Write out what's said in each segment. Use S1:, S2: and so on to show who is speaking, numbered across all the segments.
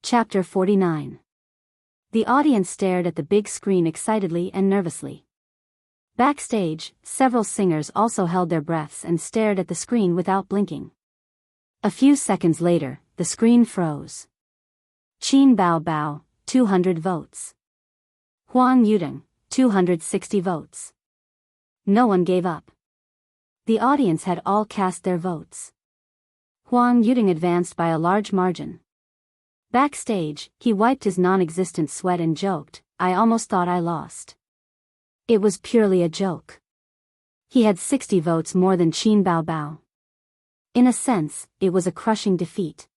S1: Chapter 49. The audience stared at the big screen excitedly and nervously. Backstage, several singers also held their breaths and stared at the screen without blinking. A few seconds later, the screen froze. Qin Bao Bao, 200 votes. Huang Yudong, 260 votes. No one gave up. The audience had all cast their votes. Huang Yudong advanced by a large margin. Backstage, he wiped his non-existent sweat and joked, "I almost thought I lost." It was purely a joke. He had 60 votes more than Qin Bao Bao. In a sense, it was a crushing defeat.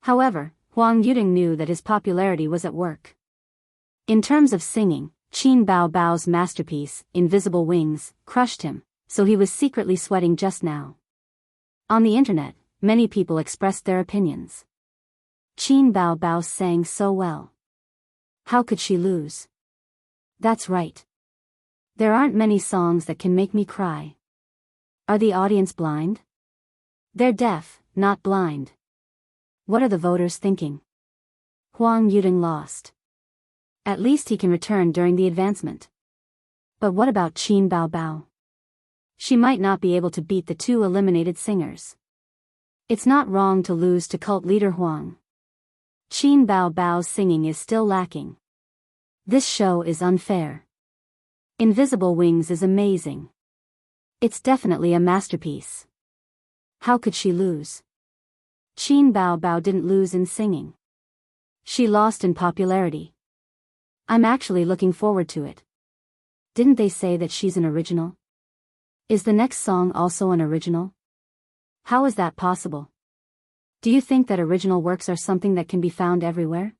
S1: However, Huang Yudong knew that his popularity was at work. In terms of singing, Qin Bao Bao's masterpiece, Invisible Wings, crushed him, so he was secretly sweating just now. On the internet, many people expressed their opinions. Qin Bao Bao sang so well. How could she lose? That's right. There aren't many songs that can make me cry. Are the audience blind? They're deaf, not blind. What are the voters thinking? Huang Yudong lost. At least he can return during the advancement. But what about Qin Bao Bao? She might not be able to beat the two eliminated singers. It's not wrong to lose to cult leader Huang. Qin Bao Bao's singing is still lacking. This show is unfair. Invisible Wings is amazing. It's definitely a masterpiece. How could she lose? Qin Bao Bao didn't lose in singing. She lost in popularity. I'm actually looking forward to it. Didn't they say that she's an original? Is the next song also an original? How is that possible? Do you think that original works are something that can be found everywhere?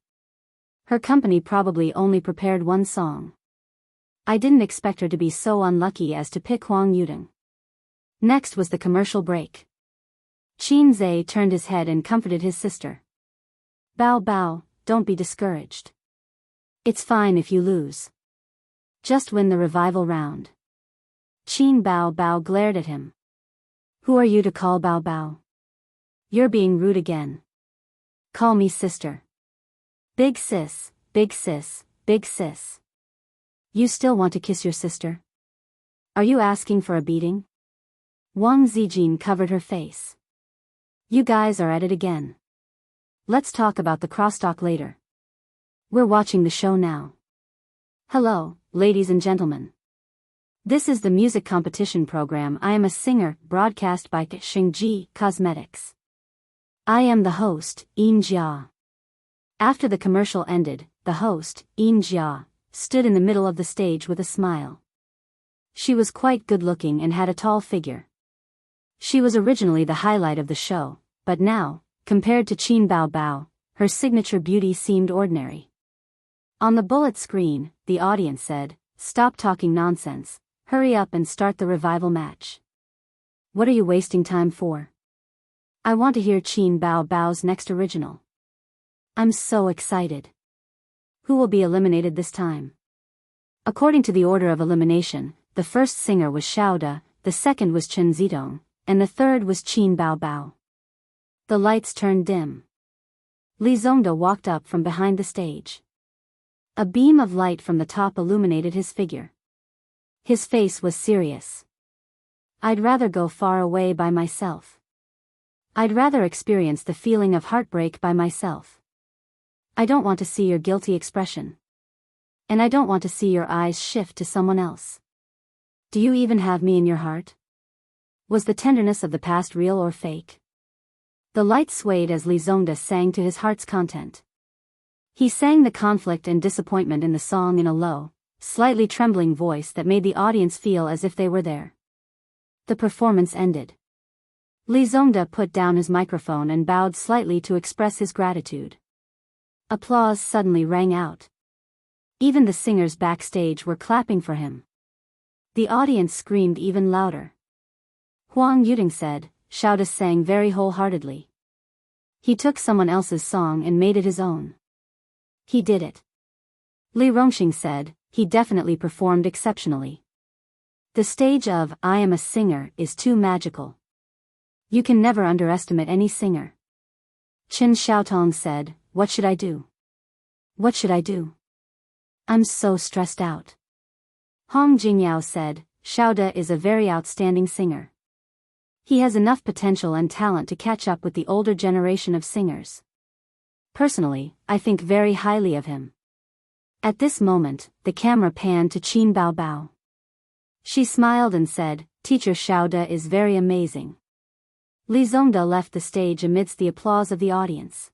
S1: Her company probably only prepared one song. I didn't expect her to be so unlucky as to pick Huang Yudong. Next was the commercial break. Qin Zhe turned his head and comforted his sister. Bao Bao, don't be discouraged. It's fine if you lose. Just win the revival round. Qin Bao Bao glared at him. Who are you to call Bao Bao? You're being rude again. Call me sister. Big sis, big sis, big sis. You still want to kiss your sister? Are you asking for a beating? Wang Zijin covered her face. You guys are at it again. Let's talk about the crosstalk later. We're watching the show now. Hello, ladies and gentlemen. This is the music competition program I Am a Singer, broadcast by Xingji Cosmetics. I am the host, Yin Jia. After the commercial ended, the host, Yin Jia, stood in the middle of the stage with a smile. She was quite good-looking and had a tall figure. She was originally the highlight of the show, but now, compared to Qin Bao Bao, her signature beauty seemed ordinary. On the bullet screen, the audience said, "Stop talking nonsense, hurry up and start the revival match. What are you wasting time for? I want to hear Qin Bao Bao's next original. I'm so excited. Who will be eliminated this time?" According to the order of elimination, the first singer was Xiaoda, the second was Chen Zidong, and the third was Qin Bao Bao. The lights turned dim. Li Zongda walked up from behind the stage. A beam of light from the top illuminated his figure. His face was serious. I'd rather go far away by myself. I'd rather experience the feeling of heartbreak by myself. I don't want to see your guilty expression. And I don't want to see your eyes shift to someone else. Do you even have me in your heart? Was the tenderness of the past real or fake? The light swayed as Li Zongda sang to his heart's content. He sang the conflict and disappointment in the song in a low, slightly trembling voice that made the audience feel as if they were there. The performance ended. Li Zongda put down his microphone and bowed slightly to express his gratitude. Applause suddenly rang out. Even the singers backstage were clapping for him. The audience screamed even louder. Huang Yudong said, Xiaoda sang very wholeheartedly. He took someone else's song and made it his own. He did it. Li Rongxing said, he definitely performed exceptionally. The stage of I Am a Singer is too magical. You can never underestimate any singer. Chen Xiaotong said, what should I do? What should I do? I'm so stressed out. Hong Jingyao said, Xiaoda is a very outstanding singer. He has enough potential and talent to catch up with the older generation of singers. Personally, I think very highly of him. At this moment, the camera panned to Qin Baobao. She smiled and said, Teacher Xiaoda is very amazing. Li Zongda left the stage amidst the applause of the audience.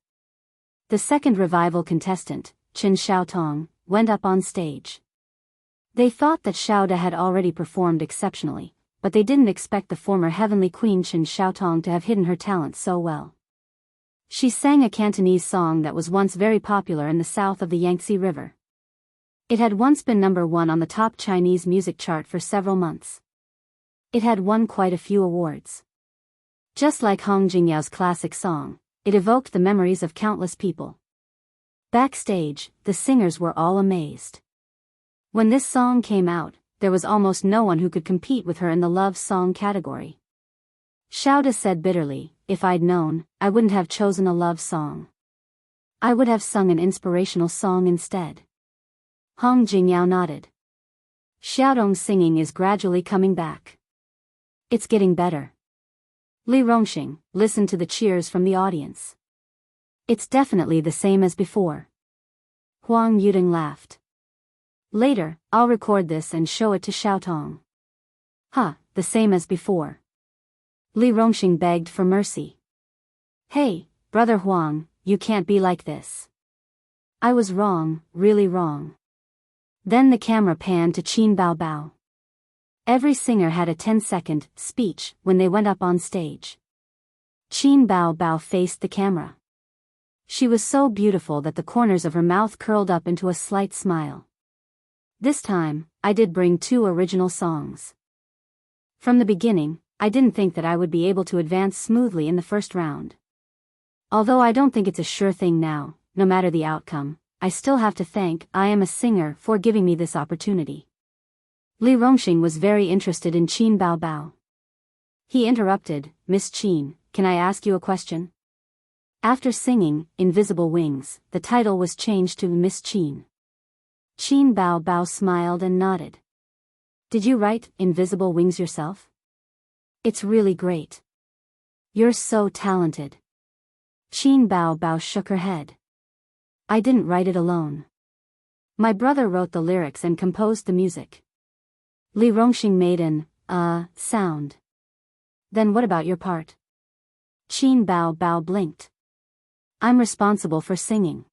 S1: The second revival contestant, Chen Xiaotong, went up on stage. They thought that Xiaoda had already performed exceptionally, but they didn't expect the former heavenly queen Chen Xiaotong to have hidden her talent so well. She sang a Cantonese song that was once very popular in the south of the Yangtze River. It had once been #1 on the top Chinese music chart for several months. It had won quite a few awards. Just like Hong Jingyao's classic song, it evoked the memories of countless people. Backstage, the singers were all amazed. When this song came out, there was almost no one who could compete with her in the love song category. Xiaoda said bitterly, if I'd known, I wouldn't have chosen a love song. I would have sung an inspirational song instead. Hong Jingyao nodded. Xiaodong's singing is gradually coming back. It's getting better. Li Rongxing listened to the cheers from the audience. It's definitely the same as before. Huang Yuding laughed. Later, I'll record this and show it to Xiaotong. The same as before. Li Rongxing begged for mercy. Hey, Brother Huang, you can't be like this. I was wrong, really wrong. Then the camera panned to Qin Baobao. Every singer had a 10-second speech when they went up on stage. Qin Baobao faced the camera. She was so beautiful that the corners of her mouth curled up into a slight smile. This time, I did bring 2 original songs. From the beginning, I didn't think that I would be able to advance smoothly in the first round. Although I don't think it's a sure thing now, no matter the outcome, I still have to thank I Am a Singer for giving me this opportunity. Li Rongxing was very interested in Qin Baobao. He interrupted, Miss Qin, can I ask you a question? After singing Invisible Wings, the title was changed to Miss Qin. Qin Baobao smiled and nodded. Did you write Invisible Wings yourself? It's really great. You're so talented. Qin Baobao shook her head. I didn't write it alone. My brother wrote the lyrics and composed the music. Li Rongxing made an sound. Then what about your part? Qin Baobao blinked. I'm responsible for singing.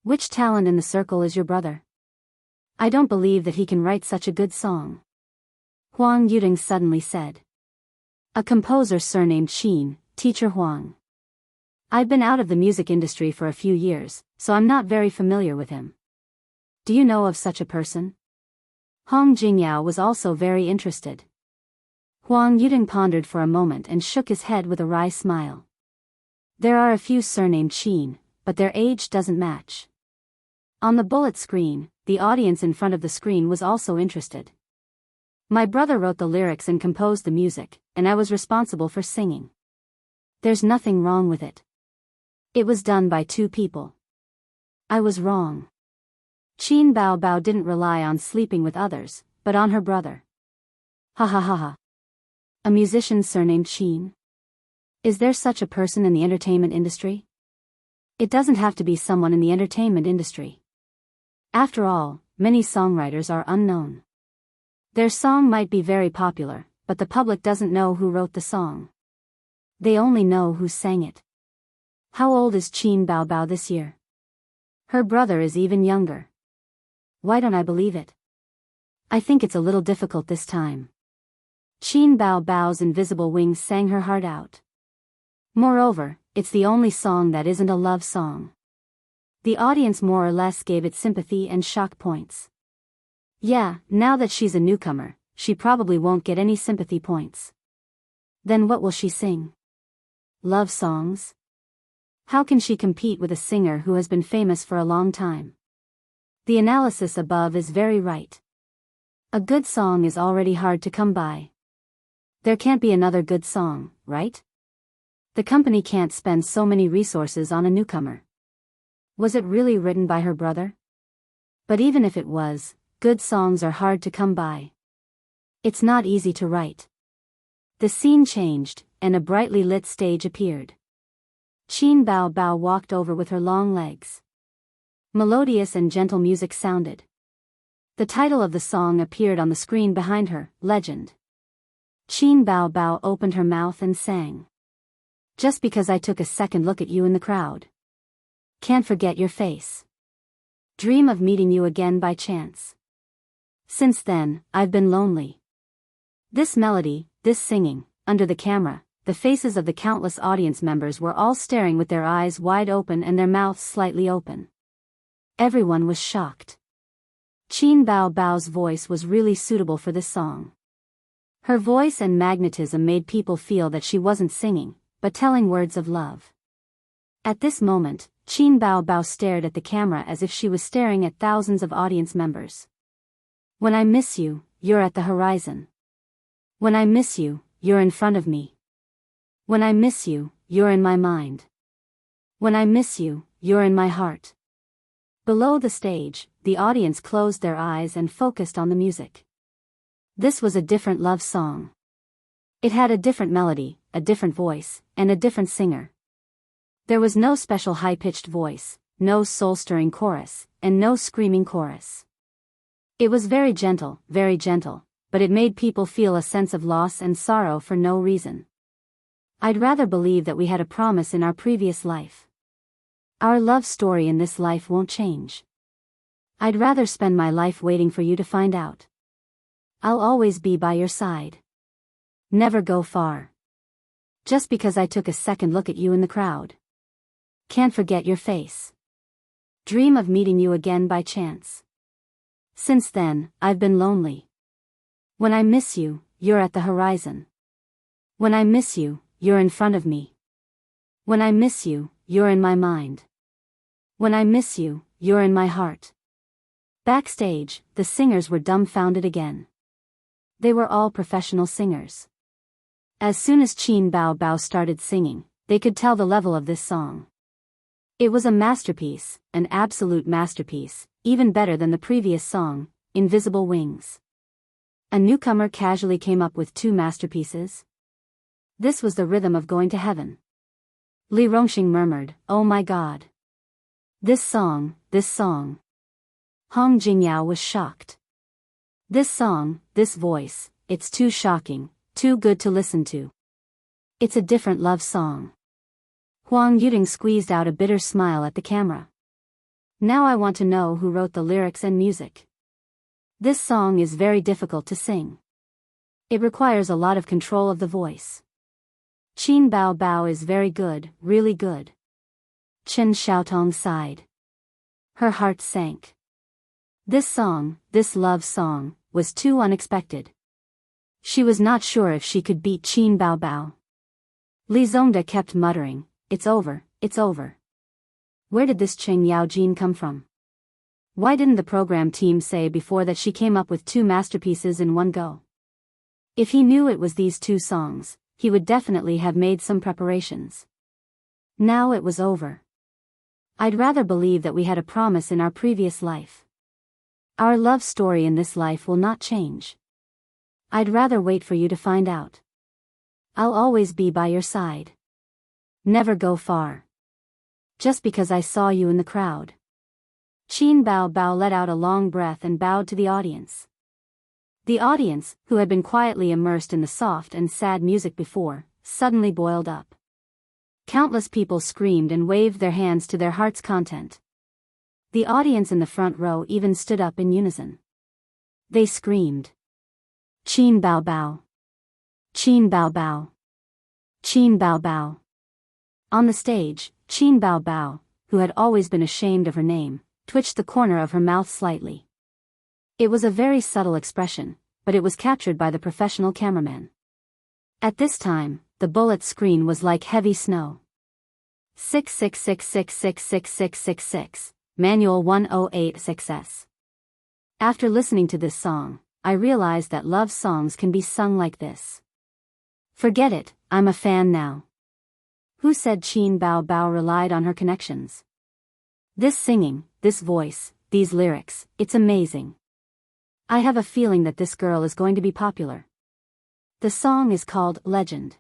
S1: Which talent in the circle is your brother? I don't believe that he can write such a good song. Huang Yuding suddenly said. A composer surnamed Qin, Teacher Huang. I've been out of the music industry for a few years, so I'm not very familiar with him. Do you know of such a person? Hong Jingyao was also very interested. Huang Yuding pondered for a moment and shook his head with a wry smile. There are a few surnamed Qin, but their age doesn't match. On the bullet screen, the audience in front of the screen was also interested. My brother wrote the lyrics and composed the music, and I was responsible for singing. There's nothing wrong with it. It was done by 2 people. I was wrong. Qin Baobao didn't rely on sleeping with others, but on her brother. Ha ha ha ha. A musician surnamed Qin? Is there such a person in the entertainment industry? It doesn't have to be someone in the entertainment industry. After all, many songwriters are unknown. Their song might be very popular, but the public doesn't know who wrote the song. They only know who sang it. How old is Qin Baobao this year? Her brother is even younger. Why don't I believe it? I think it's a little difficult this time. Qin Baobao's Invisible Wings sang her heart out. Moreover, it's the only song that isn't a love song. The audience more or less gave it sympathy and shock points. Yeah, now that she's a newcomer, she probably won't get any sympathy points. Then what will she sing? Love songs? How can she compete with a singer who has been famous for a long time? The analysis above is very right. A good song is already hard to come by. There can't be another good song, right? The company can't spend so many resources on a newcomer. Was it really written by her brother? But even if it was, good songs are hard to come by. It's not easy to write. The scene changed, and a brightly lit stage appeared. Qin Bao Bao walked over with her long legs. Melodious and gentle music sounded. The title of the song appeared on the screen behind her, Legend. Qin Bao Bao opened her mouth and sang. Just because I took a second look at you in the crowd. Can't forget your face. Dream of meeting you again by chance. Since then, I've been lonely. This melody, this singing, under the camera, the faces of the countless audience members were all staring with their eyes wide open and their mouths slightly open. Everyone was shocked. Qin Bao Bao's voice was really suitable for this song. Her voice and magnetism made people feel that she wasn't singing, but telling words of love. At this moment, Qin Bao Bao stared at the camera as if she was staring at thousands of audience members. When I miss you, you're at the horizon. When I miss you, you're in front of me. When I miss you, you're in my mind. When I miss you, you're in my heart. Below the stage, the audience closed their eyes and focused on the music. This was a different love song. It had a different melody, a different voice, and a different singer. There was no special high-pitched voice, no soul-stirring chorus, and no screaming chorus. It was very gentle, but it made people feel a sense of loss and sorrow for no reason. I'd rather believe that we had a promise in our previous life. Our love story in this life won't change. I'd rather spend my life waiting for you to find out. I'll always be by your side. Never go far. Just because I took a second look at you in the crowd. Can't forget your face. Dream of meeting you again by chance. Since then, I've been lonely. When I miss you, you're at the horizon. When I miss you, you're in front of me. When I miss you, you're in my mind. When I miss you, you're in my heart. Backstage, the singers were dumbfounded again. They were all professional singers. As soon as Qin Bao Bao started singing, they could tell the level of this song. It was a masterpiece, an absolute masterpiece, even better than the previous song, Invisible Wings. A newcomer casually came up with 2 masterpieces. This was the rhythm of going to heaven. Li Rongxing murmured, "Oh my God. This song. Hong Jingyao was shocked. This song, this voice, it's too shocking, too good to listen to. It's a different love song." Huang Yuding squeezed out a bitter smile at the camera. Now I want to know who wrote the lyrics and music. This song is very difficult to sing. It requires a lot of control of the voice. Qin Bao Bao is very good, really good. Chen Xiaotong sighed. Her heart sank. This song, this love song, was too unexpected. She was not sure if she could beat Qin Bao Bao. Li Zongda kept muttering, it's over. Where did this Cheng Yao Jin come from? Why didn't the program team say before that she came up with 2 masterpieces in one go? If he knew it was these 2 songs, he would definitely have made some preparations. Now it was over. I'd rather believe that we had a promise in our previous life. Our love story in this life will not change. I'd rather wait for you to find out. I'll always be by your side. Never go far. Just because I saw you in the crowd. Qin Bao Bao let out a long breath and bowed to the audience. The audience, who had been quietly immersed in the soft and sad music before, suddenly boiled up. Countless people screamed and waved their hands to their heart's content. The audience in the front row even stood up in unison. They screamed. Qin Bao Bao. Qin Bao Bao. Qin Bao Bao. On the stage, Qin Bao Bao, who had always been ashamed of her name, twitched the corner of her mouth slightly. It was a very subtle expression, but it was captured by the professional cameraman. At this time, the bullet screen was like heavy snow. 666666666, Manual 108 Success. After listening to this song, I realized that love songs can be sung like this. Forget it, I'm a fan now. Who said Qin Bao Bao relied on her connections? This singing, this voice, these lyrics, it's amazing. I have a feeling that this girl is going to be popular. The song is called Legend.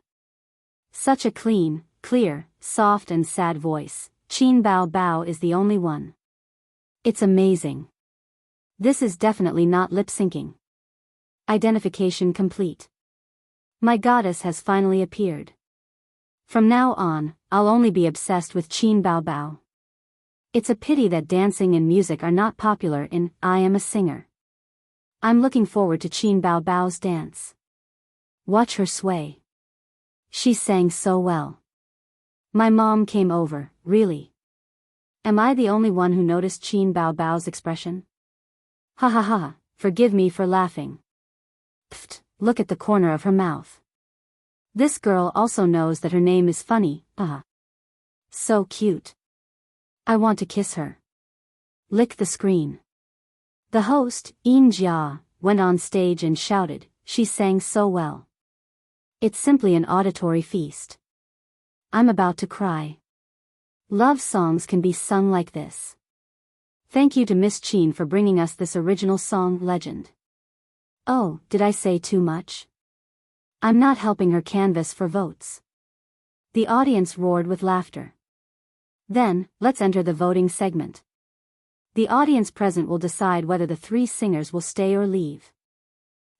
S1: Such a clean, clear, soft and sad voice. Qin Bao Bao is the only one. It's amazing. This is definitely not lip-syncing. Identification complete. My goddess has finally appeared. From now on, I'll only be obsessed with Qin Bao Bao. It's a pity that dancing and music are not popular in I Am a Singer. I'm looking forward to Qin Bao Bao's dance. Watch her sway. She sang so well. My mom came over, really. Am I the only one who noticed Qin Bao Bao's expression? Ha ha ha, forgive me for laughing. Pfft, look at the corner of her mouth. This girl also knows that her name is funny, So cute. I want to kiss her. Lick the screen. The host, Yin Jia, went on stage and shouted, she sang so well. It's simply an auditory feast. I'm about to cry. Love songs can be sung like this. Thank you to Miss Qin for bringing us this original song, Legend. Oh, did I say too much? I'm not helping her canvass for votes. The audience roared with laughter. Then, let's enter the voting segment. The audience present will decide whether the three singers will stay or leave.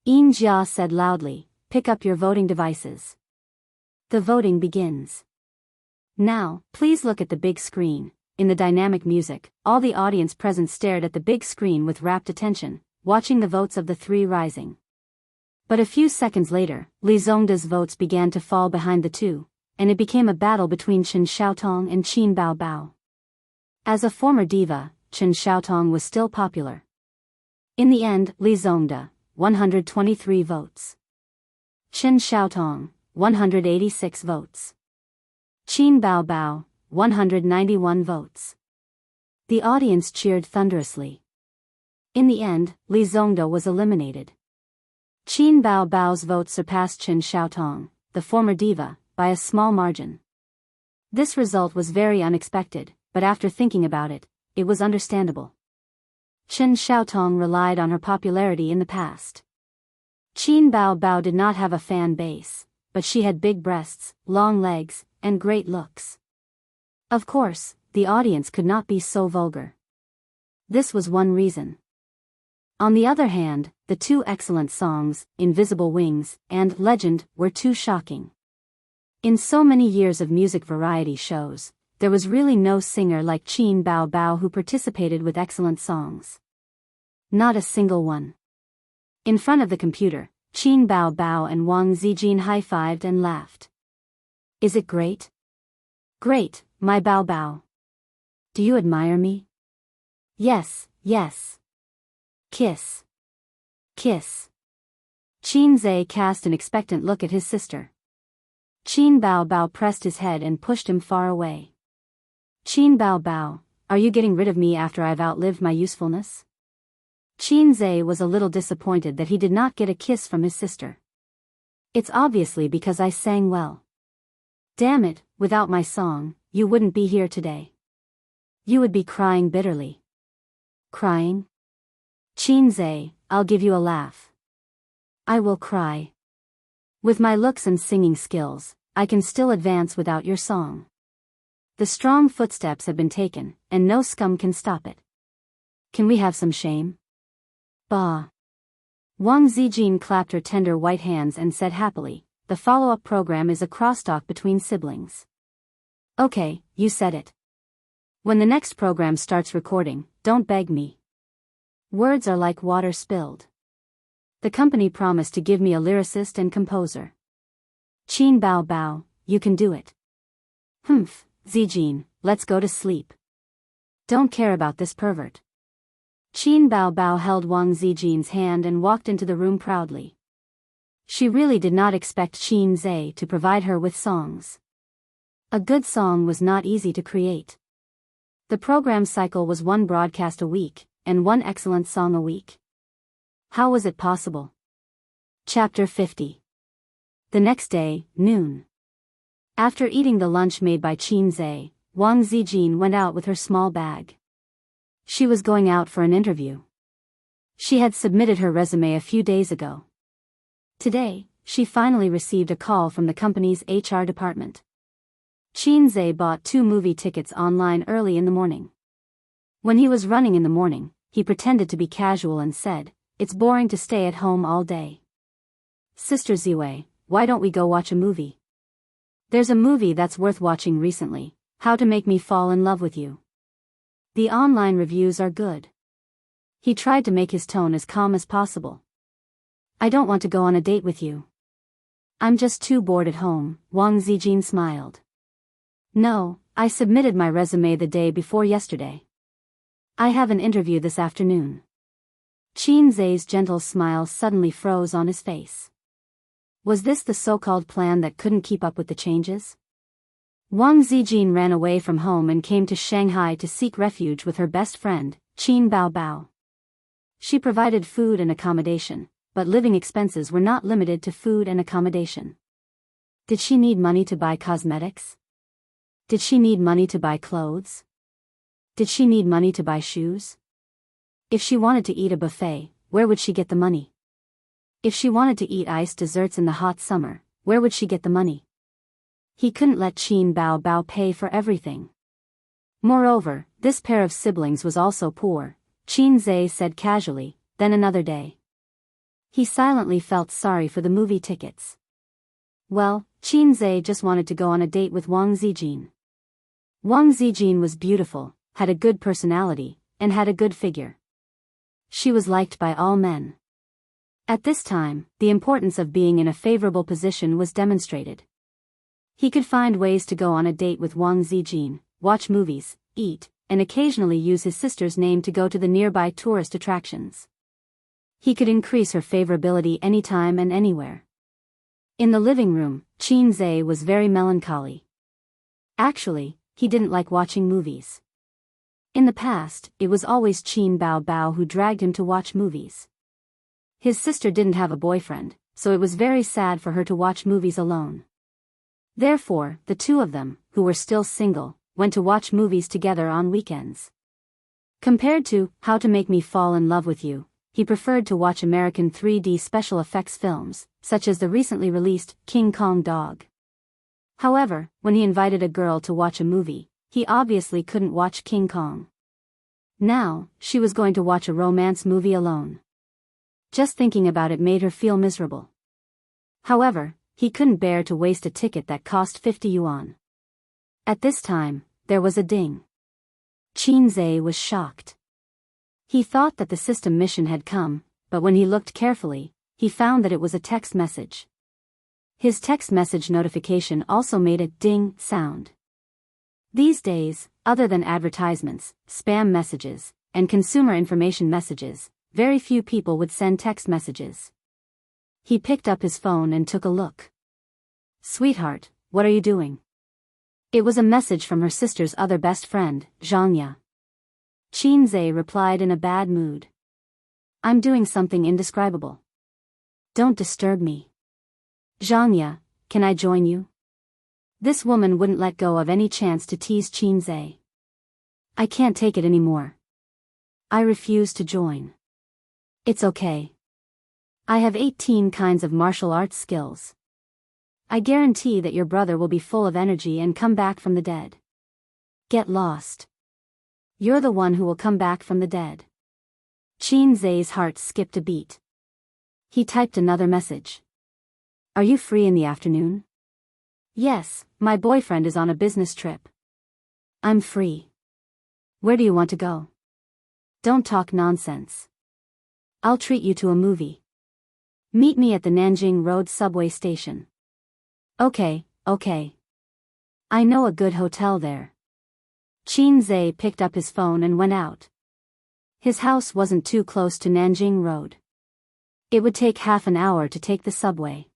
S1: Yin Jia said loudly, pick up your voting devices. The voting begins. Now, please look at the big screen. In the dynamic music, all the audience present stared at the big screen with rapt attention, watching the votes of the three rising. But a few seconds later, Li Zongda's votes began to fall behind the two, and it became a battle between Chen Xiaotong and Qin Bao Bao. As a former diva, Chen Xiaotong was still popular. In the end, Li Zongda, 123 votes. Chen Xiaotong, 186 votes. Qin Bao Bao, 191 votes. The audience cheered thunderously. In the end, Li Zongda was eliminated. Qin Bao Bao's vote surpassed Chen Xiaotong, the former diva, by a small margin. This result was very unexpected, but after thinking about it, it was understandable. Chen Xiaotong relied on her popularity in the past. Qin Bao Bao did not have a fan base, but she had big breasts, long legs, and great looks. Of course, the audience could not be so vulgar. This was one reason. On the other hand, the two excellent songs, Invisible Wings and Legend, were too shocking. In so many years of music variety shows, there was really no singer like Qin Bao Bao who participated with excellent songs. Not a single one. In front of the computer, Qin Bao Bao and Wang Zijin high-fived and laughed. Is it great? Great, my Bao Bao. Do you admire me? Yes, yes. Kiss. Kiss. Qin Zhe cast an expectant look at his sister. Qin Bao Bao pressed his head and pushed him far away. Qin Bao Bao, are you getting rid of me after I've outlived my usefulness? Qin Zhe was a little disappointed that he did not get a kiss from his sister. It's obviously because I sang well. Damn it, without my song, you wouldn't be here today. You would be crying bitterly. Crying? Qin Zhe, I'll give you a laugh. I will cry. With my looks and singing skills, I can still advance without your song. The strong footsteps have been taken, and no scum can stop it. Can we have some shame? Bah. Wang Zijin clapped her tender white hands and said happily, the follow-up program is a crosstalk between siblings. Okay, you said it. When the next program starts recording, don't beg me. Words are like water spilled. The company promised to give me a lyricist and composer. Qin Bao Bao, you can do it. Humph, Zijin, let's go to sleep. Don't care about this pervert. Qin Bao Bao held Wang Zijin's hand and walked into the room proudly. She really did not expect Qin Zhe to provide her with songs. A good song was not easy to create. The program cycle was one broadcast a week, and one excellent song a week. How was it possible? Chapter 50. The next day, noon. After eating the lunch made by Qin Zhe, Wang Zijin went out with her small bag. She was going out for an interview. She had submitted her resume a few days ago. Today, she finally received a call from the company's HR department. Xianxia bought 2 movie tickets online early in the morning. When he was running in the morning, he pretended to be casual and said, "It's boring to stay at home all day. Sister Ziwei, why don't we go watch a movie? There's a movie that's worth watching recently, How to Make Me Fall in Love with You. The online reviews are good." He tried to make his tone as calm as possible. "I don't want to go on a date with you. I'm just too bored at home," Wang Zijin smiled. "No, I submitted my resume the day before yesterday. I have an interview this afternoon." Xianxia's gentle smile suddenly froze on his face. Was this the so-called plan that couldn't keep up with the changes? Wang Zijin ran away from home and came to Shanghai to seek refuge with her best friend, Qin Baobao. She provided food and accommodation, but living expenses were not limited to food and accommodation. Did she need money to buy cosmetics? Did she need money to buy clothes? Did she need money to buy shoes? If she wanted to eat a buffet, where would she get the money? If she wanted to eat iced desserts in the hot summer, where would she get the money? He couldn't let Qin Baobao pay for everything. Moreover, this pair of siblings was also poor, Xianxia said casually. Then another day. He silently felt sorry for the movie tickets. Well, Xianxia just wanted to go on a date with Wang Zijin. Wang Zijin was beautiful, had a good personality, and had a good figure. She was liked by all men. At this time, the importance of being in a favorable position was demonstrated. He could find ways to go on a date with Wang Zijin, watch movies, eat, and occasionally use his sister's name to go to the nearby tourist attractions. He could increase her favorability anytime and anywhere. In the living room, Xianxia was very melancholy. Actually, he didn't like watching movies. In the past, it was always Qin Baobao who dragged him to watch movies. His sister didn't have a boyfriend, so it was very sad for her to watch movies alone. Therefore, the two of them, who were still single, went to watch movies together on weekends. Compared to How to Make Me Fall in Love with You, he preferred to watch American 3D special effects films, such as the recently released King Kong Dog. However, when he invited a girl to watch a movie, he obviously couldn't watch King Kong. Now, she was going to watch a romance movie alone. Just thinking about it made her feel miserable. However, he couldn't bear to waste a ticket that cost 50 yuan. At this time, there was a ding. Xianxia was shocked. He thought that the system mission had come, but when he looked carefully, he found that it was a text message. His text message notification also made a ding sound. These days, other than advertisements, spam messages, and consumer information messages, very few people would send text messages. He picked up his phone and took a look. "Sweetheart, what are you doing?" It was a message from her sister's other best friend, Xianxia. Xianxia replied in a bad mood. "I'm doing something indescribable. Don't disturb me." "Xianxia, can I join you?" This woman wouldn't let go of any chance to tease Xianxia. "I can't take it anymore. I refuse to join." "It's okay. I have 18 kinds of martial arts skills. I guarantee that your brother will be full of energy and come back from the dead." "Get lost. You're the one who will come back from the dead." Xianxia's heart skipped a beat. He typed another message. "Are you free in the afternoon?" "Yes, my boyfriend is on a business trip." "I'm free. Where do you want to go?" "Don't talk nonsense. I'll treat you to a movie. Meet me at the Nanjing Road subway station." Okay. I know a good hotel there." Xianxia picked up his phone and went out. His house wasn't too close to Nanjing Road. It would take half an hour to take the subway.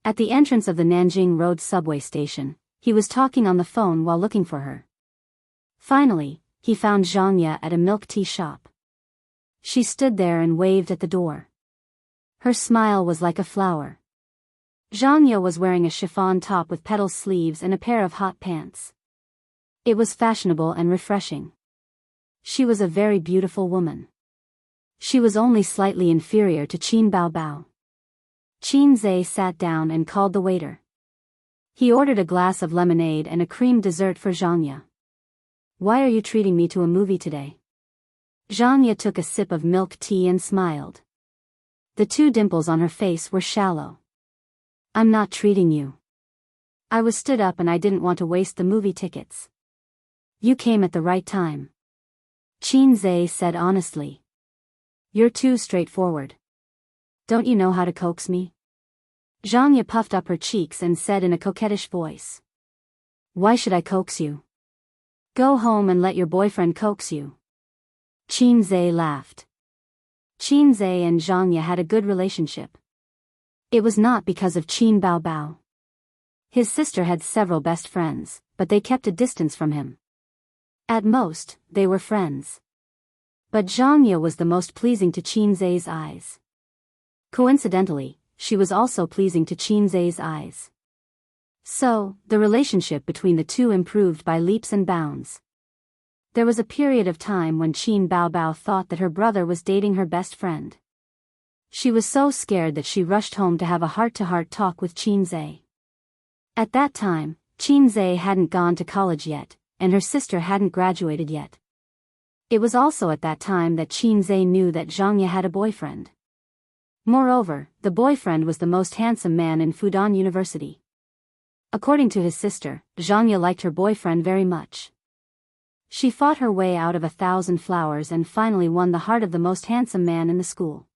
S1: At the entrance of the Nanjing Road subway station, he was talking on the phone while looking for her. Finally, he found Xianxia at a milk tea shop. She stood there and waved at the door. Her smile was like a flower. Xianxia was wearing a chiffon top with petal sleeves and a pair of hot pants. It was fashionable and refreshing. She was a very beautiful woman. She was only slightly inferior to Qin Baobao. Qin Zhe sat down and called the waiter. He ordered a glass of lemonade and a cream dessert for Xianxia. Why are you treating me to a movie today? Xianxia took a sip of milk tea and smiled. The two dimples on her face were shallow. I'm not treating you. I was stood up and I didn't want to waste the movie tickets. You came at the right time. Qin Zhe said honestly. You're too straightforward. Don't you know how to coax me? Xianxia puffed up her cheeks and said in a coquettish voice. Why should I coax you? Go home and let your boyfriend coax you. Qin Zhe laughed. Qin Zhe and Xianxia had a good relationship. It was not because of Qin Baobao. His sister had several best friends, but they kept a distance from him. At most, they were friends. But Xianxia was the most pleasing to Qin Zhe's eyes. Coincidentally, she was also pleasing to Qin Zhe's eyes. So, the relationship between the two improved by leaps and bounds. There was a period of time when Qin Baobao thought that her brother was dating her best friend. She was so scared that she rushed home to have a heart-to-heart talk with Qin Zhe. At that time, Qin Zhe hadn't gone to college yet, and her sister hadn't graduated yet. It was also at that time that Qin Zhe knew that Xianxia had a boyfriend. Moreover, the boyfriend was the most handsome man in Fudan University. According to his sister, Xianxia liked her boyfriend very much. She fought her way out of 1,000 flowers and finally won the heart of the most handsome man in the school.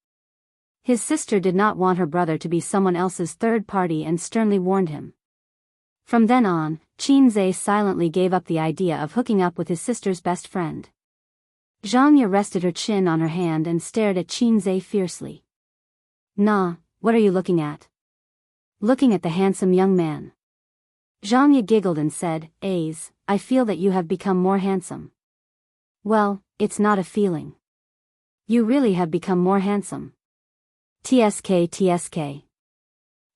S1: His sister did not want her brother to be someone else's third party and sternly warned him. From then on, Qin Zhe silently gave up the idea of hooking up with his sister's best friend. Xianxia rested her chin on her hand and stared at Qin Zhe fiercely. Nah, what are you looking at? Looking at the handsome young man. Xianxia giggled and said, Aze, I feel that you have become more handsome. Well, it's not a feeling. You really have become more handsome. TSK TSK.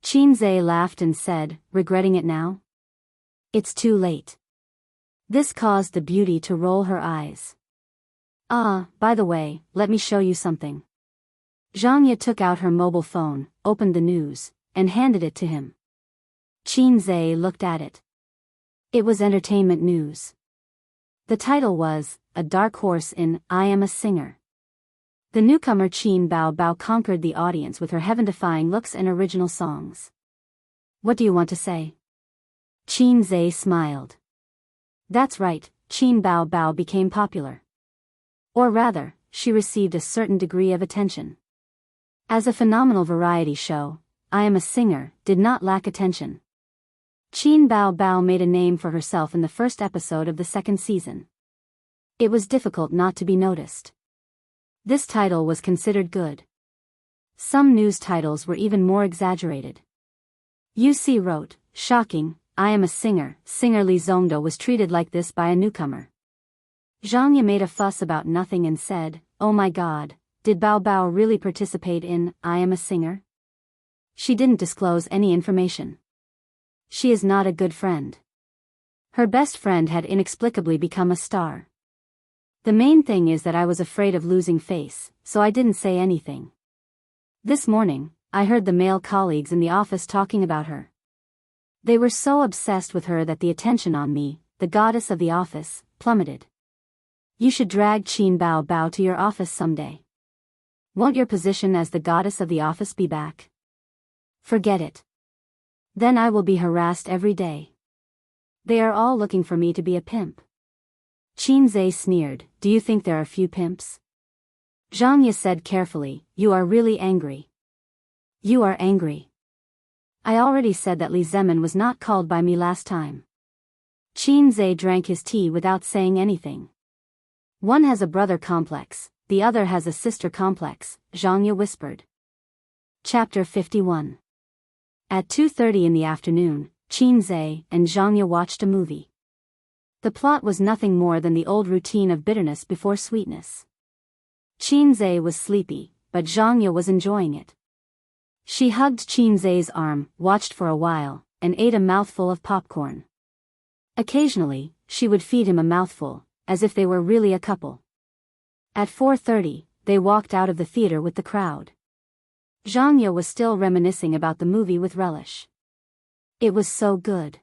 S1: Qin Zhe laughed and said, regretting it now? It's too late. This caused the beauty to roll her eyes. Ah, by the way, let me show you something. Xianxia took out her mobile phone, opened the news, and handed it to him. Qin Zhe looked at it. It was entertainment news. The title was, A Dark Horse in I Am a Singer. The newcomer Qin Baobao conquered the audience with her heaven-defying looks and original songs. What do you want to say? Qin Zhe smiled. That's right, Qin Baobao became popular. Or rather, she received a certain degree of attention. As a phenomenal variety show, I Am a Singer did not lack attention. Qin Baobao made a name for herself in the first episode of the second season. It was difficult not to be noticed. This title was considered good. Some news titles were even more exaggerated. UC wrote, shocking, I Am a Singer, singer Li Zongdo was treated like this by a newcomer. Xianxia made a fuss about nothing and said, oh my god, did Baobao really participate in I Am a Singer? She didn't disclose any information. She is not a good friend. Her best friend had inexplicably become a star. The main thing is that I was afraid of losing face, so I didn't say anything. This morning, I heard the male colleagues in the office talking about her. They were so obsessed with her that the attention on me, the goddess of the office, plummeted. You should drag Qin Baobao to your office someday. Won't your position as the goddess of the office be back? Forget it. Then I will be harassed every day. They are all looking for me to be a pimp. Qin Zhe sneered, do you think there are few pimps? Xianxia said carefully, you are really angry. You are angry. I already said that Li Zemin was not called by me last time. Qin Zhe drank his tea without saying anything. One has a brother complex, the other has a sister complex, Xianxia whispered. Chapter 51. At 2:30 in the afternoon, Qin Zhe and Xianxia watched a movie. The plot was nothing more than the old routine of bitterness before sweetness. Qin Zhe was sleepy, but Xianxia was enjoying it. She hugged Qin Zhe's arm, watched for a while, and ate a mouthful of popcorn. Occasionally, she would feed him a mouthful, as if they were really a couple. At 4:30, they walked out of the theater with the crowd. Xianxia was still reminiscing about the movie with relish. It was so good.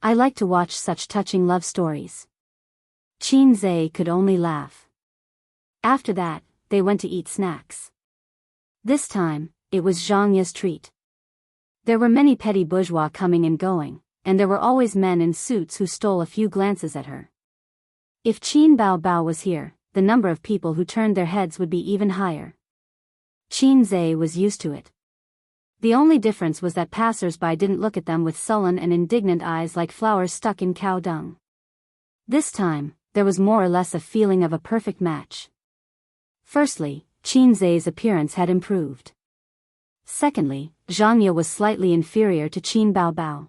S1: I like to watch such touching love stories. Qinzhe could only laugh. After that, they went to eat snacks. This time, it was Xiangxia's treat. There were many petty bourgeois coming and going, and there were always men in suits who stole a few glances at her. If Qin Bao was here, the number of people who turned their heads would be even higher. Qinzhe was used to it. The only difference was that passers-by didn't look at them with sullen and indignant eyes like flowers stuck in cow dung. This time, there was more or less a feeling of a perfect match. Firstly, Qinzhe's appearance had improved. Secondly, Xianxia was slightly inferior to Qin Bao.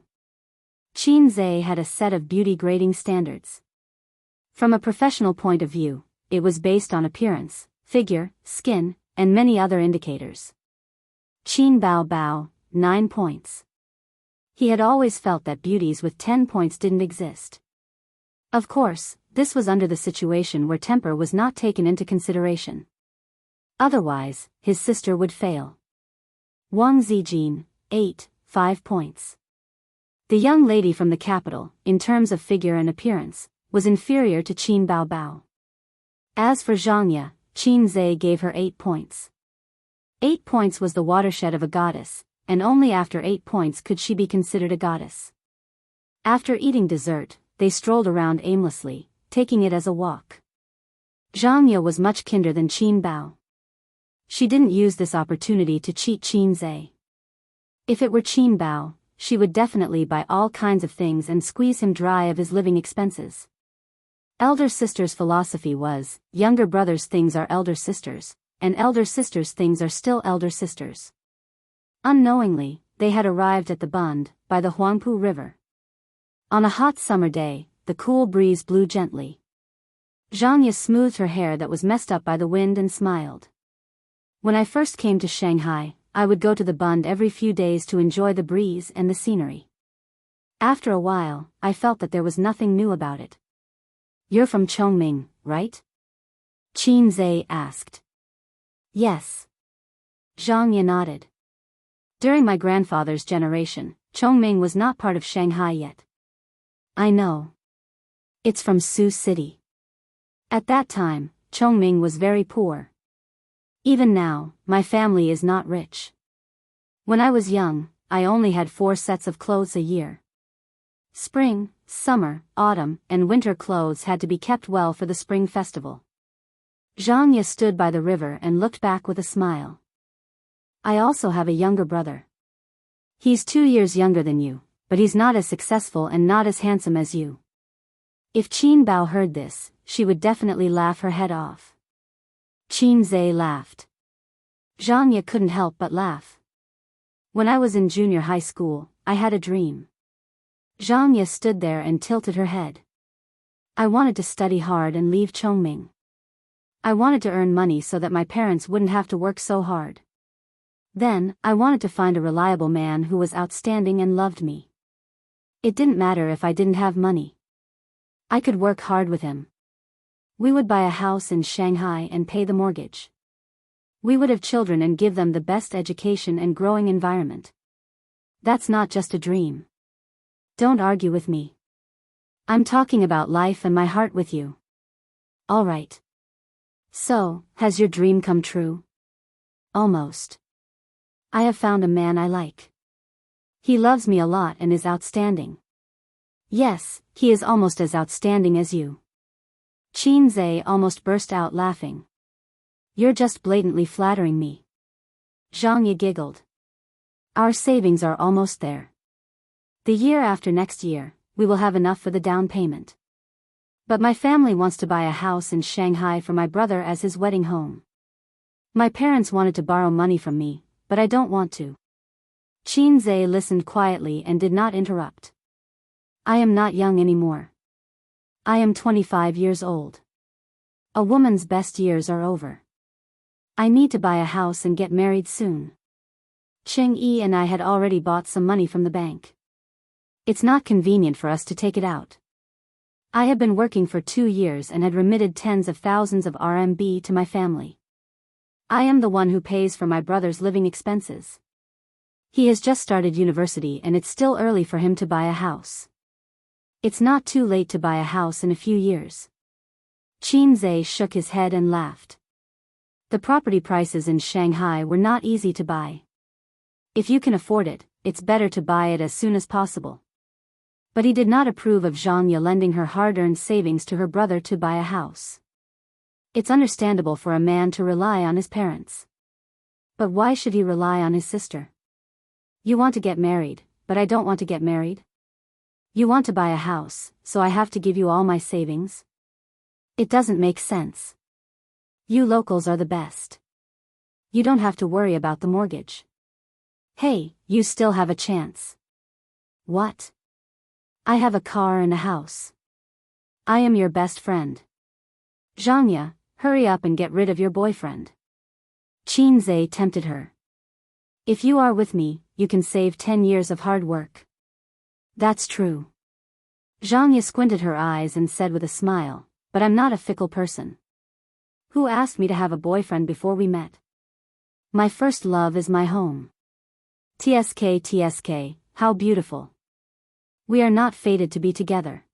S1: Qinzhe had a set of beauty grading standards. From a professional point of view, it was based on appearance, figure, skin, and many other indicators. Qin Bao, 9 points. He had always felt that beauties with 10 points didn't exist. Of course, this was under the situation where temper was not taken into consideration. Otherwise, his sister would fail. Wang Zijin, 8, 5 points. The young lady from the capital, in terms of figure and appearance, was inferior to Qin Bao. As for Xianxia, Qinzhe gave her 8 points. 8 points was the watershed of a goddess, and only after 8 points could she be considered a goddess. After eating dessert, they strolled around aimlessly, taking it as a walk. Xianxia was much kinder than Qin Bao. She didn't use this opportunity to cheat Qinzhe. If it were Qin Bao, she would definitely buy all kinds of things and squeeze him dry of his living expenses. Elder sister's philosophy was, younger brother's things are elder sisters, and elder sister's things are still elder sisters. Unknowingly, they had arrived at the Bund, by the Huangpu River. On a hot summer day, the cool breeze blew gently. Xianxia smoothed her hair that was messed up by the wind and smiled. When I first came to Shanghai, I would go to the Bund every few days to enjoy the breeze and the scenery. After a while, I felt that there was nothing new about it. You're from Chongming, right? Qinzhe asked. Yes. Xianxia nodded. During my grandfather's generation, Chongming was not part of Shanghai yet. I know. It's from Sioux City. At that time, Chongming was very poor. Even now, my family is not rich. When I was young, I only had 4 sets of clothes a year. Spring, summer, autumn, and winter clothes had to be kept well for the spring festival. Xianxia stood by the river and looked back with a smile. I also have a younger brother. He's 2 years younger than you, but he's not as successful and not as handsome as you. If Qin Bao heard this, she would definitely laugh her head off. Qinzhe laughed. Xianxia couldn't help but laugh. When I was in junior high school, I had a dream. Xianxia stood there and tilted her head. I wanted to study hard and leave Chongming. I wanted to earn money so that my parents wouldn't have to work so hard. Then, I wanted to find a reliable man who was outstanding and loved me. It didn't matter if I didn't have money. I could work hard with him. We would buy a house in Shanghai and pay the mortgage. We would have children and give them the best education and growing environment. That's not just a dream. Don't argue with me. I'm talking about life and my heart with you. All right. So, has your dream come true? Almost. I have found a man I like. He loves me a lot and is outstanding. Yes, he is almost as outstanding as you. Qinzhe almost burst out laughing. You're just blatantly flattering me. Xianxia giggled. Our savings are almost there. The year after next year, we will have enough for the down payment. But my family wants to buy a house in Shanghai for my brother as his wedding home. My parents wanted to borrow money from me, but I don't want to. Qinzhe listened quietly and did not interrupt. I am not young anymore. I am 25 years old. A woman's best years are over. I need to buy a house and get married soon. Cheng Yi and I had already bought some money from the bank. It's not convenient for us to take it out. I have been working for 2 years and had remitted tens of thousands of RMB to my family. I am the one who pays for my brother's living expenses. He has just started university and it's still early for him to buy a house. It's not too late to buy a house in a few years. Qinzhe shook his head and laughed. The property prices in Shanghai were not easy to buy. If you can afford it, it's better to buy it as soon as possible. But he did not approve of Xianxia lending her hard-earned savings to her brother to buy a house. It's understandable for a man to rely on his parents. But why should he rely on his sister? You want to get married, but I don't want to get married. You want to buy a house, so I have to give you all my savings? It doesn't make sense. You locals are the best. You don't have to worry about the mortgage. Hey, you still have a chance. What? I have a car and a house. I am your best friend. Xianxia, hurry up and get rid of your boyfriend. Qinzhe tempted her. If you are with me, you can save 10 years of hard work. That's true. Xianxia squinted her eyes and said with a smile, but I'm not a fickle person. Who asked me to have a boyfriend before we met? My first love is my home. TSK, how beautiful. We are not fated to be together.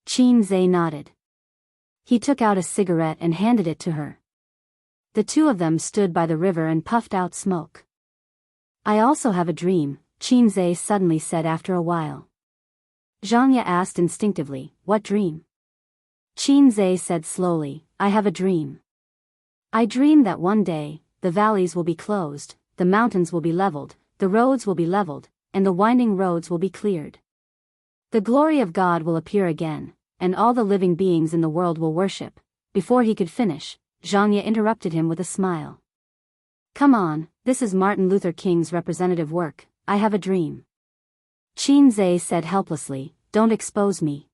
S1: Qinzhe nodded. He took out a cigarette and handed it to her. The two of them stood by the river and puffed out smoke. I also have a dream, Qinzhe suddenly said after a while. Xianxia asked instinctively, what dream? Qinzhe said slowly, I have a dream. I dream that one day, the valleys will be closed, the mountains will be leveled, the roads will be leveled, and the winding roads will be cleared. The glory of God will appear again, and all the living beings in the world will worship. Before he could finish, Xianxia interrupted him with a smile. Come on, this is Martin Luther King's representative work, I have a dream. Qinzhe said helplessly, don't expose me.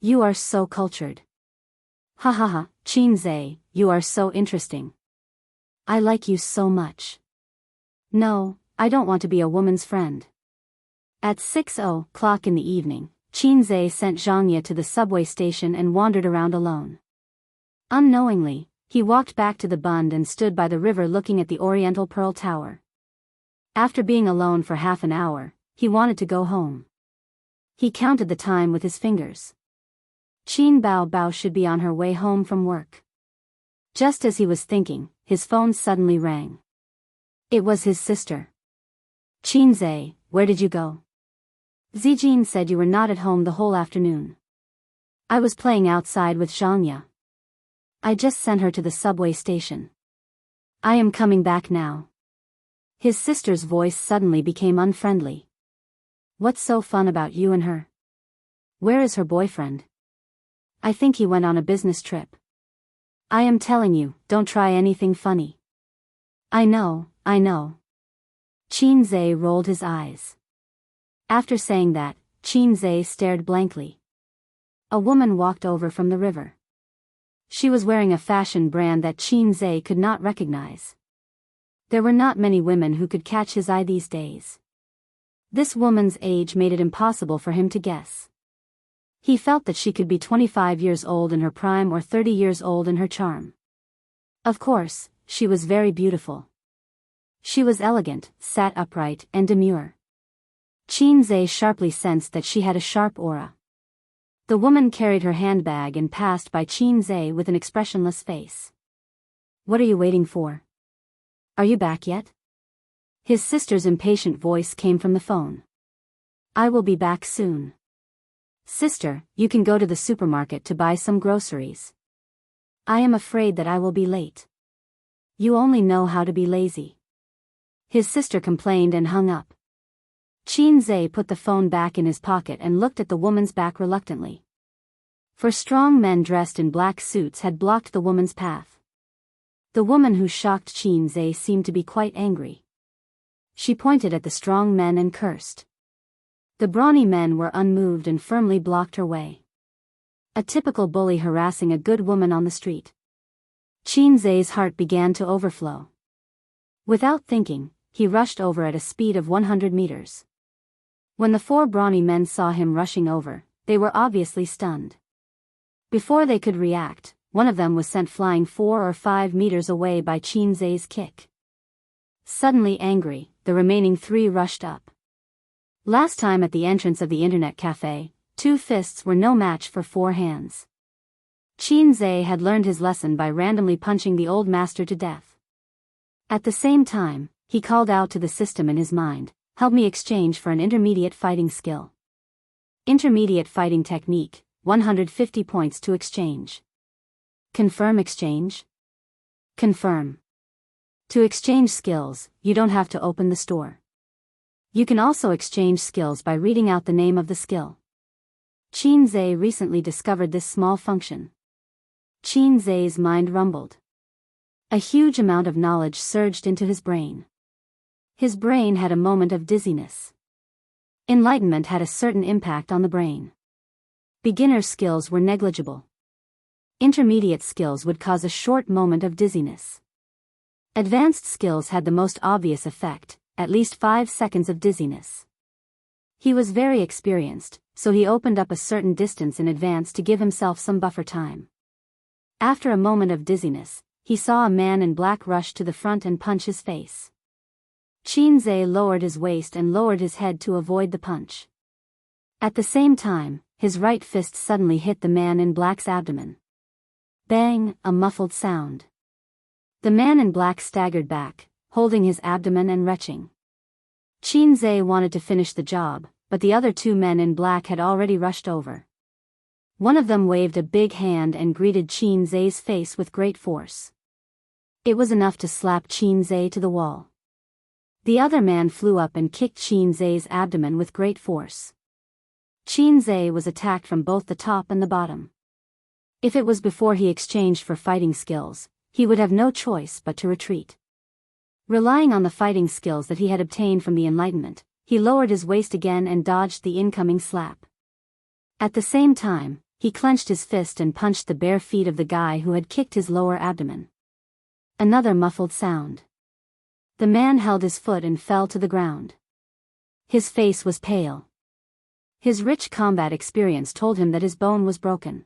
S1: You are so cultured. Ha ha ha, Qinzhe, you are so interesting. I like you so much. No, I don't want to be a woman's friend. At 6:00 in the evening, Qinzhe sent Xianxia to the subway station and wandered around alone. Unknowingly, he walked back to the Bund and stood by the river looking at the Oriental Pearl Tower. After being alone for half an hour, he wanted to go home. He counted the time with his fingers. Qin Bao should be on her way home from work. Just as he was thinking, his phone suddenly rang. It was his sister. Qinzhe, where did you go? Zijin said you were not at home the whole afternoon. I was playing outside with Xianxia. I just sent her to the subway station. I am coming back now. His sister's voice suddenly became unfriendly. What's so fun about you and her? Where is her boyfriend? I think he went on a business trip. I am telling you, don't try anything funny. I know. Qinzhe rolled his eyes. After saying that, Qinzhe stared blankly. A woman walked over from the river. She was wearing a fashion brand that Qinzhe could not recognize. There were not many women who could catch his eye these days. This woman's age made it impossible for him to guess. He felt that she could be 25 years old in her prime or 30 years old in her charm. Of course, she was very beautiful. She was elegant, sat upright, and demure. Qinzhe sharply sensed that she had a sharp aura. The woman carried her handbag and passed by Qinzhe with an expressionless face. What are you waiting for? Are you back yet? His sister's impatient voice came from the phone. I will be back soon. Sister, you can go to the supermarket to buy some groceries. I am afraid that I will be late. You only know how to be lazy. His sister complained and hung up. Qinzhe put the phone back in his pocket and looked at the woman's back reluctantly. For strong men dressed in black suits had blocked the woman's path. The woman who shocked Qinzhe seemed to be quite angry. She pointed at the strong men and cursed. The brawny men were unmoved and firmly blocked her way. A typical bully harassing a good woman on the street. Qinzhe's heart began to overflow. Without thinking, he rushed over at a speed of 100 meters. When the 4 brawny men saw him rushing over, they were obviously stunned. Before they could react, one of them was sent flying 4 or 5 meters away by Qin Zai's kick. Suddenly angry, the remaining 3 rushed up. Last time at the entrance of the internet cafe, 2 fists were no match for 4 hands. Qin Zai had learned his lesson by randomly punching the old master to death. At the same time, he called out to the system in his mind, "Help me exchange for an intermediate fighting skill. Intermediate fighting technique, 150 points to exchange. Confirm exchange? Confirm. To exchange skills, you don't have to open the store. You can also exchange skills by reading out the name of the skill." Qin Zai recently discovered this small function. Qin Zai's mind rumbled. A huge amount of knowledge surged into his brain. His brain had a moment of dizziness. Enlightenment had a certain impact on the brain. Beginner skills were negligible. Intermediate skills would cause a short moment of dizziness. Advanced skills had the most obvious effect, at least 5 seconds of dizziness. He was very experienced, so he opened up a certain distance in advance to give himself some buffer time. After a moment of dizziness, he saw a man in black rush to the front and punch his face. Qin Zai lowered his waist and lowered his head to avoid the punch. At the same time, his right fist suddenly hit the man in black's abdomen. Bang, a muffled sound. The man in black staggered back, holding his abdomen and retching. Qin Zai wanted to finish the job, but the other 2 men in black had already rushed over. One of them waved a big hand and greeted Qin Zai's face with great force. It was enough to slap Qin Zai to the wall. The other man flew up and kicked Qin Zai's abdomen with great force. Qin Zai was attacked from both the top and the bottom. If it was before he exchanged for fighting skills, he would have no choice but to retreat. Relying on the fighting skills that he had obtained from the Enlightenment, he lowered his waist again and dodged the incoming slap. At the same time, he clenched his fist and punched the bare feet of the guy who had kicked his lower abdomen. Another muffled sound. The man held his foot and fell to the ground. His face was pale. His rich combat experience told him that his bone was broken.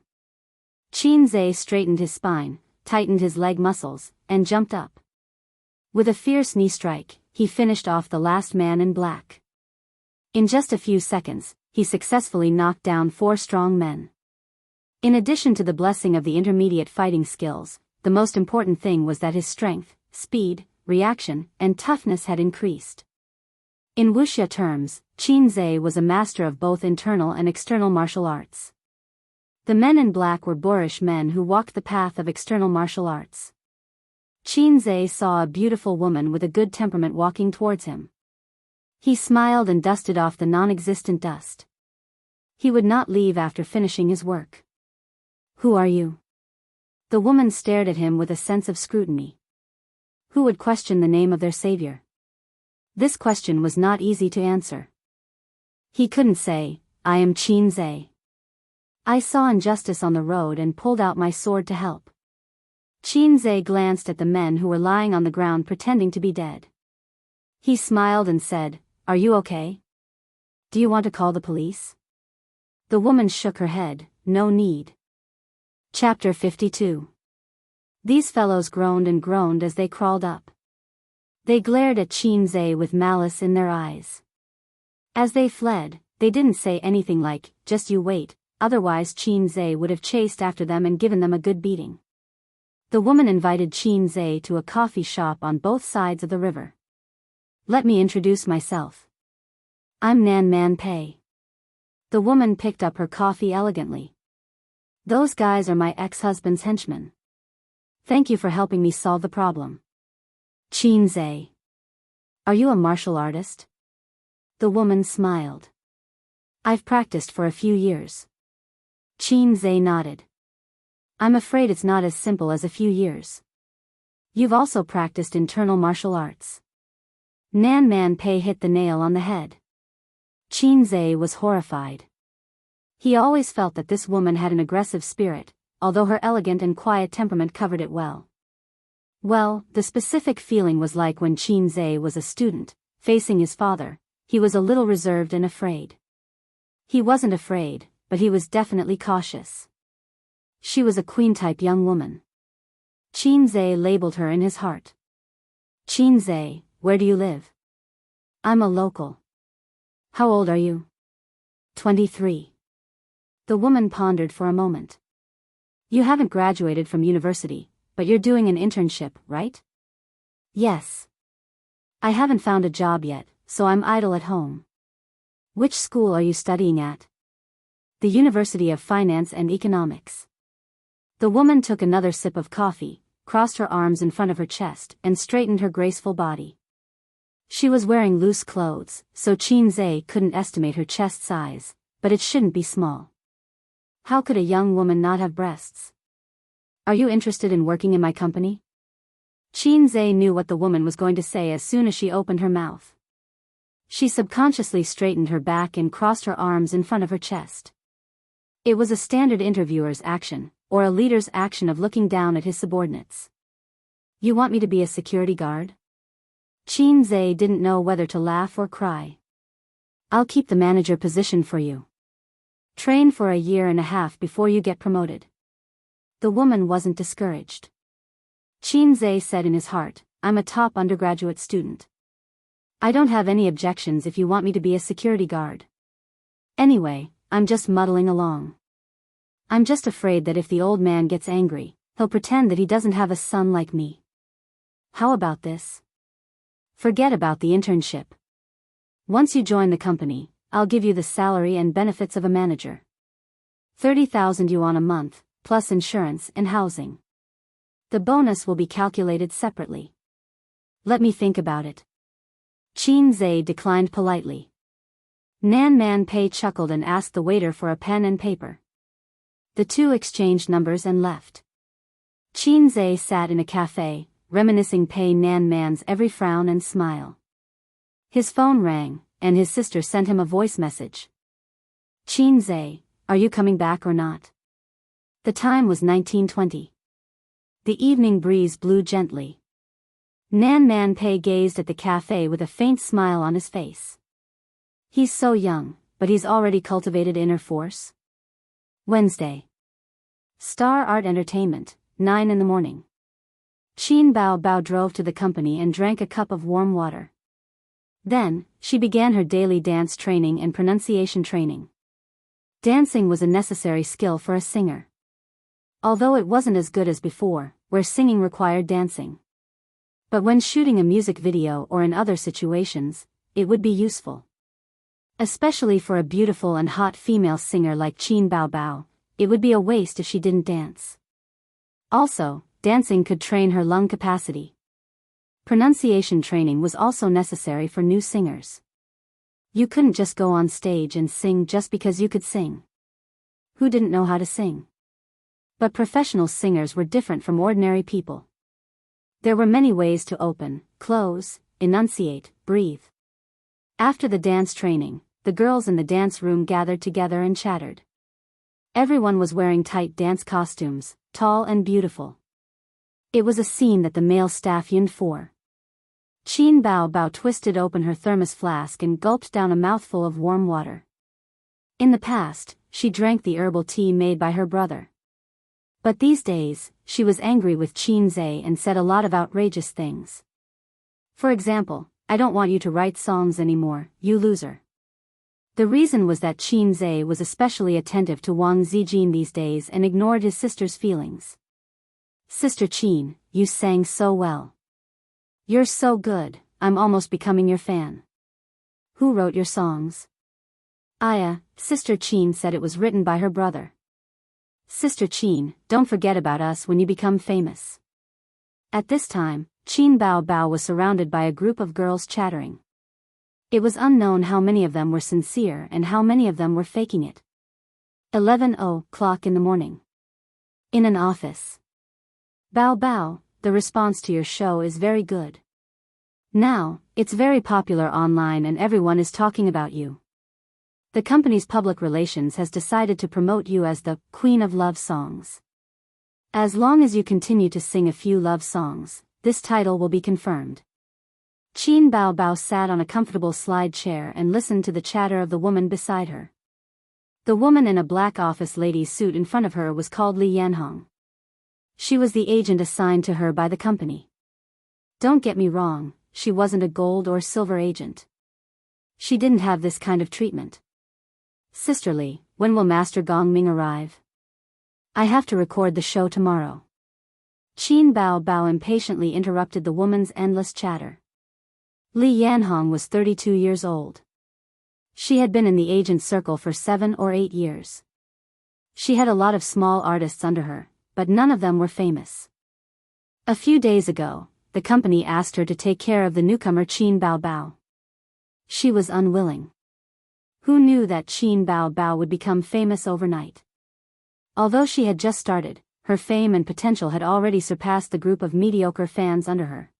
S1: Qin Zai straightened his spine, tightened his leg muscles, and jumped up. With a fierce knee strike, he finished off the last man in black. In just a few seconds, he successfully knocked down 4 strong men. In addition to the blessing of the intermediate fighting skills, the most important thing was that his strength, speed, reaction, and toughness had increased. In Wuxia terms, Qin Zai was a master of both internal and external martial arts. The men in black were boorish men who walked the path of external martial arts. Qin Zai saw a beautiful woman with a good temperament walking towards him. He smiled and dusted off the non-existent dust. He would not leave after finishing his work. "Who are you?" The woman stared at him with a sense of scrutiny. Who would question the name of their savior? This question was not easy to answer. He couldn't say, "I am Qin Zai. I saw injustice on the road and pulled out my sword to help." Qin Zai glanced at the men who were lying on the ground pretending to be dead. He smiled and said, "Are you okay? Do you want to call the police?" The woman shook her head, "No need." Chapter 52. These fellows groaned and groaned as they crawled up. They glared at Qin Zai with malice in their eyes. As they fled, they didn't say anything like, "Just you wait," otherwise Qin Zai would have chased after them and given them a good beating. The woman invited Qin Zai to a coffee shop on both sides of the river. "Let me introduce myself. I'm Nan Man Pei." The woman picked up her coffee elegantly. "Those guys are my ex-husband's henchmen. Thank you for helping me solve the problem." "Qin Zai. Are you a martial artist?" The woman smiled. "I've practiced for a few years." Qin Zai nodded. "I'm afraid it's not as simple as a few years. You've also practiced internal martial arts." Nan Man Pei hit the nail on the head. Qin Zai was horrified. He always felt that this woman had an aggressive spirit, although her elegant and quiet temperament covered it well. Well, the specific feeling was like when Qin Zai was a student, facing his father. He was a little reserved and afraid. He wasn't afraid, but he was definitely cautious. She was a queen-type young woman. Qin Zhe labeled her in his heart. Qin Zhe, where do you live? I'm a local. How old are you? 23. The woman pondered for a moment. You haven't graduated from university, but you're doing an internship, right? Yes. I haven't found a job yet, so I'm idle at home. Which school are you studying at? The University of Finance and Economics. The woman took another sip of coffee, crossed her arms in front of her chest, and straightened her graceful body. She was wearing loose clothes, so Qin Zhe couldn't estimate her chest size, but it shouldn't be small. How could a young woman not have breasts? Are you interested in working in my company? Qin Zhe knew what the woman was going to say as soon as she opened her mouth. She subconsciously straightened her back and crossed her arms in front of her chest. It was a standard interviewer's action, or a leader's action of looking down at his subordinates. You want me to be a security guard? Qin Zhe didn't know whether to laugh or cry. I'll keep the manager position for you. Train for a year and a half before you get promoted. The woman wasn't discouraged. Qin Zhe said in his heart, I'm a top undergraduate student. I don't have any objections if you want me to be a security guard. Anyway, I'm just muddling along. I'm just afraid that if the old man gets angry, he'll pretend that he doesn't have a son like me. How about this? Forget about the internship. Once you join the company, I'll give you the salary and benefits of a manager. 30,000 yuan a month, plus insurance and housing. The bonus will be calculated separately. Let me think about it. Qin Zhe declined politely. Nan Man Pei chuckled and asked the waiter for a pen and paper. The two exchanged numbers and left. Qin Zhe sat in a cafe, reminiscing Pei Nan Man's every frown and smile. His phone rang, and his sister sent him a voice message. Qin Zhe, are you coming back or not? The time was 1920. The evening breeze blew gently. Nan Man Pei gazed at the cafe with a faint smile on his face. He's so young, but he's already cultivated inner force. Wednesday. Star Art Entertainment, 9 in the morning. Qin Bao Bao drove to the company and drank a cup of warm water. Then, she began her daily dance training and pronunciation training. Dancing was a necessary skill for a singer. Although it wasn't as good as before, where singing required dancing. But when shooting a music video or in other situations, it would be useful. Especially for a beautiful and hot female singer like Qin Bao Bao, it would be a waste if she didn't dance. Also, dancing could train her lung capacity. Pronunciation training was also necessary for new singers. You couldn't just go on stage and sing just because you could sing. Who didn't know how to sing? But professional singers were different from ordinary people. There were many ways to open, close, enunciate, breathe. After the dance training, the girls in the dance room gathered together and chattered. Everyone was wearing tight dance costumes, tall and beautiful. It was a scene that the male staff yearned for. Qin Bao Bao twisted open her thermos flask and gulped down a mouthful of warm water. In the past, she drank the herbal tea made by her brother. But these days, she was angry with Qin Zhe and said a lot of outrageous things. For example, I don't want you to write songs anymore, you loser. The reason was that Qin Zhe was especially attentive to Wang Zijin these days and ignored his sister's feelings. Sister Qin, you sang so well. You're so good, I'm almost becoming your fan. Who wrote your songs? Aya, Sister Qin said it was written by her brother. Sister Qin, don't forget about us when you become famous. At this time, Qin Bao Bao was surrounded by a group of girls chattering. It was unknown how many of them were sincere and how many of them were faking it. 11:00 in the morning. In an office. Bao Bao, the response to your show is very good. Now, it's very popular online and everyone is talking about you. The company's public relations has decided to promote you as the Queen of Love Songs. As long as you continue to sing a few love songs, this title will be confirmed. Qin Bao Bao sat on a comfortable slide chair and listened to the chatter of the woman beside her. The woman in a black office lady's suit in front of her was called Li Yanhong. She was the agent assigned to her by the company. Don't get me wrong, she wasn't a gold or silver agent. She didn't have this kind of treatment. Sister Li, when will Master Gongming arrive? I have to record the show tomorrow. Qin Bao Bao impatiently interrupted the woman's endless chatter. Li Yanhong was 32 years old. She had been in the agent circle for 7 or 8 years. She had a lot of small artists under her, but none of them were famous. A few days ago, the company asked her to take care of the newcomer Qin Bao Bao. She was unwilling. Who knew that Qin Bao Bao would become famous overnight? Although she had just started, her fame and potential had already surpassed the group of mediocre fans under her.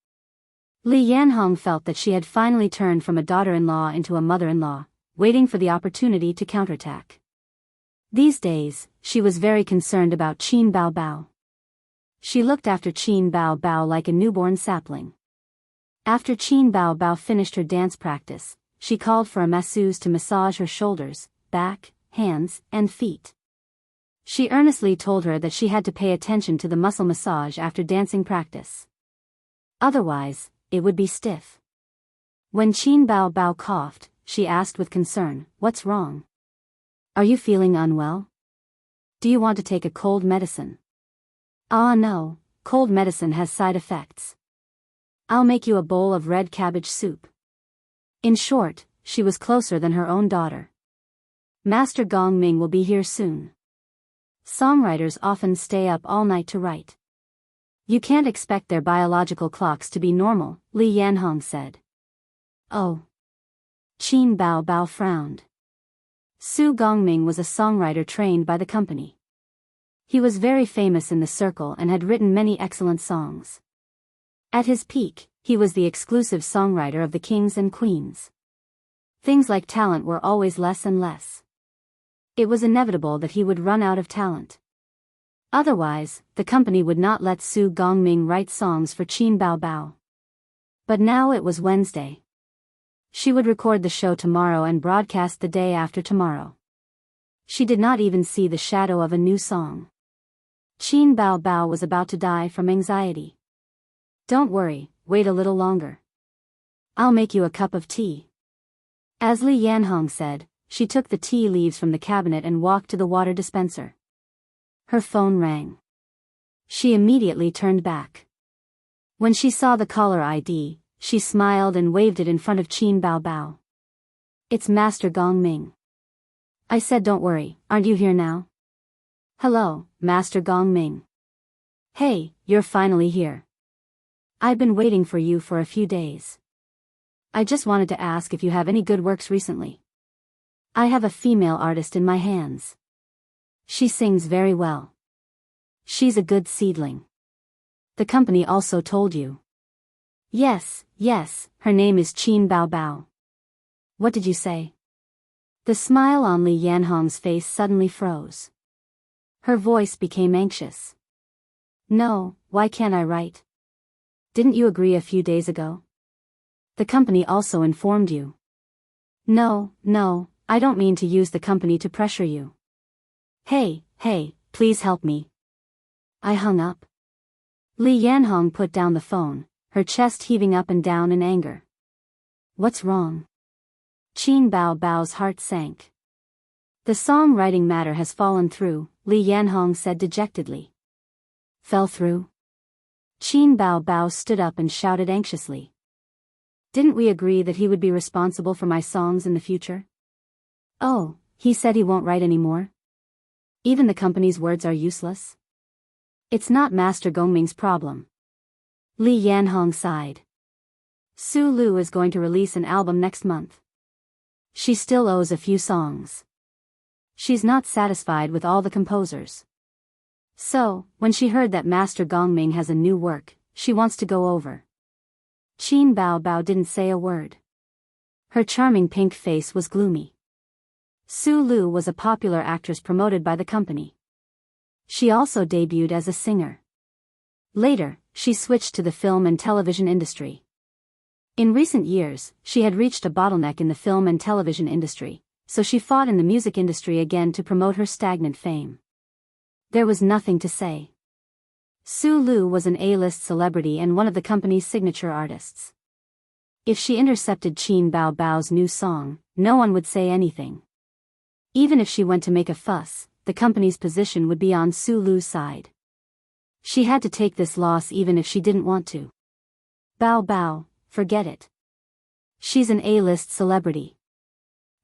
S1: Li Yanhong felt that she had finally turned from a daughter-in-law into a mother-in-law, waiting for the opportunity to counterattack. These days, she was very concerned about Qin Bao Bao. She looked after Qin Bao Bao like a newborn sapling. After Qin Bao Bao finished her dance practice, she called for a masseuse to massage her shoulders, back, hands, and feet. She earnestly told her that she had to pay attention to the muscle massage after dancing practice. Otherwise, it would be stiff. When Qin Bao Bao coughed, she asked with concern, "What's wrong? Are you feeling unwell? Do you want to take a cold medicine?" "Ah no, cold medicine has side effects. I'll make you a bowl of red cabbage soup." In short, she was closer than her own daughter. Master Gongming will be here soon. Songwriters often stay up all night to write. You can't expect their biological clocks to be normal, Li Yanhong said. Oh. Qin Bao Bao frowned. Su Gongming was a songwriter trained by the company. He was very famous in the circle and had written many excellent songs. At his peak, he was the exclusive songwriter of the kings and queens. Things like talent were always less and less. It was inevitable that he would run out of talent. Otherwise, the company would not let Su Gongming write songs for Qin Bao Bao. But now it was Wednesday. She would record the show tomorrow and broadcast the day after tomorrow. She did not even see the shadow of a new song. Qin Bao Bao was about to die from anxiety. Don't worry, wait a little longer. I'll make you a cup of tea. As Li Yanhong said, she took the tea leaves from the cabinet and walked to the water dispenser. Her phone rang. She immediately turned back. When she saw the caller ID, she smiled and waved it in front of Qin Bao Bao. It's Master Gongming. I said don't worry, aren't you here now? Hello, Master Gongming. Hey, you're finally here. I've been waiting for you for a few days. I just wanted to ask if you have any good works recently. I have a female artist in my hands. She sings very well. She's a good seedling. The company also told you. Yes, her name is Qin Bao Bao. What did you say? The smile on Li Yanhong's face suddenly froze. Her voice became anxious. No, why can't I write? Didn't you agree a few days ago? The company also informed you. No, I don't mean to use the company to pressure you. Hey, please help me. I hung up. Li Yanhong put down the phone, her chest heaving up and down in anger. What's wrong? Qin Bao Bao's heart sank. The songwriting matter has fallen through, Li Yanhong said dejectedly. Fell through? Qin Bao Bao stood up and shouted anxiously. Didn't we agree that he would be responsible for my songs in the future? Oh, he said he won't write anymore? Even the company's words are useless? It's not Master Gongming's problem. Li Yanhong sighed. Su Lu is going to release an album next month. She still owes a few songs. She's not satisfied with all the composers. So, when she heard that Master Gongming has a new work, she wants to go over. Qin Bao Bao didn't say a word. Her charming pink face was gloomy. Su Lu was a popular actress promoted by the company. She also debuted as a singer. Later, she switched to the film and television industry. In recent years, she had reached a bottleneck in the film and television industry, so she fought in the music industry again to promote her stagnant fame. There was nothing to say. Su Lu was an A-list celebrity and one of the company's signature artists. If she intercepted Qin Bao Bao's new song, no one would say anything. Even if she went to make a fuss, the company's position would be on Su Lu's side. She had to take this loss even if she didn't want to. Bao Bao, forget it. She's an A-list celebrity.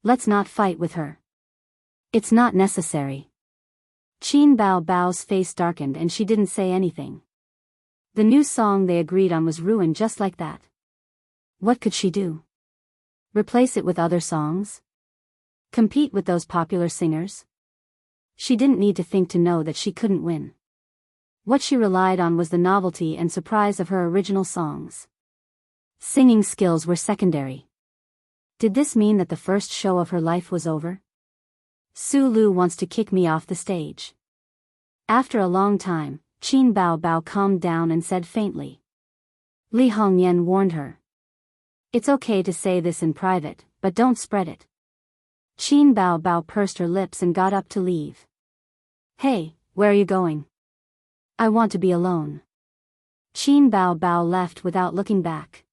S1: Let's not fight with her. It's not necessary. Qin Bao Bao's face darkened and she didn't say anything. The new song they agreed on was ruined just like that. What could she do? Replace it with other songs? Compete with those popular singers? She didn't need to think to know that she couldn't win. What she relied on was the novelty and surprise of her original songs. Singing skills were secondary. Did this mean that the first show of her life was over? Su Lu wants to kick me off the stage. After a long time, Qin Bao Bao calmed down and said faintly. Li Hongyan warned her. It's okay to say this in private, but don't spread it. Qin Bao Bao pursed her lips and got up to leave. Hey, where are you going? I want to be alone. Qin Bao Bao left without looking back.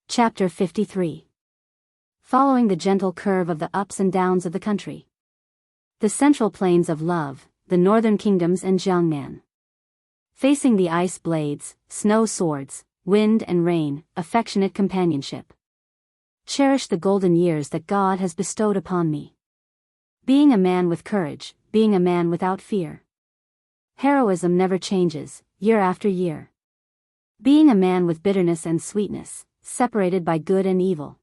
S1: Chapter 53. Following the gentle curve of the ups and downs of the country. The central plains of love, the northern kingdoms and Jiangnan. Facing the ice blades, snow swords, wind and rain, affectionate companionship. Cherish the golden years that God has bestowed upon me. Being a man with courage, being a man without fear. Heroism never changes, year after year. Being a man with bitterness and sweetness, separated by good and evil.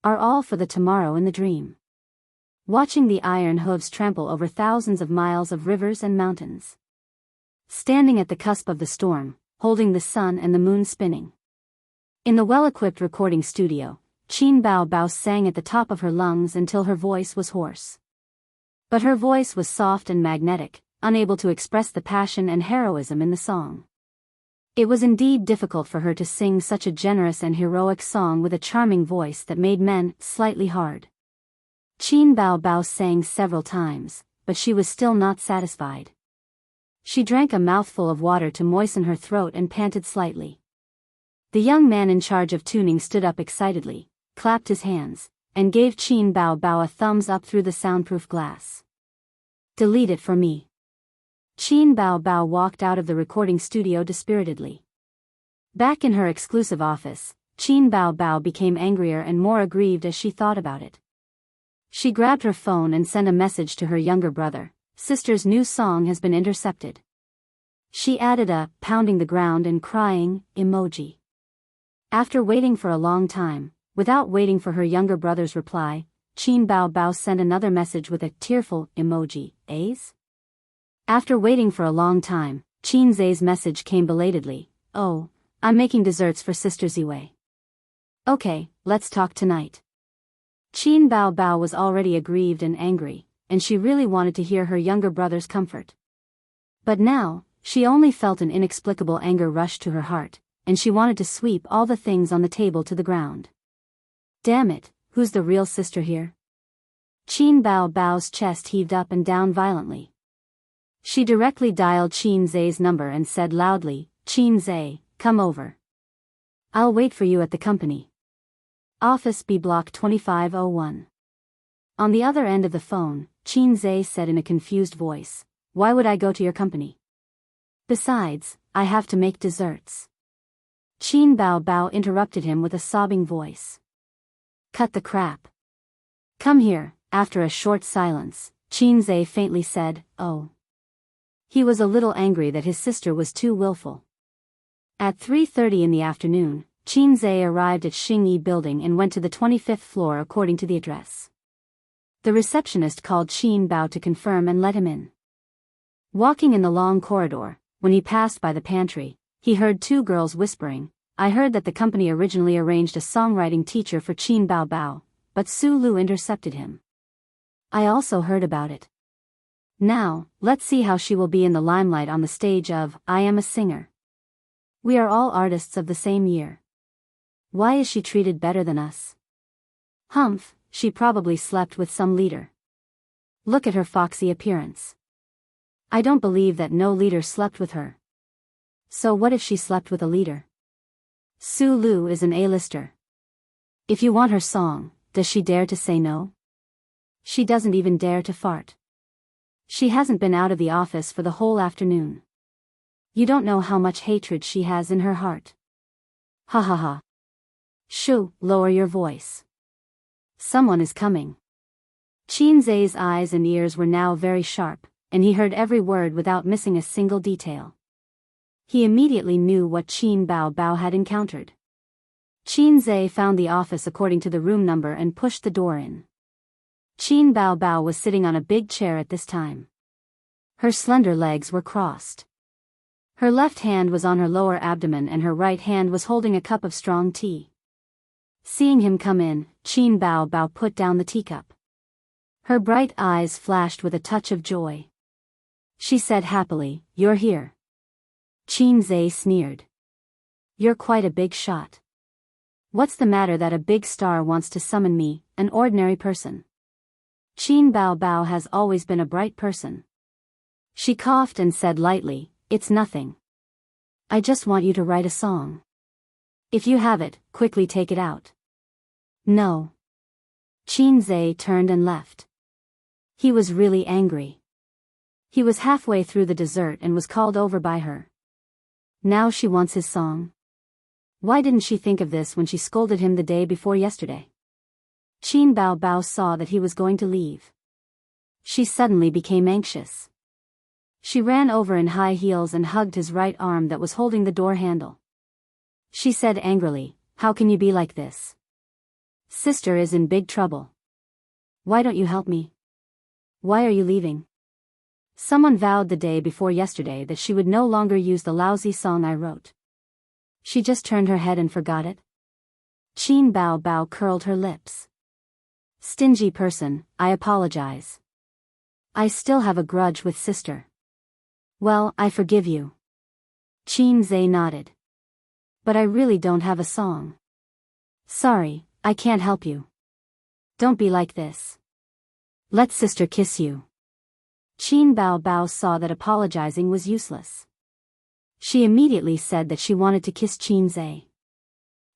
S1: Are all for the tomorrow in the dream. Watching the iron hooves trample over thousands of miles of rivers and mountains. Standing at the cusp of the storm, holding the sun and the moon spinning. In the well-equipped recording studio, Qin Bao Bao sang at the top of her lungs until her voice was hoarse. But her voice was soft and magnetic, unable to express the passion and heroism in the song. It was indeed difficult for her to sing such a generous and heroic song with a charming voice that made men slightly hard. Qin Bao Bao sang several times, but she was still not satisfied. She drank a mouthful of water to moisten her throat and panted slightly. The young man in charge of tuning stood up excitedly, clapped his hands, and gave Qin Bao Bao a thumbs up through the soundproof glass. Delete it for me. Qin Bao Bao walked out of the recording studio dispiritedly. Back in her exclusive office, Qin Bao Bao became angrier and more aggrieved as she thought about it. She grabbed her phone and sent a message to her younger brother. Sister's new song has been intercepted. She added a pounding the ground and crying emoji. After waiting for a long time, without waiting for her younger brother's reply, Qin Bao Bao sent another message with a tearful emoji. A's? After waiting for a long time, Qin Zay's message came belatedly. Oh, I'm making desserts for Sister Ziwei. Okay, let's talk tonight. Qin Bao Bao was already aggrieved and angry, and she really wanted to hear her younger brother's comfort. But now, she only felt an inexplicable anger rush to her heart, and she wanted to sweep all the things on the table to the ground. Damn it, who's the real sister here? Qin Bao Bao's chest heaved up and down violently. She directly dialed Qin Zay's number and said loudly, Qin Zay, come over. I'll wait for you at the company. Office B Block 2501. On the other end of the phone, Qin Zay said in a confused voice, why would I go to your company? Besides, I have to make desserts. Qin Bao Bao interrupted him with a sobbing voice. Cut the crap. Come here. After a short silence, Qin Zay faintly said, oh. He was a little angry that his sister was too willful. At 3:30 in the afternoon, Qin Zay arrived at Xingyi Building and went to the 25th floor according to the address. The receptionist called Qin Bao to confirm and let him in. Walking in the long corridor, when he passed by the pantry, he heard two girls whispering, I heard that the company originally arranged a songwriting teacher for Qin Bao Bao, but Su Lu intercepted him. I also heard about it. Now, let's see how she will be in the limelight on the stage of I Am a Singer. We are all artists of the same year. Why is she treated better than us? Humph, she probably slept with some leader. Look at her foxy appearance. I don't believe that no leader slept with her. So what if she slept with a leader? Su Lu is an A-lister. If you want her song, does she dare to say no? She doesn't even dare to fart. She hasn't been out of the office for the whole afternoon. You don't know how much hatred she has in her heart. Ha ha ha. Shoo, lower your voice. Someone is coming. Qin Zai's eyes and ears were now very sharp, and he heard every word without missing a single detail. He immediately knew what Qin Bao Bao had encountered. Qin Zai found the office according to the room number and pushed the door in. Qin Bao Bao was sitting on a big chair at this time. Her slender legs were crossed. Her left hand was on her lower abdomen and her right hand was holding a cup of strong tea. Seeing him come in, Qin Bao Bao put down the teacup. Her bright eyes flashed with a touch of joy. She said happily, "You're here." Qin Zai sneered. "You're quite a big shot. What's the matter that a big star wants to summon me, an ordinary person?" Qin Bao Bao has always been a bright person. She coughed and said lightly, "It's nothing. I just want you to write a song. If you have it, quickly take it out." "No." Qin Zai turned and left. He was really angry. He was halfway through the dessert and was called over by her. Now she wants his song. Why didn't she think of this when she scolded him the day before yesterday? Qin Bao Bao saw that he was going to leave. She suddenly became anxious. She ran over in high heels and hugged his right arm that was holding the door handle. She said angrily, "How can you be like this? Sister is in big trouble. Why don't you help me? Why are you leaving? Someone vowed the day before yesterday that she would no longer use the lousy song I wrote. She just turned her head and forgot it." Qin Bao Bao curled her lips. "Stingy person, I apologize. I still have a grudge with sister." "Well, I forgive you." Qin Zai nodded. "But I really don't have a song. Sorry, I can't help you. Don't be like this. Let sister kiss you." Qin Bao Bao saw that apologizing was useless. She immediately said that she wanted to kiss Qin Zai.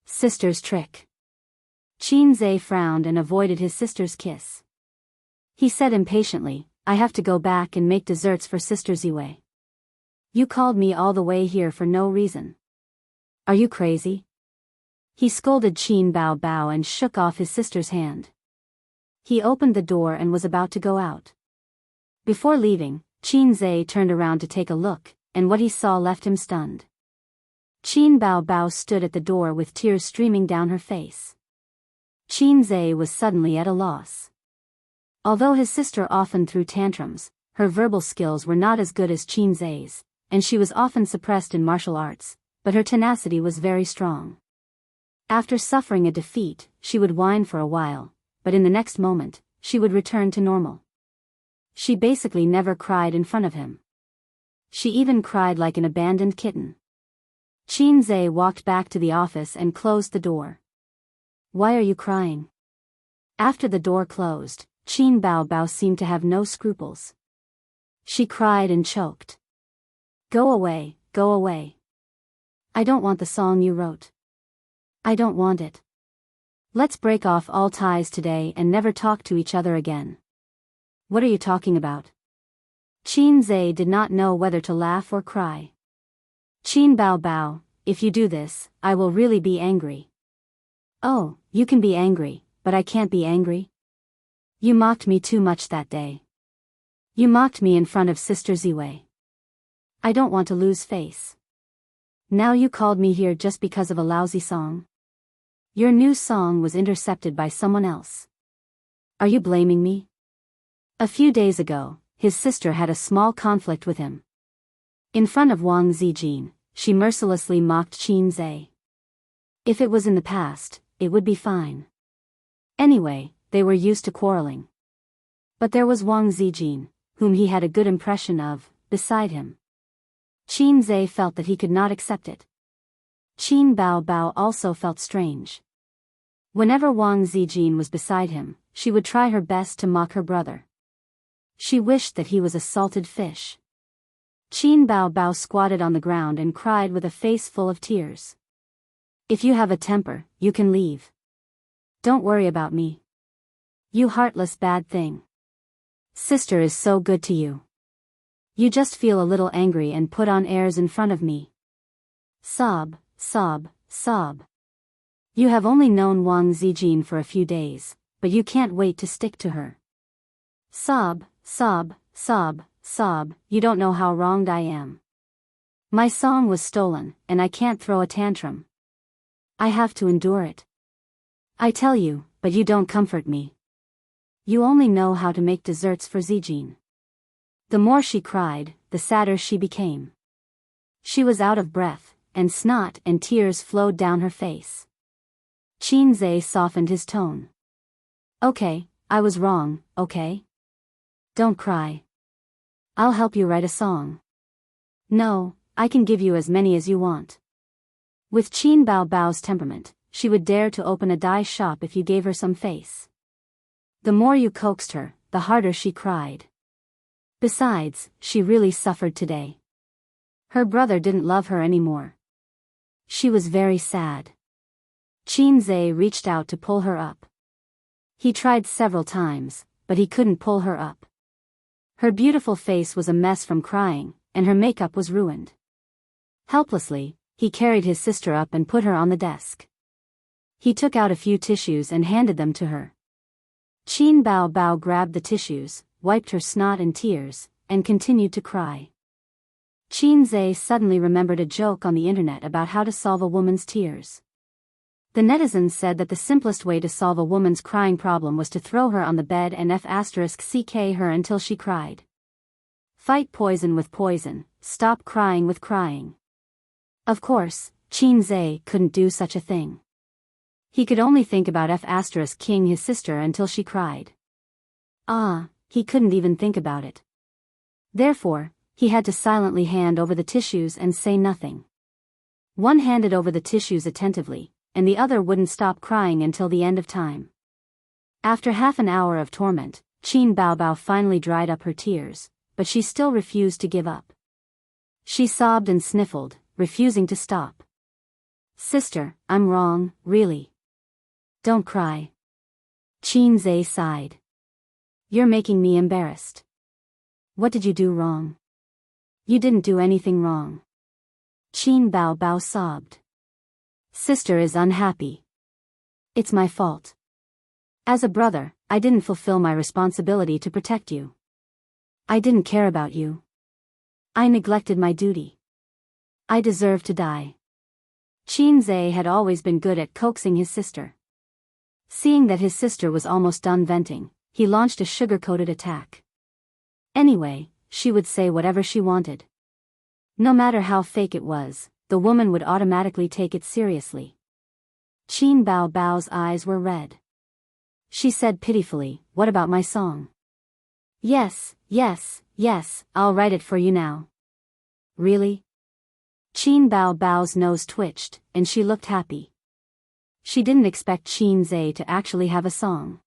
S1: Sister's trick. Qin Zai frowned and avoided his sister's kiss. He said impatiently, "I have to go back and make desserts for Sister Ziwei. You called me all the way here for no reason. Are you crazy?" He scolded Qin Bao Bao and shook off his sister's hand. He opened the door and was about to go out. Before leaving, Qin Zai turned around to take a look, and what he saw left him stunned. Qin Bao Bao stood at the door with tears streaming down her face. Qin Zai was suddenly at a loss. Although his sister often threw tantrums, her verbal skills were not as good as Qin Zai's, and she was often suppressed in martial arts, but her tenacity was very strong. After suffering a defeat, she would whine for a while, but in the next moment, she would return to normal. She basically never cried in front of him. She even cried like an abandoned kitten. Qin Zai walked back to the office and closed the door. "Why are you crying?" After the door closed, Qin Bao Bao seemed to have no scruples. She cried and choked. "Go away, go away. I don't want the song you wrote. I don't want it. Let's break off all ties today and never talk to each other again." "What are you talking about?" Qin Zai did not know whether to laugh or cry. "Qin Bao Bao, if you do this, I will really be angry." "Oh, you can be angry, but I can't be angry. You mocked me too much that day. You mocked me in front of Sister Ziwei. I don't want to lose face. Now you called me here just because of a lousy song. Your new song was intercepted by someone else. Are you blaming me?" A few days ago, his sister had a small conflict with him. In front of Wang Zijin, she mercilessly mocked Qin Zai. If it was in the past, it would be fine. Anyway, they were used to quarreling. But there was Wang Zijin, whom he had a good impression of, beside him. Qin Zai felt that he could not accept it. Qin Bao Bao also felt strange. Whenever Wang Zijin was beside him, she would try her best to mock her brother. She wished that he was a salted fish. Qin Bao Bao squatted on the ground and cried with a face full of tears. If you have a temper, you can leave. Don't worry about me. You heartless bad thing. Sister is so good to you. You just feel a little angry and put on airs in front of me. Sob, sob, sob. You have only known Wang Zijin for a few days, but you can't wait to stick to her. Sob, sob, sob, sob, you don't know how wronged I am. My song was stolen, and I can't throw a tantrum. I have to endure it. I tell you, but you don't comfort me. You only know how to make desserts for Zijin. The more she cried, the sadder she became. She was out of breath, and snot and tears flowed down her face. Qin Zhe softened his tone. Okay, I was wrong, okay? Don't cry. I'll help you write a song. No, I can give you as many as you want. With Qin Bao Bao's temperament, she would dare to open a dye shop if you gave her some face. The more you coaxed her, the harder she cried. Besides, she really suffered today. Her brother didn't love her anymore. She was very sad. Qin Zhe reached out to pull her up. He tried several times, but he couldn't pull her up. Her beautiful face was a mess from crying, and her makeup was ruined. Helplessly, he carried his sister up and put her on the desk. He took out a few tissues and handed them to her. Qin Bao Bao grabbed the tissues, wiped her snot and tears, and continued to cry. Qin Zhe suddenly remembered a joke on the internet about how to solve a woman's tears. The netizens said that the simplest way to solve a woman's crying problem was to throw her on the bed and *ck her until she cried. Fight poison with poison, stop crying with crying. Of course, Qin Zhe couldn't do such a thing. He could only think about *king his sister until she cried. He couldn't even think about it. Therefore, he had to silently hand over the tissues and say nothing. One handed over the tissues attentively, and the other wouldn't stop crying until the end of time. After half an hour of torment, Qin Bao Bao finally dried up her tears, but she still refused to give up. She sobbed and sniffled, refusing to stop. Sister, I'm wrong, really. Don't cry. Qin Zhe sighed. You're making me embarrassed. What did you do wrong? You didn't do anything wrong. Qin Bao Bao sobbed. Sister is unhappy. It's my fault. As a brother, I didn't fulfill my responsibility to protect you. I didn't care about you. I neglected my duty. I deserve to die. Qin Zhe had always been good at coaxing his sister. Seeing that his sister was almost done venting, he launched a sugar-coated attack. Anyway, she would say whatever she wanted. No matter how fake it was, the woman would automatically take it seriously. Qin Bao Bao's eyes were red. She said pitifully, "What about my song?" Yes, yes, yes, I'll write it for you now. Really? Qin Bao Bao's nose twitched, and she looked happy. She didn't expect Qin Zhe to actually have a song.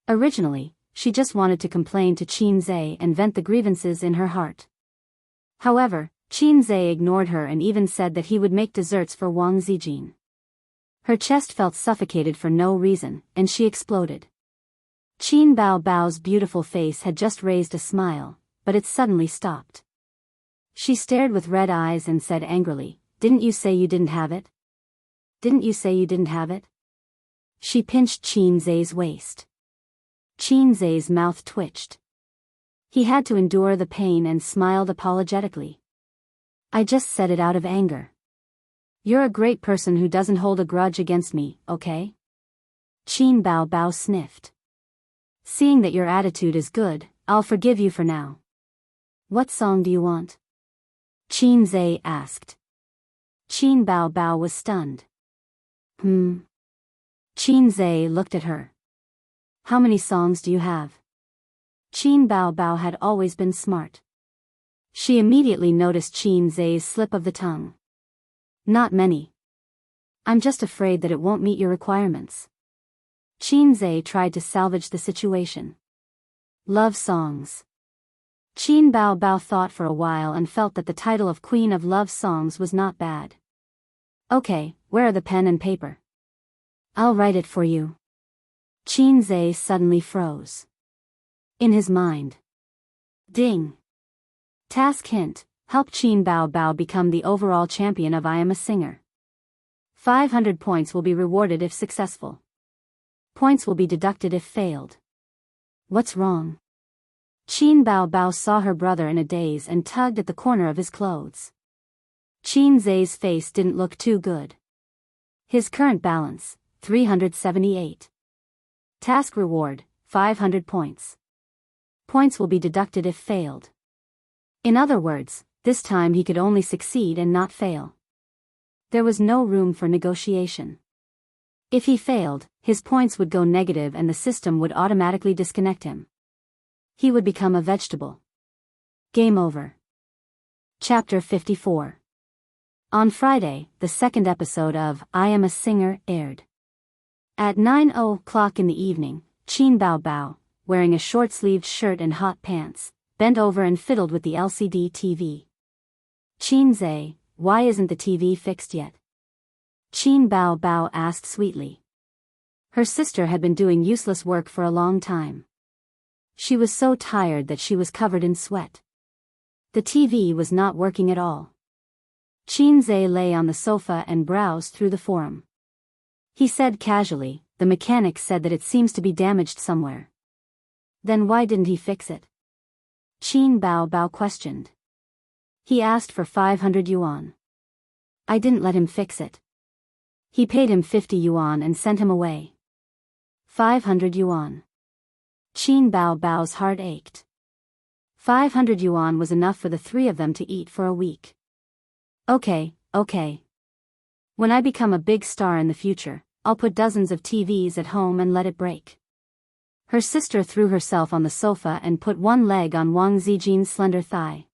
S1: Originally, she just wanted to complain to Qin Zhe and vent the grievances in her heart. However, Qin Zhe ignored her and even said that he would make desserts for Wang Zijin. Her chest felt suffocated for no reason, and she exploded. Qin Bao Bao's beautiful face had just raised a smile, but it suddenly stopped. She stared with red eyes and said angrily, "Didn't you say you didn't have it? Didn't you say you didn't have it?" She pinched Qin Zhe's waist. Qin Zhe's mouth twitched. He had to endure the pain and smiled apologetically. "I just said it out of anger. You're a great person who doesn't hold a grudge against me, okay?" Qin Bao Bao sniffed. "Seeing that your attitude is good, I'll forgive you for now. What song do you want?" Qin Zhe asked. Qin Bao Bao was stunned. Qin Zhe looked at her. "How many songs do you have?" Qin Bao Bao had always been smart. She immediately noticed Qin Zhe's slip of the tongue. "Not many. I'm just afraid that it won't meet your requirements." Qin tried to salvage the situation. Love songs. Qin Bao thought for a while and felt that the title of Queen of Love Songs was not bad. Okay, where are the pen and paper? I'll write it for you. Qin suddenly froze. In his mind. Ding. Task hint, help Qin Bao become the overall champion of I Am a Singer. 500 points will be rewarded if successful. Points will be deducted if failed. What's wrong? Qin Bao saw her brother in a daze and tugged at the corner of his clothes. Qin face didn't look too good. His current balance, 378. Task reward, 500 points. Points will be deducted if failed. In other words, this time he could only succeed and not fail. There was no room for negotiation. If he failed, his points would go negative and the system would automatically disconnect him. He would become a vegetable. Game over. Chapter 54. On Friday, the second episode of I Am a Singer aired. At 9:00 in the evening, Qin Bao, wearing a short-sleeved shirt and hot pants, bent over and fiddled with the LCD TV. Qin, why isn't the TV fixed yet? Qin Bao asked sweetly. Her sister had been doing useless work for a long time. She was so tired that she was covered in sweat. The TV was not working at all. Qin lay on the sofa and browsed through the forum. He said casually, the mechanic said that it seems to be damaged somewhere. Then why didn't he fix it? Qin Bao questioned. He asked for 500 yuan. I didn't let him fix it. He paid him 50 yuan and sent him away. 500 yuan. Qin Bao's heart ached. 500 yuan was enough for the three of them to eat for a week. Okay. When I become a big star in the future, I'll put dozens of TVs at home and let it break. Her sister threw herself on the sofa and put one leg on Wang Zijin's slender thigh.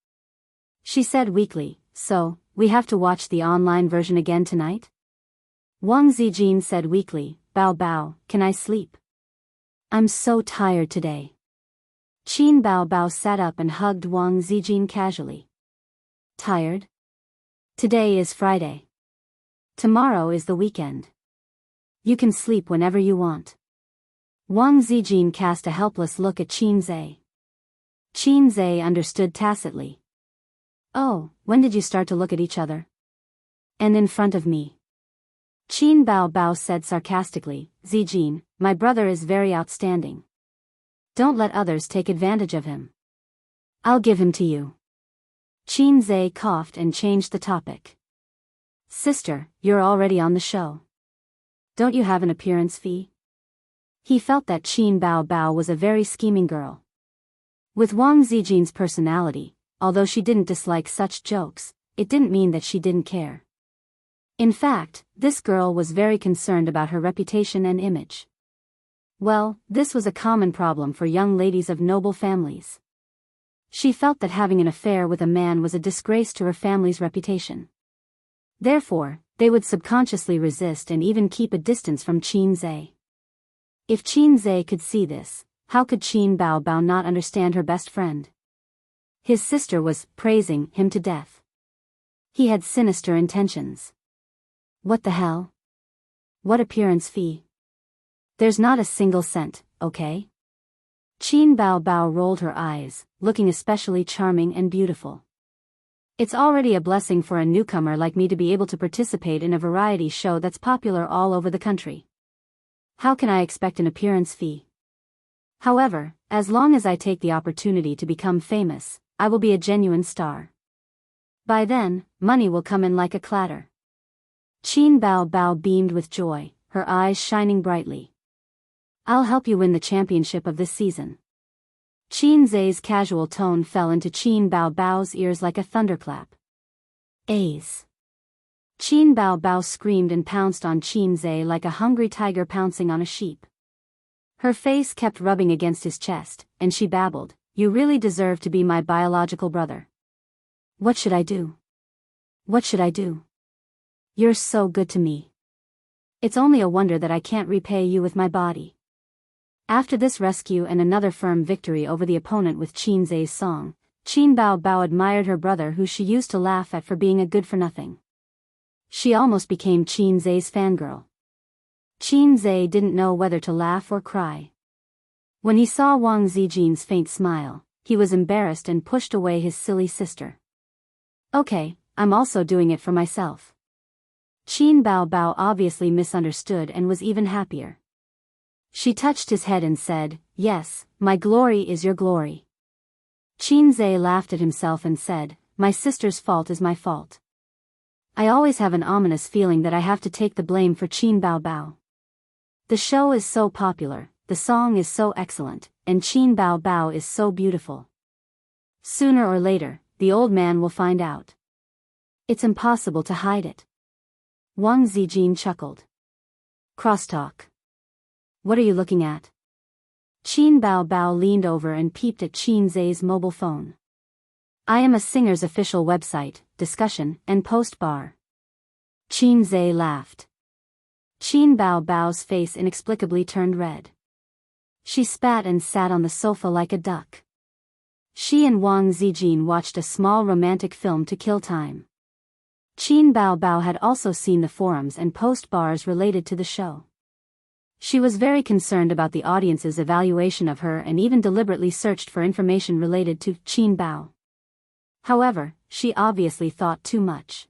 S1: She said weakly, so, we have to watch the online version again tonight? Wang Zijin said weakly, Bao, can I sleep? I'm so tired today. Qin Bao sat up and hugged Wang Zijin casually. Tired? Today is Friday. Tomorrow is the weekend. You can sleep whenever you want. Wang Zijin cast a helpless look at Qin. Qin understood tacitly. Oh, when did you start to look at each other? And in front of me. Qin Bao said sarcastically, Zijin, my brother is very outstanding. Don't let others take advantage of him. I'll give him to you. Qin coughed and changed the topic. Sister, you're already on the show. Don't you have an appearance fee? He felt that Qin Bao was a very scheming girl. With Wang Zijin's personality, although she didn't dislike such jokes, it didn't mean that she didn't care. In fact, this girl was very concerned about her reputation and image. Well, this was a common problem for young ladies of noble families. She felt that having an affair with a man was a disgrace to her family's reputation. Therefore, they would subconsciously resist and even keep a distance from Qin. If Qin could see this, how could Qin Bao not understand her best friend? His sister was praising him to death. He had sinister intentions. What the hell? What appearance fee? There's not a single cent, okay? Qin Bao rolled her eyes, looking especially charming and beautiful. It's already a blessing for a newcomer like me to be able to participate in a variety show that's popular all over the country. How can I expect an appearance fee? However, as long as I take the opportunity to become famous, I will be a genuine star. By then, money will come in like a clatter. Qin Bao beamed with joy, her eyes shining brightly. I'll help you win the championship of this season. Qin's casual tone fell into Qin Bao's ears like a thunderclap. A's. Qin Bao screamed and pounced on Qin like a hungry tiger pouncing on a sheep. Her face kept rubbing against his chest, and she babbled, You really deserve to be my biological brother. What should I do? What should I do? You're so good to me. It's only a wonder that I can't repay you with my body. After this rescue and another firm victory over the opponent with Qin Zai's song, Qin Bao Bao admired her brother, who she used to laugh at for being a good-for-nothing. She almost became Qin Zai's fangirl. Qin Zai didn't know whether to laugh or cry. When he saw Wang Zijin's faint smile, he was embarrassed and pushed away his silly sister. Okay, I'm also doing it for myself. Qin Bao Bao obviously misunderstood and was even happier. She touched his head and said, "Yes, my glory is your glory." Qin Zai laughed at himself and said, "My sister's fault is my fault. I always have an ominous feeling that I have to take the blame for Qin Bao Bao. The show is so popular, the song is so excellent, and Qin Bao Bao is so beautiful. Sooner or later, the old man will find out. It's impossible to hide it." Wang Zijin chuckled. Crosstalk. What are you looking at? Qin Bao Bao leaned over and peeped at Qin Zai's mobile phone. I am a singer's official website, discussion, and post bar. Qin Zai laughed. Qin Bao Bao's face inexplicably turned red. She spat and sat on the sofa like a duck. She and Wang Zijin watched a small romantic film to kill time. Qin Bao Bao had also seen the forums and post bars related to the show. She was very concerned about the audience's evaluation of her and even deliberately searched for information related to Qin Bao. However, she obviously thought too much.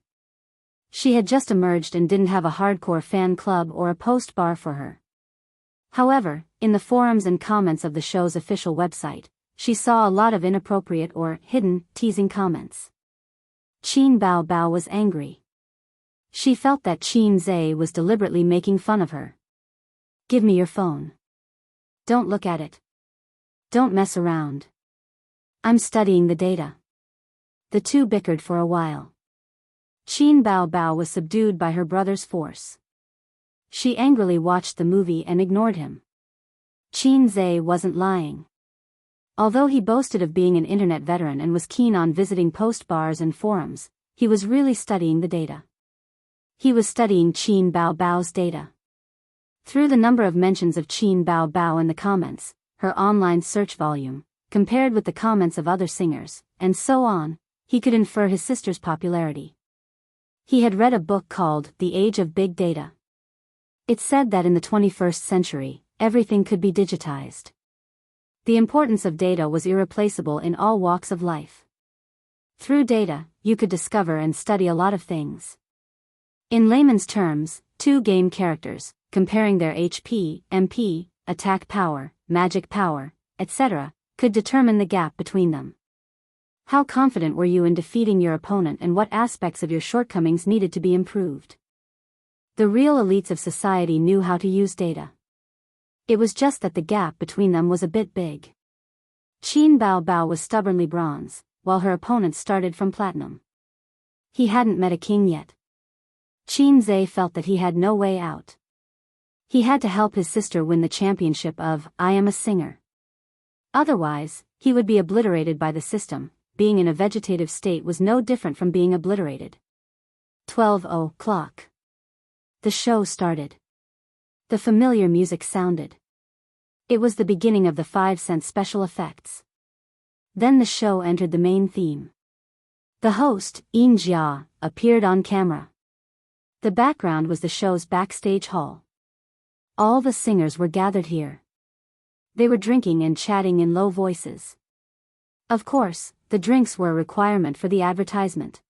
S1: She had just emerged and didn't have a hardcore fan club or a post bar for her. However, in the forums and comments of the show's official website, she saw a lot of inappropriate or hidden, teasing comments. Qin Bao Bao was angry. She felt that Qin Zai was deliberately making fun of her. Give me your phone. Don't look at it. Don't mess around. I'm studying the data. The two bickered for a while. Qin Bao Bao was subdued by her brother's force. She angrily watched the movie and ignored him. Qin Zai wasn't lying. Although he boasted of being an internet veteran and was keen on visiting post bars and forums, he was really studying the data. He was studying Qin Bao Bao's data. Through the number of mentions of Qin Bao Bao in the comments, her online search volume, compared with the comments of other singers, and so on, he could infer his sister's popularity. He had read a book called The Age of Big Data. It said that in the 21st century, everything could be digitized. The importance of data was irreplaceable in all walks of life. Through data, you could discover and study a lot of things. In layman's terms, two game characters, comparing their HP, MP, attack power, magic power, etc., could determine the gap between them. How confident were you in defeating your opponent and what aspects of your shortcomings needed to be improved? The real elites of society knew how to use data. It was just that the gap between them was a bit big. Qin Bao Bao was stubbornly bronze, while her opponent started from platinum. He hadn't met a king yet. Qin Zai felt that he had no way out. He had to help his sister win the championship of I Am a Singer. Otherwise, he would be obliterated by the system. Being in a vegetative state was no different from being obliterated. 12 o'clock. The show started. The familiar music sounded. It was the beginning of the 5-cent special effects. Then the show entered the main theme. The host, Jia, appeared on camera. The background was the show's backstage hall. All the singers were gathered here. They were drinking and chatting in low voices. Of course, the drinks were a requirement for the advertisement.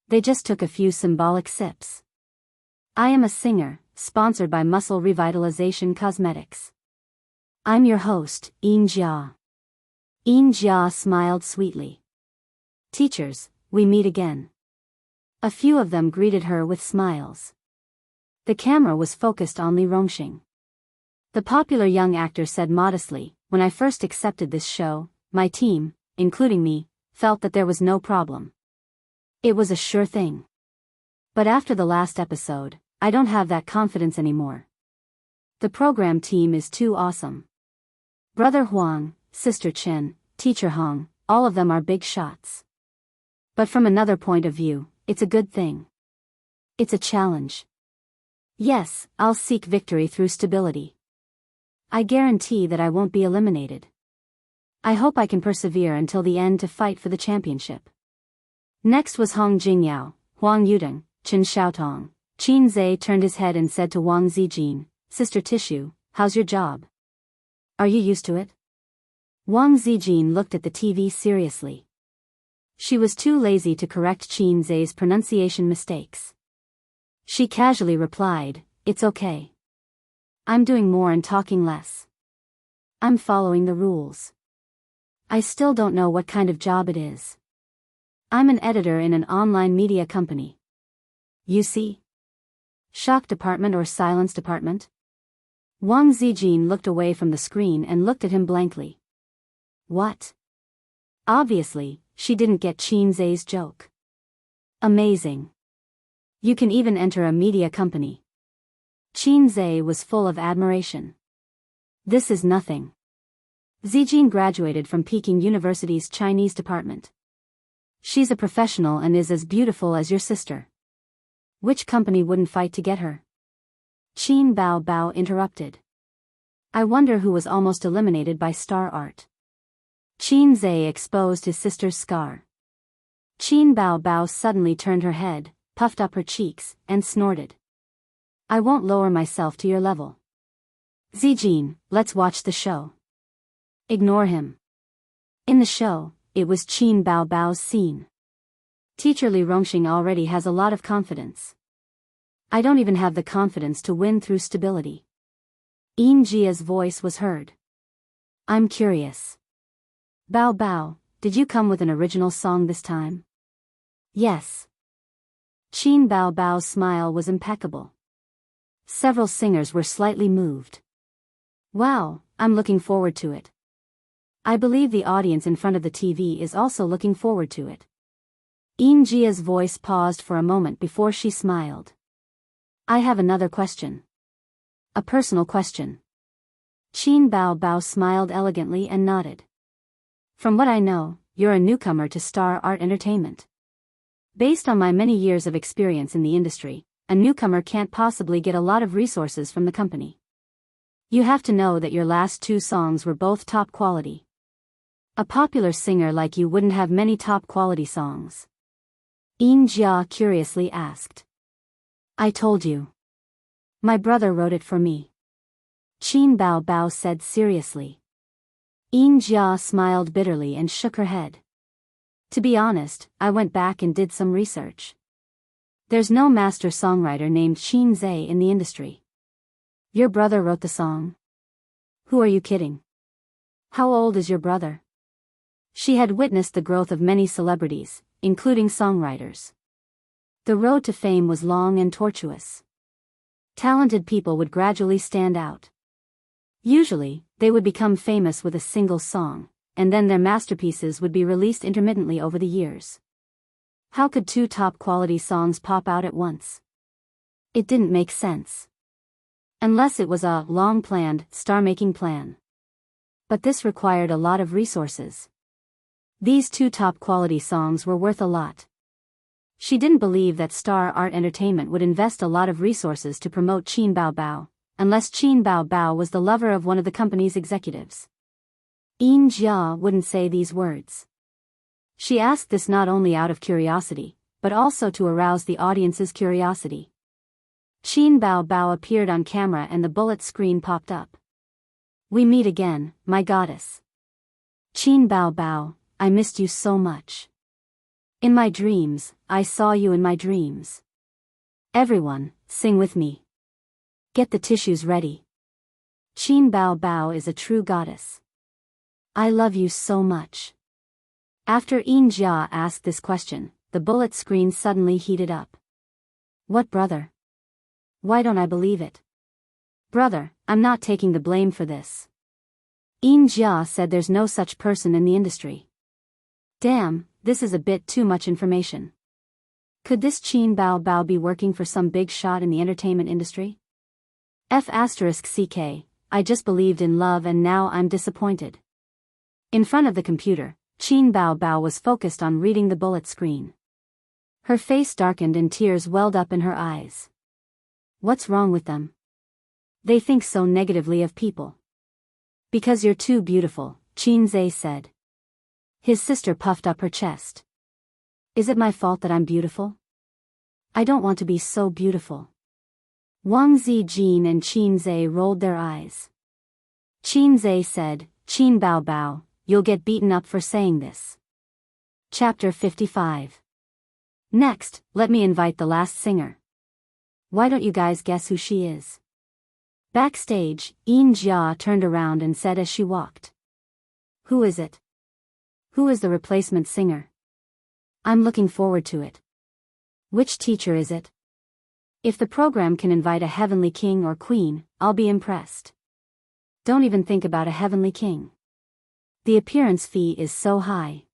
S1: They just took a few symbolic sips. I Am a Singer, sponsored by Muscle Revitalization Cosmetics. I'm your host, Jia. Jia smiled sweetly. Teachers, we meet again. A few of them greeted her with smiles. The camera was focused on Li Rongxing. The popular young actor said modestly, when I first accepted this show, my team, including me, felt that there was no problem. It was a sure thing. But after the last episode, I don't have that confidence anymore. The program team is too awesome. Brother Huang, Sister Chen, Teacher Hong, all of them are big shots. But from another point of view, it's a good thing. It's a challenge. Yes, I'll seek victory through stability. I guarantee that I won't be eliminated. I hope I can persevere until the end to fight for the championship. Next was Hong Jingyao, Huang Yudong, Chen Xiaotong. Qin Zhe turned his head and said to Wang Zijin, Sister Tissue, how's your job? Are you used to it? Wang Zijin looked at the TV seriously. She was too lazy to correct Qin Zhe's pronunciation mistakes. She casually replied, It's okay. I'm doing more and talking less. I'm following the rules. I still don't know what kind of job it is. I'm an editor in an online media company. You see? Shock department or silence department? Wang Zijin looked away from the screen and looked at him blankly. What? Obviously, she didn't get Qin Zhe's joke. Amazing. You can even enter a media company. Qin Zhe was full of admiration. This is nothing. Zijin graduated from Peking University's Chinese department. She's a professional and is as beautiful as your sister. Which company wouldn't fight to get her? Qin Bao Bao interrupted. I wonder who was almost eliminated by star art. Qin Zhe exposed his sister's scar. Qin Bao Bao suddenly turned her head, puffed up her cheeks, and snorted. I won't lower myself to your level. Zijin, let's watch the show. Ignore him. In the show, it was Qin Bao Bao's scene. Teacher Li Rongxing already has a lot of confidence. I don't even have the confidence to win through stability. Yin Jia's voice was heard. I'm curious. Bao Bao, did you come with an original song this time? Yes. Qin Bao Bao's smile was impeccable. Several singers were slightly moved. Wow, I'm looking forward to it. I believe the audience in front of the TV is also looking forward to it. Yin Jia's voice paused for a moment before she smiled. I have another question. A personal question. Qin Bao Bao smiled elegantly and nodded. From what I know, you're a newcomer to Star Art Entertainment. Based on my many years of experience in the industry, a newcomer can't possibly get a lot of resources from the company. You have to know that your last 2 songs were both top quality. A popular singer like you wouldn't have many top quality songs. Yin Jia curiously asked. I told you. My brother wrote it for me. Qin Bao Bao said seriously. Yin Jia smiled bitterly and shook her head. To be honest, I went back and did some research. There's no master songwriter named Qin Zhe in the industry. Your brother wrote the song? Who are you kidding? How old is your brother? She had witnessed the growth of many celebrities, including songwriters. The road to fame was long and tortuous. Talented people would gradually stand out. Usually, they would become famous with a single song, and then their masterpieces would be released intermittently over the years. How could 2 top-quality songs pop out at once? It didn't make sense. Unless it was a long-planned, star-making plan. But this required a lot of resources. These 2 top-quality songs were worth a lot. She didn't believe that Star Art Entertainment would invest a lot of resources to promote Qin Bao Bao, unless Qin Bao Bao was the lover of one of the company's executives. Yin Jia wouldn't say these words. She asked this not only out of curiosity, but also to arouse the audience's curiosity. Qin Bao Bao appeared on camera and the bullet screen popped up. We meet again, my goddess. Qin Bao Bao, I missed you so much. In my dreams, I saw you in my dreams. Everyone, sing with me. Get the tissues ready. Qin Bao Bao is a true goddess. I love you so much. After Yin Jia asked this question, the bullet screen suddenly heated up. What brother? Why don't I believe it? Brother, I'm not taking the blame for this. Yin Jia said there's no such person in the industry. Damn, this is a bit too much information. Could this Qin Bao Bao be working for some big shot in the entertainment industry? *CK, I just believed in love and now I'm disappointed. In front of the computer, Qin Bao Bao was focused on reading the bullet screen. Her face darkened and tears welled up in her eyes. What's wrong with them? They think so negatively of people. Because you're too beautiful, Qinzhe said. His sister puffed up her chest. Is it my fault that I'm beautiful? I don't want to be so beautiful. Wang Zijin and Qinzhe rolled their eyes. Qinzhe said, Qin Bao Bao, you'll get beaten up for saying this. Chapter 55. Next, let me invite the last singer. Why don't you guys guess who she is? Backstage, Yin Jia turned around and said as she walked. Who is it? Who is the replacement singer? I'm looking forward to it. Which teacher is it? If the program can invite a heavenly king or queen, I'll be impressed. Don't even think about a heavenly king. The appearance fee is so high.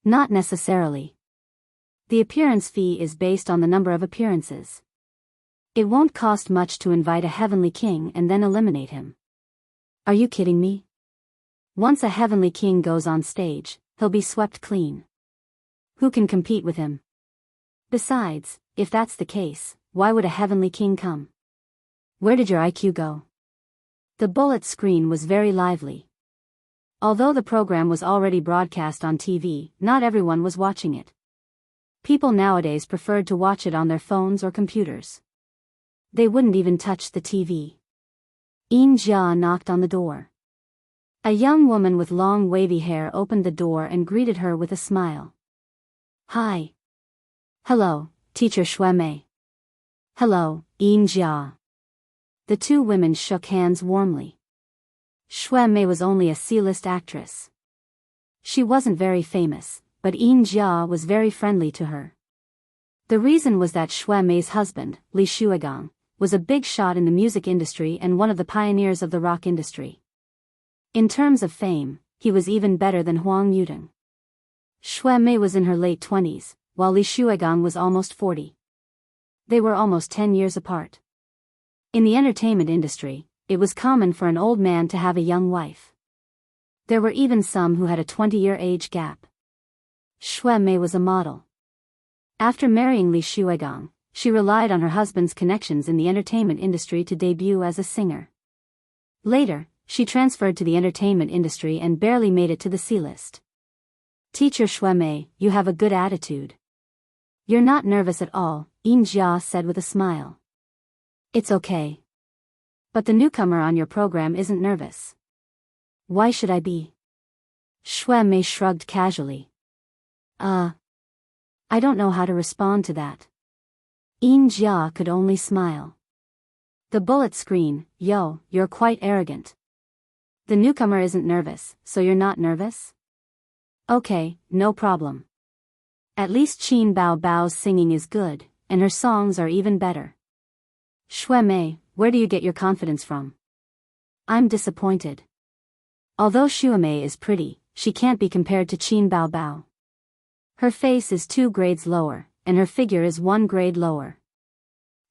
S1: Not necessarily. The appearance fee is based on the number of appearances. It won't cost much to invite a heavenly king and then eliminate him. Are you kidding me? Once a heavenly king goes on stage, he'll be swept clean. Who can compete with him? Besides, if that's the case, why would a heavenly king come? Where did your IQ go? The bullet screen was very lively. Although the program was already broadcast on TV, not everyone was watching it. People nowadays preferred to watch it on their phones or computers. They wouldn't even touch the TV. Yin Jia knocked on the door. A young woman with long wavy hair opened the door and greeted her with a smile. Hi. Hello, Teacher Xuemei. Hello, Yin Jia. The two women shook hands warmly. Xuemei was only a C-list actress. She wasn't very famous, but Yin Jia was very friendly to her. The reason was that Xuemei's husband, Li Shuigang, was a big shot in the music industry and one of the pioneers of the rock industry. In terms of fame, he was even better than Huang Yudong. Xuemei was in her late 20s, while Li Shuigang was almost 40. They were almost 10 years apart. In the entertainment industry, it was common for an old man to have a young wife. There were even some who had a 20-year age gap. Xuemei was a model. After marrying Li Shuigang, she relied on her husband's connections in the entertainment industry to debut as a singer. Later, she transferred to the entertainment industry and barely made it to the C-list. Teacher Xuemei, you have a good attitude. You're not nervous at all, Yin Jia said with a smile. It's okay. But the newcomer on your program isn't nervous. Why should I be? Xuemei shrugged casually. I don't know how to respond to that. Yin Jia could only smile. The bullet screen, yo, you're quite arrogant. The newcomer isn't nervous, so you're not nervous? Okay, no problem. At least Qin Bao Bao's singing is good, and her songs are even better. Xuemei, where do you get your confidence from? I'm disappointed. Although Xuemei is pretty, she can't be compared to Qin Bao Bao. Her face is 2 grades lower, and her figure is 1 grade lower.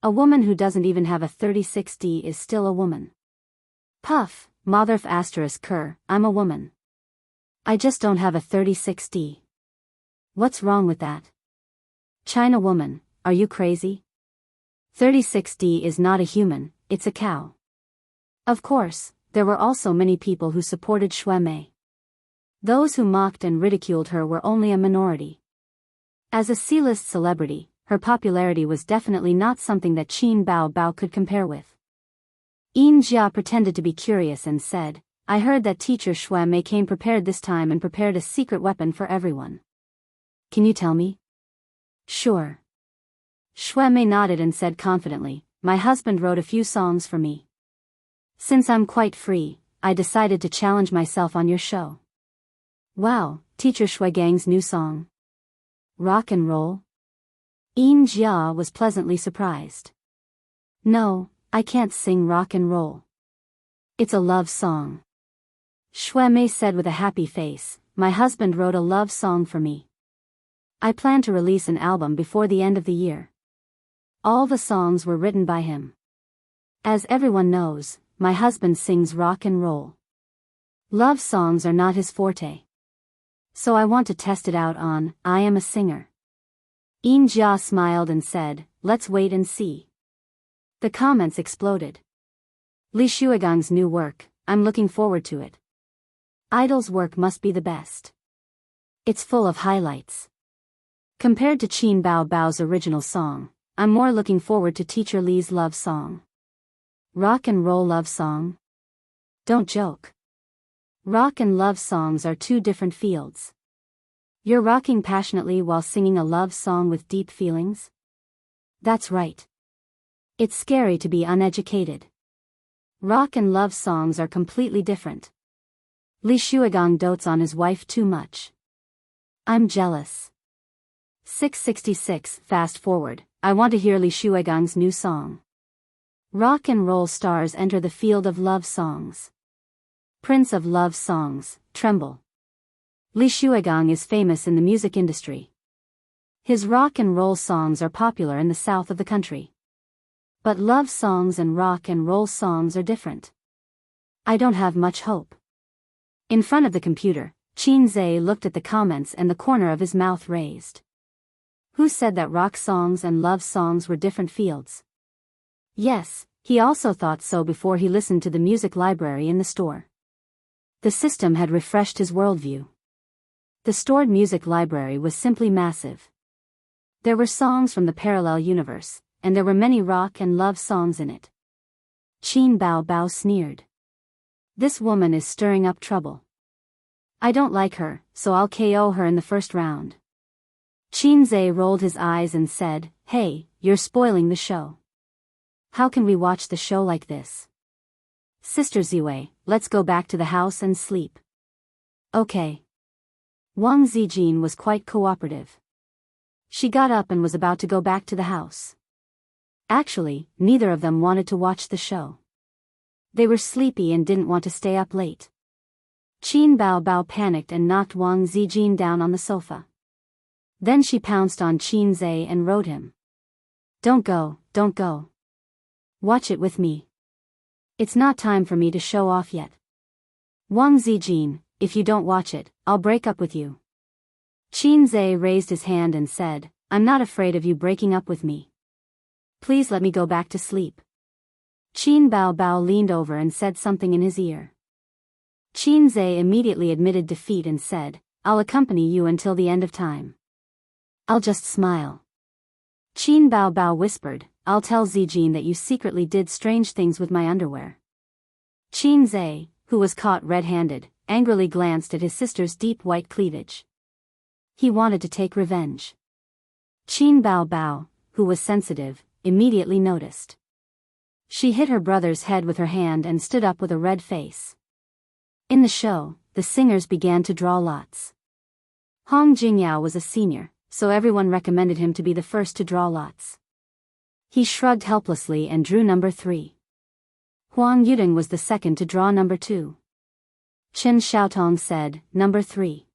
S1: A woman who doesn't even have a 36D is still a woman. Puff, motherf asterisk cur, I'm a woman. I just don't have a 36D. What's wrong with that? China woman, are you crazy? 36D is not a human, it's a cow. Of course, there were also many people who supported Xuemei. Those who mocked and ridiculed her were only a minority. As a C-list celebrity, her popularity was definitely not something that Qin Bao Bao could compare with. Yin Jia pretended to be curious and said, I heard that Teacher Xuemei came prepared this time and prepared a secret weapon for everyone. Can you tell me? Sure. Xuemei nodded and said confidently, my husband wrote a few songs for me. Since I'm quite free, I decided to challenge myself on your show. Wow, Teacher Shuigang's new song. Rock and roll? Yin Jia was pleasantly surprised. No, I can't sing rock and roll. It's a love song. Xuemei said with a happy face, my husband wrote a love song for me. I plan to release an album before the end of the year. All the songs were written by him. As everyone knows, my husband sings rock and roll. Love songs are not his forte. So I want to test it out on, I Am a Singer. Yin Jia smiled and said, let's wait and see. The comments exploded. Li Shuigang's new work, I'm looking forward to it. Idol's work must be the best. It's full of highlights. Compared to Qin Bao Bao's original song, I'm more looking forward to Teacher Li's love song. Rock and roll love song? Don't joke. Rock and love songs are two different fields. You're rocking passionately while singing a love song with deep feelings? That's right. It's scary to be uneducated. Rock and love songs are completely different. Li Shuigang dotes on his wife too much. I'm jealous. 666. Fast forward, I want to hear Li Shuigang's new song. Rock and roll stars enter the field of love songs. Prince of love songs, Tremble. Li Shuigang is famous in the music industry. His rock and roll songs are popular in the south of the country. But love songs and rock and roll songs are different. I don't have much hope. In front of the computer, Qin Zhe looked at the comments and the corner of his mouth raised. Who said that rock songs and love songs were different fields? Yes, he also thought so before he listened to the music library in the store. The system had refreshed his worldview. The stored music library was simply massive. There were songs from the parallel universe, and there were many rock and love songs in it. Qin Bao Bao sneered. This woman is stirring up trouble. I don't like her, so I'll KO her in the first round. Qin Zhe rolled his eyes and said, Hey, you're spoiling the show. How can we watch the show like this? Sister Ziwei, let's go back to the house and sleep. Okay. Wang Zijin was quite cooperative. She got up and was about to go back to the house. Actually, neither of them wanted to watch the show. They were sleepy and didn't want to stay up late. Qin Bao Bao panicked and knocked Wang Zijin down on the sofa. Then she pounced on Qin Zhe and rode him. Don't go, don't go. Watch it with me. It's not time for me to show off yet. Wang Zijin, if you don't watch it, I'll break up with you. Qin Zhe raised his hand and said, I'm not afraid of you breaking up with me. Please let me go back to sleep. Qin Bao Bao leaned over and said something in his ear. Qin Zhe immediately admitted defeat and said, I'll accompany you until the end of time. I'll just smile. Qin Bao Bao whispered, I'll tell Zijin that you secretly did strange things with my underwear. Qin Zhe, who was caught red-handed, angrily glanced at his sister's deep white cleavage. He wanted to take revenge. Qin Bao Bao, who was sensitive, immediately noticed. She hit her brother's head with her hand and stood up with a red face. In the show, the singers began to draw lots. Hong Jingyao was a senior, so everyone recommended him to be the first to draw lots. He shrugged helplessly and drew number 3. Huang Yuding was the second to draw number 2. Chen Xiaotong said, number 3.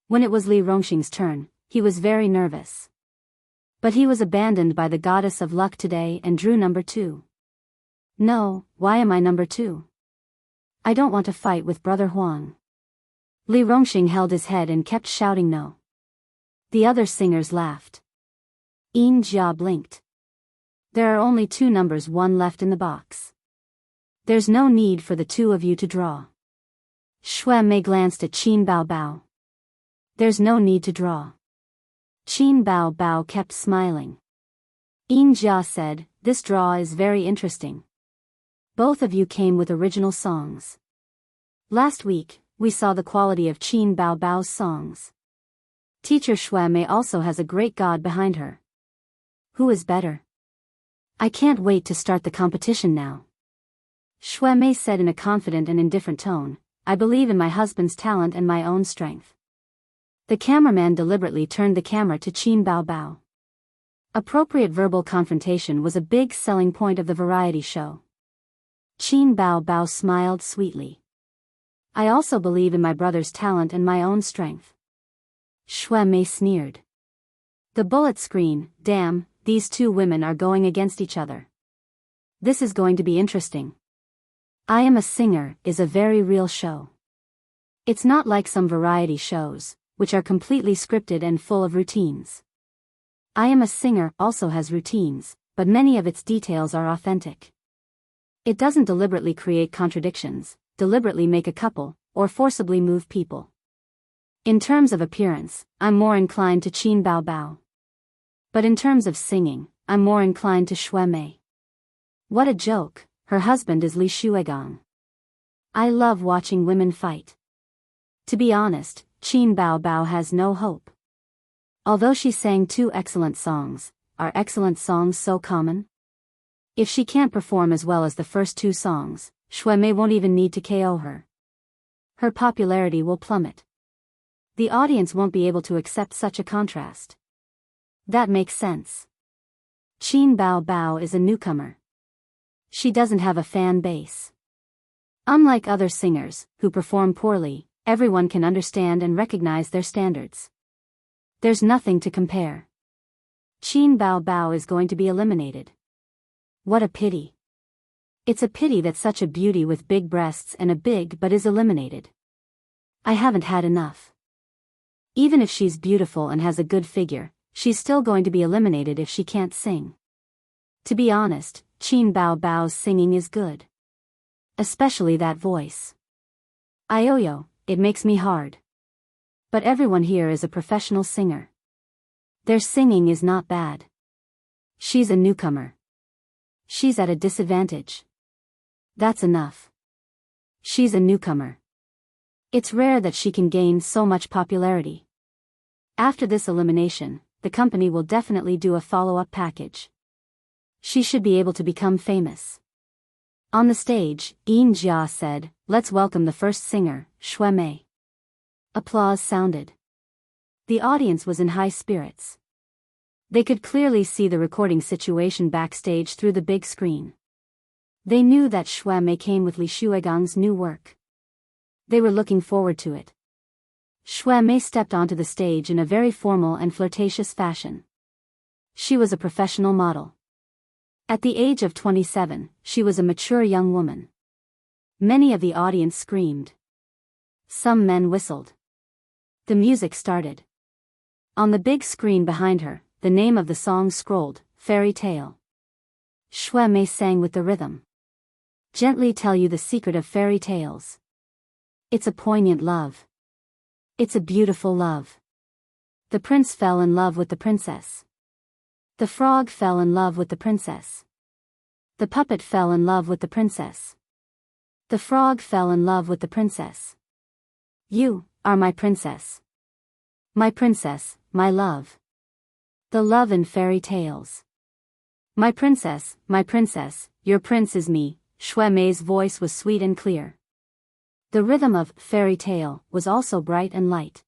S1: When it was Li Rongxing's turn, he was very nervous. But he was abandoned by the goddess of luck today and drew number 2. No, why am I number 2? I don't want to fight with Brother Huang. Li Rongxing held his head and kept shouting no. The other singers laughed. Yin Jia blinked. There are only 2 numbers 1 left in the box. There's no need for the 2 of you to draw. Xue Mei glanced at Qin Bao Bao. There's no need to draw. Qin Bao Bao kept smiling. Yin Jia said, this draw is very interesting. Both of you came with original songs. Last week, we saw the quality of Qin Bao Bao's songs. Teacher Xue Mei also has a great god behind her. Who is better? I can't wait to start the competition now. Xue Mei said in a confident and indifferent tone, I believe in my husband's talent and my own strength. The cameraman deliberately turned the camera to Qin Bao Bao. Appropriate verbal confrontation was a big selling point of the variety show. Qin Bao Bao smiled sweetly. I also believe in my brother's talent and my own strength. Xue Mei sneered. The bullet screen, damn, these 2 women are going against each other. This is going to be interesting. I Am a Singer is a very real show. It's not like some variety shows, which are completely scripted and full of routines. I Am a Singer also has routines, but many of its details are authentic. It doesn't deliberately create contradictions, deliberately make a couple, or forcibly move people. In terms of appearance, I'm more inclined to Qin Bao Bao. But in terms of singing, I'm more inclined to Shui Mei. What a joke, her husband is Li Shuigang. I love watching women fight. To be honest, Qin Bao Bao has no hope. Although she sang 2 excellent songs, are excellent songs so common? If she can't perform as well as the first 2 songs, Shui Mei won't even need to KO her. Her popularity will plummet. The audience won't be able to accept such a contrast. That makes sense. Qin Bao Bao is a newcomer. She doesn't have a fan base. Unlike other singers, who perform poorly, everyone can understand and recognize their standards. There's nothing to compare. Qin Bao Bao is going to be eliminated. What a pity. It's a pity that such a beauty with big breasts and a big butt is eliminated. I haven't had enough. Even if she's beautiful and has a good figure, she's still going to be eliminated if she can't sing. To be honest, Qin Bao Bao's singing is good. Especially that voice. Ioyo, it makes me hard. But everyone here is a professional singer. Their singing is not bad. She's a newcomer. She's at a disadvantage. That's enough. She's a newcomer. It's rare that she can gain so much popularity. After this elimination, the company will definitely do a follow-up package. She should be able to become famous. On the stage, Yin Jia said, "Let's welcome the first singer, Shui Mei." Applause sounded. The audience was in high spirits. They could clearly see the recording situation backstage through the big screen. They knew that Shui Mei came with Li Shuigang's new work. They were looking forward to it. Shui Mei stepped onto the stage in a very formal and flirtatious fashion. She was a professional model. At the age of 27, she was a mature young woman. Many of the audience screamed. Some men whistled. The music started. On the big screen behind her, the name of the song scrolled, Fairy Tale. Shui Mei sang with the rhythm. Gently tell you the secret of fairy tales. It's a poignant love. It's a beautiful love. The prince fell in love with the princess. The frog fell in love with the princess. The puppet fell in love with the princess. The frog fell in love with the princess. You are my princess. My princess, my love. The love in fairy tales. My princess, your prince is me. Shui Mei's voice was sweet and clear. The rhythm of fairy tale was also bright and light.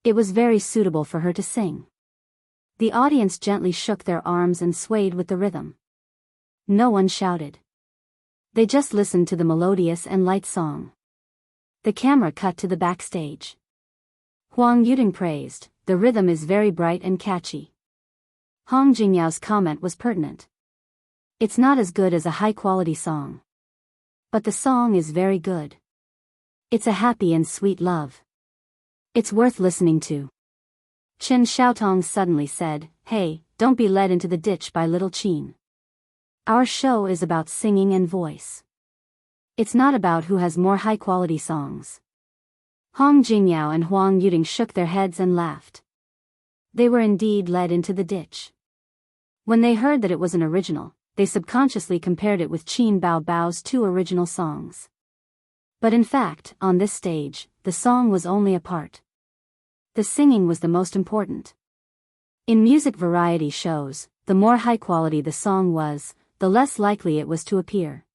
S1: It was very suitable for her to sing. The audience gently shook their arms and swayed with the rhythm. No one shouted. They just listened to the melodious and light song. The camera cut to the backstage. Huang Yuding praised, "The rhythm is very bright and catchy." Hong Jingyao's comment was pertinent. "It's not as good as a high-quality song. But the song is very good. It's a happy and sweet love. It's worth listening to." Chen Xiaotong suddenly said, "Hey, don't be led into the ditch by little Qin. Our show is about singing and voice. It's not about who has more high-quality songs." Hong Jingyao and Huang Yuding shook their heads and laughed. They were indeed led into the ditch. When they heard that it was an original, they subconsciously compared it with Qin Bao Bao's 2 original songs. But in fact, on this stage, the song was only a part. The singing was the most important. In music variety shows, the more high quality the song was, the less likely it was to appear.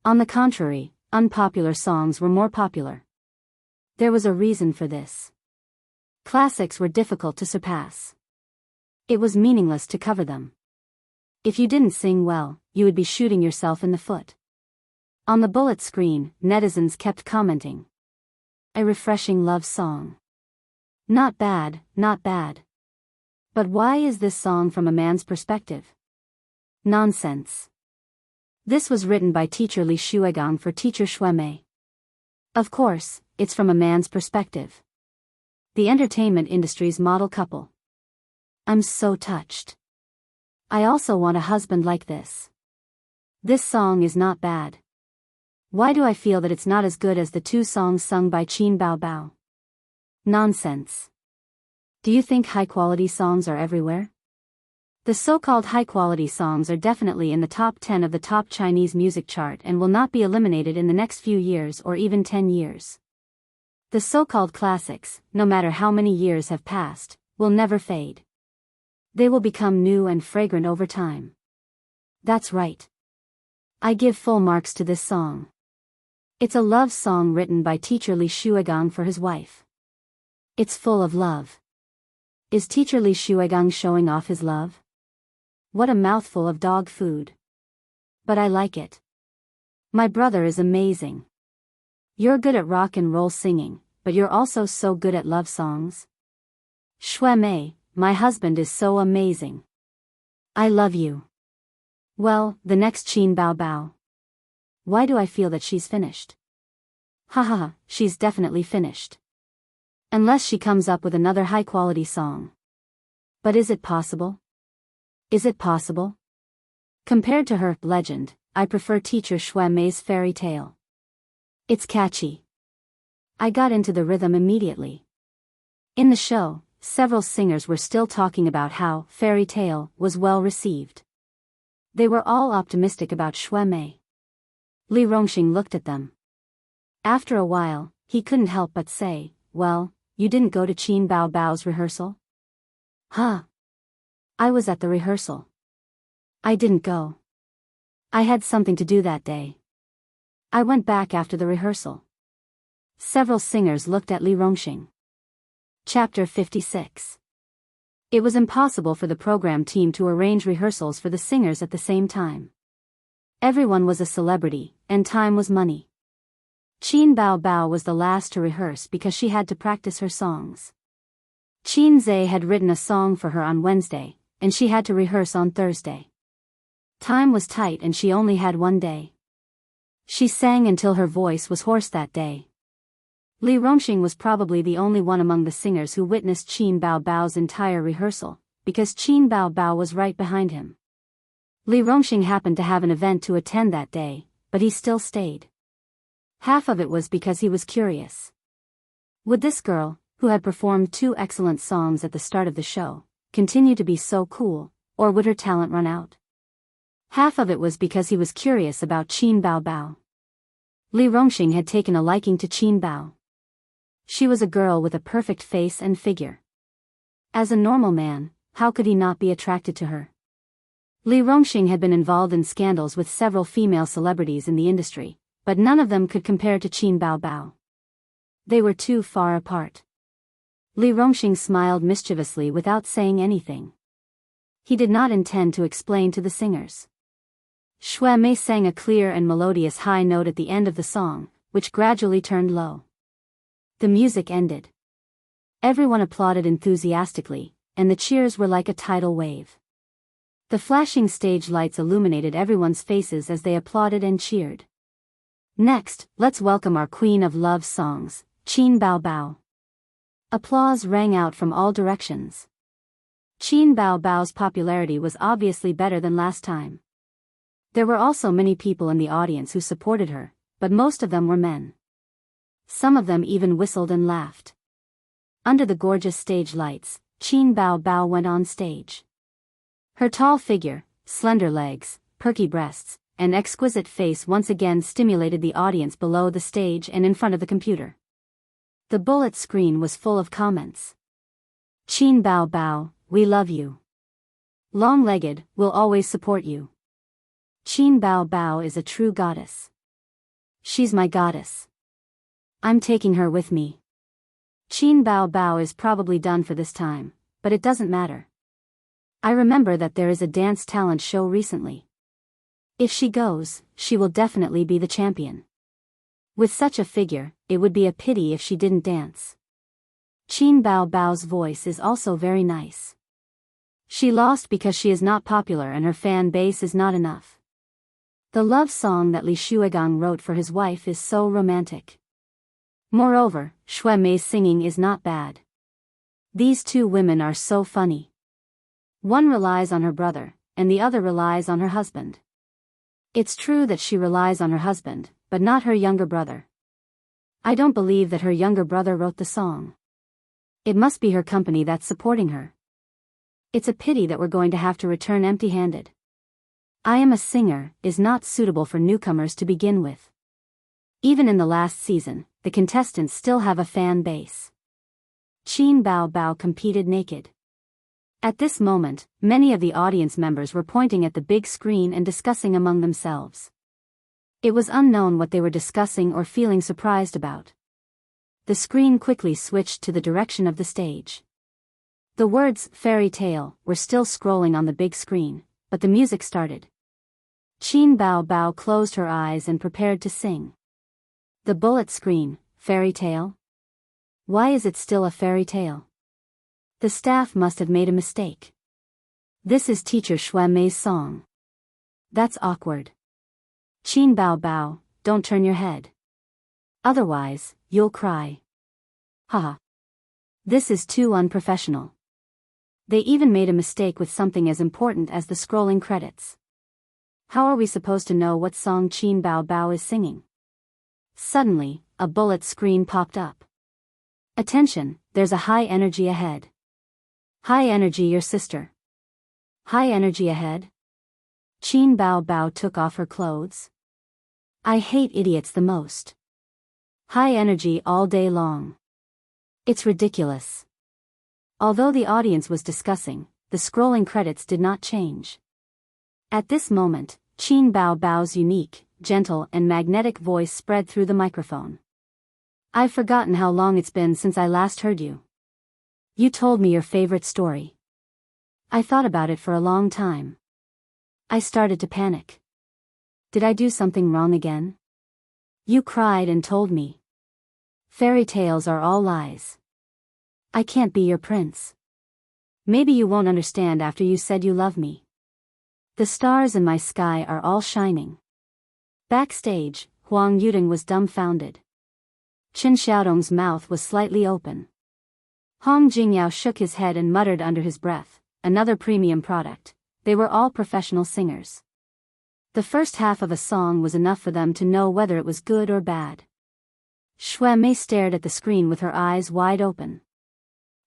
S1: On the contrary, unpopular songs were more popular. There was a reason for this. Classics were difficult to surpass. It was meaningless to cover them. If you didn't sing well, you would be shooting yourself in the foot. On the bullet screen, netizens kept commenting. A refreshing love song. Not bad, not bad. But why is this song from a man's perspective? Nonsense. This was written by teacher Li Shuigang for teacher Shui Mei. Of course, it's from a man's perspective. The entertainment industry's model couple. I'm so touched. I also want a husband like this. This song is not bad. Why do I feel that it's not as good as the two songs sung by Qin Bao Bao? Nonsense. Do you think high-quality songs are everywhere? The so-called high-quality songs are definitely in the top 10 of the top Chinese music chart and will not be eliminated in the next few years or even 10 years. The so-called classics, no matter how many years have passed, will never fade. They will become new and fragrant over time. That's right. I give full marks to this song. It's a love song written by teacher Li Shuigang for his wife. It's full of love. Is teacher Li Shuigang showing off his love? What a mouthful of dog food. But I like it. My brother is amazing. You're good at rock and roll singing, but you're also so good at love songs. Shui Mei, my husband is so amazing. I love you. Well, the next Qin Bao Bao. Why do I feel that she's finished? Haha, she's definitely finished. Unless she comes up with another high-quality song. But is it possible? Is it possible? Compared to her legend, I prefer teacher Shui Mei's fairy tale. It's catchy. I got into the rhythm immediately. In the show, several singers were still talking about how fairy tale was well received. They were all optimistic about Shui Mei. Li Rongxing looked at them. After a while, he couldn't help but say, "Well, you didn't go to Qin Bao Bao's rehearsal?" Huh. I was at the rehearsal. I didn't go. I had something to do that day. I went back after the rehearsal. Several singers looked at Li Rongxing. Chapter 56. It was impossible for the program team to arrange rehearsals for the singers at the same time. Everyone was a celebrity, and time was money. Qin Bao Bao was the last to rehearse because she had to practice her songs. Qin Zhe had written a song for her on Wednesday, and she had to rehearse on Thursday. Time was tight and she only had one day. She sang until her voice was hoarse that day. Li Rongxing was probably the only one among the singers who witnessed Qin Bao Bao's entire rehearsal, because Qin Bao Bao was right behind him. Li Rongxing happened to have an event to attend that day, but he still stayed. Half of it was because he was curious. Would this girl, who had performed 2 excellent songs at the start of the show, continue to be so cool, or would her talent run out? Half of it was because he was curious about Qin Bao Bao. Li Rongxing had taken a liking to Qin Bao. She was a girl with a perfect face and figure. As a normal man, how could he not be attracted to her? Li Rongxing had been involved in scandals with several female celebrities in the industry, but none of them could compare to Qin Bao Bao. They were too far apart. Li Rongxing smiled mischievously without saying anything. He did not intend to explain to the singers. Shui Mei sang a clear and melodious high note at the end of the song, which gradually turned low. The music ended. Everyone applauded enthusiastically, and the cheers were like a tidal wave. The flashing stage lights illuminated everyone's faces as they applauded and cheered. Next, let's welcome our queen of love songs, Qin Bao Bao. Applause rang out from all directions. Qin Bao Bao's popularity was obviously better than last time. There were also many people in the audience who supported her, but most of them were men. Some of them even whistled and laughed. Under the gorgeous stage lights, Qin Bao Bao went on stage. Her tall figure, slender legs, perky breasts, and exquisite face once again stimulated the audience below the stage and in front of the computer. The bullet screen was full of comments. Qin Bao Bao, we love you. Long-legged, we'll always support you. Qin Bao Bao is a true goddess. She's my goddess. I'm taking her with me. Qin Bao Bao is probably done for this time, but it doesn't matter. I remember that there is a dance talent show recently. If she goes, she will definitely be the champion. With such a figure, it would be a pity if she didn't dance. Qin Bao Bao's voice is also very nice. She lost because she is not popular and her fan base is not enough. The love song that Li Shuigang wrote for his wife is so romantic. Moreover, Shui Mei's singing is not bad. These two women are so funny. One relies on her brother, and the other relies on her husband. It's true that she relies on her husband, but not her younger brother. I don't believe that her younger brother wrote the song. It must be her company that's supporting her. It's a pity that we're going to have to return empty-handed. I am a singer is not suitable for newcomers to begin with. Even in the last season, the contestants still have a fan base. Qin Bao Bao competed naked. At this moment, many of the audience members were pointing at the big screen and discussing among themselves. It was unknown what they were discussing or feeling surprised about. The screen quickly switched to the direction of the stage. The words "fairy tale" were still scrolling on the big screen, but the music started. Qin Bao Bao closed her eyes and prepared to sing. The bullet screen, fairy tale? Why is it still a fairy tale? The staff must have made a mistake. This is Teacher Xue Mei's song. That's awkward. Qin Bao Bao, don't turn your head. Otherwise, you'll cry. Haha. This is too unprofessional. They even made a mistake with something as important as the scrolling credits. How are we supposed to know what song Qin Bao Bao is singing? Suddenly, a bullet screen popped up. Attention, there's a high energy ahead. High energy your sister. High energy ahead? Qin Bao Bao took off her clothes. I hate idiots the most. High energy all day long. It's ridiculous. Although the audience was discussing, the scrolling credits did not change. At this moment, Qin Bao Bao's unique, gentle and magnetic voice spread through the microphone. I've forgotten how long it's been since I last heard you. You told me your favorite story. I thought about it for a long time. I started to panic. Did I do something wrong again? You cried and told me. Fairy tales are all lies. I can't be your prince. Maybe you won't understand after you said you love me. The stars in my sky are all shining. Backstage, Huang Yuding was dumbfounded. Chen Xiaodong's mouth was slightly open. Hong Jingyao shook his head and muttered under his breath, another premium product. They were all professional singers. The first half of a song was enough for them to know whether it was good or bad. Xue Mei stared at the screen with her eyes wide open.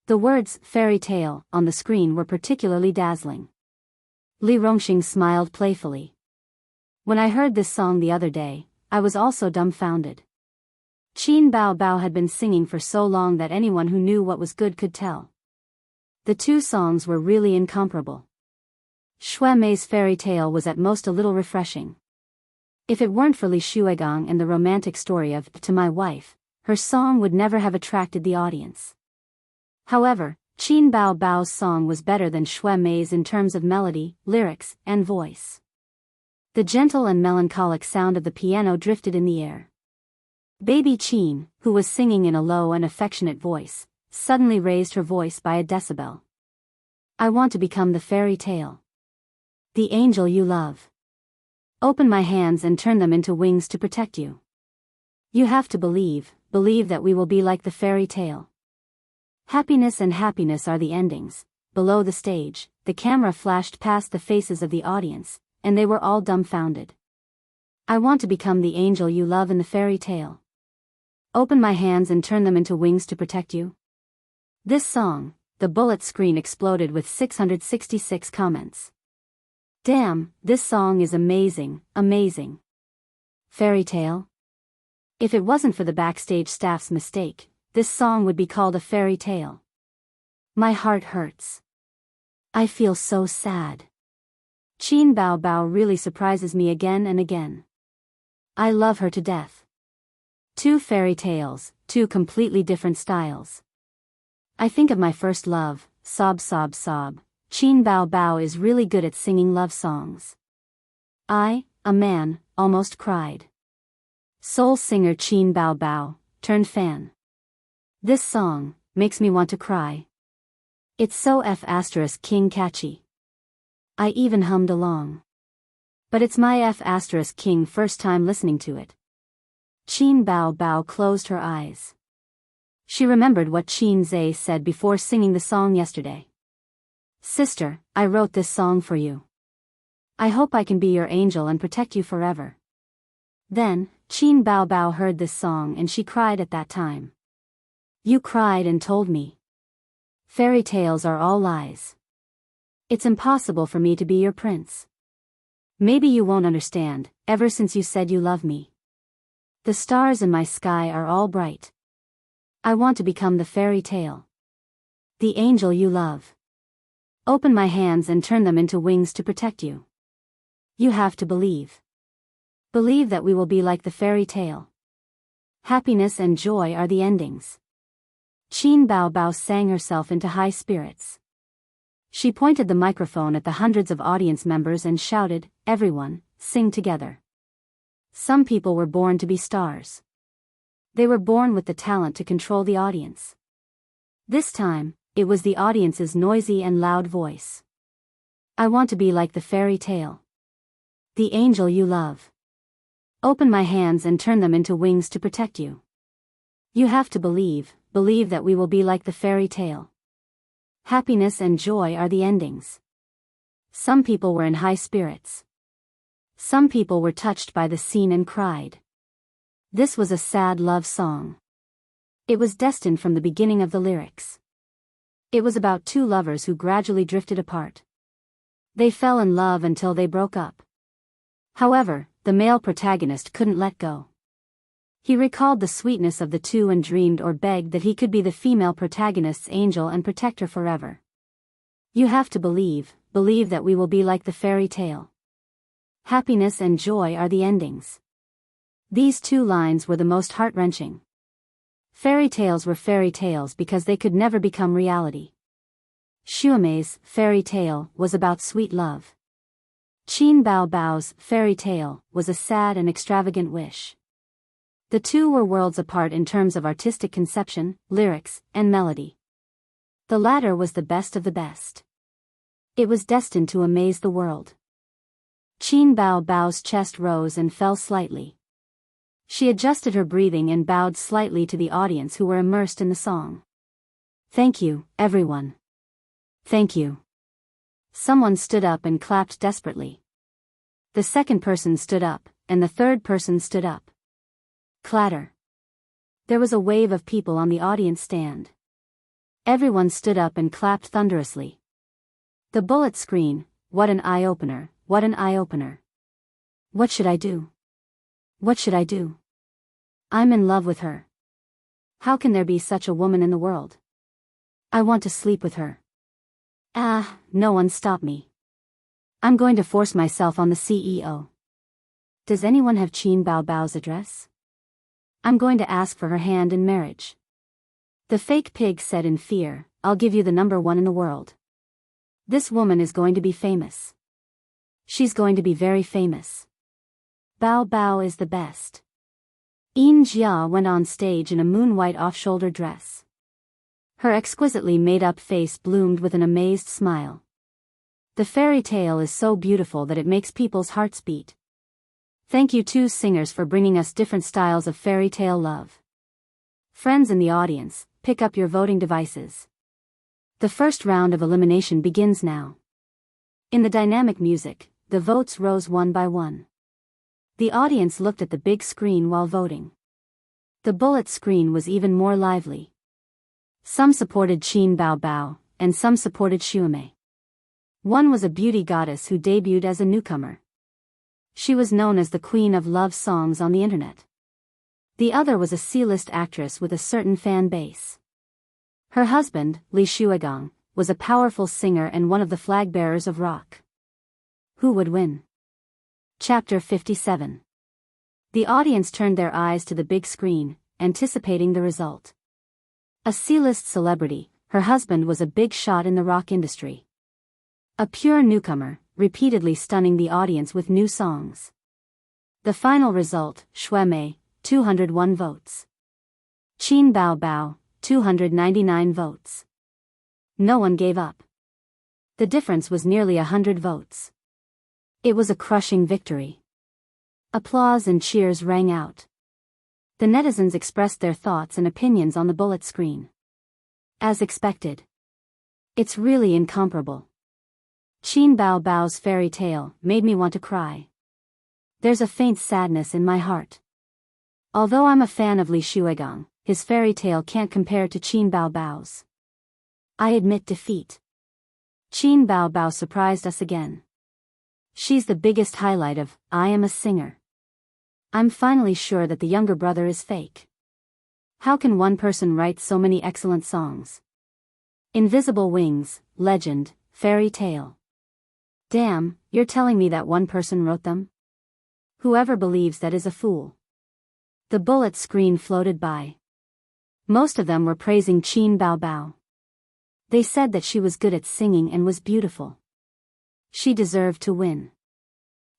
S1: The words "fairy tale" on the screen were particularly dazzling. Li Rongxing smiled playfully. When I heard this song the other day, I was also dumbfounded. Qin Bao Bao had been singing for so long that anyone who knew what was good could tell. The two songs were really incomparable. Xue Mei's fairy tale was at most a little refreshing. If it weren't for Li Shuigang and the romantic story of "To My Wife," her song would never have attracted the audience. However, Qin Bao Bao's song was better than Xue Mei's in terms of melody, lyrics, and voice. The gentle and melancholic sound of the piano drifted in the air. Baby Qin, who was singing in a low and affectionate voice, suddenly raised her voice by a decibel. I want to become the fairy tale. The angel you love. Open my hands and turn them into wings to protect you. You have to believe that we will be like the fairy tale. Happiness and happiness are the endings. Below the stage, the camera flashed past the faces of the audience, and they were all dumbfounded. I want to become the angel you love in the fairy tale. Open my hands and turn them into wings to protect you. This song, the bullet screen exploded with 666 comments. Damn, this song is amazing, amazing. Fairy tale? If it wasn't for the backstage staff's mistake, this song would be called a fairy tale. My heart hurts. I feel so sad. Qin Bao Bao really surprises me again and again. I love her to death. Two fairy tales, two completely different styles. I think of my first love, sob sob sob. Qin Bao Bao is really good at singing love songs. I, a man, almost cried. Soul singer Qin Bao Bao, turned fan. This song makes me want to cry. It's so F***king catchy. I even hummed along. But it's my F***king first time listening to it. Qin Bao Bao closed her eyes. She remembered what Qin Zhe said before singing the song yesterday. Sister, I wrote this song for you. I hope I can be your angel and protect you forever. Then, Qin Bao Bao heard this song and she cried at that time. You cried and told me. Fairy tales are all lies. It's impossible for me to be your prince. Maybe you won't understand, ever since you said you love me. The stars in my sky are all bright. I want to become the fairy tale. The angel you love. Open my hands and turn them into wings to protect you. You have to believe. Believe that we will be like the fairy tale. Happiness and joy are the endings. Qin Bao Bao sang herself into high spirits. She pointed the microphone at the hundreds of audience members and shouted, "Everyone, sing together." Some people were born to be stars. They were born with the talent to control the audience. This time, it was the audience's noisy and loud voice. I want to be like the fairy tale. The angel you love. Open my hands and turn them into wings to protect you. You have to believe that we will be like the fairy tale. Happiness and joy are the endings. Some people were in high spirits. Some people were touched by the scene and cried. This was a sad love song. It was destined from the beginning of the lyrics. It was about two lovers who gradually drifted apart. They fell in love until they broke up. However, the male protagonist couldn't let go. He recalled the sweetness of the two and dreamed or begged that he could be the female protagonist's angel and protect her forever. You have to believe that we will be like the fairy tale. Happiness and joy are the endings. These two lines were the most heart-wrenching. Fairy tales were fairy tales because they could never become reality. Xuemei's fairy tale was about sweet love. Qin Bao Bao's fairy tale was a sad and extravagant wish. The two were worlds apart in terms of artistic conception, lyrics, and melody. The latter was the best of the best. It was destined to amaze the world. Qin Bao Bao's chest rose and fell slightly. She adjusted her breathing and bowed slightly to the audience who were immersed in the song. Thank you, everyone. Thank you. Someone stood up and clapped desperately. The second person stood up, and the third person stood up. Clatter. There was a wave of people on the audience stand. Everyone stood up and clapped thunderously. The bullet screen, what an eye-opener, what an eye-opener. What should I do? What should I do? I'm in love with her. How can there be such a woman in the world? I want to sleep with her. No one stop me. I'm going to force myself on the CEO. Does anyone have Qin Bao Bao's address? I'm going to ask for her hand in marriage. The fake pig said in fear, I'll give you the number one in the world. This woman is going to be famous. She's going to be very famous. Bao Bao is the best. Yin Jia went on stage in a moon-white off-shoulder dress. Her exquisitely made-up face bloomed with an amazed smile. The fairy tale is so beautiful that it makes people's hearts beat. Thank you two singers for bringing us different styles of fairy tale love. Friends in the audience, pick up your voting devices. The first round of elimination begins now. In the dynamic music, the votes rose one by one. The audience looked at the big screen while voting. The bullet screen was even more lively. Some supported Qin Bao Bao, and some supported Xuemei. One was a beauty goddess who debuted as a newcomer. She was known as the Queen of Love songs on the internet. The other was a C-list actress with a certain fan base. Her husband, Li Shuigang, was a powerful singer and one of the flag bearers of rock. Who would win? Chapter 57. The audience turned their eyes to the big screen, anticipating the result. A C-list celebrity, her husband was a big shot in the rock industry. A pure newcomer, repeatedly stunning the audience with new songs. The final result, Xuemei, 201 votes. Qin Bao Bao, 299 votes. No one gave up. The difference was nearly 100 votes. It was a crushing victory. Applause and cheers rang out. The netizens expressed their thoughts and opinions on the bullet screen. As expected. It's really incomparable. Qin Bao Bao's fairy tale made me want to cry. There's a faint sadness in my heart. Although I'm a fan of Li Shuigang, his fairy tale can't compare to Qin Bao Bao's. I admit defeat. Qin Bao Bao surprised us again. She's the biggest highlight of I Am a Singer. I'm finally sure that the younger brother is fake. How can one person write so many excellent songs? Invisible Wings, Legend, Fairy Tale. Damn, you're telling me that one person wrote them? Whoever believes that is a fool. The bullet screen floated by. Most of them were praising Qin Bao Bao. They said that she was good at singing and was beautiful. She deserved to win.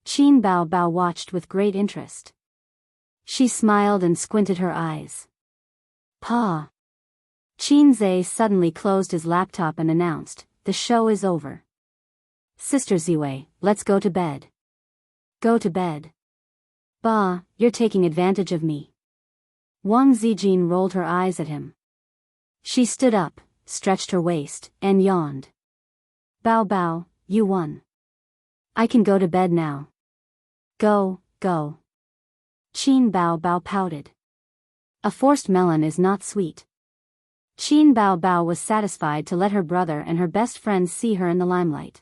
S1: Qin Bao Bao watched with great interest. She smiled and squinted her eyes. Pa. Qin Zhe suddenly closed his laptop and announced, "The show is over. Sister Ziwei, let's go to bed." Go to bed. Ba, you're taking advantage of me. Wang Zijin rolled her eyes at him. She stood up, stretched her waist, and yawned. Bao Bao, you won. I can go to bed now. Go, go. Qin Bao Bao pouted. A forced melon is not sweet. Qin Bao Bao was satisfied to let her brother and her best friends see her in the limelight.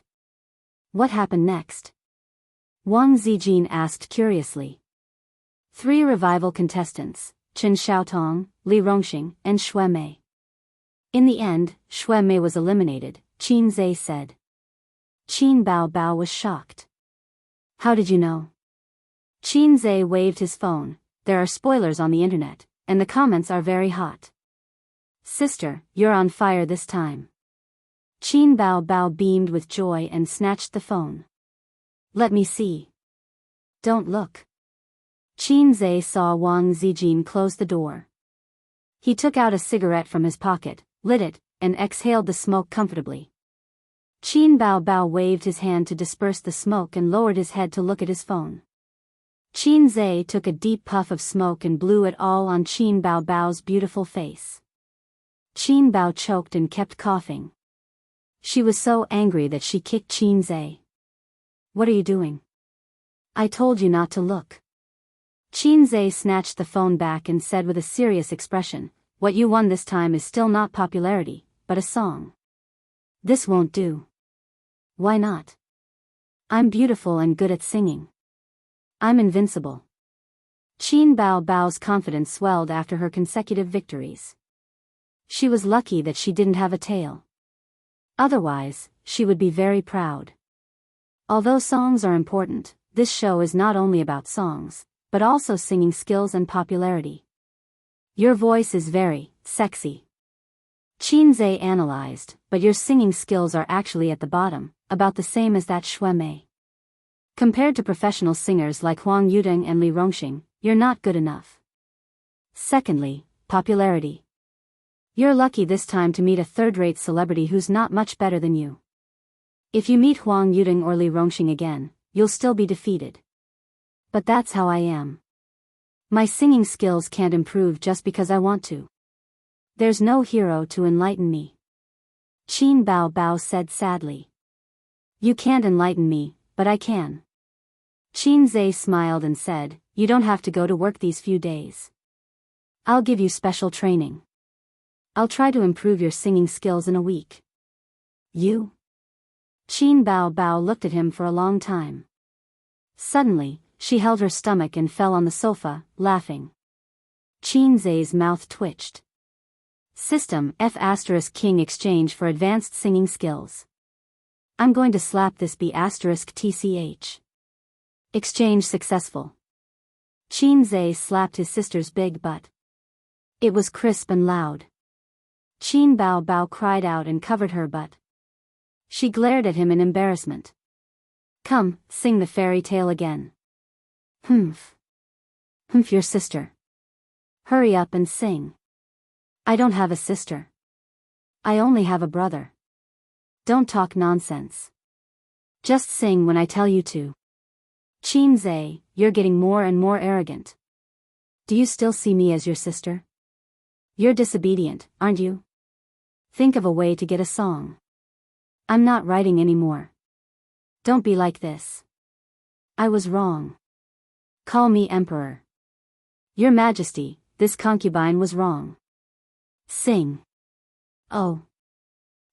S1: What happened next? Wang Zijin asked curiously. 3 revival contestants, Chen Xiaotong, Li Rongxing, and Xue Mei. In the end, Xue Mei was eliminated, Qin Zhe said. Qin Bao Bao was shocked. How did you know? Qin Zhe waved his phone. There are spoilers on the internet, and the comments are very hot. Sister, you're on fire this time. Qin Bao Bao beamed with joy and snatched the phone. Let me see. Don't look. Qin Zhe saw Wang Zijin close the door. He took out a cigarette from his pocket, lit it, and exhaled the smoke comfortably. Qin Bao Bao waved his hand to disperse the smoke and lowered his head to look at his phone. Qin Zhe took a deep puff of smoke and blew it all on Qin Bao Bao's beautiful face. Qin Bao choked and kept coughing. She was so angry that she kicked Qin Zhe. What are you doing? I told you not to look. Qin Zhe snatched the phone back and said with a serious expression, what you won this time is still not popularity, but a song. This won't do. Why not? I'm beautiful and good at singing. I'm invincible. Qin Bao Bao's confidence swelled after her consecutive victories. She was lucky that she didn't have a tail. Otherwise, she would be very proud. Although songs are important, this show is not only about songs, but also singing skills and popularity. Your voice is very sexy. Qin Zhe analyzed, but your singing skills are actually at the bottom, about the same as that Xue Mei. Compared to professional singers like Huang Yudeng and Li Rongxing, you're not good enough. Secondly, popularity. You're lucky this time to meet a third-rate celebrity who's not much better than you. If you meet Huang Yudeng or Li Rongxing again, you'll still be defeated. But that's how I am. My singing skills can't improve just because I want to. There's no hero to enlighten me. Qin Bao Bao said sadly. You can't enlighten me, but I can. Qin Zhe smiled and said, you don't have to go to work these few days. I'll give you special training. I'll try to improve your singing skills in a week. You? Qin Bao Bao looked at him for a long time. Suddenly, she held her stomach and fell on the sofa, laughing. Qin Zhe's mouth twitched. System F*King exchange for advanced singing skills. I'm going to slap this B*TCH. Exchange successful. Qin Zhe slapped his sister's big butt. It was crisp and loud. Qin Bao Bao cried out and covered her butt. She glared at him in embarrassment. Come, sing the fairy tale again. Humph. Humph, your sister. Hurry up and sing. I don't have a sister. I only have a brother. Don't talk nonsense. Just sing when I tell you to. Qin Zhe, you're getting more and more arrogant. Do you still see me as your sister? You're disobedient, aren't you? Think of a way to get a song. I'm not writing anymore. Don't be like this. I was wrong. Call me emperor. Your Majesty, this concubine was wrong. Sing. Oh.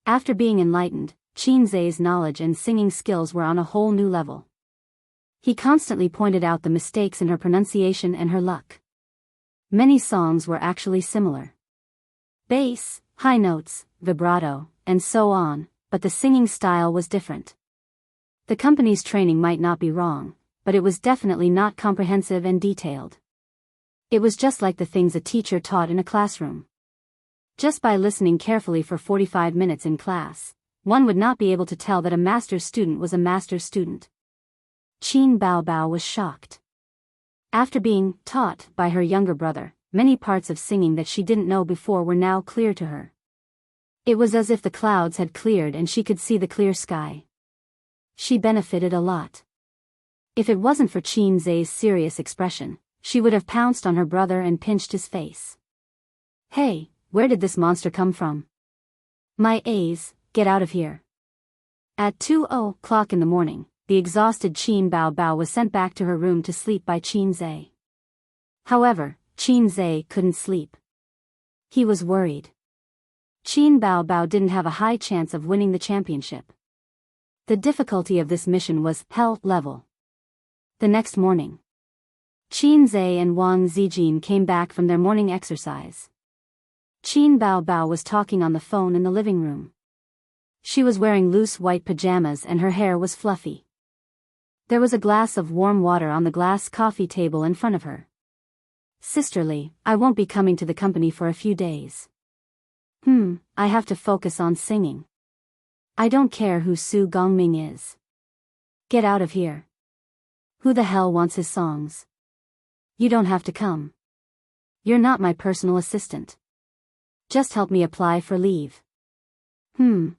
S1: After being enlightened, Qinzai's knowledge and singing skills were on a whole new level. He constantly pointed out the mistakes in her pronunciation and her luck. Many songs were actually similar. Bass, high notes, vibrato, and so on, but the singing style was different. The company's training might not be wrong, but it was definitely not comprehensive and detailed. It was just like the things a teacher taught in a classroom. Just by listening carefully for 45 minutes in class, one would not be able to tell that a master's student was a master's student. Qin Baobao was shocked. After being taught by her younger brother, many parts of singing that she didn't know before were now clear to her. It was as if the clouds had cleared and she could see the clear sky. She benefited a lot. If it wasn't for Qinzai's serious expression, she would have pounced on her brother and pinched his face. Hey, where did this monster come from? My A's, get out of here. At 2:00 in the morning, the exhausted Qin Baobao was sent back to her room to sleep by Qinzai. However, Qinzai couldn't sleep. He was worried. Qin Baobao didn't have a high chance of winning the championship. The difficulty of this mission was hell level. The next morning, Qinzai and Wang Zijin came back from their morning exercise. Qin Baobao was talking on the phone in the living room. She was wearing loose white pajamas and her hair was fluffy. There was a glass of warm water on the glass coffee table in front of her. Sisterly, I won't be coming to the company for a few days. I have to focus on singing. I don't care who Su Gongming is. Get out of here. Who the hell wants his songs? You don't have to come. You're not my personal assistant. Just help me apply for leave.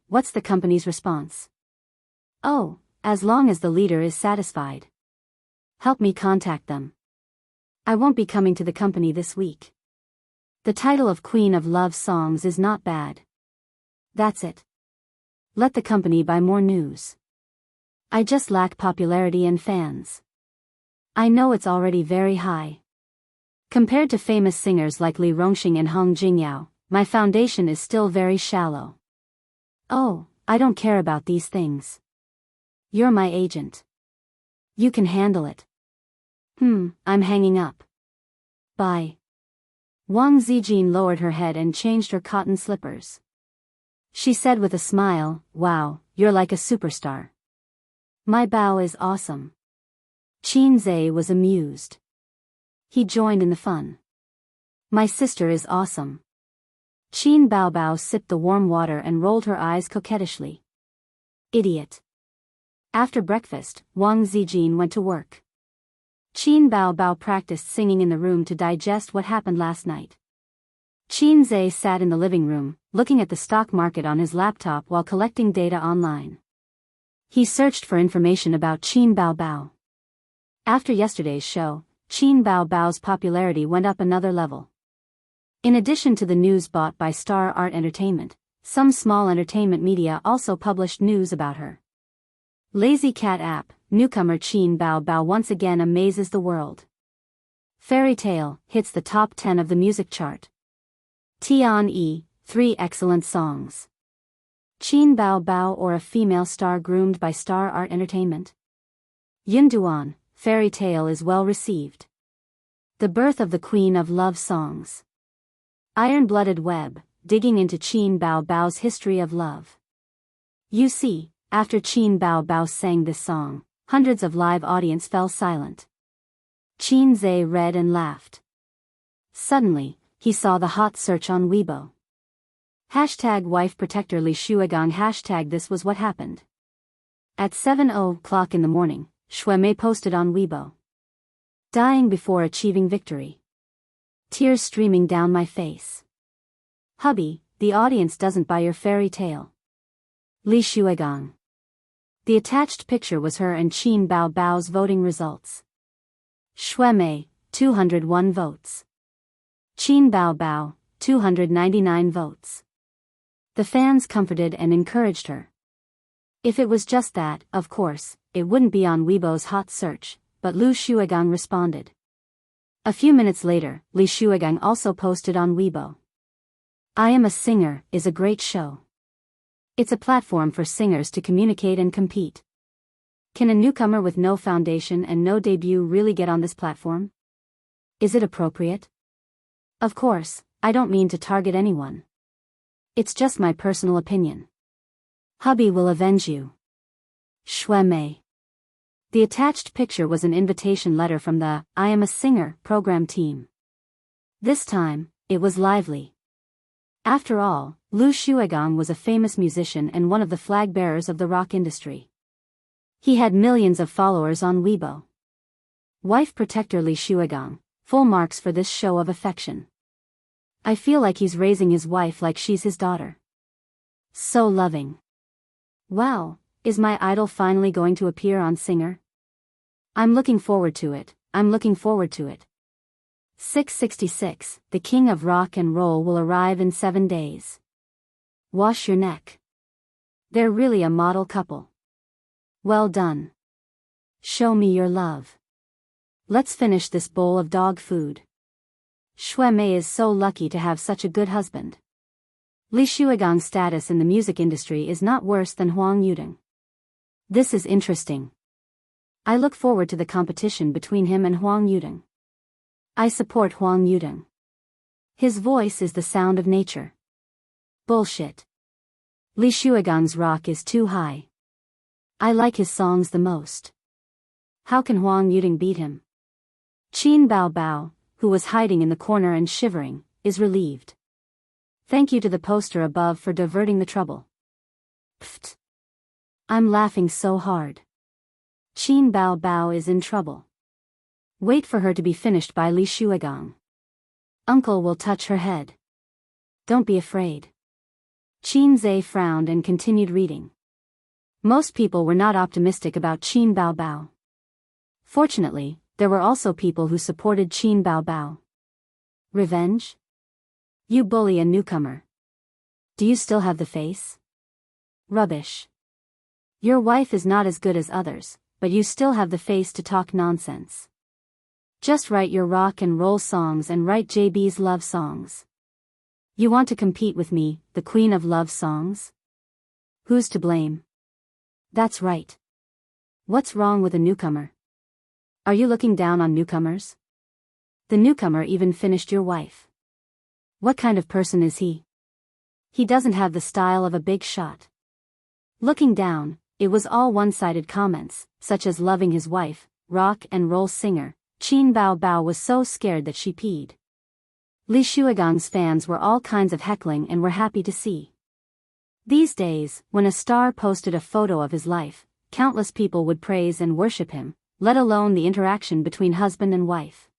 S1: What's the company's response? Oh, as long as the leader is satisfied. Help me contact them. I won't be coming to the company this week. The title of Queen of Love Songs is not bad. That's it. Let the company buy more news. I just lack popularity and fans. I know it's already very high. Compared to famous singers like Li Rongxing and Hong Jingyao, my foundation is still very shallow. Oh, I don't care about these things. You're my agent. You can handle it. I'm hanging up. Bye. Wang Zijin lowered her head and changed her cotton slippers. She said with a smile, Wow, you're like a superstar. My bao is awesome. Qinzai was amused. He joined in the fun. My sister is awesome. Qin Baobao sipped the warm water and rolled her eyes coquettishly. Idiot. After breakfast, Wang Zijin went to work. Qin Baobao practiced singing in the room to digest what happened last night. Qinzai sat in the living room, looking at the stock market on his laptop while collecting data online. He searched for information about Qin Baobao. After yesterday's show, Qin Baobao's popularity went up another level. In addition to the news bought by Star Art Entertainment, some small entertainment media also published news about her. Lazy Cat app, newcomer Qin Baobao once again amazes the world. Fairy Tale hits the top 10 of the music chart. Tian Yi, 3 excellent songs. Qin Baobao or a female star groomed by Star Art Entertainment. Yunduan, Fairy Tale is well received. The birth of the Queen of Love Songs. Iron-Blooded Web, digging into Qin Baobao's history of love. You see, after Qin Baobao sang this song, hundreds of live audience fell silent. Qinzai read and laughed. Suddenly, he saw the hot search on Weibo. #wife protector Li Shuigang # this was what happened. At 7:00 in the morning, Shuemei posted on Weibo. Dying before achieving victory. Tears streaming down my face. Hubby, the audience doesn't buy your fairy tale. Li Shuigang. The attached picture was her and Qin Baobao's voting results. Shuemei, 201 votes. Qin Baobao, 299 votes. The fans comforted and encouraged her. If it was just that, of course, it wouldn't be on Weibo's hot search, but Lu Shuigang responded. A few minutes later, Li Shuigang also posted on Weibo. I Am a Singer is a great show. It's a platform for singers to communicate and compete. Can a newcomer with no foundation and no debut really get on this platform? Is it appropriate? Of course, I don't mean to target anyone. It's just my personal opinion. Hubby will avenge you. Xue Mei. The attached picture was an invitation letter from the I Am a Singer program team. This time, it was lively. After all, Lu Shuigang was a famous musician and one of the flag bearers of the rock industry. He had millions of followers on Weibo. Wife protector Li Shuigang, full marks for this show of affection. I feel like he's raising his wife like she's his daughter. So loving. Wow, is my idol finally going to appear on Singer? I'm looking forward to it. 666, the king of rock and roll will arrive in 7 days. Wash your neck. They're really a model couple. Well done. Show me your love. Let's finish this bowl of dog food. Xue Mei is so lucky to have such a good husband. Li Shuigang's status in the music industry is not worse than Huang Yudong. This is interesting. I look forward to the competition between him and Huang Yudong. I support Huang Yudong. His voice is the sound of nature. Bullshit. Li Shuigang's rock is too high. I like his songs the most. How can Huang Yudong beat him? Qin Bao Bao, who was hiding in the corner and shivering, is relieved. Thank you to the poster above for diverting the trouble. Pfft. I'm laughing so hard. Qin Bao Bao is in trouble. Wait for her to be finished by Li Shuigang. Uncle will touch her head. Don't be afraid. Qin Zhe frowned and continued reading. Most people were not optimistic about Qin Bao Bao. Fortunately, there were also people who supported Qin Bao Bao. Revenge? You bully a newcomer. Do you still have the face? Rubbish. Your wife is not as good as others, but you still have the face to talk nonsense. Just write your rock and roll songs and write JB's love songs. You want to compete with me, the queen of love songs? Who's to blame? That's right. What's wrong with a newcomer? Are you looking down on newcomers? The newcomer even finished your wife. What kind of person is he? He doesn't have the style of a big shot. Looking down, it was all one-sided comments, such as loving his wife, rock and roll singer. Qin Bao Bao was so scared that she peed. Li Shuigang's fans were all kinds of heckling and were happy to see. These days, when a star posted a photo of his life, countless people would praise and worship him, let alone the interaction between husband and wife.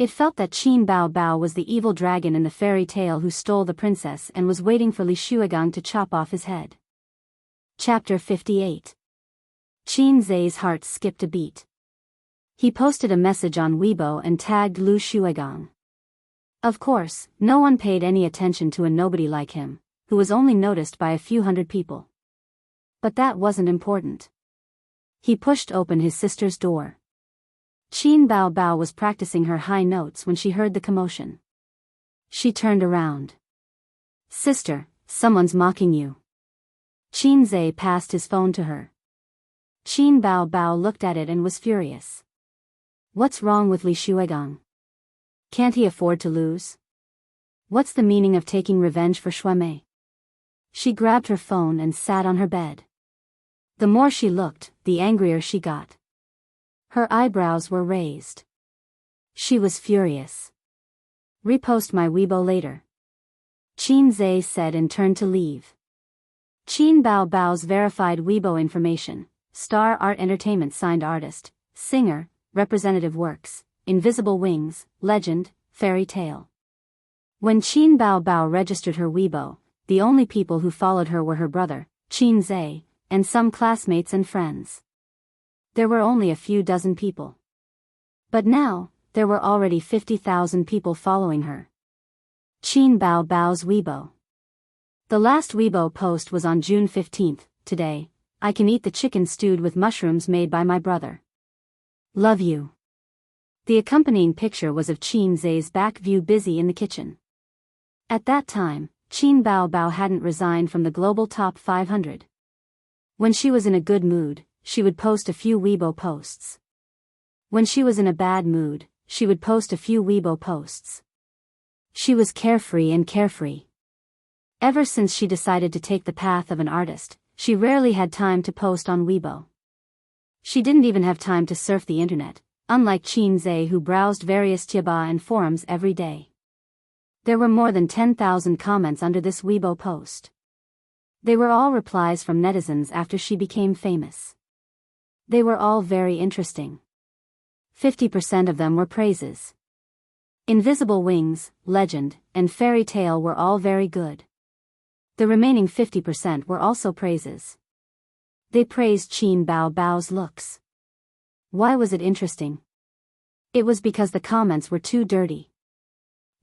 S1: It felt that Qin Bao Bao was the evil dragon in the fairy tale who stole the princess and was waiting for Li Shuigang to chop off his head. Chapter 58. Qin Zhe's heart skipped a beat. He posted a message on Weibo and tagged Lu Shuigang. Of course, no one paid any attention to a nobody like him, who was only noticed by a few hundred people. But that wasn't important. He pushed open his sister's door. Qin Bao Bao was practicing her high notes when she heard the commotion. She turned around. Sister, someone's mocking you. Qin Zhe passed his phone to her. Qin Bao Bao looked at it and was furious. What's wrong with Li Shuigang? Can't he afford to lose? What's the meaning of taking revenge for Xue Mei? She grabbed her phone and sat on her bed. The more she looked, the angrier she got. Her eyebrows were raised. She was furious. Repost my Weibo later. Qin Zhe said and turned to leave. Qin Bao Bao's verified Weibo information: Star Art Entertainment signed artist, singer, representative works, Invisible Wings, Legend, Fairy Tale. When Qin Bao Bao registered her Weibo, the only people who followed her were her brother, Qin Zhe, and some classmates and friends. There were only a few dozen people. But now, there were already 50,000 people following her. Qin Bao Bao's Weibo. The last Weibo post was on June 15th, today. I can eat the chicken stewed with mushrooms made by my brother. Love you. The accompanying picture was of Qin Zai's back view busy in the kitchen. At that time, Qin Baobao hadn't resigned from the global top 500. When she was in a good mood, she would post a few Weibo posts. When she was in a bad mood, she would post a few Weibo posts. She was carefree and carefree. Ever since she decided to take the path of an artist, she rarely had time to post on Weibo. She didn't even have time to surf the internet, unlike Qin Zai who browsed various Tieba and forums every day. There were more than 10,000 comments under this Weibo post. They were all replies from netizens after she became famous. They were all very interesting. 50% of them were praises. Invisible Wings, Legend, and Fairy Tale were all very good. The remaining 50% were also praises. They praised Qin Baobao's looks. Why was it interesting? It was because the comments were too dirty.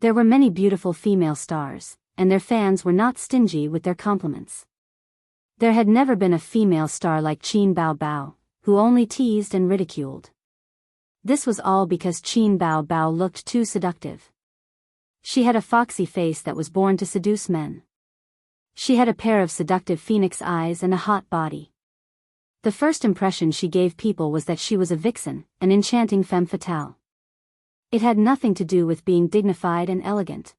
S1: There were many beautiful female stars, and their fans were not stingy with their compliments. There had never been a female star like Qin Baobao, who only teased and ridiculed. This was all because Qin Baobao looked too seductive. She had a foxy face that was born to seduce men. She had a pair of seductive phoenix eyes and a hot body. The first impression she gave people was that she was a vixen, an enchanting femme fatale. It had nothing to do with being dignified and elegant.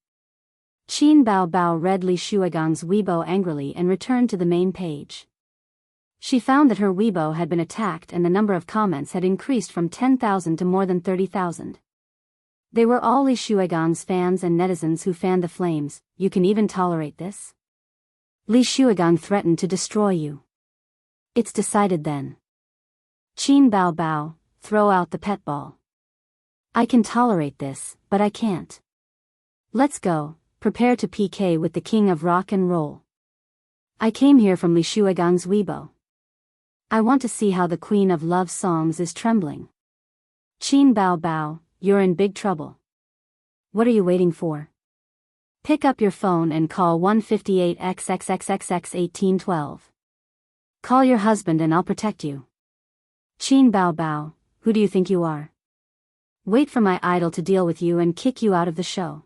S1: Qin Baobao read Li Shuigang's Weibo angrily and returned to the main page. She found that her Weibo had been attacked and the number of comments had increased from 10,000 to more than 30,000. They were all Li Shuigang's fans and netizens who fanned the flames. You can even tolerate this? Li Shuigang threatened to destroy you. It's decided then. Qin Baobao, throw out the pet ball. I can tolerate this, but I can't. Let's go, prepare to PK with the king of rock and roll. I came here from Li Shuigang's Weibo. I want to see how the queen of love songs is trembling. Qin Baobao, you're in big trouble. What are you waiting for? Pick up your phone and call 158XXXXX1812. Call your husband and I'll protect you. Qin Baobao, who do you think you are? Wait for my idol to deal with you and kick you out of the show.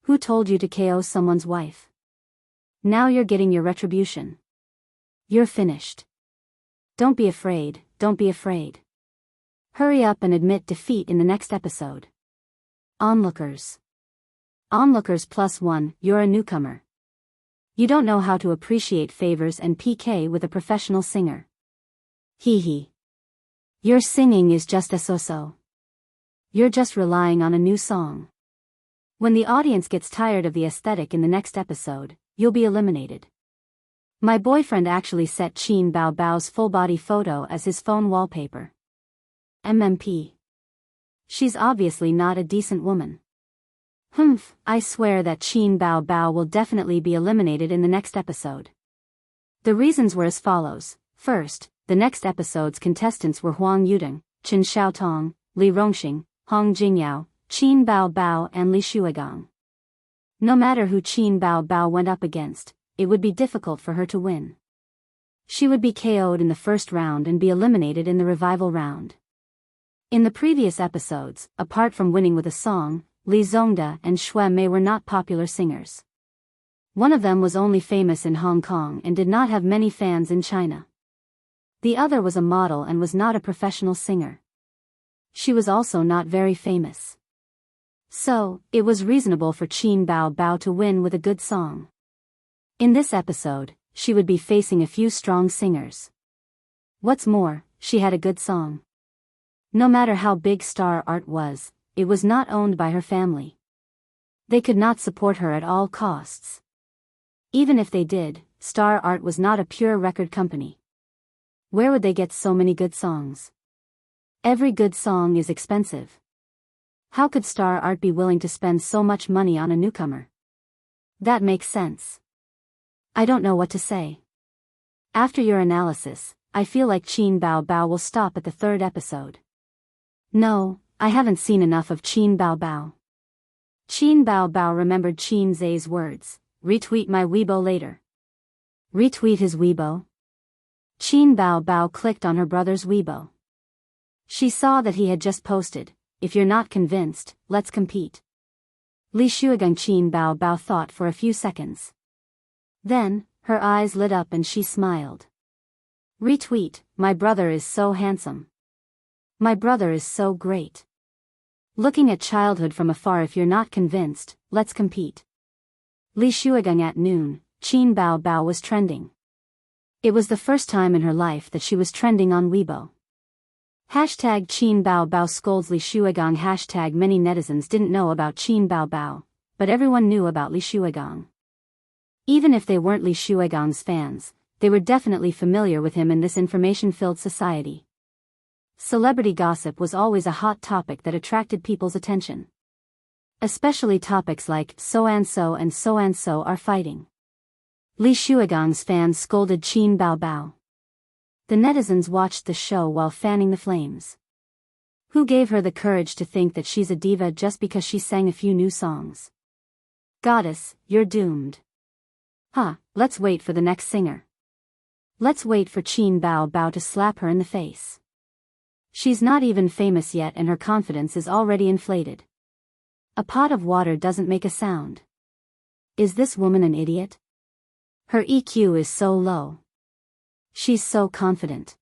S1: Who told you to KO someone's wife? Now you're getting your retribution. You're finished. Don't be afraid, don't be afraid. Hurry up and admit defeat in the next episode. Onlookers. Onlookers +1, you're a newcomer. You don't know how to appreciate favors and PK with a professional singer. Hee hee. Your singing is just a so-so. You're just relying on a new song. When the audience gets tired of the aesthetic in the next episode, you'll be eliminated. My boyfriend actually set Qin Baobao's full-body photo as his phone wallpaper. MMP. She's obviously not a decent woman. Humph, I swear that Qin Baobao will definitely be eliminated in the next episode. The reasons were as follows. First, the next episode's contestants were Huang Yudong, Chen Xiaotong, Li Rongxing, Hong Jingyao, Qin Baobao and Li Shuigang. No matter who Qin Baobao went up against, it would be difficult for her to win. She would be KO'd in the first round and be eliminated in the revival round. In the previous episodes, apart from winning with a song, Li Zongda and Xue Mei were not popular singers. One of them was only famous in Hong Kong and did not have many fans in China. The other was a model and was not a professional singer. She was also not very famous. So, it was reasonable for Qin Baobao to win with a good song. In this episode, she would be facing a few strong singers. What's more, she had a good song. No matter how big Star Art was, it was not owned by her family. They could not support her at all costs. Even if they did, Star Art was not a pure record company. Where would they get so many good songs? Every good song is expensive. How could Star Art be willing to spend so much money on a newcomer? That makes sense. I don't know what to say. After your analysis, I feel like Qin Baobao will stop at the third episode. No, I haven't seen enough of Qin Baobao. Qin Baobao remembered Qin Zai's words, retweet my Weibo later. Retweet his Weibo? Qin Baobao clicked on her brother's Weibo. She saw that he had just posted, "If you're not convinced, let's compete." Li Shuigang Qin Bao Bao thought for a few seconds. Then, her eyes lit up and she smiled. Retweet, "My brother is so handsome. My brother is so great. Looking at childhood from afar. If you're not convinced, let's compete." Li Shuigang at noon, Qin Bao Bao was trending. It was the first time in her life that she was trending on Weibo. Hashtag Qin Bao Bao scolds Li Shuigang. Hashtag many netizens didn't know about Qin Bao Bao, but everyone knew about Li Shuigang. Even if they weren't Li Shuigang's fans, they were definitely familiar with him in this information-filled society. Celebrity gossip was always a hot topic that attracted people's attention. Especially topics like so-and-so and so-and-so are fighting. Li Shuigang's fans scolded Qin Bao Bao. The netizens watched the show while fanning the flames. Who gave her the courage to think that she's a diva just because she sang a few new songs? Goddess, you're doomed. Let's wait for the next singer. Let's wait for Qin Bao Bao to slap her in the face. She's not even famous yet and her confidence is already inflated. A pot of water doesn't make a sound. Is this woman an idiot? Her EQ is so low. She's so confident.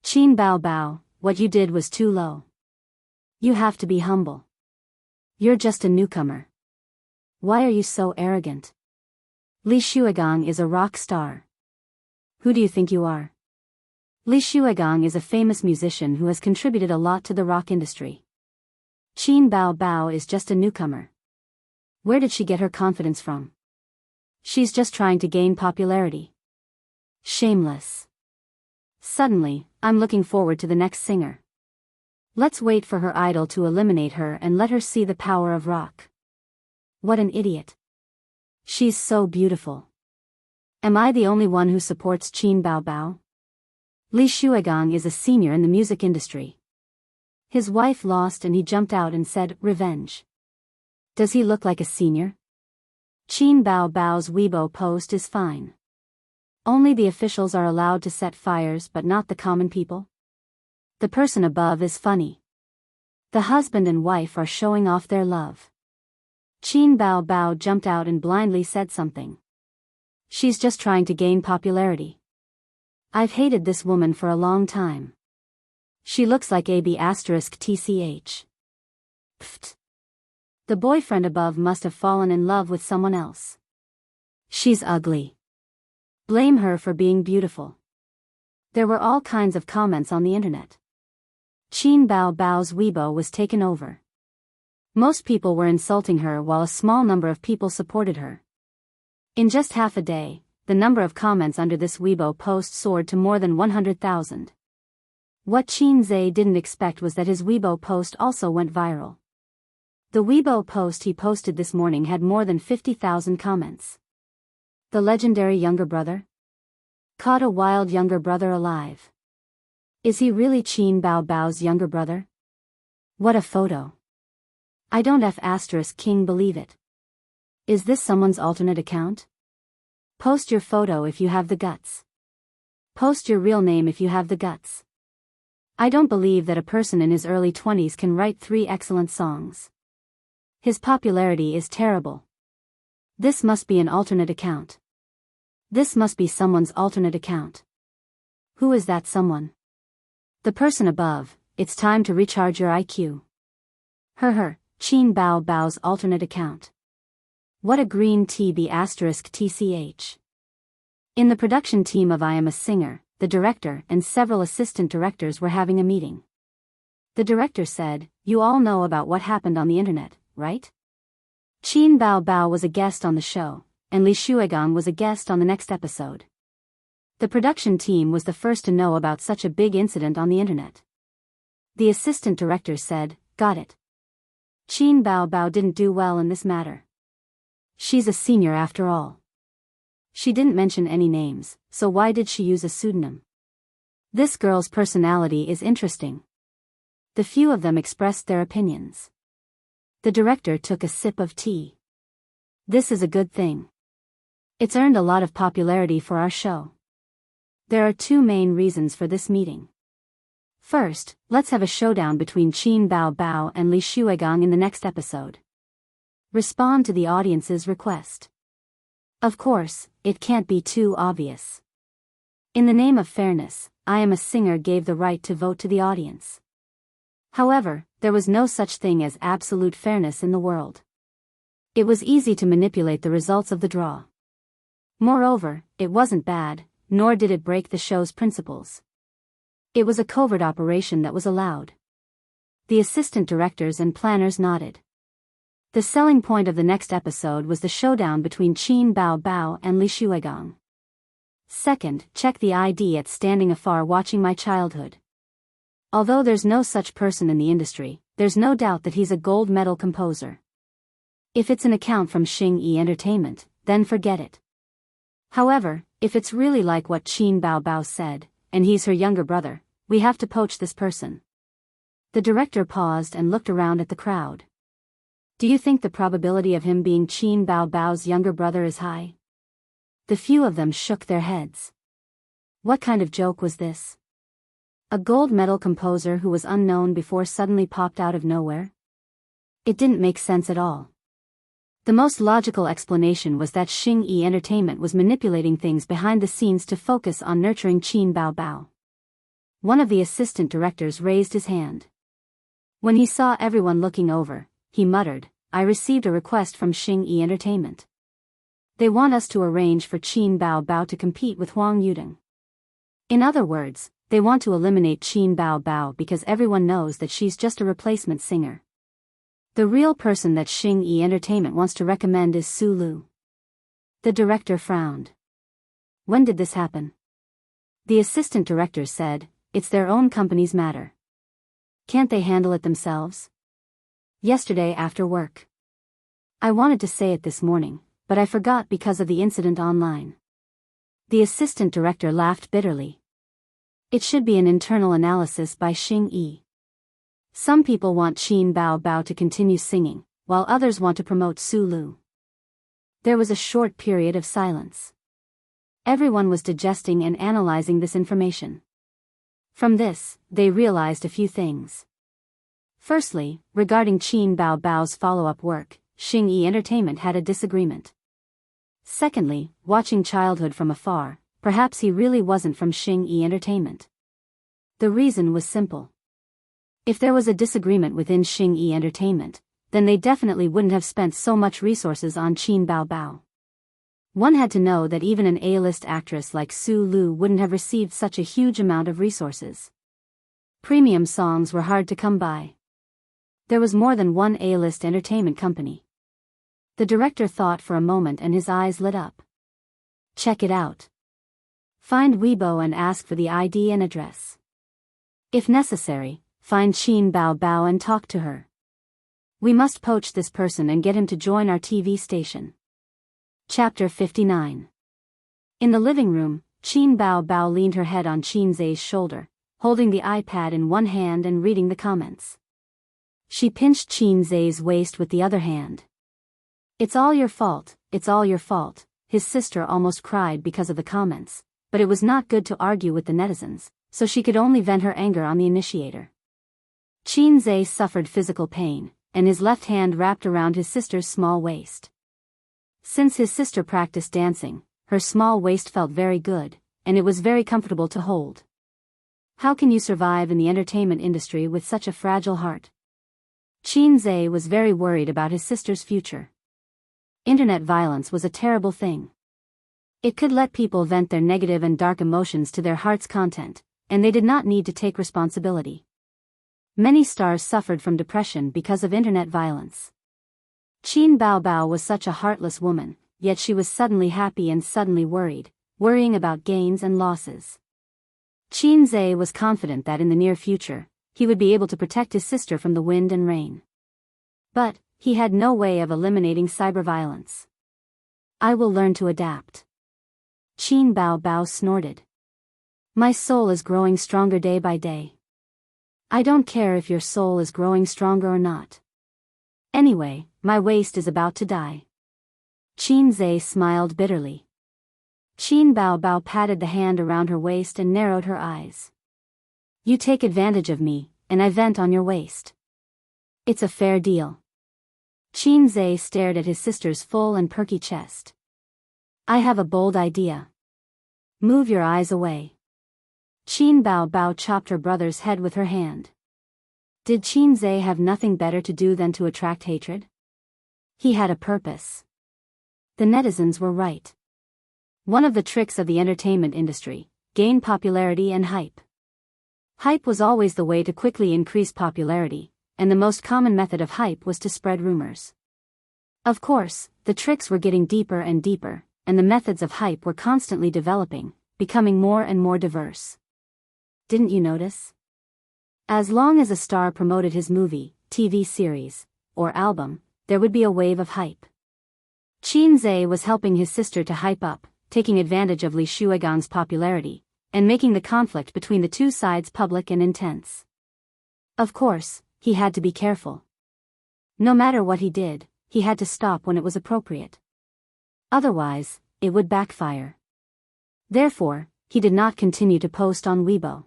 S1: Qin Bao Bao, what you did was too low. You have to be humble. You're just a newcomer. Why are you so arrogant? Li Shuigang is a rock star. Who do you think you are? Li Shuigang is a famous musician who has contributed a lot to the rock industry. Qin Bao Bao is just a newcomer. Where did she get her confidence from? She's just trying to gain popularity. Shameless. Suddenly, I'm looking forward to the next singer. Let's wait for her idol to eliminate her and let her see the power of rock. What an idiot. She's so beautiful. Am I the only one who supports Qin Bao Bao? Li Shuigang is a senior in the music industry. His wife lost and he jumped out and said, "Revenge." Does he look like a senior? Qin Bao Bao's Weibo post is fine. Only the officials are allowed to set fires but not the common people. The person above is funny. The husband and wife are showing off their love. Qin Bao Bao jumped out and blindly said something. She's just trying to gain popularity. I've hated this woman for a long time. She looks like AB*TCH. Pfft. The boyfriend above must have fallen in love with someone else. She's ugly. Blame her for being beautiful. There were all kinds of comments on the internet. Qin Bao Bao's Weibo was taken over. Most people were insulting her while a small number of people supported her. In just half a day, the number of comments under this Weibo post soared to more than 100,000. What Qin Zhe didn't expect was that his Weibo post also went viral. The Weibo post he posted this morning had more than 50,000 comments. The legendary younger brother? Caught a wild younger brother alive. Is he really Qin Bao Bao's younger brother? What a photo. I don't King believe it. Is this someone's alternate account? Post your photo if you have the guts. Post your real name if you have the guts. I don't believe that a person in his early 20s can write 3 excellent songs. His popularity is terrible. This must be an alternate account. This must be someone's alternate account. Who is that someone? The person above. It's time to recharge your IQ. Qin Bao Bao's alternate account. What a green TB*TCH. In the production team of I Am a Singer, the director and several assistant directors were having a meeting. The director said, "You all know about what happened on the internet, right?" Qin Bao Bao was a guest on the show, and Li Shuigang was a guest on the next episode. The production team was the first to know about such a big incident on the internet. The assistant director said, "Got it. Qin Bao Bao didn't do well in this matter. She's a senior after all. She didn't mention any names, so why did she use a pseudonym? This girl's personality is interesting." The few of them expressed their opinions. The director took a sip of tea. This is a good thing. It's earned a lot of popularity for our show. There are 2 main reasons for this meeting. First, let's have a showdown between Qin Bao Bao and Li Shuigang in the next episode. Respond to the audience's request. Of course, it can't be too obvious. In the name of fairness, I Am a Singer gave the right to vote to the audience. However, there was no such thing as absolute fairness in the world. It was easy to manipulate the results of the draw. Moreover, it wasn't bad, nor did it break the show's principles. It was a covert operation that was allowed. The assistant directors and planners nodded. The selling point of the next episode was the showdown between Qin Bao Bao and Li Shuigang. Second, check the ID at standing afar watching my childhood. Although there's no such person in the industry, there's no doubt that he's a gold medal composer. If it's an account from Xingyi Entertainment, then forget it. However, if it's really like what Qin Bao Bao said, and he's her younger brother, we have to poach this person. The director paused and looked around at the crowd. Do you think the probability of him being Qin Bao Bao's younger brother is high? The few of them shook their heads. What kind of joke was this? A gold medal composer who was unknown before suddenly popped out of nowhere? It didn't make sense at all. The most logical explanation was that Xingyi Entertainment was manipulating things behind the scenes to focus on nurturing Qin Bao Bao. One of the assistant directors raised his hand. When he saw everyone looking over, he muttered, I received a request from Xingyi Entertainment. They want us to arrange for Qin Bao Bao to compete with Huang Yudeng. In other words, they want to eliminate Qin Bao Bao because everyone knows that she's just a replacement singer. The real person that Xingyi Entertainment wants to recommend is Su Lu. The director frowned. When did this happen? The assistant director said, it's their own company's matter. Can't they handle it themselves? Yesterday after work. I wanted to say it this morning, but I forgot because of the incident online. The assistant director laughed bitterly. It should be an internal analysis by Xingyi. Some people want Qin Bao Bao to continue singing, while others want to promote Su Lu. There was a short period of silence. Everyone was digesting and analyzing this information. From this, they realized a few things. Firstly, regarding Qin Bao Bao's follow-up work, Xingyi Entertainment had a disagreement. Secondly, watching childhood from afar, perhaps he really wasn't from Xingyi Entertainment. The reason was simple. If there was a disagreement within Xingyi Entertainment, then they definitely wouldn't have spent so much resources on Qin Bao Bao. One had to know that even an A-list actress like Su Lu wouldn't have received such a huge amount of resources. Premium songs were hard to come by. There was more than one A-list entertainment company. The director thought for a moment and his eyes lit up. Check it out. Find Weibo and ask for the ID and address. If necessary, find Qin Bao Bao and talk to her. We must poach this person and get him to join our TV station. Chapter 59. In the living room, Qin Bao Bao leaned her head on Qin Zai's shoulder, holding the iPad in one hand and reading the comments. She pinched Qin Zai's waist with the other hand. It's all your fault, it's all your fault, his sister almost cried because of the comments, but it was not good to argue with the netizens, so she could only vent her anger on the initiator. Qin Zai suffered physical pain, and his left hand wrapped around his sister's small waist. Since his sister practiced dancing, her small waist felt very good, and it was very comfortable to hold. How can you survive in the entertainment industry with such a fragile heart? Qin Zai was very worried about his sister's future. Internet violence was a terrible thing. It could let people vent their negative and dark emotions to their heart's content, and they did not need to take responsibility. Many stars suffered from depression because of internet violence. Qin Bao Bao was such a heartless woman, yet she was suddenly happy and suddenly worried, worrying about gains and losses. Qin Zai was confident that in the near future, he would be able to protect his sister from the wind and rain. But, he had no way of eliminating cyber violence. I will learn to adapt. Qin Bao Bao snorted. My soul is growing stronger day by day. I don't care if your soul is growing stronger or not. Anyway, my waist is about to die. Qin Zai smiled bitterly. Qin Bao Bao patted the hand around her waist and narrowed her eyes. You take advantage of me, and I vent on your waist. It's a fair deal. Qin Zhe stared at his sister's full and perky chest. I have a bold idea. Move your eyes away. Qin Bao Bao chopped her brother's head with her hand. Did Qin Zhe have nothing better to do than to attract hatred? He had a purpose. The netizens were right. One of the tricks of the entertainment industry, gain popularity and hype. Hype was always the way to quickly increase popularity, and the most common method of hype was to spread rumors. Of course, the tricks were getting deeper and deeper, and the methods of hype were constantly developing, becoming more and more diverse. Didn't you notice? As long as a star promoted his movie, TV series, or album, there would be a wave of hype. Qin Zhe was helping his sister to hype up, taking advantage of Li Shuigang's popularity, and making the conflict between the two sides public and intense. Of course, he had to be careful. No matter what he did, he had to stop when it was appropriate. Otherwise, it would backfire. Therefore, he did not continue to post on Weibo.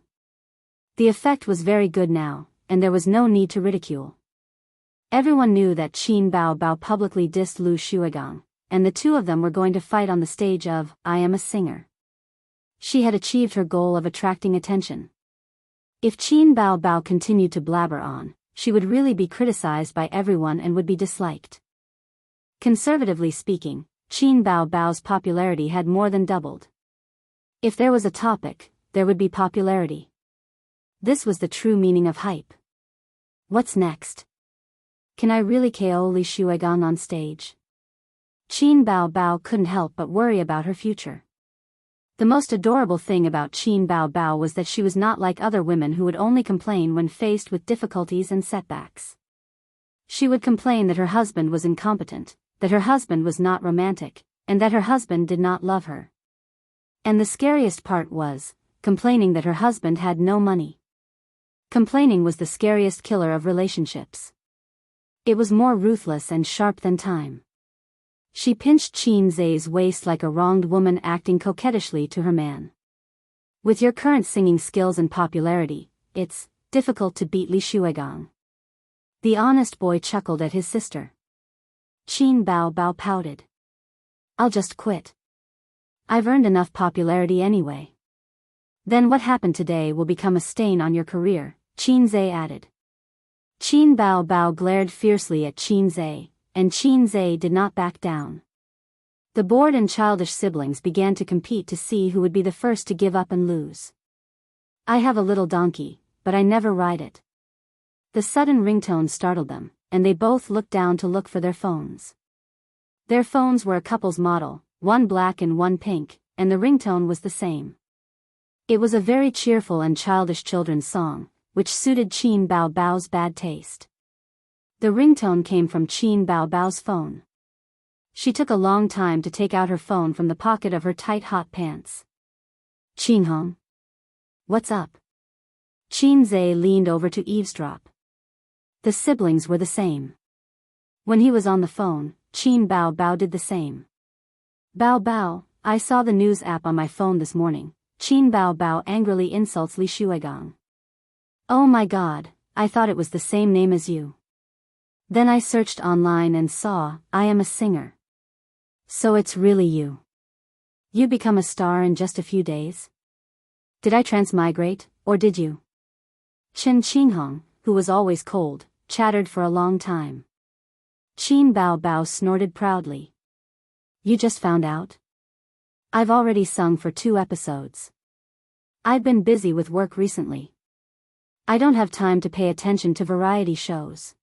S1: The effect was very good now, and there was no need to ridicule. Everyone knew that Qin Bao Bao publicly dissed Lu Shuigang, and the two of them were going to fight on the stage of I Am a Singer. She had achieved her goal of attracting attention. If Qin Bao Bao continued to blabber on, she would really be criticized by everyone and would be disliked. Conservatively speaking, Qin Bao Bao's popularity had more than doubled. If there was a topic, there would be popularity. This was the true meaning of hype. What's next? Can I really KO Li Shuigang on stage? Qin Bao Bao couldn't help but worry about her future. The most adorable thing about Qin Bao Bao was that she was not like other women who would only complain when faced with difficulties and setbacks. She would complain that her husband was incompetent, that her husband was not romantic, and that her husband did not love her. And the scariest part was, complaining that her husband had no money. Complaining was the scariest killer of relationships. It was more ruthless and sharp than time. She pinched Qin Zhe's waist like a wronged woman acting coquettishly to her man. With your current singing skills and popularity, it's difficult to beat Li Shuigang. The honest boy chuckled at his sister. Qin Bao Bao pouted. I'll just quit. I've earned enough popularity anyway. Then what happened today will become a stain on your career, Qin Zhe added. Qin Bao Bao glared fiercely at Qin Zhe, and Qin Zhe did not back down. The bored and childish siblings began to compete to see who would be the first to give up and lose. I have a little donkey, but I never ride it. The sudden ringtone startled them, and they both looked down to look for their phones. Their phones were a couple's model, one black and one pink, and the ringtone was the same. It was a very cheerful and childish children's song, which suited Qin Bao Bao's bad taste. The ringtone came from Qin Bao Bao's phone. She took a long time to take out her phone from the pocket of her tight hot pants. Qin Hong. What's up? Qin Zhe leaned over to eavesdrop. The siblings were the same. When he was on the phone, Qin Bao Bao did the same. Bao Bao, I saw the news app on my phone this morning. Qin Bao Bao angrily insults Li Shuigang. Oh my god, I thought it was the same name as you. Then I searched online and saw, I Am a Singer. So it's really you. You become a star in just a few days? Did I transmigrate, or did you? Chen Qinghong, who was always cold, chattered for a long time. Qin Bao Bao snorted proudly. You just found out? I've already sung for 2 episodes. I've been busy with work recently. I don't have time to pay attention to variety shows.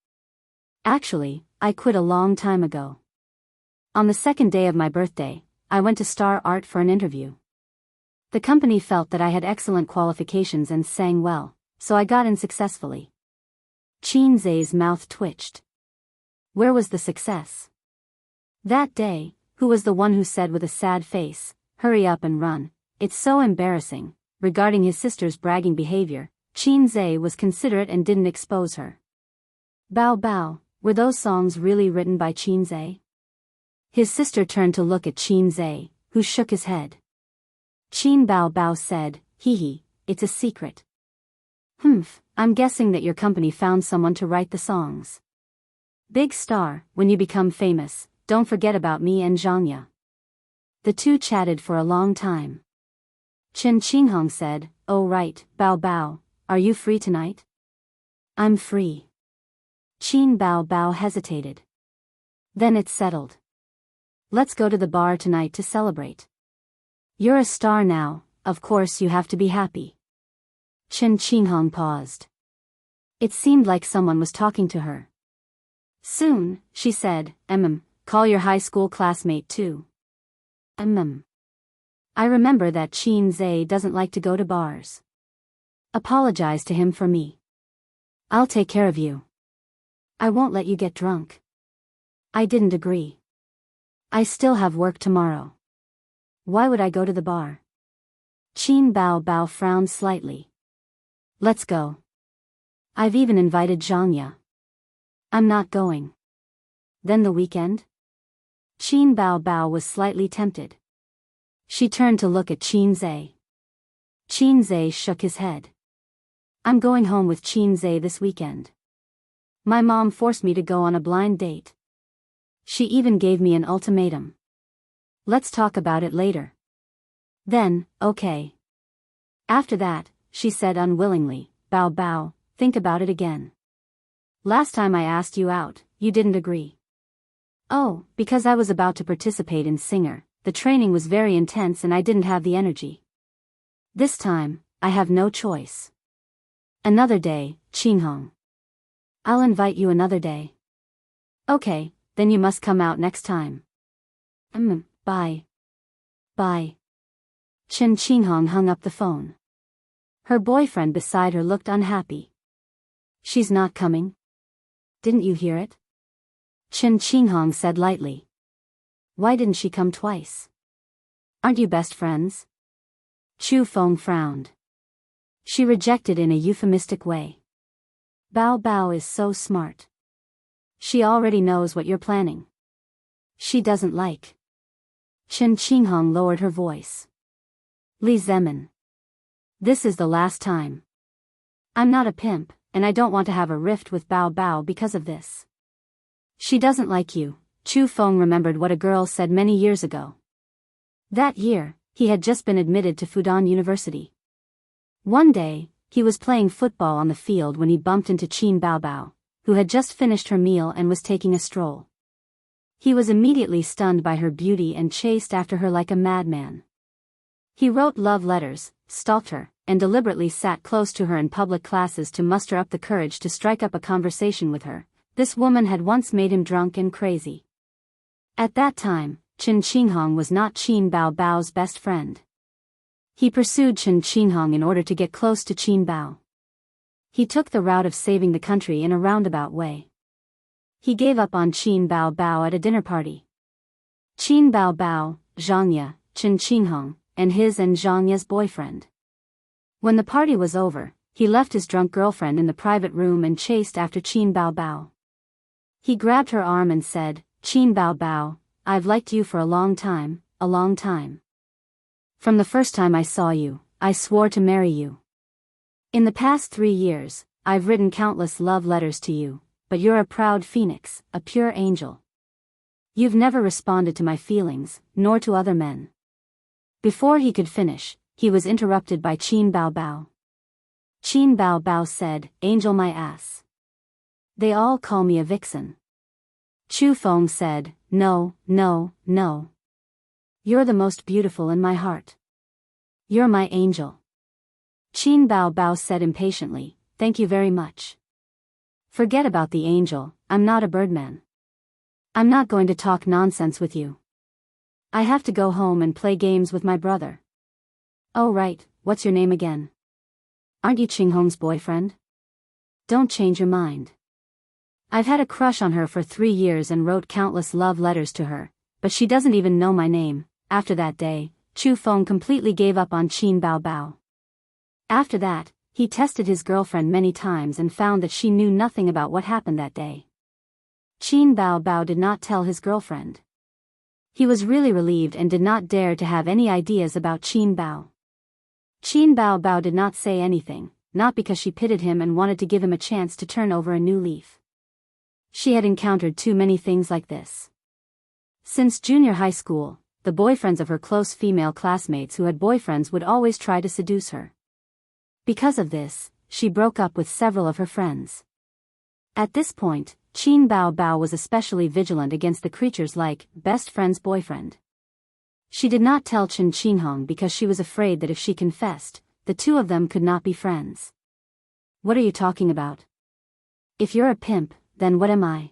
S1: Actually, I quit a long time ago. On the 2nd day of my birthday, I went to Star Art for an interview. The company felt that I had excellent qualifications and sang well, so I got in successfully. Qin Zhe's mouth twitched. Where was the success? That day, who was the one who said with a sad face, hurry up and run, it's so embarrassing. Regarding his sister's bragging behavior, Qin Zhe was considerate and didn't expose her. Bao Bao, were those songs really written by Qin Zhe? His sister turned to look at Qin Zhe, who shook his head. Qin Bao Bao said, hee hee, it's a secret. Humph, I'm guessing that your company found someone to write the songs. Big star, when you become famous, don't forget about me and Xianxia. The two chatted for a long time. Chen Qinghong said, "Oh right, Bao Bao, are you free tonight?" "I'm free." Qin Bao Bao hesitated. "Then it's settled. Let's go to the bar tonight to celebrate. You're a star now, of course you have to be happy." Chen Qinghong paused. It seemed like someone was talking to her. "Soon," she said, call your high school classmate too." I remember that Qin Zhe doesn't like to go to bars. Apologize to him for me. I'll take care of you. I won't let you get drunk." I didn't agree. "I still have work tomorrow. Why would I go to the bar?" Qin Bao Bao frowned slightly. "Let's go. I've even invited Xianxia." "I'm not going." "Then the weekend?" Qin Bao Bao was slightly tempted. She turned to look at Qin Zhe. Qin Zhe shook his head. "I'm going home with Qin Zhe this weekend. My mom forced me to go on a blind date. She even gave me an ultimatum. Let's talk about it later." "Then, okay." After that, she said unwillingly, "Bao Bao, think about it again. Last time I asked you out, you didn't agree." "Oh, because I was about to participate in Singer, the training was very intense and I didn't have the energy. This time, I have no choice." "Another day, Qinghong. I'll invite you another day." "Okay, then you must come out next time." Bye. Bye." Chen Qinghong hung up the phone. Her boyfriend beside her looked unhappy. "She's not coming? Didn't you hear it?" Chen Qinghong said lightly. "Why didn't she come twice? Aren't you best friends?" Chu Feng frowned. She rejected in a euphemistic way. "Bao Bao is so smart. She already knows what you're planning. She doesn't like." Chen Qinghong lowered her voice. "Li Zemin. This is the last time. I'm not a pimp, and I don't want to have a rift with Bao Bao because of this. She doesn't like you." Chu Feng remembered what a girl said many years ago. That year, he had just been admitted to Fudan University. One day, he was playing football on the field when he bumped into Qin Bao Bao, who had just finished her meal and was taking a stroll. He was immediately stunned by her beauty and chased after her like a madman. He wrote love letters, stalked her, and deliberately sat close to her in public classes to muster up the courage to strike up a conversation with her. This woman had once made him drunk and crazy. At that time, Chen Qinghong was not Qin Bao Bao's best friend. He pursued Chen Qinghong in order to get close to Qin Bao. He took the route of saving the country in a roundabout way. He gave up on Qin Bao Bao at a dinner party. Qin Bao Bao, Xianxia, Chen Qinghong, and his and Xianxia's boyfriend. When the party was over, he left his drunk girlfriend in the private room and chased after Qin Bao Bao. He grabbed her arm and said, "Qin Bao Bao, I've liked you for a long time, a long time. From the first time I saw you, I swore to marry you. In the past 3 years, I've written countless love letters to you, but you're a proud phoenix, a pure angel. You've never responded to my feelings, nor to other men." Before he could finish, he was interrupted by Qin Bao Bao. Qin Bao Bao said, "Angel my ass. They all call me a vixen." Chu Feng said, "No, no, no. You're the most beautiful in my heart. You're my angel." Qin Bao Bao said impatiently, "Thank you very much. Forget about the angel, I'm not a birdman. I'm not going to talk nonsense with you. I have to go home and play games with my brother." "Oh right, what's your name again? Aren't you Qinghong's boyfriend? Don't change your mind. I've had a crush on her for 3 years and wrote countless love letters to her, but she doesn't even know my name." After that day, Chu Feng completely gave up on Qin Bao Bao. After that, he tested his girlfriend many times and found that she knew nothing about what happened that day. Qin Bao Bao did not tell his girlfriend. He was really relieved and did not dare to have any ideas about Qin Bao. Qin Bao Bao did not say anything, not because she pitied him and wanted to give him a chance to turn over a new leaf. She had encountered too many things like this. Since junior high school, the boyfriends of her close female classmates who had boyfriends would always try to seduce her. Because of this, she broke up with several of her friends. At this point, Qin Bao Bao was especially vigilant against the creatures like best friend's boyfriend. She did not tell Chen Qinghong because she was afraid that if she confessed, the two of them could not be friends. What are you talking about? If you're a pimp, then what am I?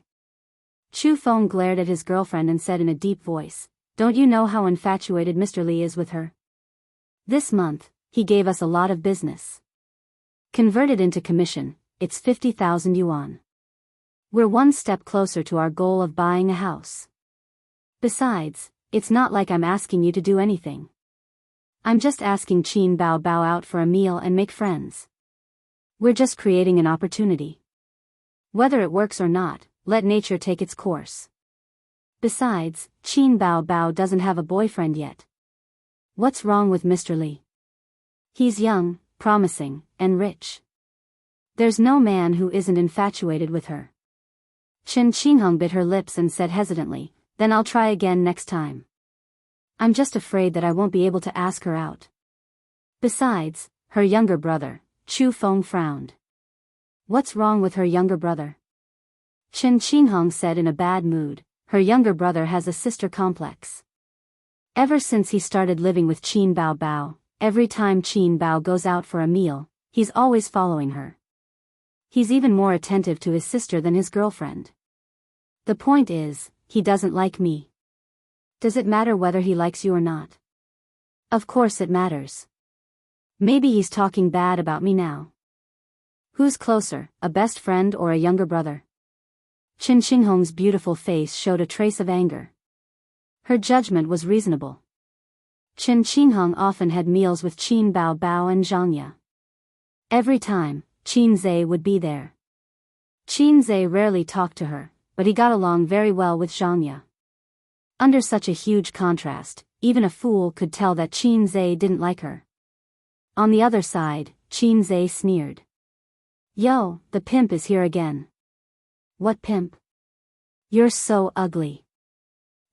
S1: Chu Feng glared at his girlfriend and said in a deep voice, "Don't you know how infatuated Mr. Li is with her? This month, he gave us a lot of business. Converted into commission, it's 50,000 yuan. We're one step closer to our goal of buying a house. Besides, it's not like I'm asking you to do anything. I'm just asking Qin Bao Bao out for a meal and make friends. We're just creating an opportunity. Whether it works or not, let nature take its course. Besides, Qin Bao Bao doesn't have a boyfriend yet. What's wrong with Mr. Li? He's young, promising, and rich. There's no man who isn't infatuated with her." Chen Qinghong bit her lips and said hesitantly, "Then I'll try again next time. I'm just afraid that I won't be able to ask her out." Besides, her younger brother, Chu Feng frowned. "What's wrong with her younger brother?" Chen Qinghong said in a bad mood, "Her younger brother has a sister complex. Ever since he started living with Qin Bao Bao, every time Qin Bao goes out for a meal, he's always following her. He's even more attentive to his sister than his girlfriend. The point is, he doesn't like me. Does it matter whether he likes you or not?" "Of course it matters. Maybe he's talking bad about me now. Who's closer, a best friend or a younger brother?" Chen Qinghong's beautiful face showed a trace of anger. Her judgment was reasonable. Chen Qinghong often had meals with Qin Bao Bao and Xianxia. Every time, Qin Zhe would be there. Qin Zhe rarely talked to her, but he got along very well with Xianxia. Under such a huge contrast, even a fool could tell that Qin Zhe didn't like her. On the other side, Qin Zhe sneered. "Yo, the pimp is here again." "What pimp? You're so ugly,"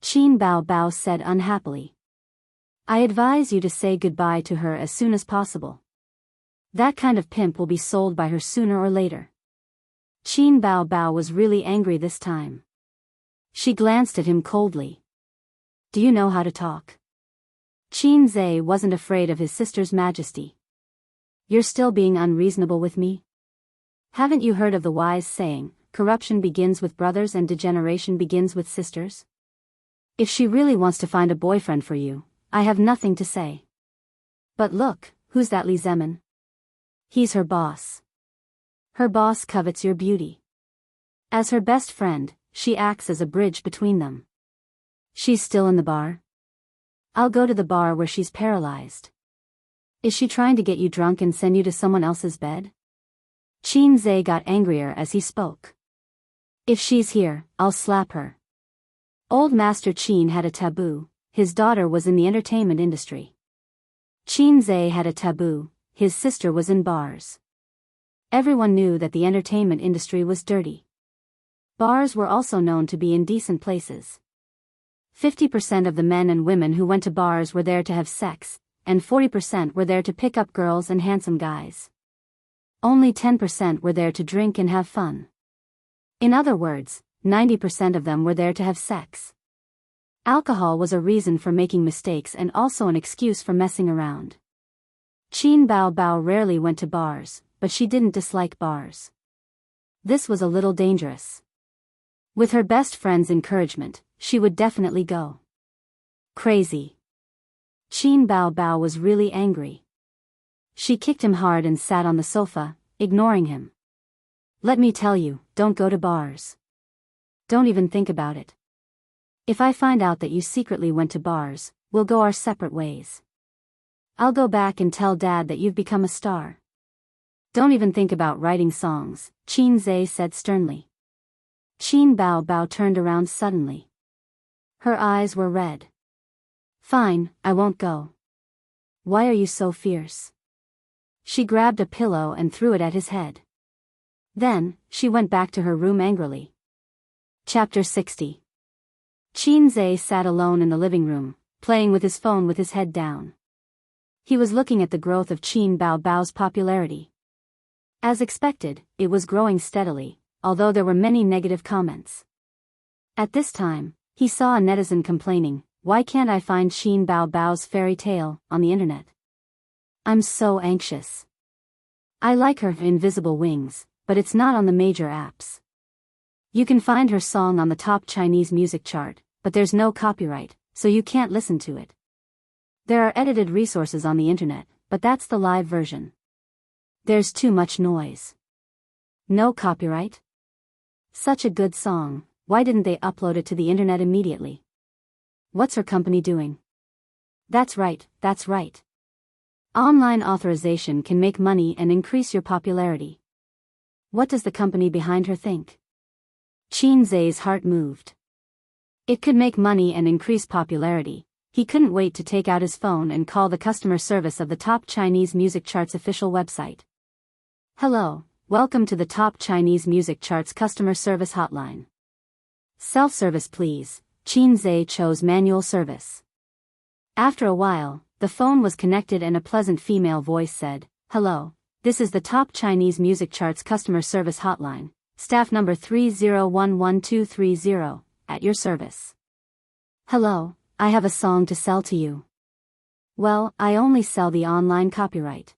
S1: Qin Bao Bao said unhappily. "I advise you to say goodbye to her as soon as possible. That kind of pimp will be sold by her sooner or later." Qin Bao Bao was really angry this time. She glanced at him coldly. "Do you know how to talk?" Qin Zhe wasn't afraid of his sister's majesty. "You're still being unreasonable with me? Haven't you heard of the wise saying, corruption begins with brothers and degeneration begins with sisters? If she really wants to find a boyfriend for you, I have nothing to say. But look, who's that Li Zemin? He's her boss. Her boss covets your beauty. As her best friend, she acts as a bridge between them. She's still in the bar? I'll go to the bar where she's paralyzed. Is she trying to get you drunk and send you to someone else's bed?" Qin Zhe got angrier as he spoke. "If she's here, I'll slap her." Old Master Qin had a taboo. His daughter was in the entertainment industry. Qin Zhe had a taboo. His sister was in bars. Everyone knew that the entertainment industry was dirty. Bars were also known to be indecent places. 50% of the men and women who went to bars were there to have sex, and 40% were there to pick up girls and handsome guys. Only 10% were there to drink and have fun. In other words, 90% of them were there to have sex. Alcohol was a reason for making mistakes and also an excuse for messing around. Qin Bao Bao rarely went to bars, but she didn't dislike bars. This was a little dangerous. With her best friend's encouragement, she would definitely go. Crazy. Qin Bao Bao was really angry. She kicked him hard and sat on the sofa, ignoring him. "Let me tell you, don't go to bars. Don't even think about it. If I find out that you secretly went to bars, we'll go our separate ways. I'll go back and tell Dad that you've become a star. Don't even think about writing songs," Qin Zhe said sternly. Qin Bao Bao turned around suddenly. Her eyes were red. "Fine, I won't go. Why are you so fierce?" She grabbed a pillow and threw it at his head. Then, she went back to her room angrily. Chapter 60. Qin Zhe sat alone in the living room, playing with his phone with his head down. He was looking at the growth of Qin Bao's popularity. As expected, it was growing steadily, although there were many negative comments. At this time, he saw a netizen complaining, "Why can't I find Qin Bao's fairy tale on the internet? I'm so anxious. I like her Invisible Wings, but it's not on the major apps. You can find her song on the top Chinese music chart, but there's no copyright, so you can't listen to it. There are edited resources on the internet, but that's the live version. There's too much noise. No copyright? Such a good song, why didn't they upload it to the internet immediately? What's her company doing?" That's right, that's right. Online authorization can make money and increase your popularity. What does the company behind her think? Qin Zhe's heart moved. It could make money and increase popularity. He couldn't wait to take out his phone and call the customer service of the top Chinese music chart's official website. "Hello, welcome to the top Chinese music chart's customer service hotline. Self-service please." Qin Zhe chose manual service. After a while, the phone was connected and a pleasant female voice said, "Hello, this is the top Chinese music chart's customer service hotline, staff number 3011230, at your service. Hello, I have a song to sell to you." "Well, I only sell the online copyright.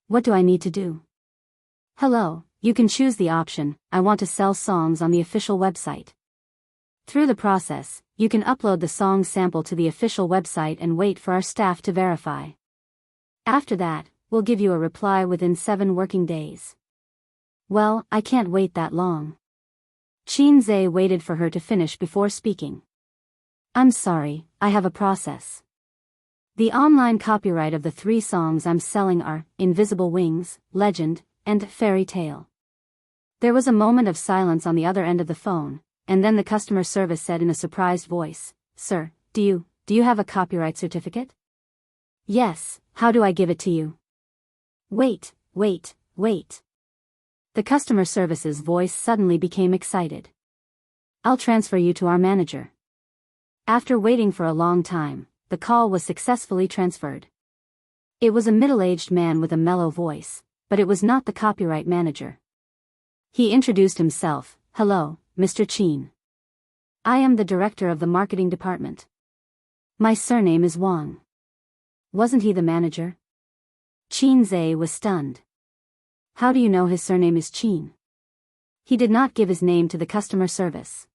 S1: What do I need to do?" "Hello, you can choose the option, I want to sell songs on the official website. Through the process, you can upload the song sample to the official website and wait for our staff to verify. After that, we'll give you a reply within 7 working days." "Well, I can't wait that long." Qin Zhe waited for her to finish before speaking. "I'm sorry, I have a process. The online copyright of the 3 songs I'm selling are Invisible Wings, Legend, and Fairy Tale." There was a moment of silence on the other end of the phone, and then the customer service said in a surprised voice, "Sir, do you have a copyright certificate?" "Yes, how do I give it to you?" Wait. The customer service's voice suddenly became excited. "I'll transfer you to our manager." After waiting for a long time, the call was successfully transferred. It was a middle-aged man with a mellow voice, but it was not the copyright manager. He introduced himself, "Hello, Mr. Qin. I am the director of the marketing department. My surname is Wang." Wasn't he the manager? Qin Zhe was stunned. "How do you know his surname is Qin?" He did not give his name to the customer service.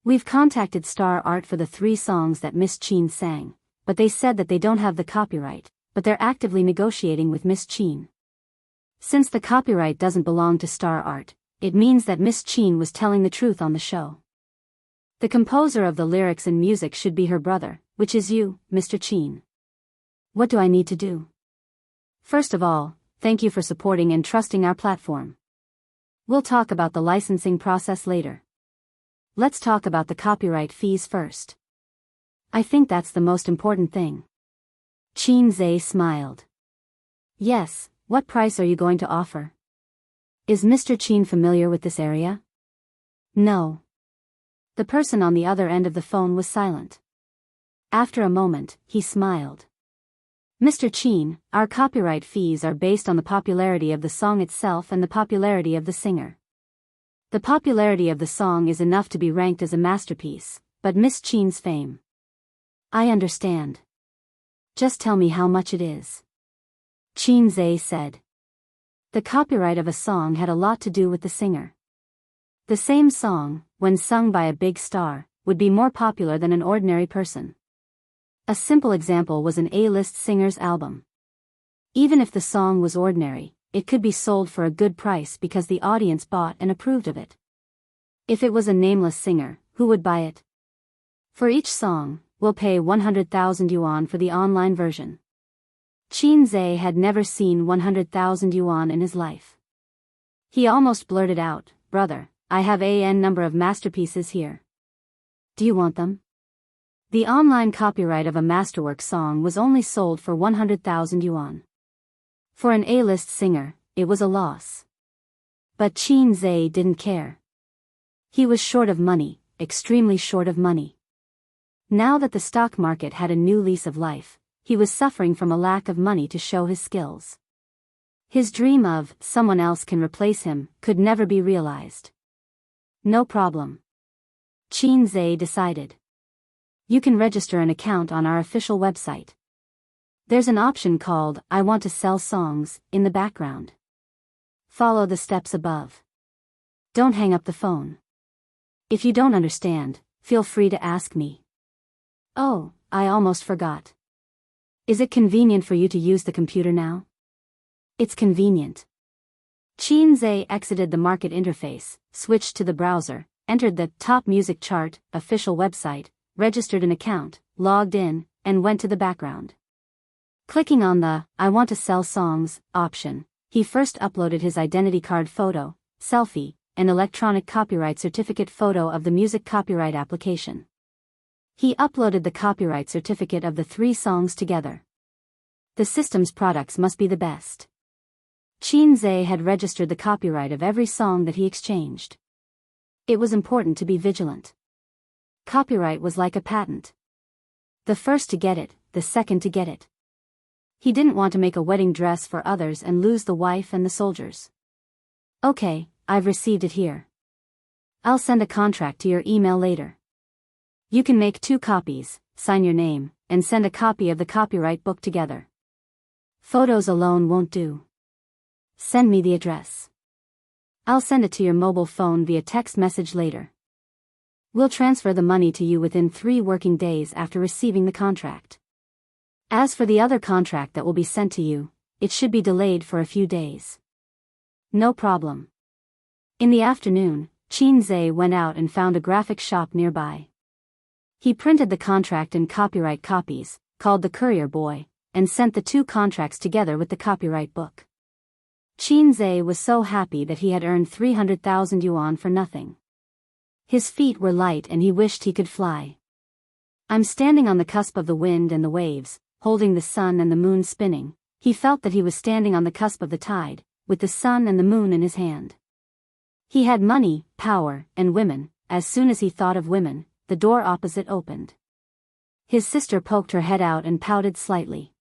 S1: "We've contacted Star Art for the 3 songs that Miss Qin sang, but they said that they don't have the copyright, but they're actively negotiating with Miss Qin. Since the copyright doesn't belong to Star Art, it means that Miss Qin was telling the truth on the show. The composer of the lyrics and music should be her brother, which is you, Mr. Qin. What do I need to do?" "First of all, thank you for supporting and trusting our platform. We'll talk about the licensing process later. Let's talk about the copyright fees first. I think that's the most important thing." Qin Zhe smiled. "Yes, what price are you going to offer? Is Mr. Qin familiar with this area?" "No." The person on the other end of the phone was silent. After a moment, he smiled. "Mr. Qin, our copyright fees are based on the popularity of the song itself and the popularity of the singer. The popularity of the song is enough to be ranked as a masterpiece, but Miss Qin's fame." "I understand. Just tell me how much it is," Qin Zhe said. The copyright of a song had a lot to do with the singer. The same song, when sung by a big star, would be more popular than an ordinary person. A simple example was an A-list singer's album. Even if the song was ordinary, it could be sold for a good price because the audience bought and approved of it. If it was a nameless singer, who would buy it? For each song, we'll pay 100,000 yuan for the online version. Qin Zhe had never seen 100,000 yuan in his life. He almost blurted out, "Brother, I have a n number of masterpieces here. Do you want them?" The online copyright of a masterwork song was only sold for 100,000 yuan. For an A-list singer, it was a loss. But Qin Zhe didn't care. He was short of money, extremely short of money. Now that the stock market had a new lease of life, he was suffering from a lack of money to show his skills. His dream of someone else can replace him could never be realized. No problem. Qin Zhe decided. You can register an account on our official website. There's an option called I want to sell songs in the background. Follow the steps above. Don't hang up the phone. If you don't understand, feel free to ask me. Oh, I almost forgot. Is it convenient for you to use the computer now? It's convenient. Qin Zhe exited the market interface, switched to the browser, entered the top music chart official website, registered an account, logged in, and went to the background. Clicking on the I want to sell songs option, he first uploaded his identity card photo, selfie, and electronic copyright certificate photo of the music copyright application. He uploaded the copyright certificate of the 3 songs together. The system's products must be the best. Qin Zhe had registered the copyright of every song that he exchanged. It was important to be vigilant. Copyright was like a patent. The first to get it, the second to get it. He didn't want to make a wedding dress for others and lose the wife and the soldiers. Okay, I've received it here. I'll send a contract to your email later. You can make 2 copies, sign your name, and send a copy of the copyright book together. Photos alone won't do. Send me the address. I'll send it to your mobile phone via text message later. We'll transfer the money to you within 3 working days after receiving the contract. As for the other contract that will be sent to you, it should be delayed for a few days. No problem. In the afternoon, Qin Zhe went out and found a graphic shop nearby. He printed the contract in copyright copies, called the courier boy, and sent the 2 contracts together with the copyright book. Qin Zhe was so happy that he had earned 300,000 yuan for nothing. His feet were light and he wished he could fly. I'm standing on the cusp of the wind and the waves, holding the sun and the moon spinning. He felt that he was standing on the cusp of the tide, with the sun and the moon in his hand. He had money, power, and women. As soon as he thought of women, the door opposite opened. His sister poked her head out and pouted slightly.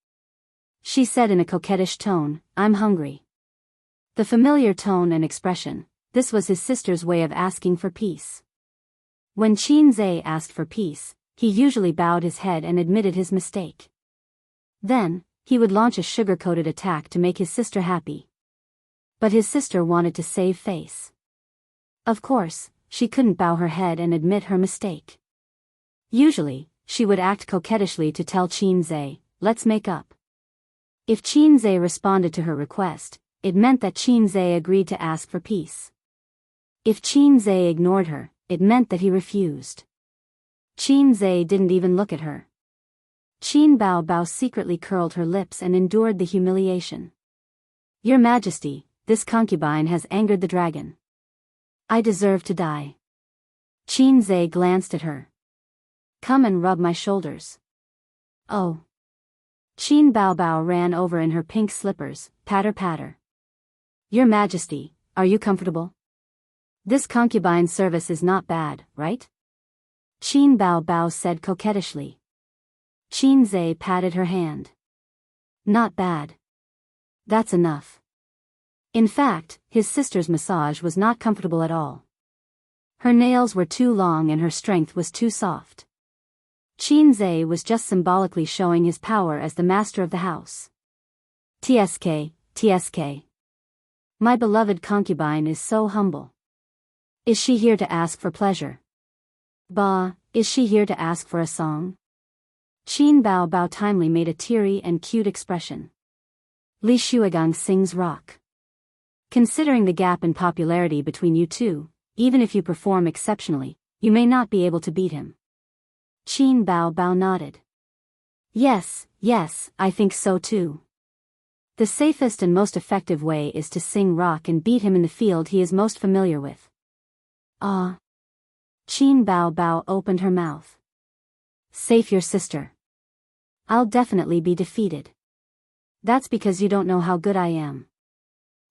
S1: She said in a coquettish tone, I'm hungry. The familiar tone and expression, this was his sister's way of asking for peace. When Qin Zhe asked for peace, he usually bowed his head and admitted his mistake. Then, he would launch a sugar-coated attack to make his sister happy. But his sister wanted to save face. Of course, she couldn't bow her head and admit her mistake. Usually, she would act coquettishly to tell Qin Zhe, let's make up. If Qin Zhe responded to her request, it meant that Qin Zhe agreed to ask for peace. If Qin Zhe ignored her, it meant that he refused. Qin Zhe didn't even look at her. Qin Bao secretly curled her lips and endured the humiliation. Your Majesty, this concubine has angered the dragon. I deserve to die. Qin Zhe glanced at her. Come and rub my shoulders. Oh. Qin Bao ran over in her pink slippers, patter patter. Your Majesty, are you comfortable? This concubine service is not bad, right? Qin Bao said coquettishly. Qin Zhe patted her hand. Not bad. That's enough. In fact, his sister's massage was not comfortable at all. Her nails were too long and her strength was too soft. Qin Zhe was just symbolically showing his power as the master of the house. TSK. My beloved concubine is so humble. Is she here to ask for pleasure? Is she here to ask for a song? Qin Bao timely made a teary and cute expression. Li Shuigang sings rock. Considering the gap in popularity between you two, even if you perform exceptionally, you may not be able to beat him. Qin Bao nodded. Yes, I think so too. The safest and most effective way is to sing rock and beat him in the field he is most familiar with. Ah. Qin Bao opened her mouth. Safe your sister. I'll definitely be defeated. That's because you don't know how good I am.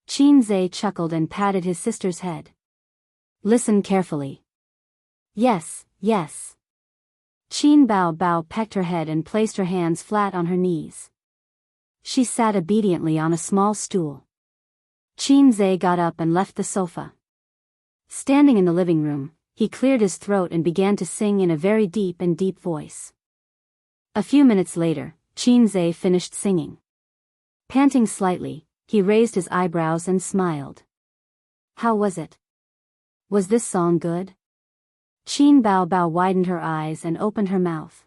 S1: Qinzhe chuckled and patted his sister's head. Listen carefully. Yes, yes. Qin Bao Bao pecked her head and placed her hands flat on her knees. She sat obediently on a small stool. Qinzhe got up and left the sofa. Standing in the living room, he cleared his throat and began to sing in a very deep voice. A few minutes later, Qinzhe finished singing. Panting slightly, he raised his eyebrows and smiled. How was it? Was this song good? Qin Bao Bao widened her eyes and opened her mouth.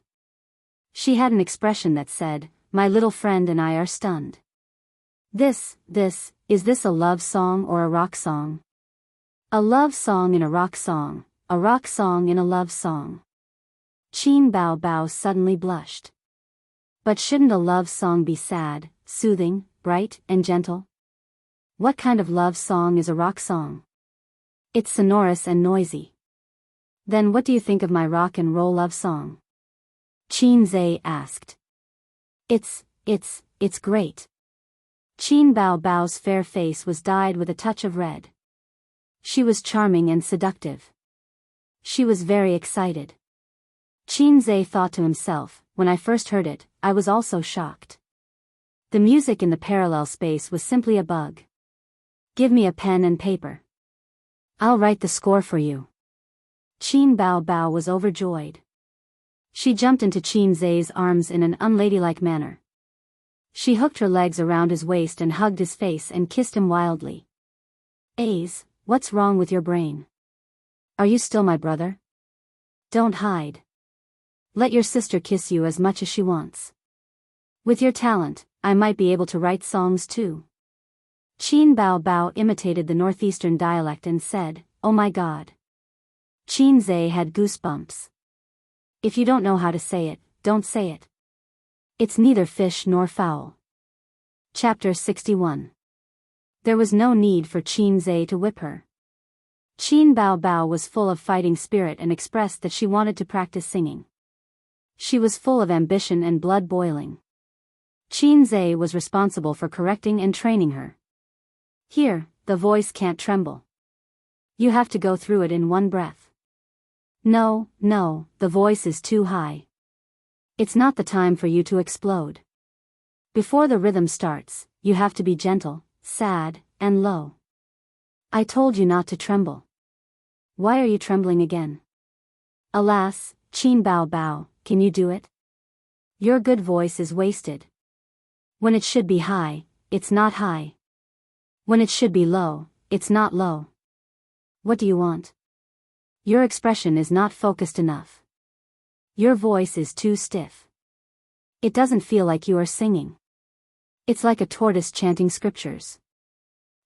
S1: She had an expression that said, "My little friend and I are stunned." Is this a love song or a rock song? A love song in a rock song in a love song. Qin Bao Bao suddenly blushed. But shouldn't a love song be sad, soothing, bright, and gentle? What kind of love song is a rock song? It's sonorous and noisy. Then what do you think of my rock and roll love song? Qinzhe asked. It's great. Qin Bao Bao's fair face was dyed with a touch of red. She was charming and seductive. She was very excited. Qinzhe thought to himself, when I first heard it, I was also shocked. The music in the parallel space was simply a bug. Give me a pen and paper. I'll write the score for you. Qin Bao Bao was overjoyed. She jumped into Qinzhe's arms in an unladylike manner. She hooked her legs around his waist and hugged his face and kissed him wildly. Aze, what's wrong with your brain? Are you still my brother? Don't hide. Let your sister kiss you as much as she wants. With your talent, I might be able to write songs too. Qin Bao Bao imitated the northeastern dialect and said, "Oh my God." Qinzhe had goosebumps. If you don't know how to say it, don't say it. It's neither fish nor fowl. Chapter 61. There was no need for Qinzhe to whip her. Qin Bao Bao was full of fighting spirit and expressed that she wanted to practice singing. She was full of ambition and blood boiling. Qinzhe was responsible for correcting and training her. Here, the voice can't tremble. You have to go through it in one breath. No, the voice is too high. It's not the time for you to explode. Before the rhythm starts, you have to be gentle, sad, and low. I told you not to tremble. Why are you trembling again? Alas, Qin Bao Bao, can you do it? Your good voice is wasted. When it should be high, it's not high. When it should be low, it's not low. What do you want? Your expression is not focused enough. Your voice is too stiff. It doesn't feel like you are singing. It's like a tortoise chanting scriptures.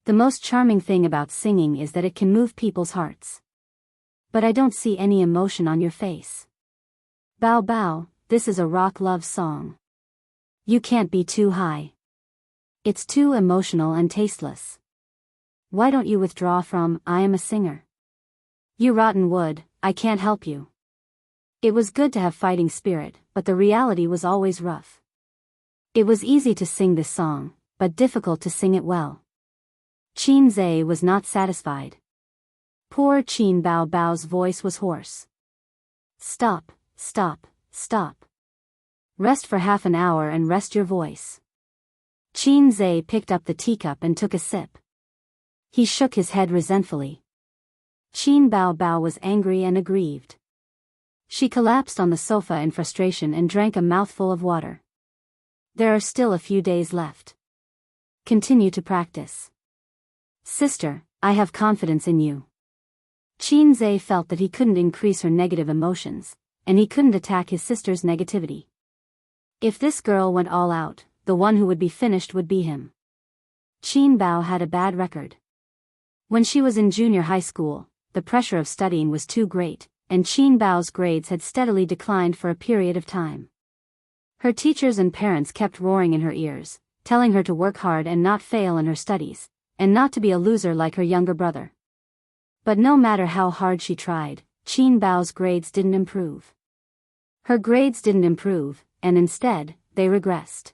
S1: The most charming thing about singing is that it can move people's hearts. But I don't see any emotion on your face. Bao Bao, this is a rock love song. You can't be too high. It's too emotional and tasteless. Why don't you withdraw from "I am a singer"? You rotten wood, I can't help you. It was good to have fighting spirit, but the reality was always rough. It was easy to sing this song, but difficult to sing it well. Qinzhe was not satisfied. Poor Qin Bao Bao's voice was hoarse. Stop. Rest for half an hour and rest your voice. Qinzhe picked up the teacup and took a sip. He shook his head resentfully. Qin Bao Bao was angry and aggrieved. She collapsed on the sofa in frustration and drank a mouthful of water. There are still a few days left. Continue to practice. Sister, I have confidence in you. Qinzhe felt that he couldn't increase her negative emotions, and he couldn't attack his sister's negativity. If this girl went all out, the one who would be finished would be him. Qin Bao had a bad record. When she was in junior high school, the pressure of studying was too great, and Qin Bao's grades had steadily declined for a period of time. Her teachers and parents kept roaring in her ears, telling her to work hard and not fail in her studies, and not to be a loser like her younger brother. But no matter how hard she tried, Qin Bao's grades didn't improve. Her grades didn't improve, and instead, they regressed.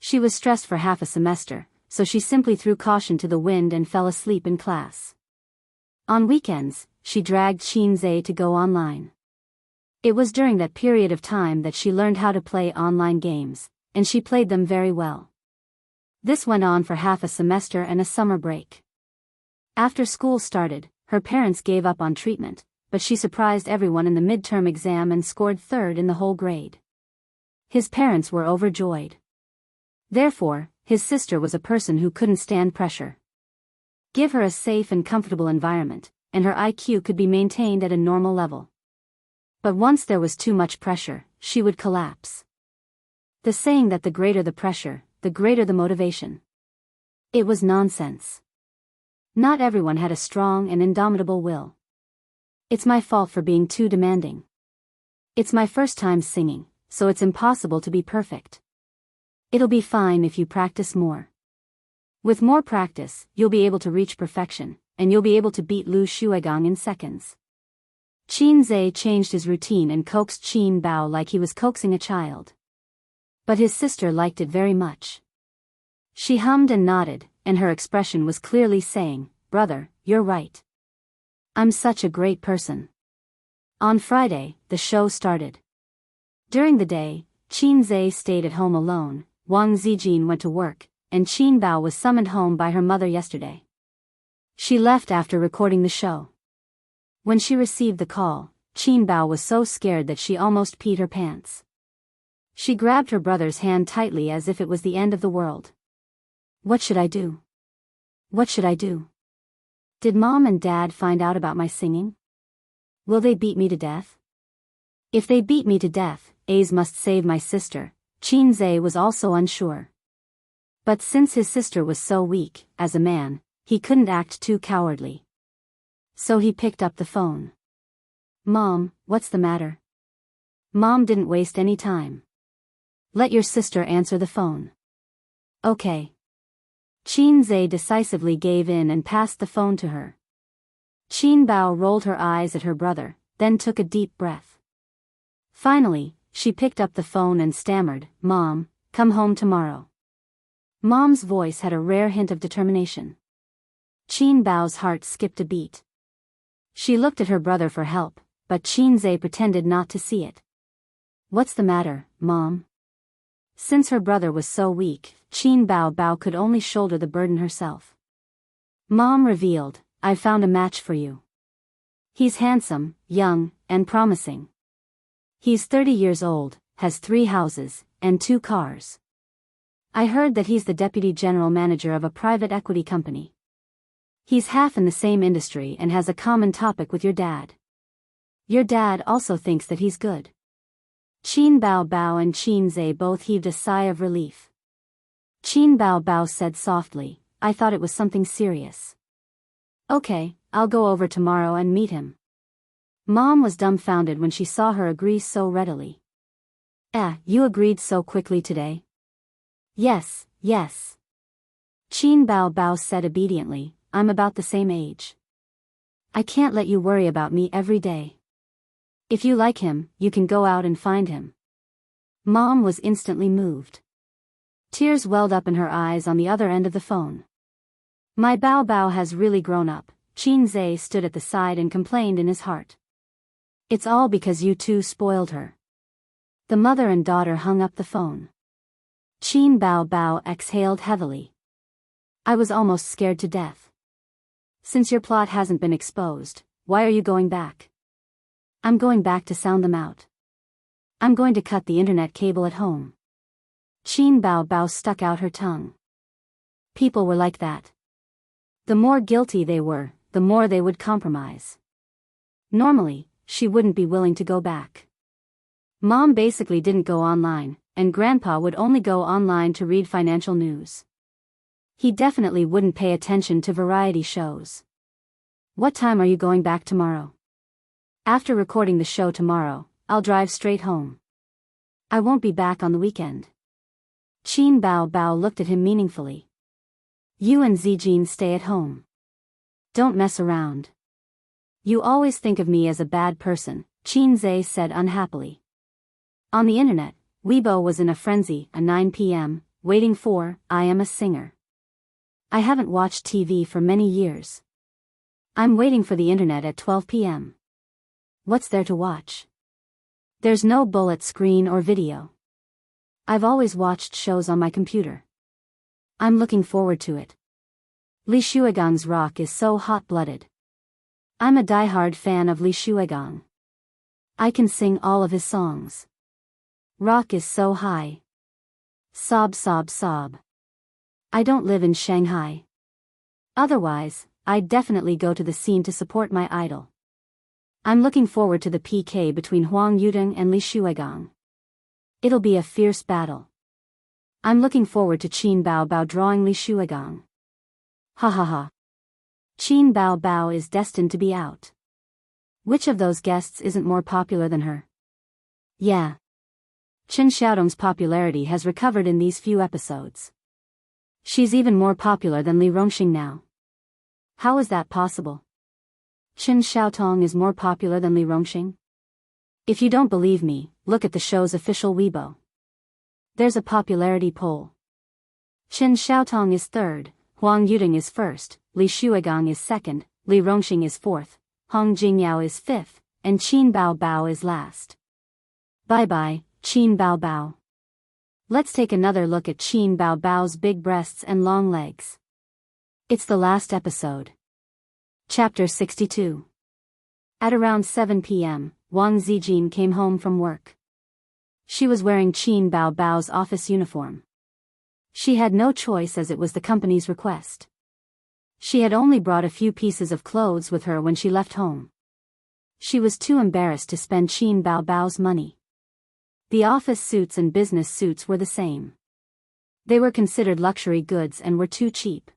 S1: She was stressed for half a semester, so she simply threw caution to the wind and fell asleep in class. On weekends, she dragged Xianxia to go online. It was during that period of time that she learned how to play online games, and she played them very well. This went on for half a semester and a summer break. After school started, her parents gave up on treatment, but she surprised everyone in the midterm exam and scored third in the whole grade. His parents were overjoyed. Therefore, his sister was a person who couldn't stand pressure. Give her a safe and comfortable environment, and her IQ could be maintained at a normal level. But once there was too much pressure, she would collapse. The saying that the greater the pressure, the greater the motivation. It was nonsense. Not everyone had a strong and indomitable will. It's my fault for being too demanding. It's my first time singing, so it's impossible to be perfect. It'll be fine if you practice more. With more practice, you'll be able to reach perfection, and you'll be able to beat Lu Shuigang in seconds. Xianxia changed his routine and coaxed Qin Bao like he was coaxing a child. But his sister liked it very much. She hummed and nodded, and her expression was clearly saying, "Brother, you're right. I'm such a great person." On Friday, the show started. During the day, Xianxia stayed at home alone, Wang Zijin went to work, and Qin Bao was summoned home by her mother yesterday. She left after recording the show. When she received the call, Qin Bao was so scared that she almost peed her pants. She grabbed her brother's hand tightly as if it was the end of the world. What should I do? What should I do? Did Mom and Dad find out about my singing? Will they beat me to death? If they beat me to death, A's must save my sister. Xianxia was also unsure. But since his sister was so weak, as a man, he couldn't act too cowardly. So he picked up the phone. "Mom, what's the matter?" Mom didn't waste any time. "Let your sister answer the phone." "Okay." Xianxia decisively gave in and passed the phone to her. Qin Bao rolled her eyes at her brother, then took a deep breath. Finally, she picked up the phone and stammered, "Mom, come home tomorrow." Mom's voice had a rare hint of determination. Qin Bao's heart skipped a beat. She looked at her brother for help, but Xianxia pretended not to see it. "What's the matter, Mom?" Since her brother was so weak, Qin Bao could only shoulder the burden herself. Mom revealed, "I've found a match for you. He's handsome, young, and promising. He's 30 years old, has 3 houses, and 2 cars. I heard that he's the deputy general manager of a private equity company. He's half in the same industry and has a common topic with your dad. Your dad also thinks that he's good." Qin Bao and Xianxia both heaved a sigh of relief. Qin Bao said softly, "I thought it was something serious." "Okay, I'll go over tomorrow and meet him." Mom was dumbfounded when she saw her agree so readily. You agreed so quickly today?" Yes. Qin Bao said obediently, "I'm about the same age. I can't let you worry about me every day. If you like him, you can go out and find him." Mom was instantly moved. Tears welled up in her eyes on the other end of the phone. "My Bao has really grown up," Xianxia stood at the side and complained in his heart. "It's all because you two spoiled her." The mother and daughter hung up the phone. Qin Bao exhaled heavily. "I was almost scared to death. Since your plot hasn't been exposed, why are you going back?" "I'm going back to sound them out. I'm going to cut the internet cable at home." Qin Bao stuck out her tongue. People were like that. The more guilty they were, the more they would compromise. Normally, she wouldn't be willing to go back. Mom basically didn't go online, and Grandpa would only go online to read financial news. He definitely wouldn't pay attention to variety shows. "What time are you going back tomorrow?" "After recording the show tomorrow, I'll drive straight home. I won't be back on the weekend." Qin Bao looked at him meaningfully. "You and Zijin stay at home. Don't mess around." "You always think of me as a bad person," Xianxia said unhappily. On the internet, Weibo was in a frenzy. At 9 p.m., waiting for, I am a singer. I haven't watched TV for many years. I'm waiting for the internet at 12 p.m. What's there to watch? There's no bullet screen or video. I've always watched shows on my computer. I'm looking forward to it. Li Shuigang's rock is so hot-blooded. I'm a die-hard fan of Li Shuigang. I can sing all of his songs. Rock is so high. Sob sob sob. I don't live in Shanghai. Otherwise, I'd definitely go to the scene to support my idol. I'm looking forward to the PK between Huang Yudong and Li Shuigang. It'll be a fierce battle. I'm looking forward to Qin Bao Bao drawing Li Shuigang. Ha ha ha. Qin Bao Bao is destined to be out. Which of those guests isn't more popular than her? Yeah. Chen Xiaodong's popularity has recovered in these few episodes. She's even more popular than Li Rongxing now. How is that possible? Chen Xiaotong is more popular than Li Rongxing? If you don't believe me, look at the show's official Weibo. There's a popularity poll. Chen Xiaotong is third, Huang Yudong is first, Li Shuigang is second, Li Rongxing is fourth, Hong Jingyao is fifth, and Qin Bao Bao is last. Bye-bye, Qin Bao Bao. Let's take another look at Qin Bao Bao's big breasts and long legs. It's the last episode. Chapter 62. At around 7 p.m., Wang Zijin came home from work. She was wearing Qin Bao Bao's office uniform. She had no choice as it was the company's request. She had only brought a few pieces of clothes with her when she left home. She was too embarrassed to spend Qin Bao Bao's money. The office suits and business suits were the same. They were considered luxury goods and were too cheap.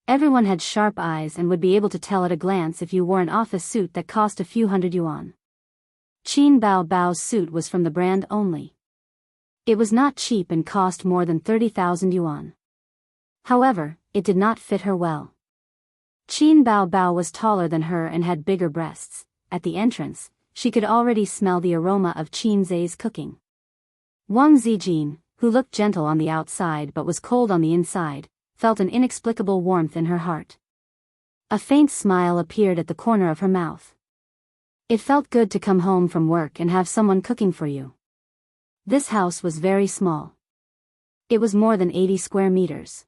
S1: Everyone had sharp eyes and would be able to tell at a glance if you wore an office suit that cost a few hundred yuan. Qin Bao Bao's suit was from the brand only. It was not cheap and cost more than 30,000 yuan. However, it did not fit her well. Qin Bao Bao was taller than her and had bigger breasts. At the entrance, she could already smell the aroma of Qin Zai's cooking. Wang Zijin, who looked gentle on the outside but was cold on the inside, felt an inexplicable warmth in her heart. A faint smile appeared at the corner of her mouth. It felt good to come home from work and have someone cooking for you. This house was very small. It was more than 80 square meters.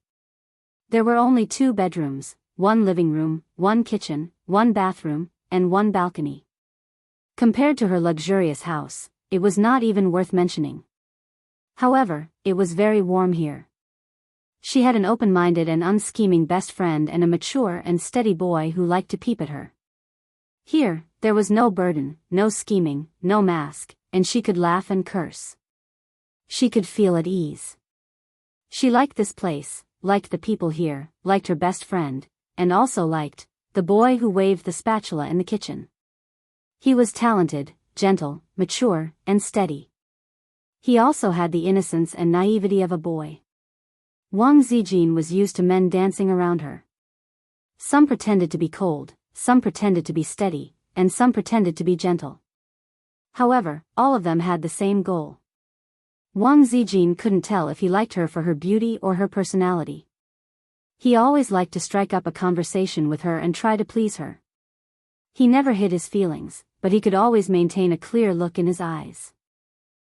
S1: There were only 2 bedrooms, 1 living room, 1 kitchen, 1 bathroom, and 1 balcony. Compared to her luxurious house, it was not even worth mentioning. However, it was very warm here. She had an open-minded and unscheming best friend and a mature and steady boy who liked to peep at her. Here, there was no burden, no scheming, no mask, and she could laugh and curse. She could feel at ease. She liked this place, liked the people here, liked her best friend, and also liked the boy who waved the spatula in the kitchen. He was talented, gentle, mature, and steady. He also had the innocence and naivety of a boy. Wang Zijin was used to men dancing around her. Some pretended to be cold, some pretended to be steady, and some pretended to be gentle. However, all of them had the same goal. Wang Zijin couldn't tell if he liked her for her beauty or her personality. He always liked to strike up a conversation with her and try to please her. He never hid his feelings, but he could always maintain a clear look in his eyes.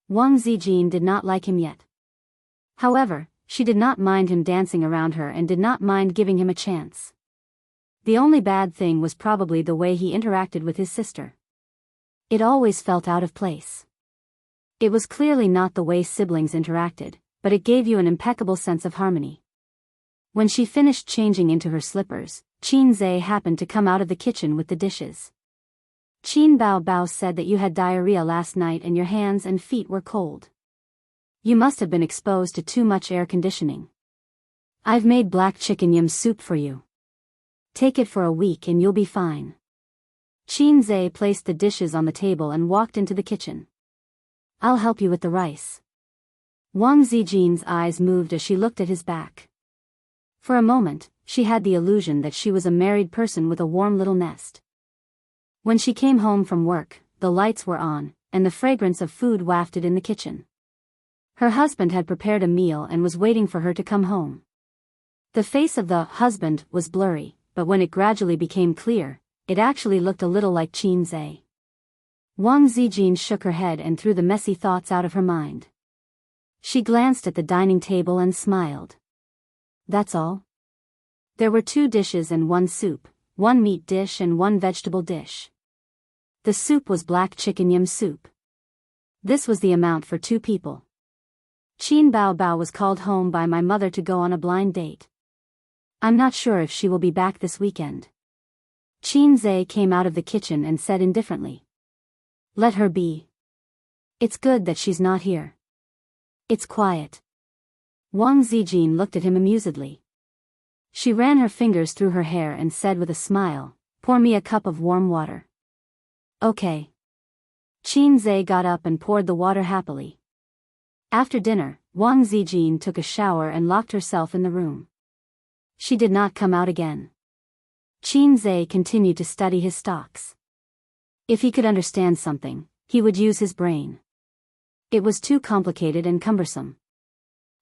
S1: Wang Zijin did not like him yet. However, she did not mind him dancing around her and did not mind giving him a chance. The only bad thing was probably the way he interacted with his sister. It always felt out of place. It was clearly not the way siblings interacted, but it gave you an impeccable sense of harmony. When she finished changing into her slippers, Qin Zai happened to come out of the kitchen with the dishes. Qin Bao Bao said that you had diarrhea last night and your hands and feet were cold. You must have been exposed to too much air conditioning. I've made black chicken yum soup for you. Take it for a week and you'll be fine. Qin Zai placed the dishes on the table and walked into the kitchen. I'll help you with the rice. Wang Zijin's eyes moved as she looked at his back. For a moment, she had the illusion that she was a married person with a warm little nest. When she came home from work, the lights were on, and the fragrance of food wafted in the kitchen. Her husband had prepared a meal and was waiting for her to come home. The face of the husband was blurry, but when it gradually became clear, it actually looked a little like Qin Zhe. Wang Zijin shook her head and threw the messy thoughts out of her mind. She glanced at the dining table and smiled. That's all? There were 2 dishes and 1 soup, 1 meat dish and 1 vegetable dish. The soup was black chicken yam soup. This was the amount for 2 people. Qin Bao Bao was called home by my mother to go on a blind date. I'm not sure if she will be back this weekend. Qin Zhe came out of the kitchen and said indifferently. Let her be. It's good that she's not here. It's quiet. Wang Zijin looked at him amusedly. She ran her fingers through her hair and said with a smile, pour me a cup of warm water. Okay. Qin Zhe got up and poured the water happily. After dinner, Wang Zijin took a shower and locked herself in the room. She did not come out again. Qin Zhe continued to study his stocks. If he could understand something, he would use his brain. It was too complicated and cumbersome.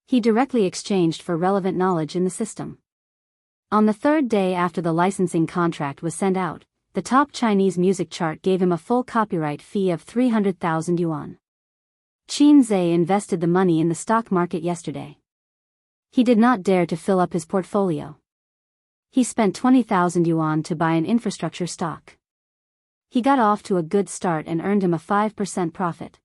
S1: He directly exchanged for relevant knowledge in the system. On the 3rd day after the licensing contract was sent out, the top Chinese music chart gave him a full copyright fee of 300,000 yuan. Qin Zhe invested the money in the stock market yesterday. He did not dare to fill up his portfolio. He spent 20,000 yuan to buy an infrastructure stock. He got off to a good start and earned him a 5% profit.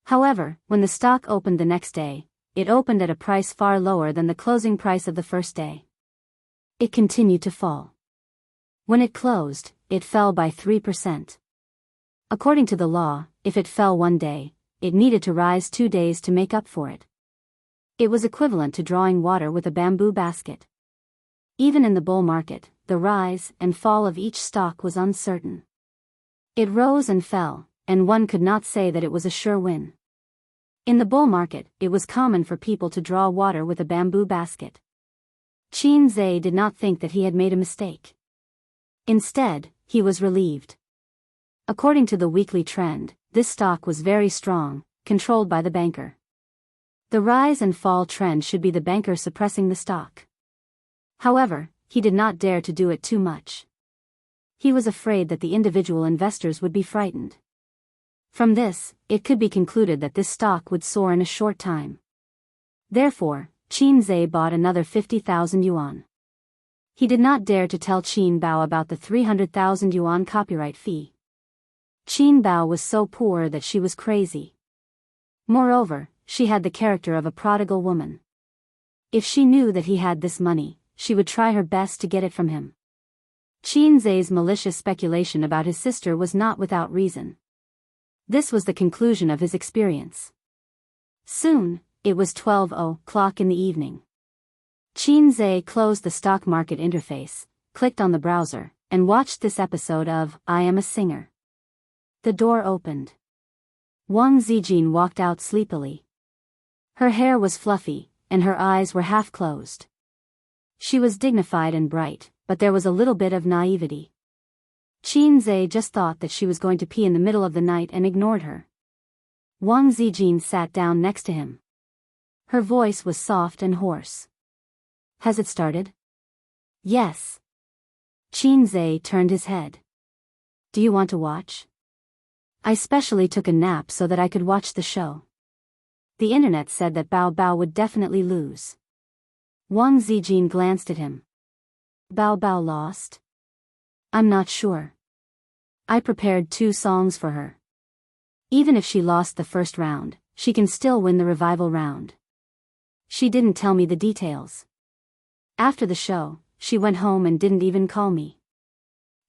S1: However, when the stock opened the next day, it opened at a price far lower than the closing price of the first day. It continued to fall. When it closed, it fell by 3%. According to the law, if it fell one day, it needed to rise 2 days to make up for it. It was equivalent to drawing water with a bamboo basket. Even in the bull market, the rise and fall of each stock was uncertain. It rose and fell, and one could not say that it was a sure win. In the bull market, it was common for people to draw water with a bamboo basket. Qin Zhe did not think that he had made a mistake. Instead, he was relieved. According to the weekly trend, this stock was very strong, controlled by the banker. The rise and fall trend should be the banker suppressing the stock. However, he did not dare to do it too much. He was afraid that the individual investors would be frightened. From this, it could be concluded that this stock would soar in a short time. Therefore, Qin Zhe bought another 50,000 yuan. He did not dare to tell Qin Bao about the 300,000 yuan copyright fee. Qin Bao was so poor that she was crazy. Moreover, she had the character of a prodigal woman. If she knew that he had this money, she would try her best to get it from him. Qin Zhe's malicious speculation about his sister was not without reason. This was the conclusion of his experience. Soon, it was 12:00 in the evening. Qin Zhe closed the stock market interface, clicked on the browser, and watched this episode of I Am a Singer. The door opened. Wang Zijin walked out sleepily. Her hair was fluffy, and her eyes were half closed. She was dignified and bright, but there was a little bit of naivety. Qin Zhe just thought that she was going to pee in the middle of the night and ignored her. Wang Zijin sat down next to him. Her voice was soft and hoarse. Has it started? Yes. Qin Zhe turned his head. Do you want to watch? I specially took a nap so that I could watch the show. The internet said that Bao Bao would definitely lose. Wang Zijin glanced at him. Bao Bao lost? I'm not sure. I prepared 2 songs for her. Even if she lost the first round, she can still win the revival round. She didn't tell me the details. After the show, she went home and didn't even call me.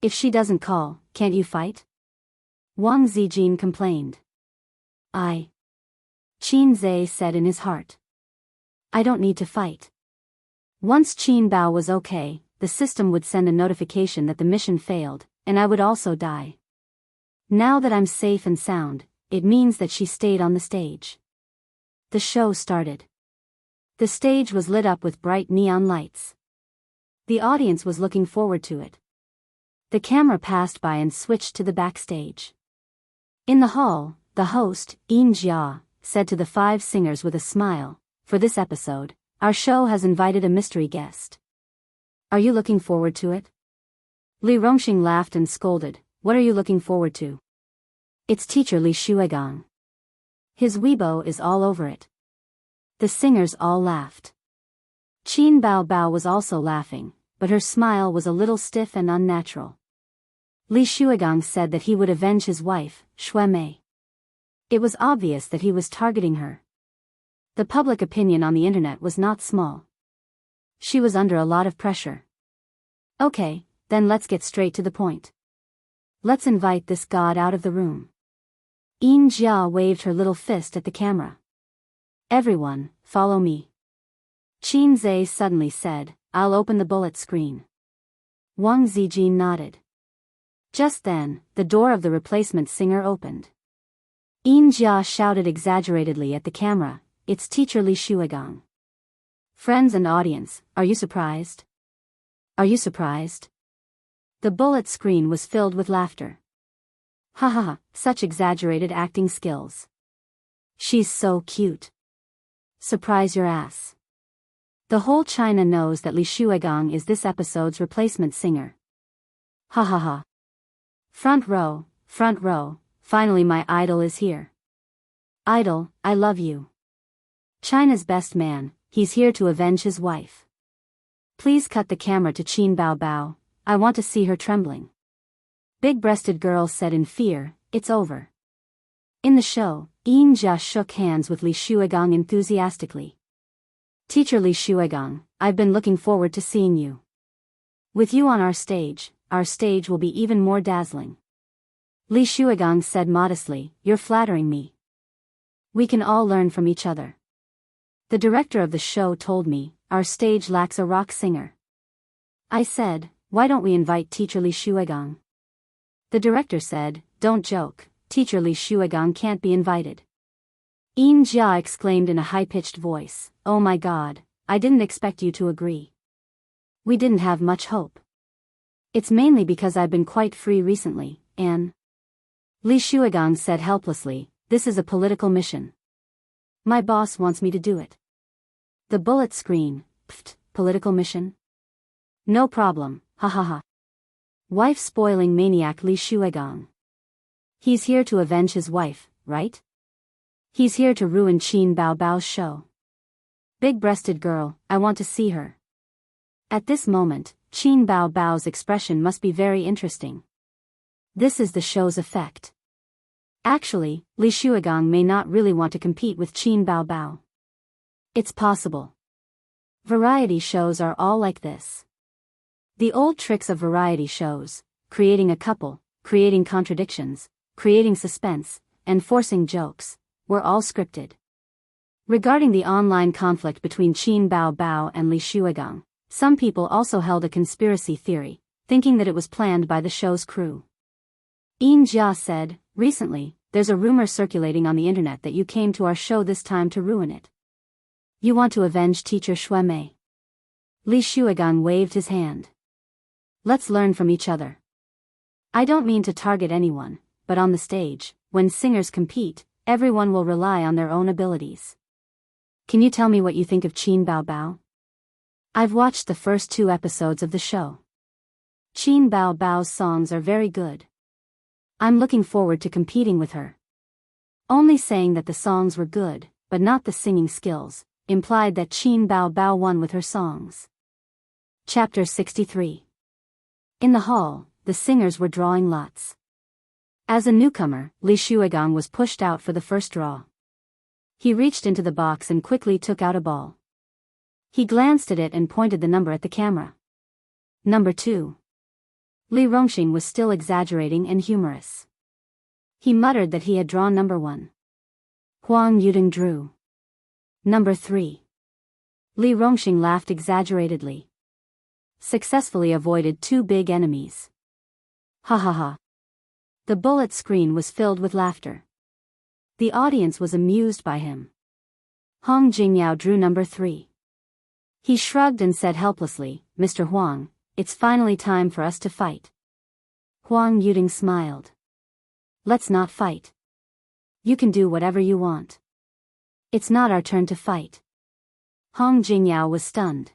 S1: If she doesn't call, can't you fight? Wang Zijin complained. Qin Zhe said in his heart. I don't need to fight. Once Qin Bao was okay, the system would send a notification that the mission failed, and I would also die. Now that I'm safe and sound, it means that she stayed on the stage. The show started. The stage was lit up with bright neon lights. The audience was looking forward to it. The camera passed by and switched to the backstage. In the hall, the host, Yin Jia, said to the 5 singers with a smile, "For this episode, our show has invited a mystery guest. Are you looking forward to it?" Li Rongxing laughed and scolded, "What are you looking forward to?" "It's teacher Li Shuigang. His Weibo is all over it." The singers all laughed. Qin Bao Bao was also laughing, but her smile was a little stiff and unnatural. Li Shuigang said that he would avenge his wife, Xue Mei. It was obvious that he was targeting her. The public opinion on the internet was not small. She was under a lot of pressure. "Okay, then let's get straight to the point. Let's invite this god out of the room." Yin Jia waved her little fist at the camera. "Everyone, follow me." Qin Zhe suddenly said, "I'll open the bullet screen." Wang Zijin nodded. Just then, the door of the replacement singer opened. Yin Jia shouted exaggeratedly at the camera, "It's teacher Li Shuigang." "Friends and audience, are you surprised? Are you surprised?" The bullet screen was filled with laughter. "Ha ha ha, such exaggerated acting skills. She's so cute. Surprise your ass. The whole China knows that Li Shuigang is this episode's replacement singer. Ha ha ha. Front row, finally my idol is here. Idol, I love you. China's best man, he's here to avenge his wife. Please cut the camera to Qin Bao Bao, I want to see her trembling." Big-breasted girl said in fear, "It's over." In the show, Yin Jia shook hands with Li Shuigang enthusiastically. "Teacher Li Shuigang, I've been looking forward to seeing you. With you on our stage will be even more dazzling." Li Shuigang said modestly, "You're flattering me. We can all learn from each other. The director of the show told me, our stage lacks a rock singer. I said, why don't we invite teacher Li Shuigang? The director said, don't joke, teacher Li Shuigang can't be invited." Yin Jia exclaimed in a high-pitched voice, "Oh my god, I didn't expect you to agree. We didn't have much hope. It's mainly because I've been quite free recently, and..." Li Shuigang said helplessly, "This is a political mission. My boss wants me to do it." The bullet screen, pfft, political mission? No problem, ha ha ha. Wife-spoiling maniac Li Shuigang. He's here to avenge his wife, right? He's here to ruin Qin Bao Bao's show. Big-breasted girl, I want to see her. At this moment, Qin Bao Bao's expression must be very interesting. This is the show's effect. Actually, Li Shuigang may not really want to compete with Qin Bao Bao. It's possible. Variety shows are all like this. The old tricks of variety shows, creating a couple, creating contradictions, creating suspense, and forcing jokes, were all scripted. Regarding the online conflict between Qin Bao Bao and Li Shuigang, some people also held a conspiracy theory, thinking that it was planned by the show's crew. Yin Jia said, "Recently, there's a rumor circulating on the internet that you came to our show this time to ruin it. You want to avenge teacher Xue Mei." Li Shuigang waved his hand. "Let's learn from each other. I don't mean to target anyone, but on the stage, when singers compete, everyone will rely on their own abilities. Can you tell me what you think of Qin Bao Bao? I've watched the first 2 episodes of the show. Qin Bao Bao's songs are very good. I'm looking forward to competing with her." Only saying that the songs were good, but not the singing skills, implied that Qin Bao Bao won with her songs. Chapter 63. In the hall, the singers were drawing lots. As a newcomer, Li Shuigang was pushed out for the first draw. He reached into the box and quickly took out a ball. He glanced at it and pointed the number at the camera. Number 2. Li Rongxing was still exaggerating and humorous. He muttered that he had drawn number 1. Huang Yuding drew number 3. Li Rongxing laughed exaggeratedly. Successfully avoided 2 big enemies. Ha ha ha. The bullet screen was filled with laughter. The audience was amused by him. Hong Jingyao drew number 3. He shrugged and said helplessly, "Mr. Huang, it's finally time for us to fight." Huang Yuding smiled. "Let's not fight. You can do whatever you want. It's not our turn to fight. Hong Jingyao was stunned.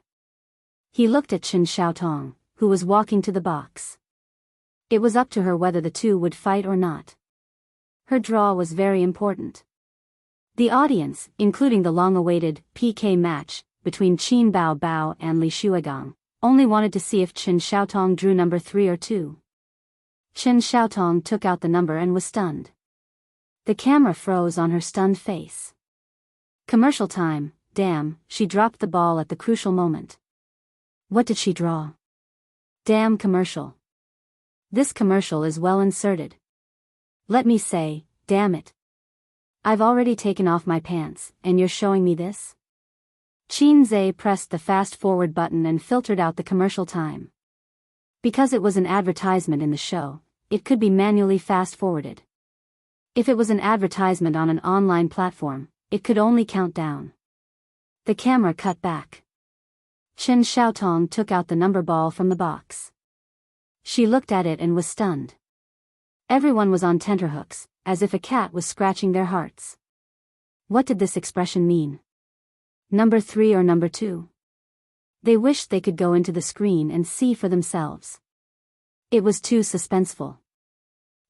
S1: He looked at Chen Xiaotong, who was walking to the box. It was up to her whether the two would fight or not. Her draw was very important. The audience, including the long-awaited PK match between Qin Bao Bao and Li Shuigang, only wanted to see if Chen Xiaotong drew number 3 or 2. Chen Xiaotong took out the number and was stunned. The camera froze on her stunned face. Commercial time. Damn, she dropped the ball at the crucial moment. What did she draw? Damn commercial. This commercial is well inserted. Let me say, damn it. I've already taken off my pants, and you're showing me this? Qin Zhe pressed the fast-forward button and filtered out the commercial time. Because it was an advertisement in the show, it could be manually fast-forwarded. If it was an advertisement on an online platform, it could only count down. The camera cut back. Chen Xiaotong took out the number ball from the box. She looked at it and was stunned. Everyone was on tenterhooks, as if a cat was scratching their hearts. What did this expression mean? Number 3 or number 2? They wished they could go into the screen and see for themselves. It was too suspenseful.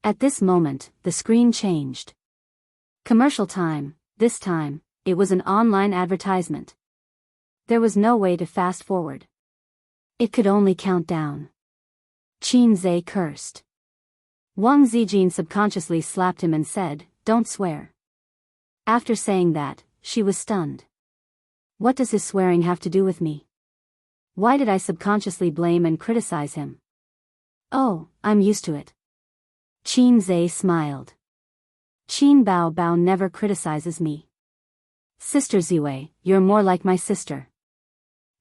S1: At this moment, the screen changed. Commercial time. This time, it was an online advertisement. There was no way to fast forward. It could only count down. Qin Zhe cursed. Wang Zijin subconsciously slapped him and said, "Don't swear." After saying that, she was stunned. What does his swearing have to do with me? Why did I subconsciously blame and criticize him? Oh, I'm used to it. Qin Zhe smiled. Qin Bao Bao never criticizes me. Sister Ziwei, you're more like my sister.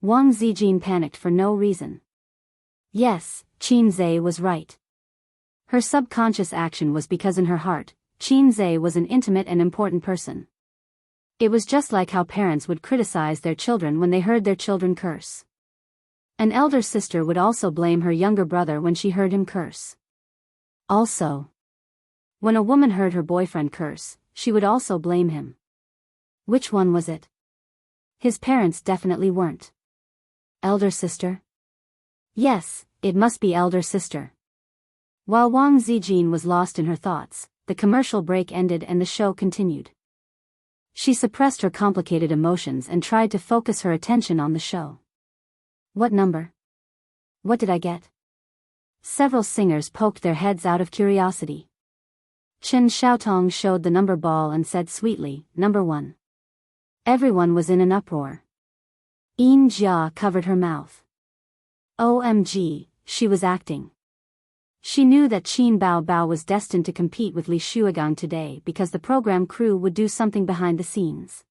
S1: Wang Zijin panicked for no reason. Yes, Qin Zhe was right. Her subconscious action was because in her heart, Qin Zhe was an intimate and important person. It was just like how parents would criticize their children when they heard their children curse. An elder sister would also blame her younger brother when she heard him curse. Also, when a woman heard her boyfriend curse, she would also blame him. Which one was it? His parents definitely weren't. Elder sister? Yes, it must be elder sister. While Wang Zijin was lost in her thoughts, the commercial break ended and the show continued. She suppressed her complicated emotions and tried to focus her attention on the show. What number? What did I get? Several singers poked their heads out of curiosity. Chen Xiaotong showed the number ball and said sweetly, "Number 1." Everyone was in an uproar. Yin Jia covered her mouth. OMG, she was acting. She knew that Qin Bao Bao was destined to compete with Li Shuigang today because the program crew would do something behind the scenes.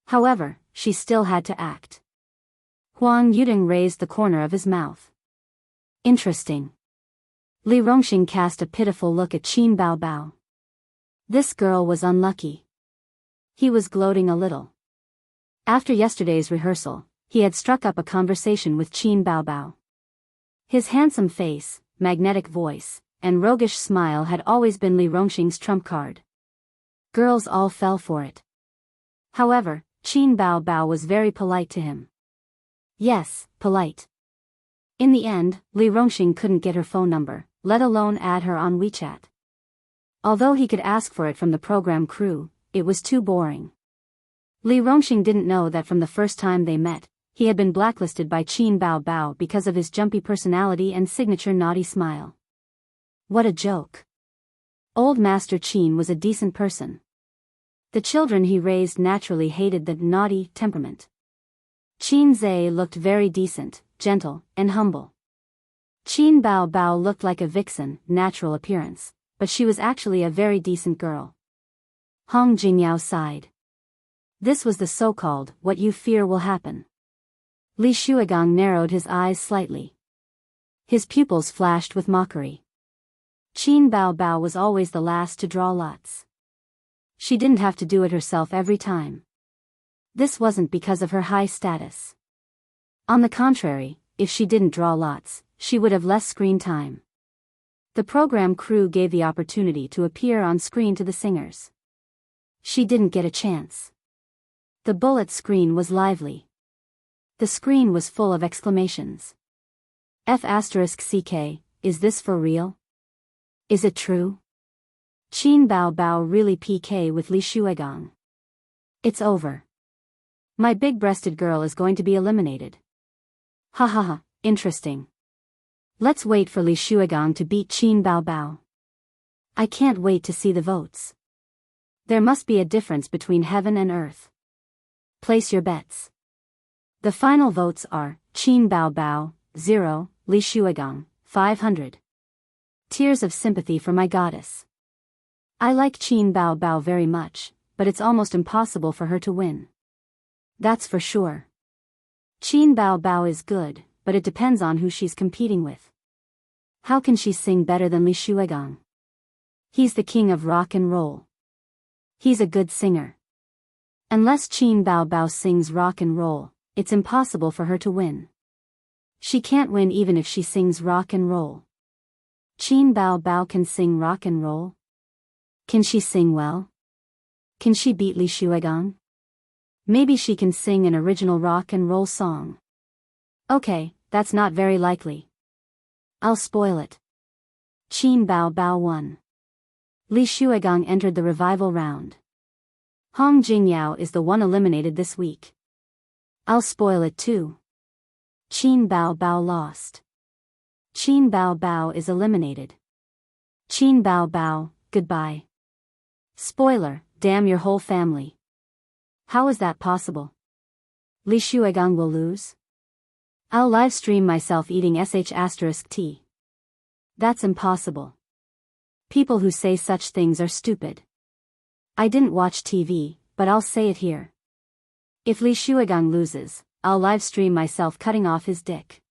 S1: However, she still had to act. Huang Yuding raised the corner of his mouth. Interesting. Li Rongxing cast a pitiful look at Qin Bao Bao. This girl was unlucky. He was gloating a little. After yesterday's rehearsal, he had struck up a conversation with Qin Bao Bao. His handsome face, magnetic voice, and roguish smile had always been Li Rongxing's trump card. Girls all fell for it. However, Qin Bao Bao was very polite to him. Yes, polite. In the end, Li Rongxing couldn't get her phone number, let alone add her on WeChat. Although he could ask for it from the program crew, it was too boring. Li Rongxing didn't know that from the first time they met, he had been blacklisted by Qin Bao Bao because of his jumpy personality and signature naughty smile. What a joke. Old Master Qin was a decent person. The children he raised naturally hated the naughty temperament. Qin Zhe looked very decent, gentle, and humble. Qin Bao Bao looked like a vixen, natural appearance, but she was actually a very decent girl. Hong Jingyao sighed. This was the so-called, what you fear will happen. Li Shuigang narrowed his eyes slightly. His pupils flashed with mockery. Qin Bao Bao was always the last to draw lots. She didn't have to do it herself every time. This wasn't because of her high status. On the contrary, if she didn't draw lots, she would have less screen time. The program crew gave the opportunity to appear on screen to the singers. She didn't get a chance. The bullet screen was lively. The screen was full of exclamations. F***ck, is this for real? Is it true? Qin Bao Bao really PK with Li Shuigang. It's over. My big-breasted girl is going to be eliminated. Ha ha ha, interesting. Let's wait for Li Shuigang to beat Qin Bao Bao. I can't wait to see the votes. There must be a difference between heaven and earth. Place your bets. The final votes are, Qin Bao Bao, 0, Li Shuigang, 500. Tears of sympathy for my goddess. I like Qin Bao Bao very much, but it's almost impossible for her to win. That's for sure. Qin Bao Bao is good, but it depends on who she's competing with. How can she sing better than Li Shuigang? He's the king of rock and roll. He's a good singer. Unless Qin Bao Bao sings rock and roll, it's impossible for her to win. She can't win even if she sings rock and roll. Qin Bao Bao can sing rock and roll? Can she sing well? Can she beat Li Shuigang? Maybe she can sing an original rock and roll song. Okay, that's not very likely. I'll spoil it. Qin Bao Bao won. Li Shuigang entered the revival round. Hong Jingyao is the one eliminated this week. I'll spoil it too. Qin Bao Bao lost. Qin Bao Bao is eliminated. Qin Bao Bao, goodbye. Spoiler, damn your whole family. How is that possible? Li Shuigang will lose? I'll livestream myself eating sh*t. That's impossible. People who say such things are stupid. I didn't watch TV, but I'll say it here. If Li Shuigang loses, I'll livestream myself cutting off his dick.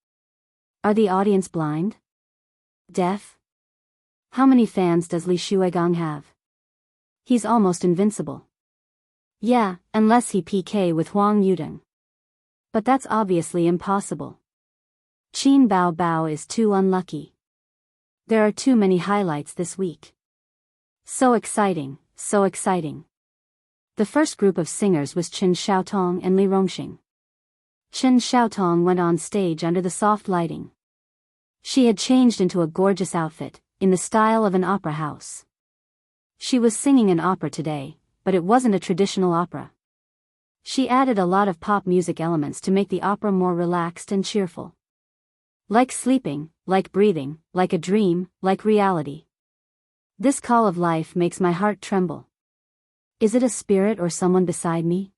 S1: Are the audience blind? Deaf? How many fans does Li Shuigang have? He's almost invincible. Yeah, unless he PK with Huang Yudong. But that's obviously impossible. Qin Bao Bao is too unlucky. There are too many highlights this week. So exciting, so exciting. The first group of singers was Chen Xiaotong and Li Rongxing. Chen Xiaotong went on stage under the soft lighting. She had changed into a gorgeous outfit, in the style of an opera house. She was singing an opera today, but it wasn't a traditional opera. She added a lot of pop music elements to make the opera more relaxed and cheerful. Like sleeping, like breathing, like a dream, like reality. This call of life makes my heart tremble. Is it a spirit or someone beside me?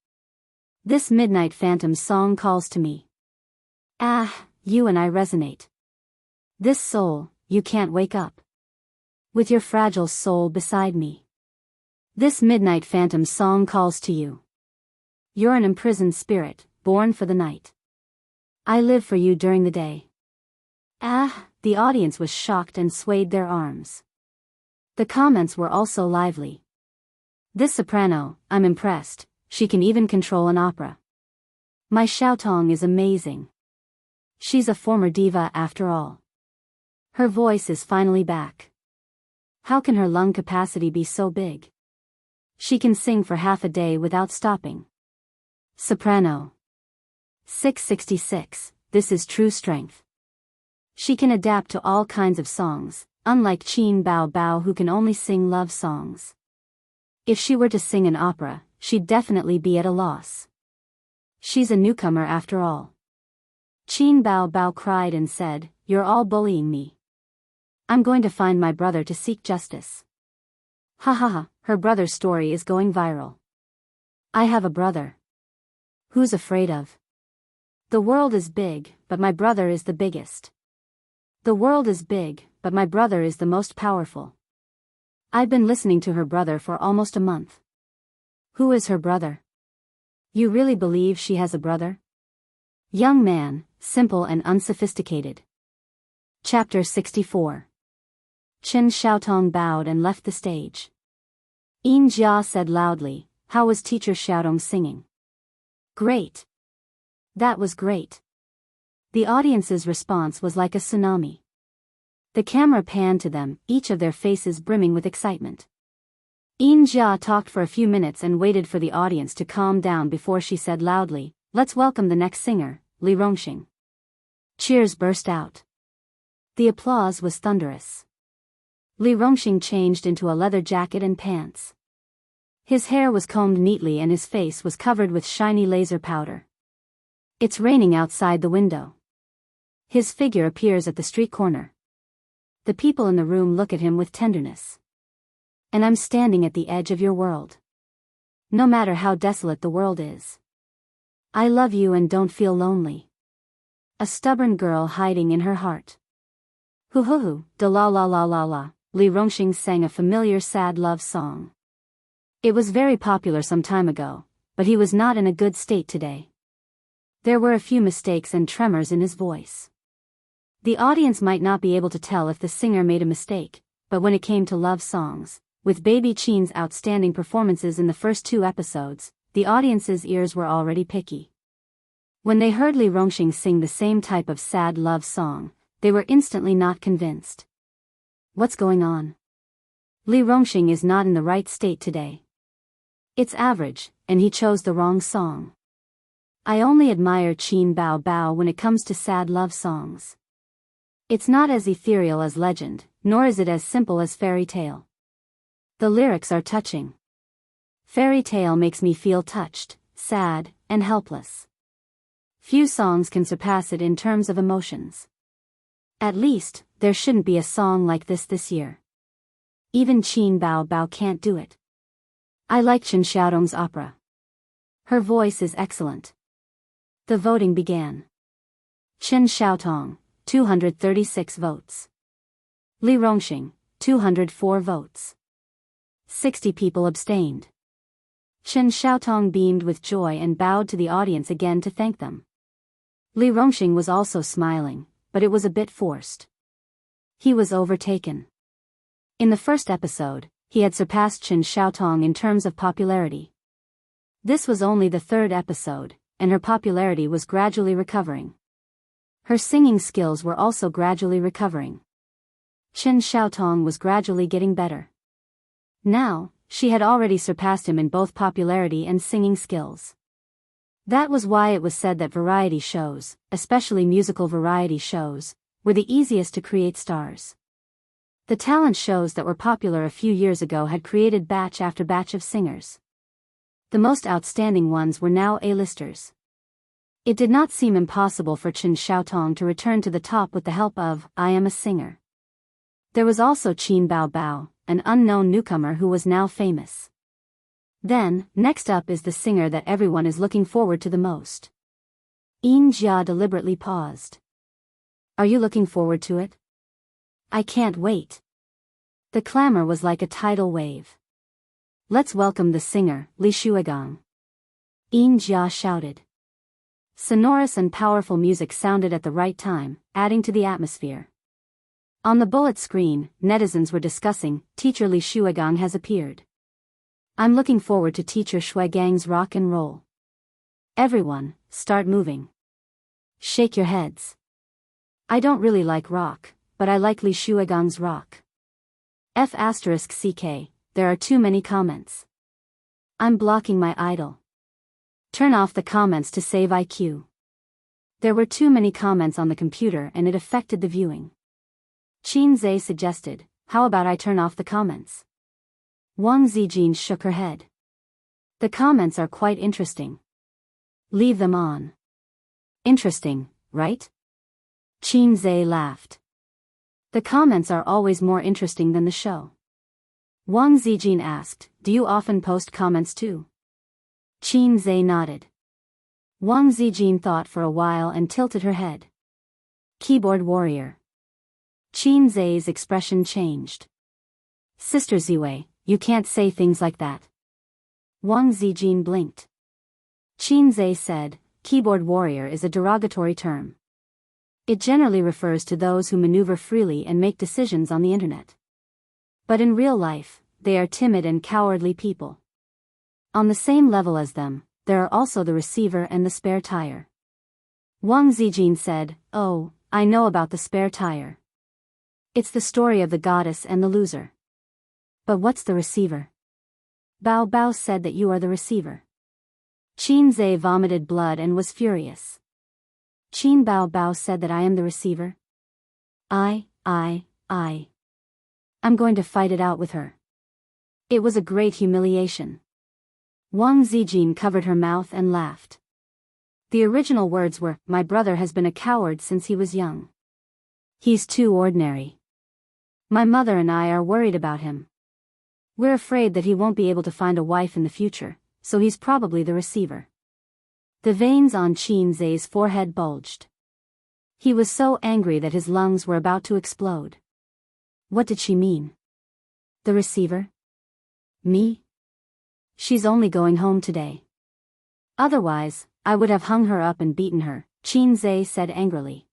S1: This midnight phantom song calls to me. Ah, you and I resonate. This soul, you can't wake up. With your fragile soul beside me. This midnight phantom song calls to you. You're an imprisoned spirit, born for the night. I live for you during the day. Ah, the audience was shocked and swayed their arms. The comments were also lively. This soprano, I'm impressed, she can even control an opera. My Xiaotong is amazing. She's a former diva after all. Her voice is finally back. How can her lung capacity be so big? She can sing for half a day without stopping. Soprano. 666, this is true strength. She can adapt to all kinds of songs, unlike Qin Bao Bao who can only sing love songs. If she were to sing an opera, she'd definitely be at a loss. She's a newcomer after all. Qin Bao Bao cried and said, "You're all bullying me. I'm going to find my brother to seek justice." Ha ha ha, her brother's story is going viral. I have a brother. Who's afraid of? The world is big, but my brother is the biggest. The world is big, but my brother is the most powerful. I've been listening to her brother for almost a month. Who is her brother? You really believe she has a brother? Young man, simple and unsophisticated. Chapter 64. Chen Xiaotong bowed and left the stage. Yin Jia said loudly, "How was teacher Xiaotong singing?" "Great. That was great." The audience's response was like a tsunami. The camera panned to them, each of their faces brimming with excitement. Yin talked for a few minutes and waited for the audience to calm down before she said loudly, "Let's welcome the next singer, Li Rongxing." Cheers burst out. The applause was thunderous. Li Rongxing changed into a leather jacket and pants. His hair was combed neatly and his face was covered with shiny laser powder. It's raining outside the window. His figure appears at the street corner. The people in the room look at him with tenderness. And I'm standing at the edge of your world. No matter how desolate the world is. I love you and don't feel lonely. A stubborn girl hiding in her heart. Hoo hoo hoo, da la la la la la, Li Rongxing sang a familiar sad love song. It was very popular some time ago, but he was not in a good state today. There were a few mistakes and tremors in his voice. The audience might not be able to tell if the singer made a mistake, but when it came to love songs, with Baby Qin's outstanding performances in the first 2 episodes, the audience's ears were already picky. When they heard Li Rongxing sing the same type of sad love song, they were instantly not convinced. What's going on? Li Rongxing is not in the right state today. It's average, and he chose the wrong song. I only admire Qin Bao Bao when it comes to sad love songs. It's not as ethereal as legend, nor is it as simple as fairy tale. The lyrics are touching. Fairy tale makes me feel touched, sad, and helpless. Few songs can surpass it in terms of emotions. At least, there shouldn't be a song like this year. Even Qin Bao Bao can't do it. I like Chen Xiaodong's opera. Her voice is excellent. The voting began. Chen Xiaotong, 236 votes. Li Rongxing, 204 votes. 60 people abstained. Chen Xiaotong beamed with joy and bowed to the audience again to thank them. Li Rongxing was also smiling, but it was a bit forced. He was overtaken. In the first episode, he had surpassed Chen Xiaotong in terms of popularity. This was only the 3rd episode, and her popularity was gradually recovering. Her singing skills were also gradually recovering. Chen Xiaotong was gradually getting better. Now, she had already surpassed him in both popularity and singing skills. That was why it was said that variety shows, especially musical variety shows, were the easiest to create stars. The talent shows that were popular a few years ago had created batch after batch of singers. The most outstanding ones were now A-listers. It did not seem impossible for Chen Xiaotong to return to the top with the help of I Am a Singer. There was also Qin Bao Bao, an unknown newcomer who was now famous. Then, next up is the singer that everyone is looking forward to the most. Yin Jia deliberately paused. Are you looking forward to it? I can't wait. The clamor was like a tidal wave. Let's welcome the singer, Li Shuigang. Yin Jia shouted. Sonorous and powerful music sounded at the right time, adding to the atmosphere. On the bullet screen, netizens were discussing, Teacher Li Shuigang has appeared. I'm looking forward to Teacher Shuigang's rock and roll. Everyone, start moving. Shake your heads. I don't really like rock, but I like Li Shuigang's rock. F***ck, there are too many comments. I'm blocking my idol. Turn off the comments to save IQ. There were too many comments on the computer and it affected the viewing. Qin Zhe suggested, how about I turn off the comments? Wang Zijin shook her head. The comments are quite interesting. Leave them on. Interesting, right? Qin Zhe laughed. The comments are always more interesting than the show. Wang Zijin asked, do you often post comments too? Qin Zhe nodded. Wang Zijin thought for a while and tilted her head. Keyboard warrior. Qin Zhe's expression changed. Sister Ziwei, you can't say things like that. Wang Zijin blinked. Qin Zhe said, keyboard warrior is a derogatory term. It generally refers to those who maneuver freely and make decisions on the internet. But in real life, they are timid and cowardly people. On the same level as them, there are also the receiver and the spare tire. Wang Zijin said, oh, I know about the spare tire. It's the story of the goddess and the loser. But what's the receiver? Bao Bao said that you are the receiver. Qin Zhe vomited blood and was furious. Qin Bao Bao said that I am the receiver. I'm going to fight it out with her. It was a great humiliation. Wang Zijin covered her mouth and laughed. The original words were, "My brother has been a coward since he was young. He's too ordinary. My mother and I are worried about him. We're afraid that he won't be able to find a wife in the future, so he's probably the receiver." The veins on Qin Zhe's forehead bulged. He was so angry that his lungs were about to explode. What did she mean? The receiver? Me? She's only going home today. Otherwise, I would have hung her up and beaten her, Qin Zhe said angrily.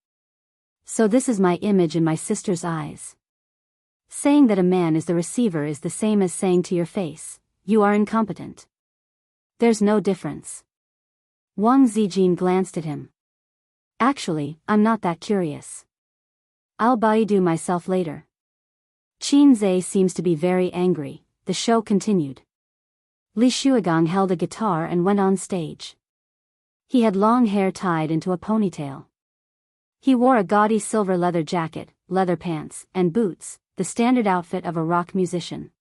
S1: So this is my image in my sister's eyes. Saying that a man is the receiver is the same as saying to your face, you are incompetent. There's no difference. Wang Zijin glanced at him. Actually, I'm not that curious. I'll baidu myself later. Qin Zhe seems to be very angry. The show continued. Li Shuigang held a guitar and went on stage. He had long hair tied into a ponytail. He wore a gaudy silver leather jacket, leather pants, and boots, the standard outfit of a rock musician.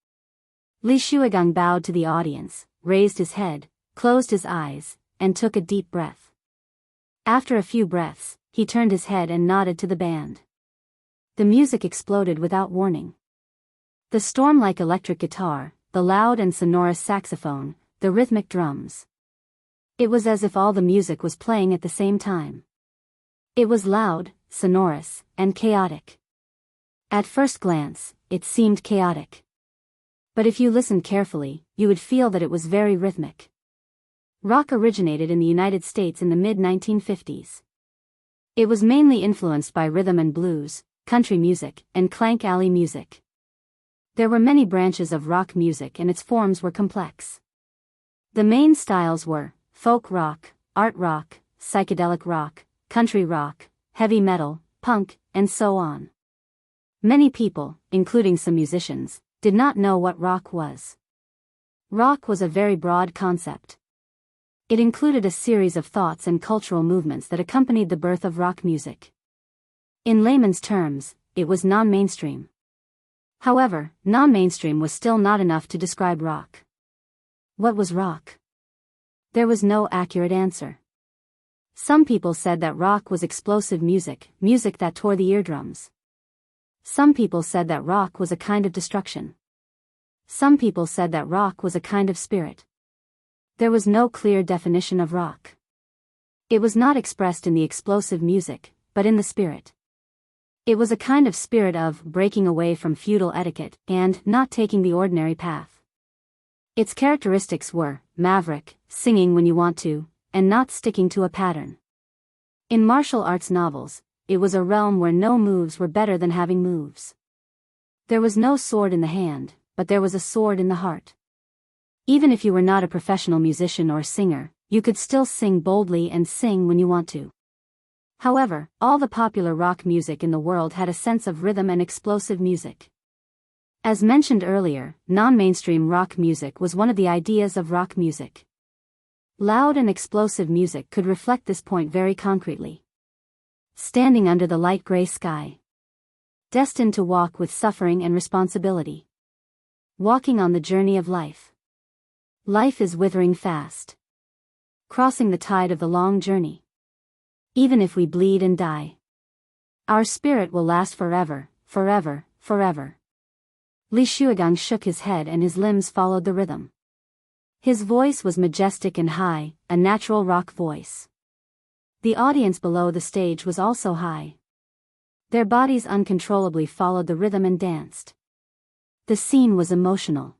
S1: Li Shuigang bowed to the audience, raised his head, closed his eyes, and took a deep breath. After a few breaths, he turned his head and nodded to the band. The music exploded without warning. The storm-like electric guitar, the loud and sonorous saxophone, the rhythmic drums. It was as if all the music was playing at the same time. It was loud, sonorous, and chaotic. At first glance, it seemed chaotic. But if you listened carefully, you would feel that it was very rhythmic. Rock originated in the United States in the mid-1950s. It was mainly influenced by rhythm and blues, country music, and clank alley music. There were many branches of rock music and its forms were complex. The main styles were folk rock, art rock, psychedelic rock, country rock, heavy metal, punk, and so on. Many people, including some musicians, did not know what rock was. Rock was a very broad concept. It included a series of thoughts and cultural movements that accompanied the birth of rock music. In layman's terms, it was non-mainstream. However, non-mainstream was still not enough to describe rock. What was rock? There was no accurate answer. Some people said that rock was explosive music, music that tore the eardrums. Some people said that rock was a kind of destruction. Some people said that rock was a kind of spirit. There was no clear definition of rock. It was not expressed in the explosive music, but in the spirit. It was a kind of spirit of breaking away from feudal etiquette and not taking the ordinary path. Its characteristics were maverick, singing when you want to, and not sticking to a pattern. In martial arts novels, it was a realm where no moves were better than having moves. There was no sword in the hand, but there was a sword in the heart. Even if you were not a professional musician or singer, you could still sing boldly and sing when you want to. However, all the popular rock music in the world had a sense of rhythm and explosive music. As mentioned earlier, non-mainstream rock music was one of the ideas of rock music. Loud and explosive music could reflect this point very concretely. Standing under the light gray sky. Destined to walk with suffering and responsibility. Walking on the journey of life. Life is withering fast. Crossing the tide of the long journey. Even if we bleed and die, our spirit will last forever, forever, forever. Li Shuigang shook his head and his limbs followed the rhythm. His voice was majestic and high, a natural rock voice. The audience below the stage was also high. Their bodies uncontrollably followed the rhythm and danced. The scene was emotional.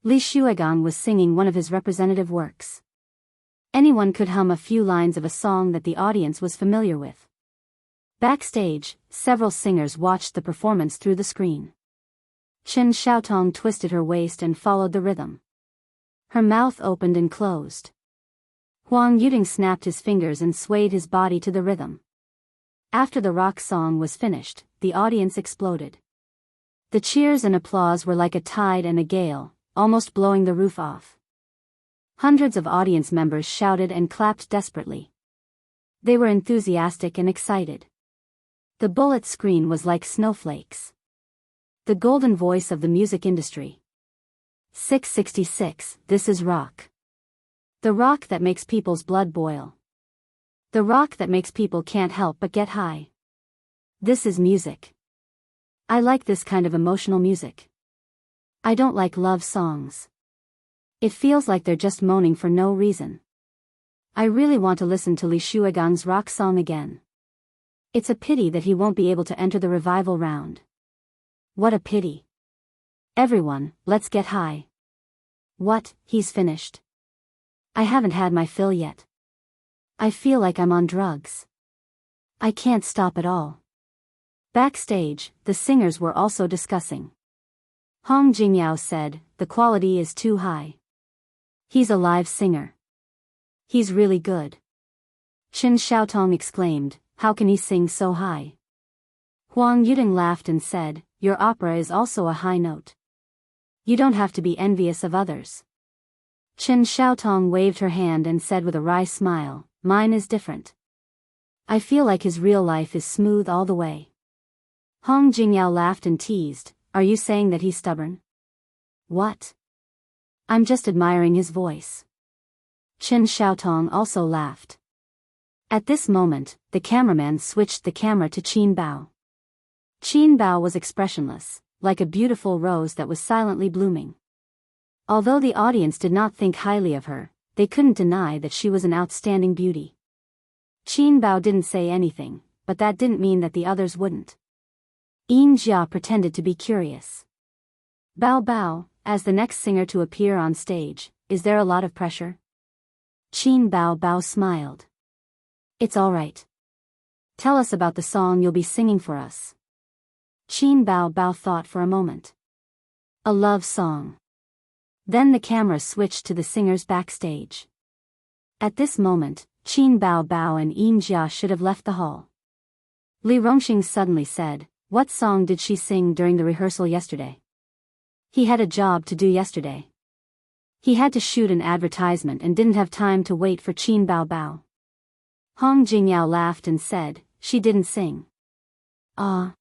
S1: Li Shuigang was singing one of his representative works. Anyone could hum a few lines of a song that the audience was familiar with. Backstage, several singers watched the performance through the screen. Chen Xiaotong twisted her waist and followed the rhythm. Her mouth opened and closed. Huang Yuding snapped his fingers and swayed his body to the rhythm. After the rock song was finished, the audience exploded. The cheers and applause were like a tide and a gale, almost blowing the roof off. Hundreds of audience members shouted and clapped desperately. They were enthusiastic and excited. The bullet screen was like snowflakes. The golden voice of the music industry. 666, this is rock. The rock that makes people's blood boil. The rock that makes people can't help but get high. This is music. I like this kind of emotional music. I don't like love songs. It feels like they're just moaning for no reason. I really want to listen to Li Shuigang's rock song again. It's a pity that he won't be able to enter the revival round. What a pity. Everyone, let's get high. What, he's finished? I haven't had my fill yet. I feel like I'm on drugs. I can't stop at all. Backstage, the singers were also discussing. Hong Jingyao said, the quality is too high. He's a live singer. He's really good. Chen Xiaotong exclaimed, how can he sing so high? Huang Yuding laughed and said, your opera is also a high note. You don't have to be envious of others. Chen Xiaotong waved her hand and said with a wry smile, mine is different. I feel like his real life is smooth all the way. Hong Jingyao laughed and teased, are you saying that he's stubborn? What? I'm just admiring his voice. Chen Xiaotong also laughed. At this moment, the cameraman switched the camera to Qin Bao. Qin Bao was expressionless, like a beautiful rose that was silently blooming. Although the audience did not think highly of her, they couldn't deny that she was an outstanding beauty. Qin Bao didn't say anything, but that didn't mean that the others wouldn't. Yin Jia pretended to be curious. Bao Bao, as the next singer to appear on stage, is there a lot of pressure? Qin Bao Bao smiled. It's all right. Tell us about the song you'll be singing for us. Qin Bao Bao thought for a moment. A love song. Then the camera switched to the singers backstage. At this moment, Qin Bao Bao and Yin Jia should have left the hall. Li Rongxing suddenly said, what song did she sing during the rehearsal yesterday? He had a job to do yesterday. He had to shoot an advertisement and didn't have time to wait for Qin Bao Bao. Hong Jingyao laughed and said, she didn't sing. Ah.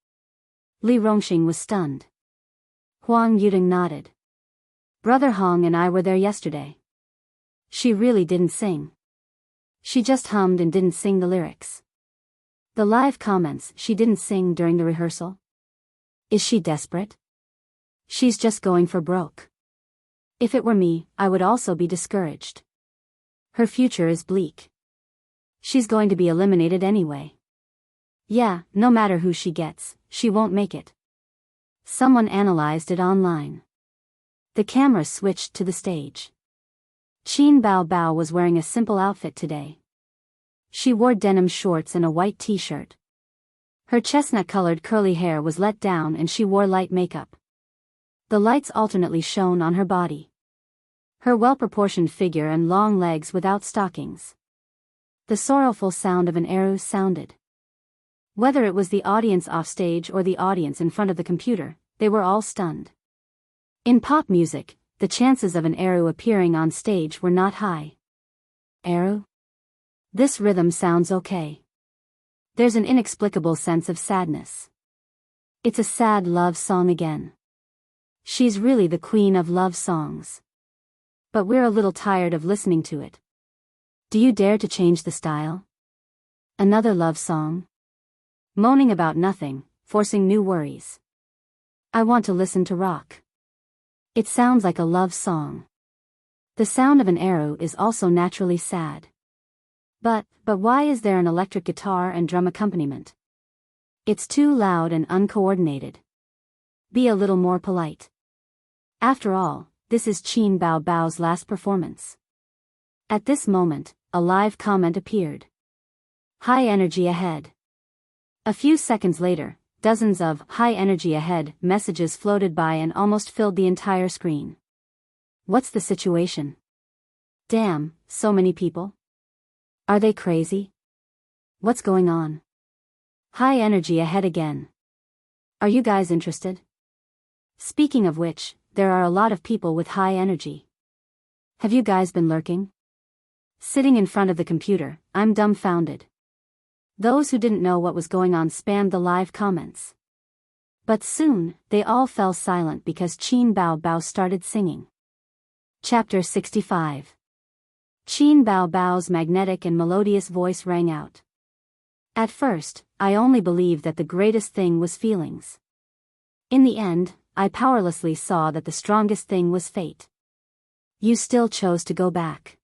S1: Li Rongxing was stunned. Huang Yuding nodded. Brother Hong and I were there yesterday. She really didn't sing. She just hummed and didn't sing the lyrics. The live comments, she didn't sing during the rehearsal. Is she desperate? She's just going for broke. If it were me, I would also be discouraged. Her future is bleak. She's going to be eliminated anyway. Yeah, no matter who she gets, she won't make it. Someone analyzed it online. The camera switched to the stage. Qin Bao Bao was wearing a simple outfit today. She wore denim shorts and a white t-shirt. Her chestnut-colored curly hair was let down and she wore light makeup. The lights alternately shone on her body. Her well-proportioned figure and long legs without stockings. The sorrowful sound of an arrow sounded. Whether it was the audience offstage or the audience in front of the computer, they were all stunned. In pop music, the chances of an arrow appearing on stage were not high. Arrow? This rhythm sounds okay. There's an inexplicable sense of sadness. It's a sad love song again. She's really the queen of love songs. But we're a little tired of listening to it. Do you dare to change the style? Another love song? Moaning about nothing, forcing new worries. I want to listen to rock. It sounds like a love song. The sound of an arrow is also naturally sad. But why is there an electric guitar and drum accompaniment? It's too loud and uncoordinated. Be a little more polite. After all, this is Qin Bao Bao's last performance. At this moment, a live comment appeared. High energy ahead. A few seconds later, dozens of high energy ahead messages floated by and almost filled the entire screen. What's the situation? Damn, so many people? Are they crazy? What's going on? High energy ahead again. Are you guys interested? Speaking of which, there are a lot of people with high energy. Have you guys been lurking? Sitting in front of the computer, I'm dumbfounded. Those who didn't know what was going on spammed the live comments. But soon, they all fell silent because Qin Bao Bao started singing. Chapter 65. Qin Bao Bao's magnetic and melodious voice rang out. At first, I only believed that the greatest thing was feelings. In the end, I powerlessly saw that the strongest thing was fate. You still chose to go back.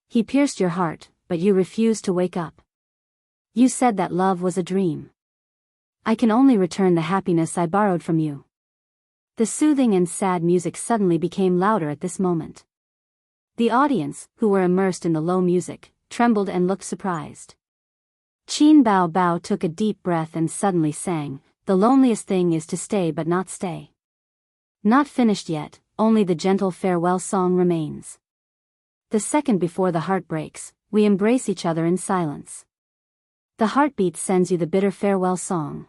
S1: He pierced your heart, but you refused to wake up. You said that love was a dream. I can only return the happiness I borrowed from you. The soothing and sad music suddenly became louder at this moment. The audience, who were immersed in the low music, trembled and looked surprised. Qin Bao Bao took a deep breath and suddenly sang, "The loneliest thing is to stay but not stay." Not finished yet, only the gentle farewell song remains. The second before the heart breaks, we embrace each other in silence. The heartbeat sends you the bitter farewell song.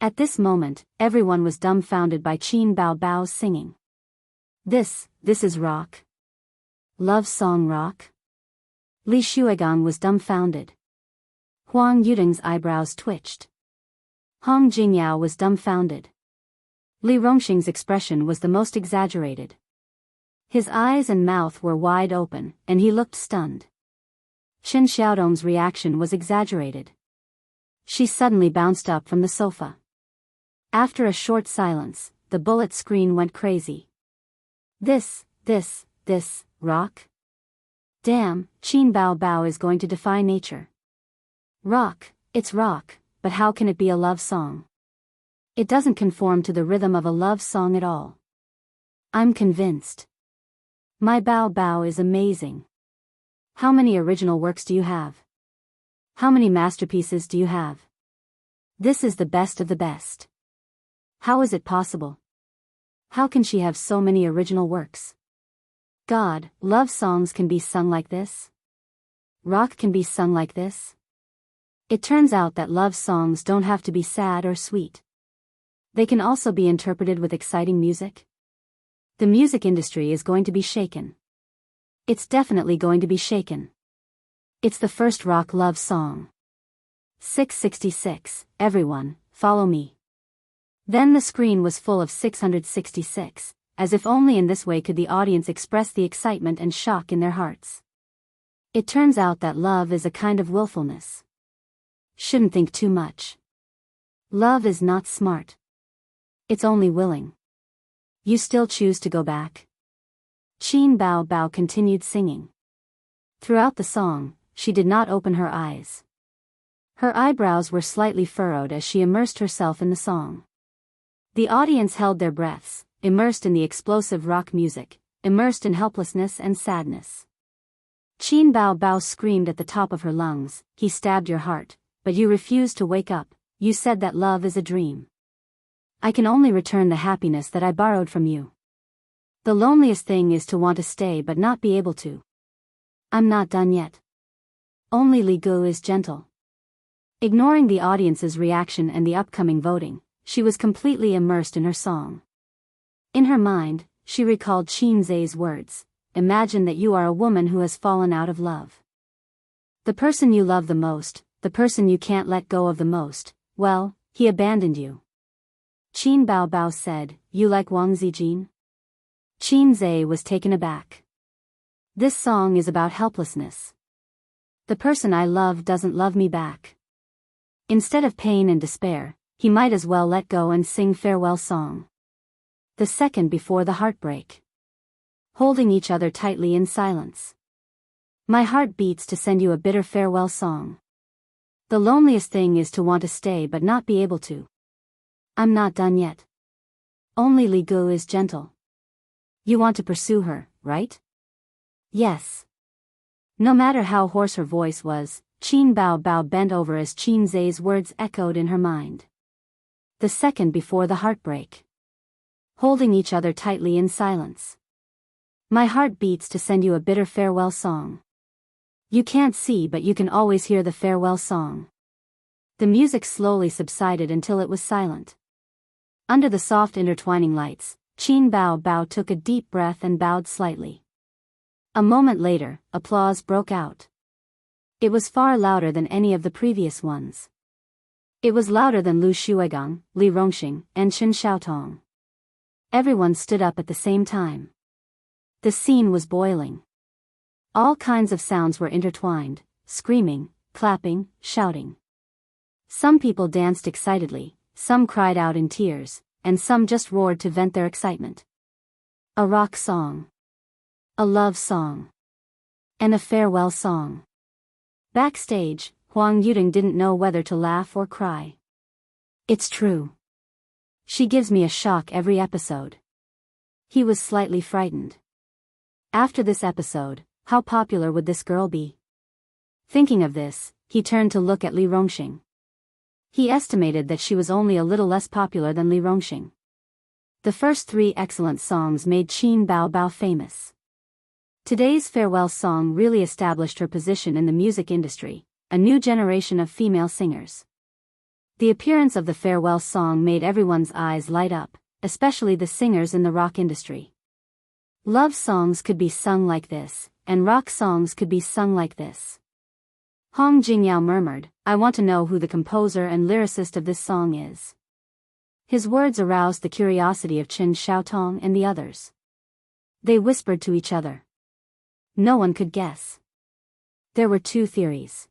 S1: At this moment, everyone was dumbfounded by Qin Bao Bao's singing. This is rock. Love song rock? Li Shuigang was dumbfounded. Huang Yudong's eyebrows twitched. Hong Jingyao was dumbfounded. Li Rongxing's expression was the most exaggerated. His eyes and mouth were wide open, and he looked stunned. Shen Xiaodong's reaction was exaggerated. She suddenly bounced up from the sofa. After a short silence, the bullet screen went crazy. This, rock? Damn, Qin Bao Bao is going to defy nature. Rock, it's rock, but how can it be a love song? It doesn't conform to the rhythm of a love song at all. I'm convinced. My Bao Bao is amazing. How many original works do you have? How many masterpieces do you have? This is the best of the best. How is it possible? How can she have so many original works? God, love songs can be sung like this? Rock can be sung like this? It turns out that love songs don't have to be sad or sweet. They can also be interpreted with exciting music. The music industry is going to be shaken. It's definitely going to be shaken. It's the first rock love song. 666, everyone, follow me. Then the screen was full of 666, as if only in this way could the audience express the excitement and shock in their hearts. It turns out that love is a kind of willfulness. Shouldn't think too much. Love is not smart. It's only willing. You still choose to go back? Qin Bao Bao continued singing. Throughout the song, she did not open her eyes. Her eyebrows were slightly furrowed as she immersed herself in the song. The audience held their breaths, immersed in the explosive rock music, immersed in helplessness and sadness. Qin Bao Bao screamed at the top of her lungs, "He stabbed your heart, but you refused to wake up. You said that love is a dream. I can only return the happiness that I borrowed from you. The loneliest thing is to want to stay but not be able to. I'm not done yet. Only Li Gu is gentle." Ignoring the audience's reaction and the upcoming voting, she was completely immersed in her song. In her mind, she recalled Qin Zai's words, "Imagine that you are a woman who has fallen out of love. The person you love the most, the person you can't let go of the most, well, he abandoned you." Qin Bao Bao said, "You like Wang Zijin?" Qin Zai was taken aback. "This song is about helplessness. The person I love doesn't love me back. Instead of pain and despair, he might as well let go and sing farewell song." The second before the heartbreak. Holding each other tightly in silence. My heart beats to send you a bitter farewell song. The loneliest thing is to want to stay but not be able to. I'm not done yet. Only Li Gu is gentle. You want to pursue her, right? Yes. No matter how hoarse her voice was, Qin Bao Bao bent over as Qin Zai's words echoed in her mind. The second before the heartbreak. Holding each other tightly in silence. My heart beats to send you a bitter farewell song. You can't see but you can always hear the farewell song. The music slowly subsided until it was silent. Under the soft intertwining lights, Qin Bao Bao took a deep breath and bowed slightly. A moment later, applause broke out. It was far louder than any of the previous ones. It was louder than Lu Shuigang, Li Rongxing, and Chen Xiaotong. Everyone stood up at the same time. The scene was boiling. All kinds of sounds were intertwined, screaming, clapping, shouting. Some people danced excitedly, some cried out in tears, and some just roared to vent their excitement. A rock song. A love song. And a farewell song. Backstage, Huang Yuding didn't know whether to laugh or cry. It's true. She gives me a shock every episode. He was slightly frightened. After this episode, how popular would this girl be? Thinking of this, he turned to look at Li Rongxing. He estimated that she was only a little less popular than Li Rongxing. The first 3 excellent songs made Qin Bao Bao famous. Today's farewell song really established her position in the music industry, a new generation of female singers. The appearance of the farewell song made everyone's eyes light up, especially the singers in the rock industry. Love songs could be sung like this, and rock songs could be sung like this. Hong Jingyao murmured, I want to know who the composer and lyricist of this song is. His words aroused the curiosity of Chen Xiaotong and the others. They whispered to each other. No one could guess. There were 2 theories.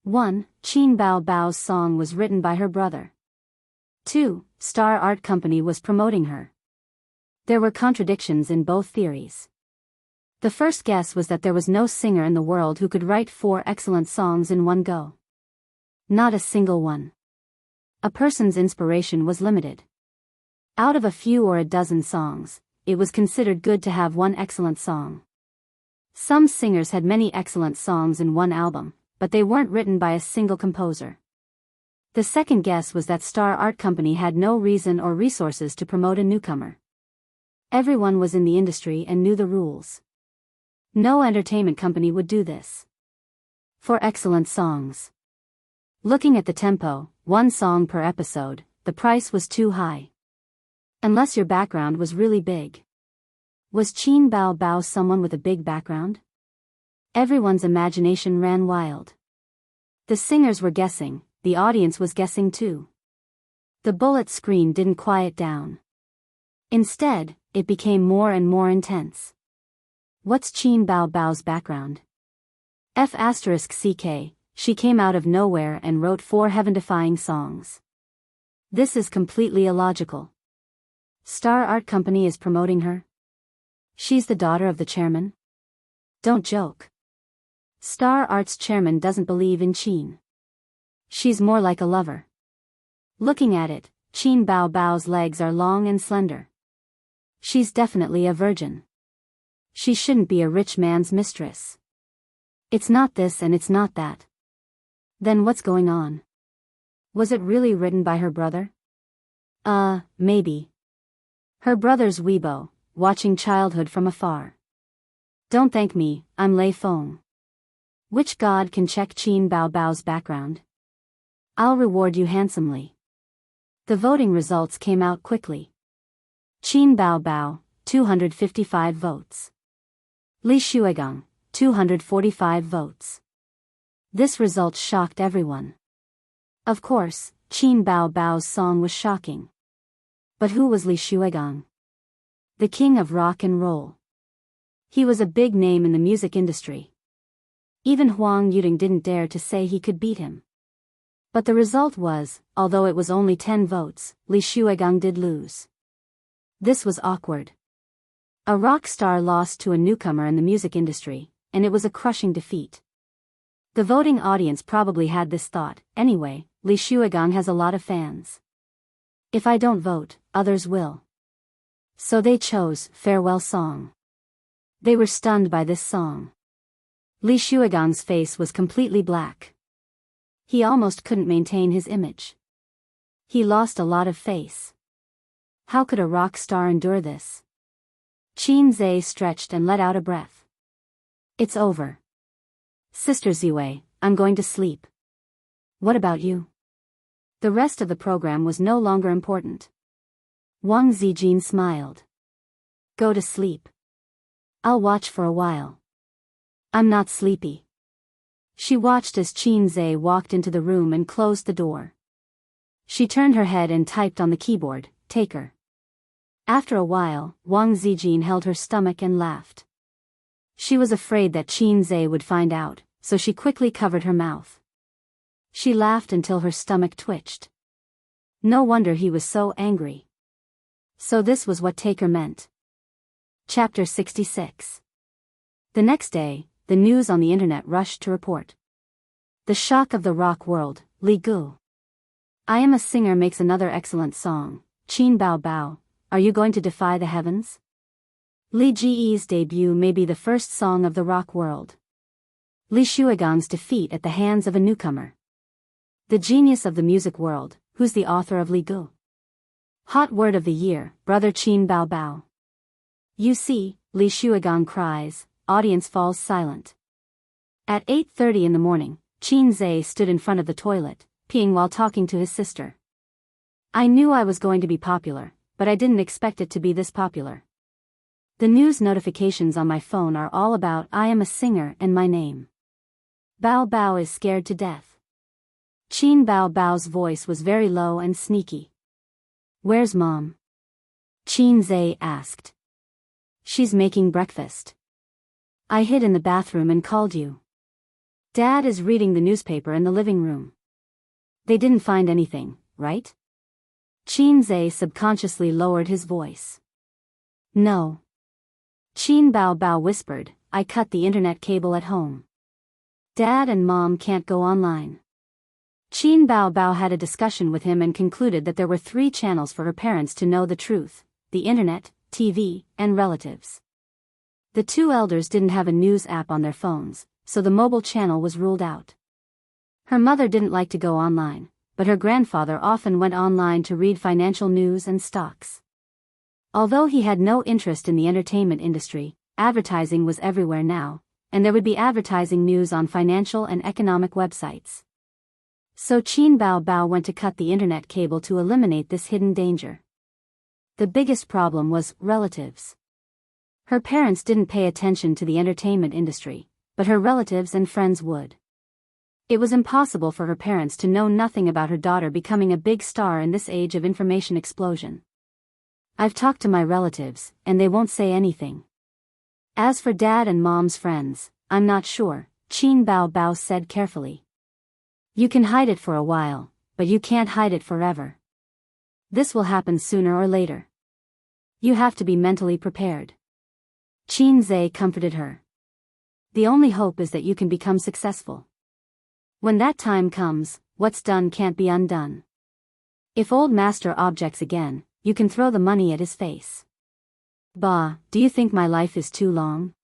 S1: 1. Qin Bao Bao's song was written by her brother. 2. Star Art Company was promoting her. There were contradictions in both theories. The first guess was that there was no singer in the world who could write 4 excellent songs in one go. Not a single one. A person's inspiration was limited. Out of a few or a dozen songs, it was considered good to have one excellent song. Some singers had many excellent songs in one album, but they weren't written by a single composer. The second guess was that Star Art Company had no reason or resources to promote a newcomer. Everyone was in the industry and knew the rules. No entertainment company would do this. For excellent songs. Looking at the tempo, 1 song per episode, the price was too high. Unless your background was really big. Was Qin Bao Bao someone with a big background? Everyone's imagination ran wild. The singers were guessing, the audience was guessing too. The bullet screen didn't quiet down. Instead, it became more and more intense. What's Qin Bao Bao's background? F***ck, she came out of nowhere and wrote 4 heaven-defying songs. This is completely illogical. Star Art Company is promoting her? She's the daughter of the chairman? Don't joke. Star Art's chairman doesn't believe in Qin. She's more like a lover. Looking at it, Qin Bao Bao's legs are long and slender. She's definitely a virgin. She shouldn't be a rich man's mistress. It's not this and it's not that. Then what's going on? Was it really written by her brother? Maybe. Her brother's Weibo, watching childhood from afar. Don't thank me, I'm Lei Feng. Which god can check Qin Bao Bao's background? I'll reward you handsomely. The voting results came out quickly. Qin Bao Bao, 255 votes. Li Shuigang, 245 votes. This result shocked everyone. Of course, Qin Bao Bao's song was shocking. But who was Li Shuigang? The king of rock and roll. He was a big name in the music industry. Even Huang Yuding didn't dare to say he could beat him. But the result was, although it was only 10 votes, Li Shuigang did lose. This was awkward. A rock star lost to a newcomer in the music industry, and it was a crushing defeat. The voting audience probably had this thought, anyway, Li Shuigang has a lot of fans. If I don't vote, others will. So they chose Farewell Song. They were stunned by this song. Li Shuigang's face was completely black. He almost couldn't maintain his image. He lost a lot of face. How could a rock star endure this? Qin Zhe stretched and let out a breath. It's over. Sister Ziwei, I'm going to sleep. What about you? The rest of the program was no longer important. Wang Zijin smiled. Go to sleep. I'll watch for a while. I'm not sleepy. She watched as Qin Zhe walked into the room and closed the door. She turned her head and typed on the keyboard, "Take her." After a while, Wang Zijin held her stomach and laughed. She was afraid that Qin Zhe would find out, so she quickly covered her mouth. She laughed until her stomach twitched. No wonder he was so angry. So this was what "take her" meant. Chapter 66. The next day, the news on the internet rushed to report. The shock of the rock world, Li Gu. I Am a Singer makes another excellent song. Qin Bao Bao, are you going to defy the heavens? Li Ji's debut may be the first song of the rock world. Li Shuigang's defeat at the hands of a newcomer. The genius of the music world, who's the author of Li Gu? Hot word of the year, brother Qin Bao Bao. You see, Li Shuigang cries, audience falls silent. At 8:30 in the morning, Qin Zhe stood in front of the toilet, peeing while talking to his sister. I knew I was going to be popular, but I didn't expect it to be this popular. The news notifications on my phone are all about I am a singer and my name. Bao Bao is scared to death. Qin Bao Bao's voice was very low and sneaky. Where's Mom? Qin Zhe asked. She's making breakfast. I hid in the bathroom and called you. Dad is reading the newspaper in the living room. They didn't find anything, right? Qin Zhe subconsciously lowered his voice. No. Qin Bao Bao whispered, I cut the internet cable at home. Dad and Mom can't go online. Qin Bao Bao had a discussion with him and concluded that there were 3 channels for her parents to know the truth: the internet, TV, and relatives. The 2 elders didn't have a news app on their phones, so the mobile channel was ruled out. Her mother didn't like to go online, but her grandfather often went online to read financial news and stocks. Although he had no interest in the entertainment industry, advertising was everywhere now, and there would be advertising news on financial and economic websites. So Qin Bao Bao went to cut the internet cable to eliminate this hidden danger. The biggest problem was relatives. Her parents didn't pay attention to the entertainment industry, but her relatives and friends would. It was impossible for her parents to know nothing about her daughter becoming a big star in this age of information explosion. I've talked to my relatives, and they won't say anything. As for Dad and Mom's friends, I'm not sure, Qin Bao Bao said carefully. You can hide it for a while, but you can't hide it forever. This will happen sooner or later. You have to be mentally prepared. Qin Zhe comforted her. The only hope is that you can become successful. When that time comes, what's done can't be undone. If old master objects again, you can throw the money at his face. Bah, do you think my life is too long?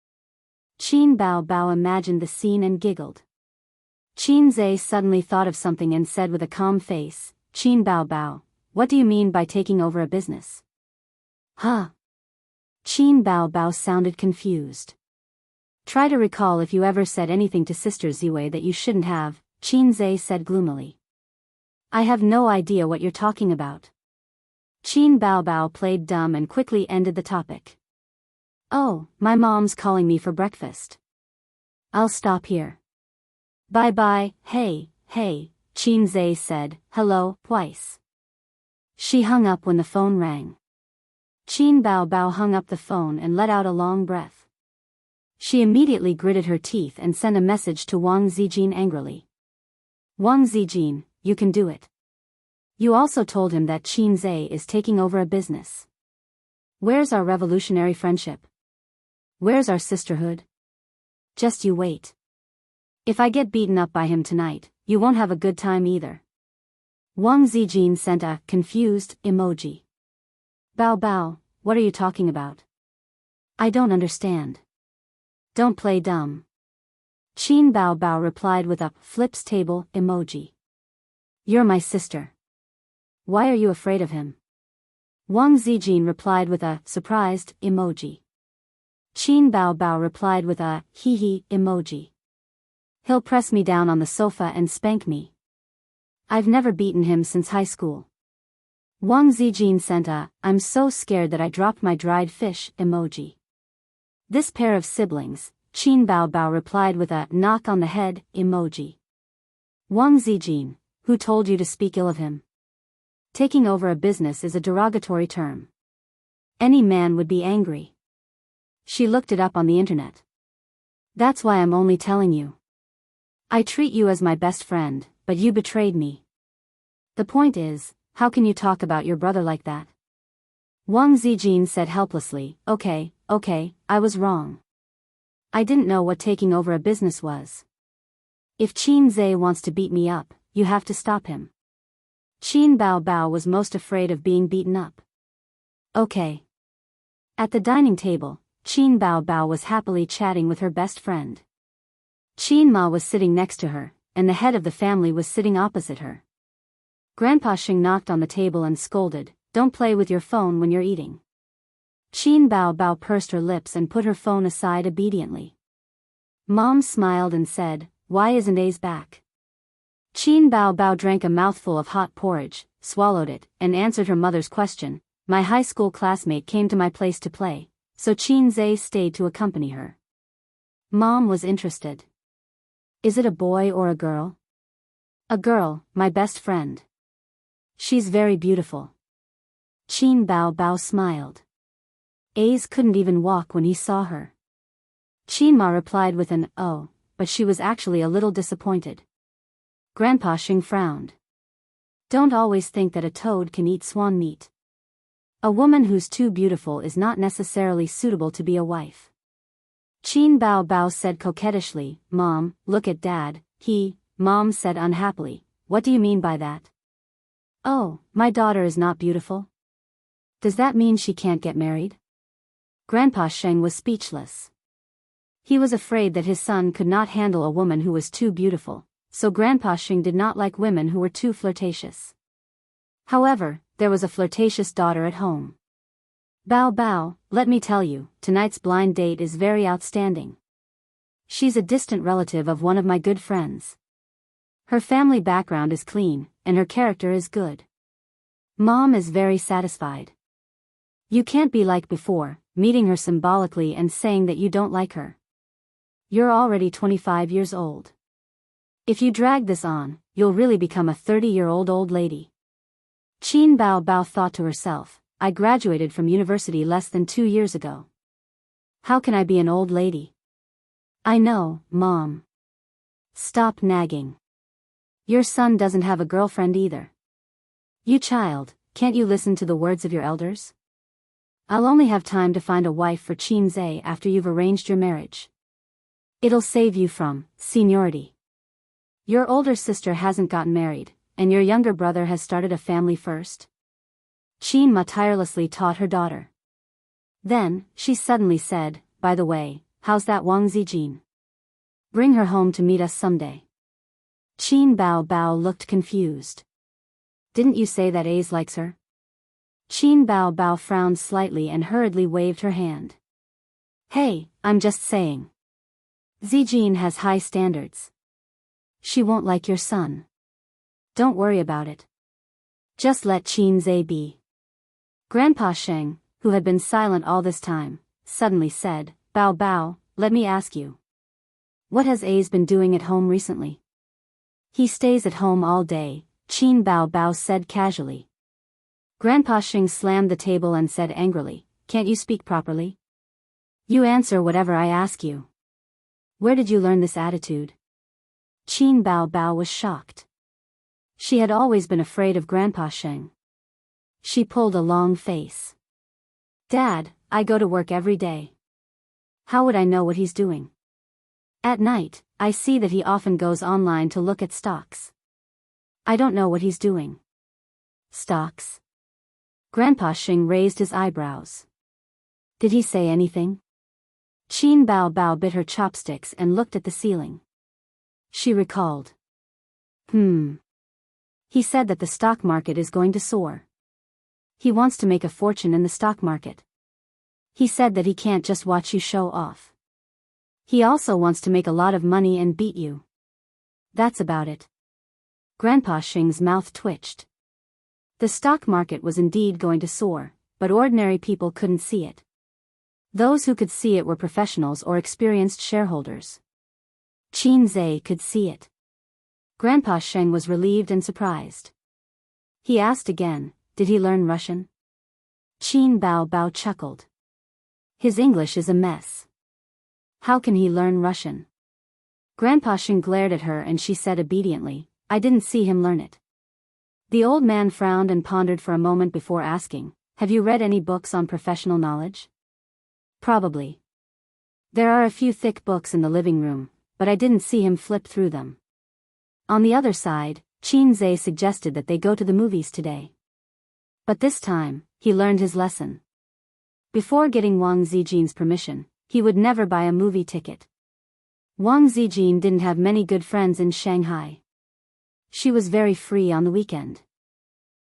S1: Qin Bao Bao imagined the scene and giggled. Qin Zhe suddenly thought of something and said with a calm face, Qin Bao Bao, what do you mean by taking over a business? Huh? Qin Bao Bao sounded confused. Try to recall if you ever said anything to Sister Ziwei that you shouldn't have, Qin Zhe said gloomily. I have no idea what you're talking about. Qin Bao Bao played dumb and quickly ended the topic. Oh, my mom's calling me for breakfast. I'll stop here. Bye-bye, hey, Qin Zhe said, hello, twice. She hung up when the phone rang. Qin Bao Bao hung up the phone and let out a long breath. She immediately gritted her teeth and sent a message to Wang Zijin angrily. Wang Zijin, you can do it. You also told him that Qin Zhe is taking over a business. Where's our revolutionary friendship? Where's our sisterhood? Just you wait. If I get beaten up by him tonight, you won't have a good time either. Wang Zijin sent a confused emoji. Bao Bao, what are you talking about? I don't understand. Don't play dumb. Qin Bao Bao replied with a flips table emoji. You're my sister. Why are you afraid of him? Wang Zijin replied with a surprised emoji. Qin Bao Bao replied with a hee emoji. He'll press me down on the sofa and spank me. I've never beaten him since high school. Wang Zijin sent a, "I'm so scared that I dropped my dried fish" emoji. This pair of siblings, Qin Bao Bao replied with a knock on the head emoji. Wang Zijin, who told you to speak ill of him? Taking over a business is a derogatory term. Any man would be angry. She looked it up on the internet. That's why I'm only telling you. I treat you as my best friend, but you betrayed me. The point is, how can you talk about your brother like that? Wang Zijin said helplessly, okay, I was wrong. I didn't know what taking over a business was. If Qin Zhe wants to beat me up, you have to stop him. Qin Bao Bao was most afraid of being beaten up. Okay. At the dining table, Qin Bao Bao was happily chatting with her best friend. Qin Ma was sitting next to her, and the head of the family was sitting opposite her. Grandpa Xing knocked on the table and scolded, "Don't play with your phone when you're eating." Qin Bao Bao pursed her lips and put her phone aside obediently. Mom smiled and said, "Why isn't Ace back?" Qin Bao Bao drank a mouthful of hot porridge, swallowed it, and answered her mother's question. My high school classmate came to my place to play, so Qin Zhe stayed to accompany her. Mom was interested. Is it a boy or a girl? A girl, my best friend. She's very beautiful. Qin Bao Bao smiled. Ace couldn't even walk when he saw her. Qin Ma replied with an "oh," but she was actually a little disappointed. Grandpa Xing frowned. Don't always think that a toad can eat swan meat. A woman who's too beautiful is not necessarily suitable to be a wife. Qin Bao Bao said coquettishly, "Mom, look at Dad." Mom said unhappily, "What do you mean by that?" "Oh, my daughter is not beautiful? Does that mean she can't get married?" Grandpa Sheng was speechless. He was afraid that his son could not handle a woman who was too beautiful, so Grandpa Sheng did not like women who were too flirtatious. However, there was a flirtatious daughter at home. "Bao Bao, let me tell you, tonight's blind date is very outstanding. She's a distant relative of one of my good friends. Her family background is clean, and her character is good. Mom is very satisfied. You can't be like before, meeting her symbolically and saying that you don't like her. You're already 25 years old. If you drag this on, you'll really become a 30-year-old old lady." Qin Bao Bao thought to herself, I graduated from university less than 2 years ago. How can I be an old lady? I know, Mom. Stop nagging. Your son doesn't have a girlfriend either. You child, can't you listen to the words of your elders? I'll only have time to find a wife for Qin Zhe after you've arranged your marriage. It'll save you from seniority. Your older sister hasn't gotten married, and your younger brother has started a family first. Qin Ma tirelessly taught her daughter. Then, she suddenly said, by the way, how's that Wang Zijin? Bring her home to meet us someday. Qin Bao Bao looked confused. Didn't you say that Ace likes her? Qin Bao Bao frowned slightly and hurriedly waved her hand. Hey, I'm just saying. Zijin has high standards. She won't like your son. Don't worry about it. Just let Qin Zhe be. Grandpa Sheng, who had been silent all this time, suddenly said, Bao Bao, let me ask you. What has Ace been doing at home recently? He stays at home all day, Qin Bao Bao said casually. Grandpa Sheng slammed the table and said angrily, can't you speak properly? You answer whatever I ask you. Where did you learn this attitude? Qin Bao Bao was shocked. She had always been afraid of Grandpa Sheng. She pulled a long face. Dad, I go to work every day. How would I know what he's doing? At night, I see that he often goes online to look at stocks. I don't know what he's doing. Stocks? Grandpa Sheng raised his eyebrows. Did he say anything? Qin Bao Bao bit her chopsticks and looked at the ceiling. She recalled. He said that the stock market is going to soar. He wants to make a fortune in the stock market. He said that he can't just watch you show off. He also wants to make a lot of money and beat you. That's about it. Grandpa Sheng's mouth twitched. The stock market was indeed going to soar, but ordinary people couldn't see it. Those who could see it were professionals or experienced shareholders. Qin Zhe could see it. Grandpa Sheng was relieved and surprised. He asked again, did he learn Russian? Qin Bao chuckled. His English is a mess. How can he learn Russian? Grandpa Sheng glared at her and she said obediently, I didn't see him learn it. The old man frowned and pondered for a moment before asking, have you read any books on professional knowledge? Probably. There are a few thick books in the living room, but I didn't see him flip through them. On the other side, Qin Zhe suggested that they go to the movies today. But this time, he learned his lesson. Before getting Wang Zijin's permission, he would never buy a movie ticket. Wang Zijin didn't have many good friends in Shanghai. She was very free on the weekend.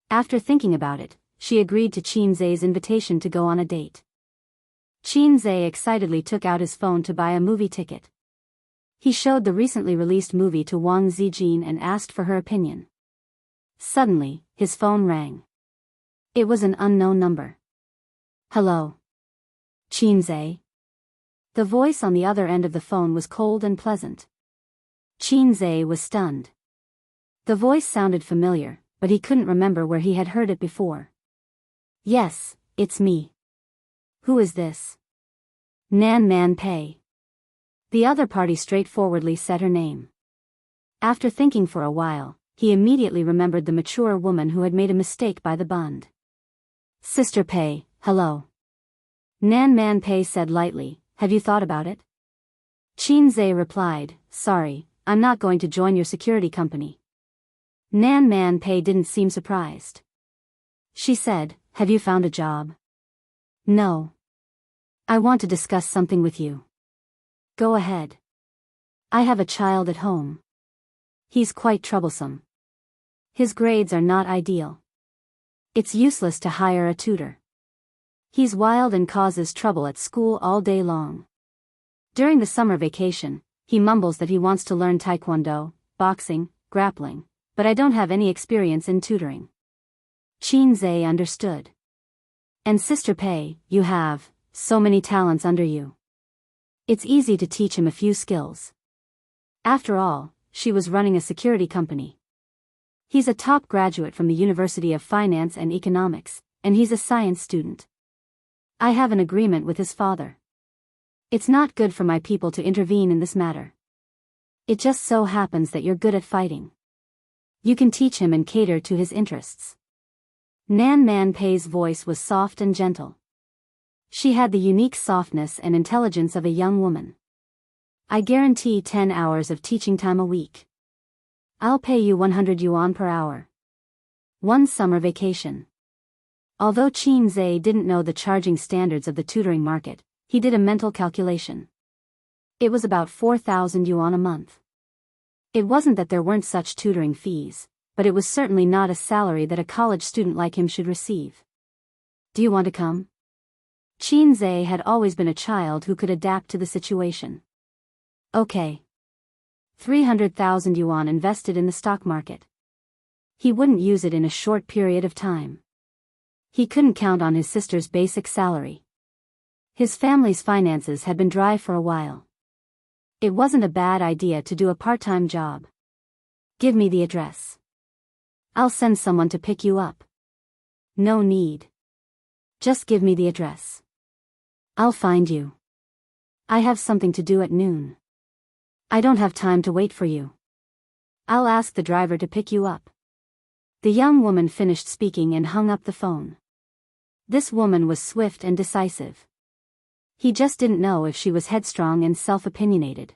S1: After thinking about it, she agreed to Qin Zhe's invitation to go on a date. Qin Zhe excitedly took out his phone to buy a movie ticket. He showed the recently released movie to Wang Zijin and asked for her opinion. Suddenly, his phone rang. It was an unknown number. Hello. Qin Zhe. The voice on the other end of the phone was cold and pleasant. Qin Zhe was stunned. The voice sounded familiar, but he couldn't remember where he had heard it before. Yes, it's me. Who is this? Nan Man Pei. The other party straightforwardly said her name. After thinking for a while, he immediately remembered the mature woman who had made a mistake by the bund. Sister Pei, hello. Nan Man Pei said lightly, have you thought about it? Qin Zhe replied, sorry, I'm not going to join your security company. Nan Man Pei didn't seem surprised. She said, have you found a job? No. I want to discuss something with you. Go ahead. I have a child at home. He's quite troublesome. His grades are not ideal. It's useless to hire a tutor. He's wild and causes trouble at school all day long. During the summer vacation, he mumbles that he wants to learn taekwondo, boxing, grappling, but I don't have any experience in tutoring. Qin Zhe understood. And Sister Pei, you have so many talents under you. It's easy to teach him a few skills. After all, she was running a security company. He's a top graduate from the University of Finance and Economics, and he's a science student. I have an agreement with his father. It's not good for my people to intervene in this matter. It just so happens that you're good at fighting. You can teach him and cater to his interests. Nan Man Pei's voice was soft and gentle. She had the unique softness and intelligence of a young woman. I guarantee 10 hours of teaching time a week. I'll pay you 100 yuan per hour. 1 summer vacation. Although Qin Zhe didn't know the charging standards of the tutoring market, he did a mental calculation. It was about 4,000 yuan a month. It wasn't that there weren't such tutoring fees, but it was certainly not a salary that a college student like him should receive. Do you want to come? Qin Zhe had always been a child who could adapt to the situation. Okay. 300,000 yuan invested in the stock market. He wouldn't use it in a short period of time. He couldn't count on his sister's basic salary. His family's finances had been dry for a while. It wasn't a bad idea to do a part-time job. Give me the address. I'll send someone to pick you up. No need. Just give me the address. I'll find you. I have something to do at noon. I don't have time to wait for you. I'll ask the driver to pick you up. The young woman finished speaking and hung up the phone. This woman was swift and decisive. He just didn't know if she was headstrong and self-opinionated.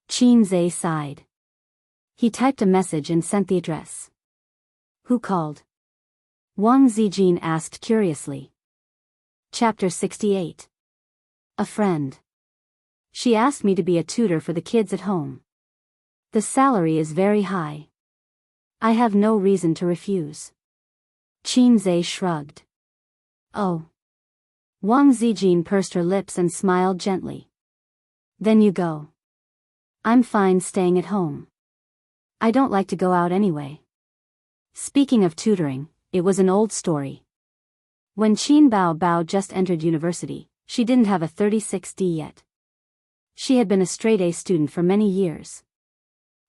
S1: Qin Zhe sighed. He typed a message and sent the address. Who called? Wang Zijin asked curiously. Chapter 68. A friend. She asked me to be a tutor for the kids at home. The salary is very high. I have no reason to refuse. Qin Zhe shrugged. Oh. Wang Zijin pursed her lips and smiled gently. Then you go. I'm fine staying at home. I don't like to go out anyway. Speaking of tutoring, it was an old story. When Qin Bao Bao just entered university, she didn't have a 36D yet. She had been a straight-A student for many years.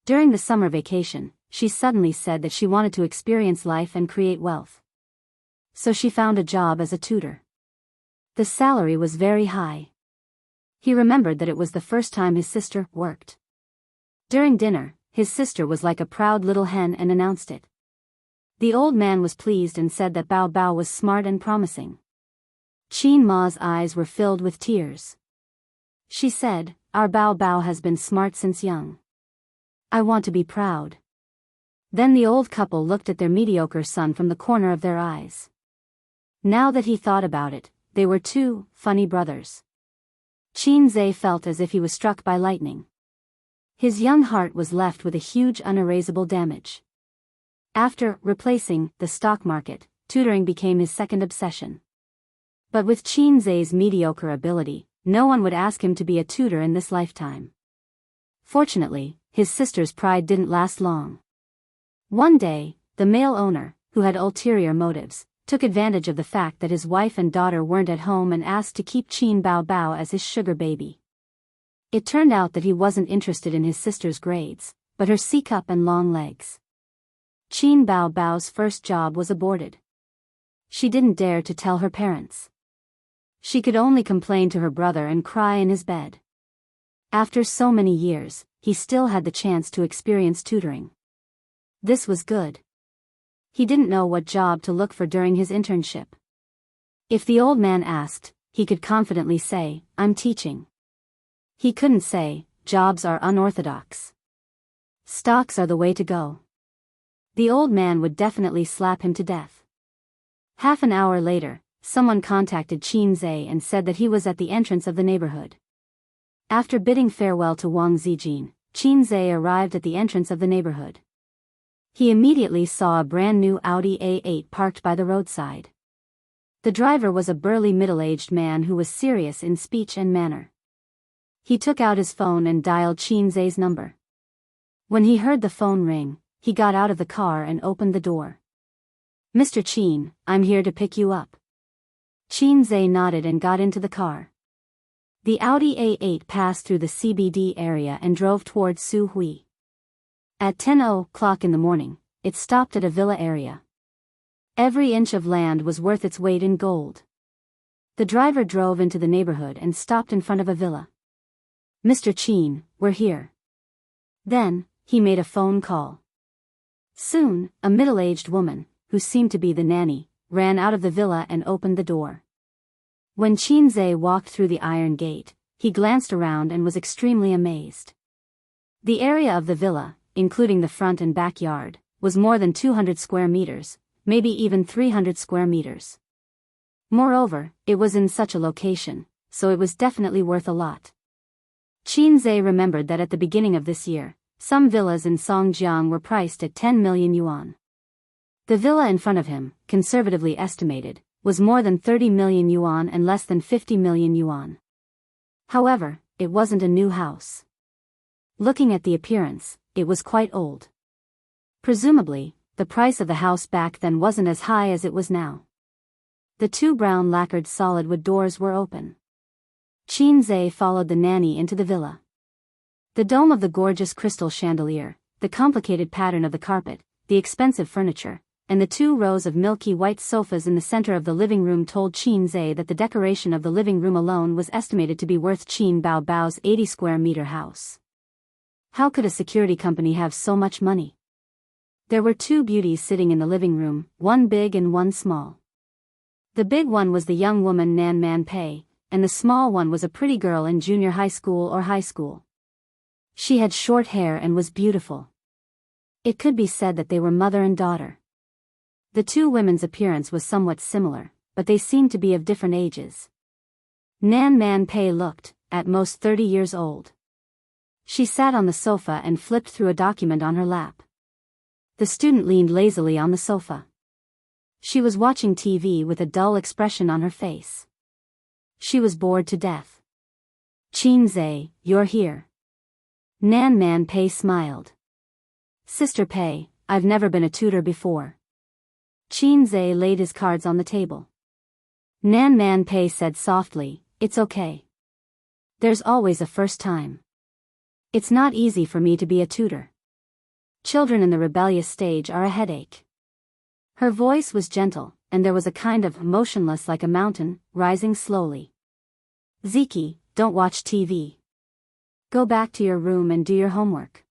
S1: During the summer vacation, she suddenly said that she wanted to experience life and create wealth. So she found a job as a tutor. The salary was very high. He remembered that it was the first time his sister worked. During dinner, his sister was like a proud little hen and announced it. The old man was pleased and said that Bao Bao was smart and promising. Qin Ma's eyes were filled with tears. She said, "Our Bao Bao has been smart since young. I want to be proud." Then the old couple looked at their mediocre son from the corner of their eyes. Now that he thought about it, they were two funny brothers. Qin Zhe felt as if he was struck by lightning. His young heart was left with a huge unerasable damage. After replacing the stock market, tutoring became his second obsession. But with Qin Zhe's mediocre ability, no one would ask him to be a tutor in this lifetime. Fortunately, his sister's pride didn't last long. One day, the male owner, who had ulterior motives, took advantage of the fact that his wife and daughter weren't at home and asked to keep Qin Bao Bao as his sugar baby. It turned out that he wasn't interested in his sister's grades, but her C-cup and long legs. Qin Bao Bao's first job was aborted. She didn't dare to tell her parents. She could only complain to her brother and cry in his bed. After so many years, he still had the chance to experience tutoring. This was good. He didn't know what job to look for during his internship. If the old man asked, he could confidently say, "I'm teaching." He couldn't say, "Jobs are unorthodox. Stocks are the way to go." The old man would definitely slap him to death. Half an hour later, someone contacted Qin Zhe and said that he was at the entrance of the neighborhood. After bidding farewell to Wang Zijin, Qin Zhe arrived at the entrance of the neighborhood. He immediately saw a brand new Audi A8 parked by the roadside. The driver was a burly middle-aged man who was serious in speech and manner. He took out his phone and dialed Qin Zhe's number. When he heard the phone ring, he got out of the car and opened the door. "Mr. Qin, I'm here to pick you up." Qin Zhe nodded and got into the car. The Audi A8 passed through the CBD area and drove towards Suhui. At 10:00 in the morning, it stopped at a villa area. Every inch of land was worth its weight in gold. The driver drove into the neighborhood and stopped in front of a villa. "Mr. Qin, we're here." Then, he made a phone call. Soon, a middle-aged woman, who seemed to be the nanny, ran out of the villa and opened the door. When Qin Zhe walked through the iron gate, he glanced around and was extremely amazed. The area of the villa, including the front and backyard, was more than 200 square meters, maybe even 300 square meters. Moreover, it was in such a location, so it was definitely worth a lot. Qin Zhe remembered that at the beginning of this year, some villas in Songjiang were priced at 10 million yuan. The villa in front of him, conservatively estimated, was more than 30 million yuan and less than 50 million yuan. However, it wasn't a new house. Looking at the appearance, it was quite old. Presumably, the price of the house back then wasn't as high as it was now. The two brown lacquered solid wood doors were open. Qin Zhe followed the nanny into the villa. The dome of the gorgeous crystal chandelier, the complicated pattern of the carpet, the expensive furniture, and the 2 rows of milky white sofas in the center of the living room told Qin Zhe that the decoration of the living room alone was estimated to be worth Qin Bao Bao's 80 square meter house. How could a security company have so much money? There were 2 beauties sitting in the living room, one big and one small. The big one was the young woman Nan Man Pei, and the small one was a pretty girl in junior high school or high school. She had short hair and was beautiful. It could be said that they were mother and daughter. The 2 women's appearance was somewhat similar, but they seemed to be of different ages. Nan Man Pei looked, at most 30 years old. She sat on the sofa and flipped through a document on her lap. The student leaned lazily on the sofa. She was watching TV with a dull expression on her face. She was bored to death. "Qin Zhe, you're here." Nan Man Pei smiled. "Sister Pei, I've never been a tutor before." Qinze laid his cards on the table. Nan Man Pei said softly, "It's okay. There's always a first time. It's not easy for me to be a tutor. Children in the rebellious stage are a headache." Her voice was gentle, and there was a kind of motionless like a mountain, rising slowly. "Ziki, don't watch TV. Go back to your room and do your homework."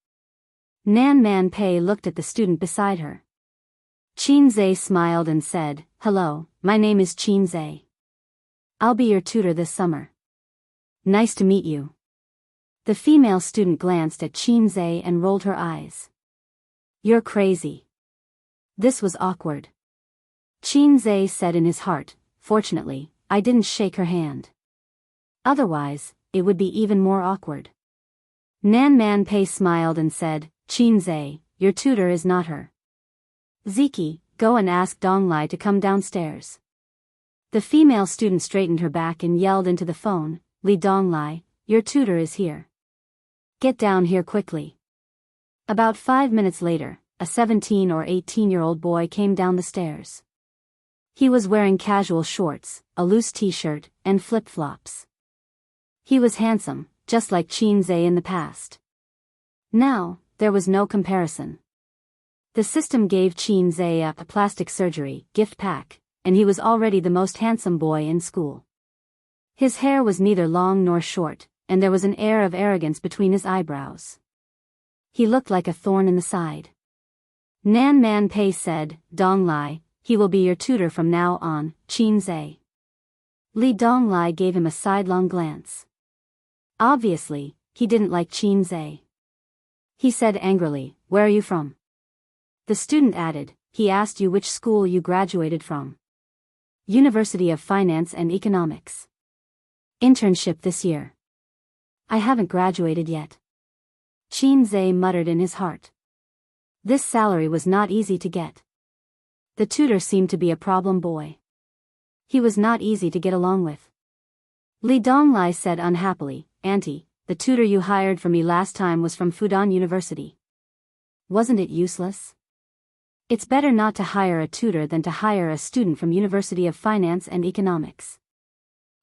S1: Nan Man Pei looked at the student beside her. Qinze smiled and said, "Hello, my name is Qinze. I'll be your tutor this summer. Nice to meet you." The female student glanced at Qinze and rolled her eyes. "You're crazy." This was awkward. Qinze said in his heart, "Fortunately, I didn't shake her hand. Otherwise, it would be even more awkward." Nan Man Pei smiled and said, "Qinze, your tutor is not her. Ziki, go and ask Donglai to come downstairs." The female student straightened her back and yelled into the phone, "Li Donglai, your tutor is here. Get down here quickly." About 5 minutes later, a 17 or 18-year-old boy came down the stairs. He was wearing casual shorts, a loose t-shirt, and flip-flops. He was handsome, just like Qinze in the past. Now, there was no comparison. The system gave Qinze a plastic surgery gift pack, and he was already the most handsome boy in school. His hair was neither long nor short, and there was an air of arrogance between his eyebrows. He looked like a thorn in the side. Nan Man Pei said, "Donglai, he will be your tutor from now on, Qinze." Li Donglai gave him a sidelong glance. Obviously, he didn't like Qinze. He said angrily, "Where are you from?" The student added, "He asked you which school you graduated from." "University of Finance and Economics. Internship this year." "I haven't graduated yet." Qinze muttered in his heart. This salary was not easy to get. The tutor seemed to be a problem boy. He was not easy to get along with. Li Donglai said unhappily, "Auntie, the tutor you hired for me last time was from Fudan University. Wasn't it useless? It's better not to hire a tutor than to hire a student from University of Finance and Economics."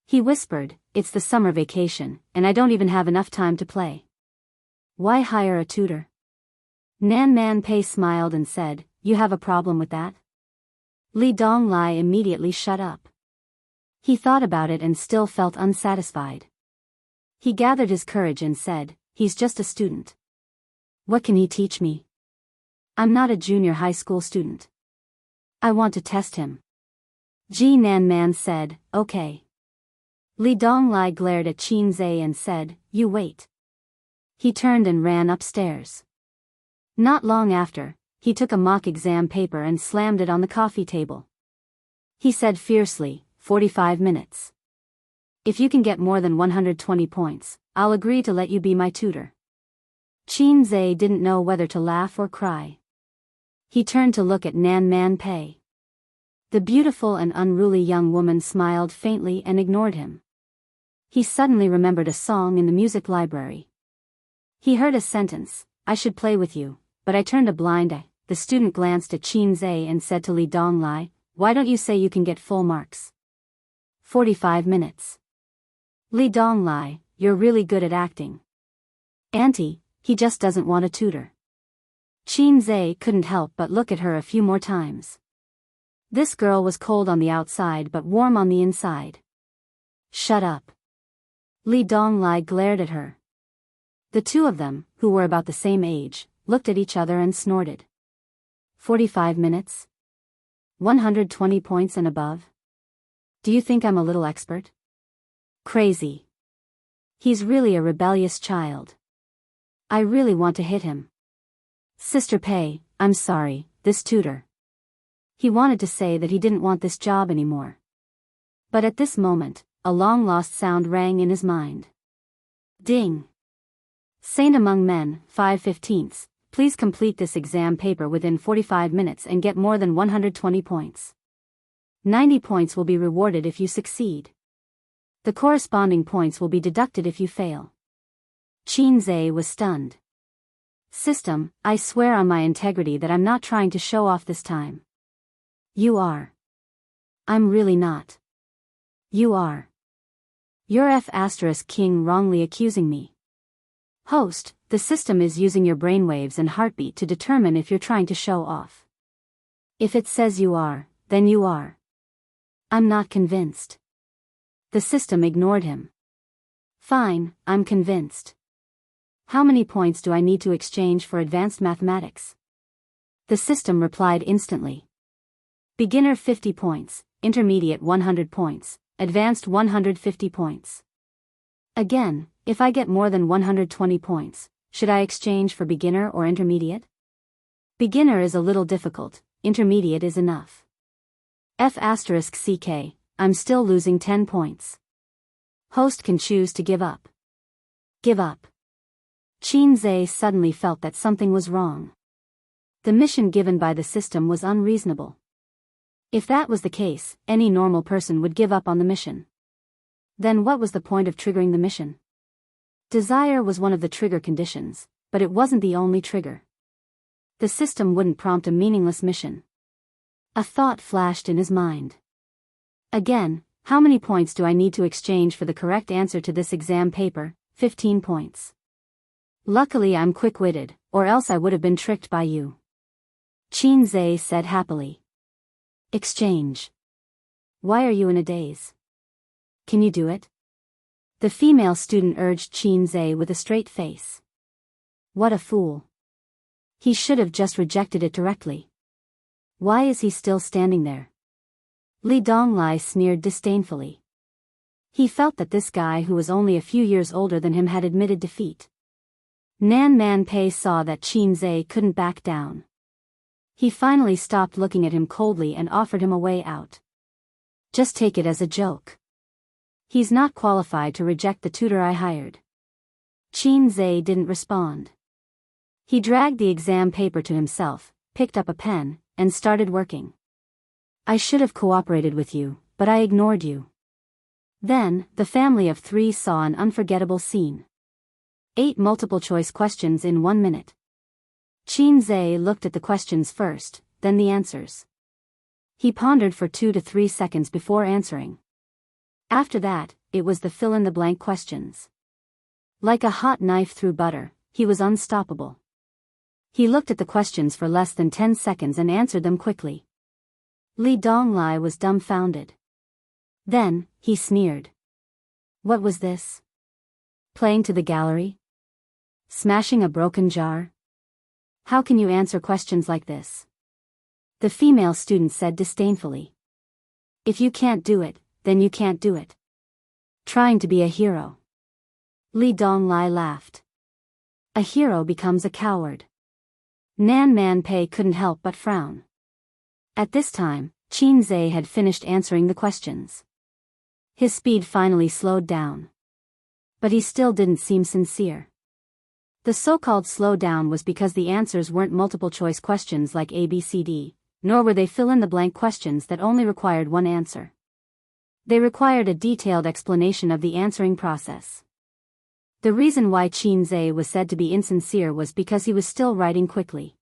S1: He whispered, "It's the summer vacation, and I don't even have enough time to play. Why hire a tutor?" Nan Man Pei smiled and said, "You have a problem with that?" Li Donglai immediately shut up. He thought about it and still felt unsatisfied. He gathered his courage and said, "He's just a student. What can he teach me? I'm not a junior high school student. I want to test him." Ji Nan Man said, "Okay." Li Donglai glared at Qinze and said, "You wait." He turned and ran upstairs. Not long after, he took a mock exam paper and slammed it on the coffee table. He said fiercely, 45 minutes. If you can get more than 120 points, I'll agree to let you be my tutor." Qinze didn't know whether to laugh or cry. He turned to look at Nan Man Pei. The beautiful and unruly young woman smiled faintly and ignored him. He suddenly remembered a song in the music library. He heard a sentence, "I should play with you, but I turned a blind eye." The student glanced at Qinze and said to Li Donglai, "Why don't you say you can get full marks?" 45 minutes. Li Donglai, you're really good at acting. Auntie, he just doesn't want a tutor. Qinze couldn't help but look at her a few more times. This girl was cold on the outside but warm on the inside. Shut up. Li Donglai glared at her. The two of them, who were about the same age, looked at each other and snorted. 45 minutes? 120 points and above? Do you think I'm a little expert? Crazy. He's really a rebellious child. I really want to hit him. Sister Pei, I'm sorry, this tutor. He wanted to say that he didn't want this job anymore. But at this moment, a long-lost sound rang in his mind. Ding. Saint among men, 5/15, please complete this exam paper within 45 minutes and get more than 120 points. 90 points will be rewarded if you succeed. The corresponding points will be deducted if you fail. Qinze was stunned. System, I swear on my integrity that I'm not trying to show off this time. You are. I'm really not. You are. You're F*King wrongly accusing me. Host, the system is using your brainwaves and heartbeat to determine if you're trying to show off. If it says you are, then you are. I'm not convinced. The system ignored him. Fine, I'm convinced. How many points do I need to exchange for advanced mathematics? The system replied instantly. Beginner 50 points, intermediate 100 points, advanced 150 points. Again, if I get more than 120 points, should I exchange for beginner or intermediate? Beginner is a little difficult, intermediate is enough. F***, I'm still losing 10 points. Host can choose to give up. Give up. Xianxia suddenly felt that something was wrong. The mission given by the system was unreasonable. If that was the case, any normal person would give up on the mission. Then what was the point of triggering the mission? Desire was one of the trigger conditions, but it wasn't the only trigger. The system wouldn't prompt a meaningless mission. A thought flashed in his mind. Again, how many points do I need to exchange for the correct answer to this exam paper? 15 points. Luckily I'm quick-witted, or else I would have been tricked by you. Xianxia said happily. Exchange. Why are you in a daze? Can you do it? The female student urged Xianxia with a straight face. What a fool. He should have just rejected it directly. Why is he still standing there? Li Donglai sneered disdainfully. He felt that this guy who was only a few years older than him had admitted defeat. Nan Man Pei saw that Xianxia couldn't back down. He finally stopped looking at him coldly and offered him a way out. Just take it as a joke. He's not qualified to reject the tutor I hired. Xianxia didn't respond. He dragged the exam paper to himself, picked up a pen, and started working. I should have cooperated with you, but I ignored you. Then, the family of 3 saw an unforgettable scene. 8 multiple-choice questions in 1 minute. Xianxia looked at the questions first, then the answers. He pondered for 2 to 3 seconds before answering. After that, it was the fill-in-the-blank questions. Like a hot knife through butter, he was unstoppable. He looked at the questions for less than 10 seconds and answered them quickly. Li Donglai was dumbfounded. Then, he sneered. What was this? Playing to the gallery? Smashing a broken jar? How can you answer questions like this? The female student said disdainfully. If you can't do it, then you can't do it. Trying to be a hero. Li Donglai laughed. A hero becomes a coward. Nan Man Pei couldn't help but frown. At this time, Xianxia had finished answering the questions. His speed finally slowed down. But he still didn't seem sincere. The so-called slowdown was because the answers weren't multiple-choice questions like ABCD, nor were they fill-in-the-blank questions that only required one answer. They required a detailed explanation of the answering process. The reason why Xianxia was said to be insincere was because he was still writing quickly.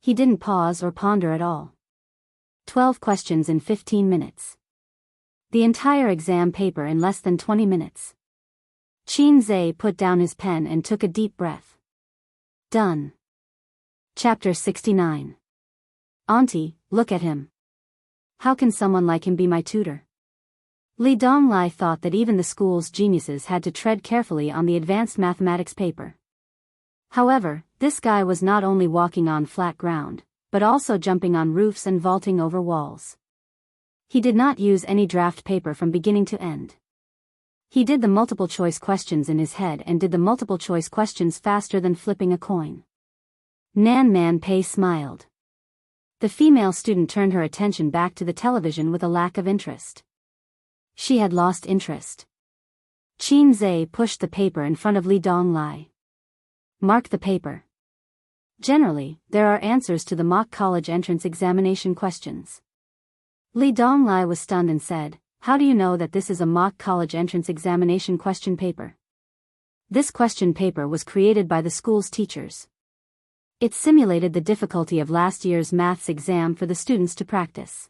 S1: He didn't pause or ponder at all. 12 questions in 15 minutes. The entire exam paper in less than 20 minutes. Xianxia put down his pen and took a deep breath. Done. Chapter 69. Auntie, look at him. How can someone like him be my tutor? Li Donglai thought that even the school's geniuses had to tread carefully on the advanced mathematics paper. However, this guy was not only walking on flat ground, but also jumping on roofs and vaulting over walls. He did not use any draft paper from beginning to end. He did the multiple-choice questions in his head and did the multiple-choice questions faster than flipping a coin. Nan Man Pei smiled. The female student turned her attention back to the television with a lack of interest. She had lost interest. Xianxia pushed the paper in front of Li Donglai. Mark the paper. Generally, there are answers to the mock college entrance examination questions. Li Donglai was stunned and said, How do you know that this is a mock college entrance examination question paper? This question paper was created by the school's teachers. It simulated the difficulty of last year's maths exam for the students to practice.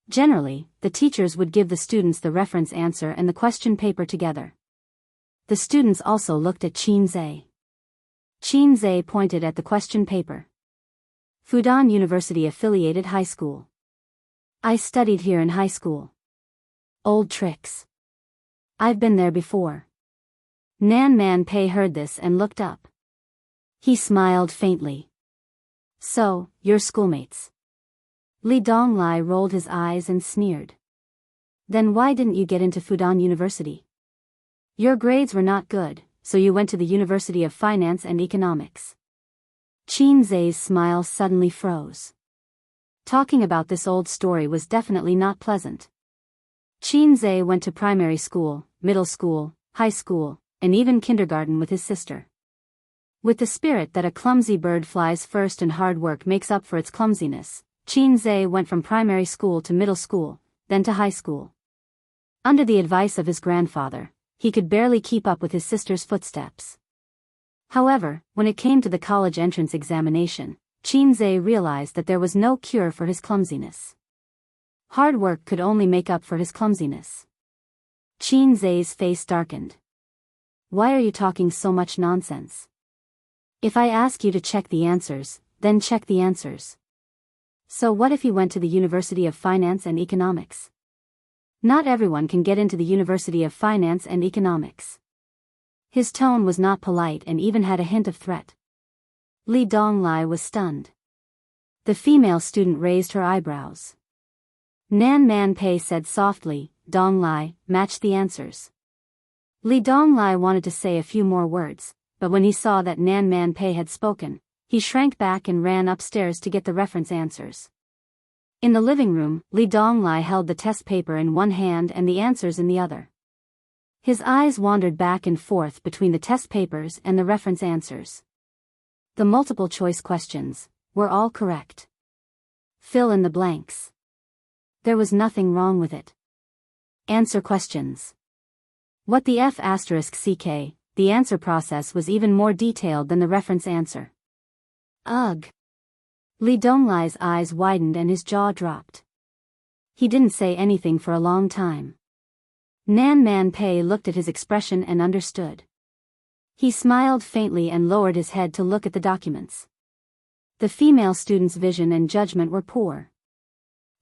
S1: Generally, the teachers would give the students the reference answer and the question paper together. The students also looked at Qianxia. Qianxia pointed at the question paper. Fudan University Affiliated High School. I studied here in high school. Old tricks. I've been there before. Nan Man Pei heard this and looked up. He smiled faintly. So, you're schoolmates. Li Donglai rolled his eyes and sneered. Then why didn't you get into Fudan University? Your grades were not good, so you went to the University of Finance and Economics. Qianxia's smile suddenly froze. Talking about this old story was definitely not pleasant. Qianxia went to primary school, middle school, high school, and even kindergarten with his sister. With the spirit that a clumsy bird flies first and hard work makes up for its clumsiness, Qianxia went from primary school to middle school, then to high school. Under the advice of his grandfather, he could barely keep up with his sister's footsteps. However, when it came to the college entrance examination, Qianxia realized that there was no cure for his clumsiness. Hard work could only make up for his clumsiness. Qianxia's face darkened. Why are you talking so much nonsense? If I ask you to check the answers, then check the answers. So what if you went to the University of Finance and Economics? Not everyone can get into the University of Finance and Economics. His tone was not polite and even had a hint of threat. Li Donglai was stunned. The female student raised her eyebrows. Nan Man Pei said softly, Donglai, match the answers. Li Donglai wanted to say a few more words, but when he saw that Nan Man Pei had spoken, he shrank back and ran upstairs to get the reference answers. In the living room, Li Donglai held the test paper in one hand and the answers in the other. His eyes wandered back and forth between the test papers and the reference answers. The multiple choice questions were all correct. Fill in the blanks. There was nothing wrong with it. Answer questions. What the F***ck, the answer process was even more detailed than the reference answer. Ugh. Li Donglai's eyes widened and his jaw dropped. He didn't say anything for a long time. Nan Man Pei looked at his expression and understood. He smiled faintly and lowered his head to look at the documents. The female student's vision and judgment were poor.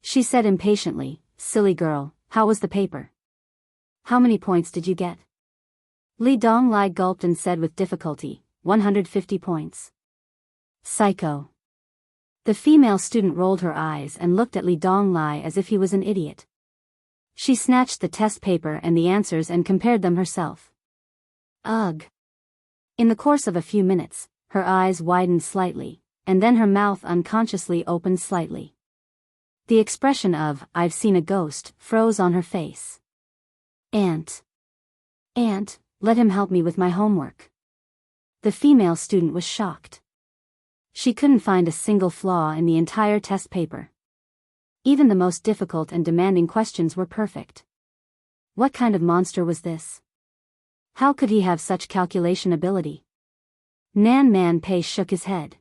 S1: She said impatiently, Silly girl, how was the paper? How many points did you get? Li Donglai gulped and said with difficulty, 150 points. Psycho. The female student rolled her eyes and looked at Li Donglai as if he was an idiot. She snatched the test paper and the answers and compared them herself. Ugh. In the course of a few minutes, her eyes widened slightly, and then her mouth unconsciously opened slightly. The expression of, I've seen a ghost, froze on her face. Aunt, let him help me with my homework. The female student was shocked. She couldn't find a single flaw in the entire test paper. Even the most difficult and demanding questions were perfect. What kind of monster was this? How could he have such calculation ability? Nan Man Pei shook his head.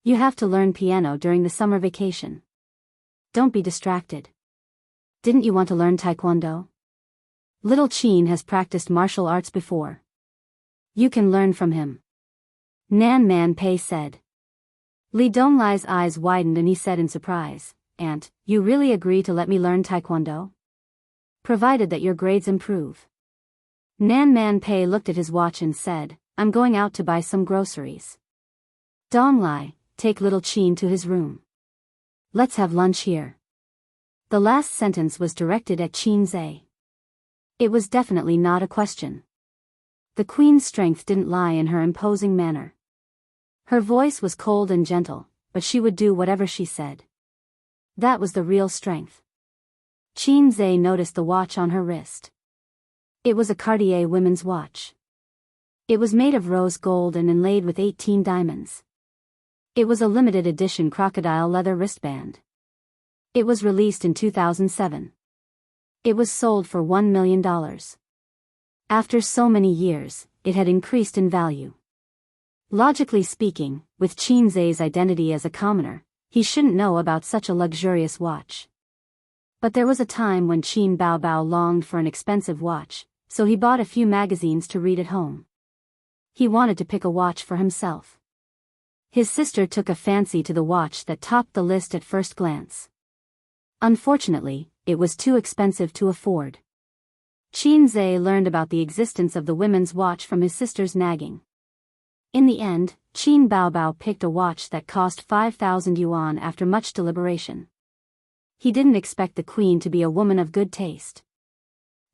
S1: You have to learn piano during the summer vacation. Don't be distracted. Didn't you want to learn taekwondo? Little Qin has practiced martial arts before. You can learn from him. Nan Man Pei said. Li Donglai's eyes widened and he said in surprise, Aunt, you really agree to let me learn taekwondo? Provided that your grades improve. Nan Man Pei looked at his watch and said, I'm going out to buy some groceries. Donglai, take little Qin to his room. Let's have lunch here. The last sentence was directed at Qianxia. It was definitely not a question. The queen's strength didn't lie in her imposing manner. Her voice was cold and gentle, but she would do whatever she said. That was the real strength. Qianxia noticed the watch on her wrist. It was a Cartier women's watch. It was made of rose gold and inlaid with 18 diamonds. It was a limited edition crocodile leather wristband. It was released in 2007. It was sold for $1 million. After so many years, it had increased in value. Logically speaking, with Qin Zai's identity as a commoner, he shouldn't know about such a luxurious watch. But there was a time when Qin Baobao longed for an expensive watch, so he bought a few magazines to read at home. He wanted to pick a watch for himself. His sister took a fancy to the watch that topped the list at first glance. Unfortunately, it was too expensive to afford. Qin Zai learned about the existence of the women's watch from his sister's nagging. In the end, Qin Baobao picked a watch that cost 5,000 yuan after much deliberation. He didn't expect the queen to be a woman of good taste.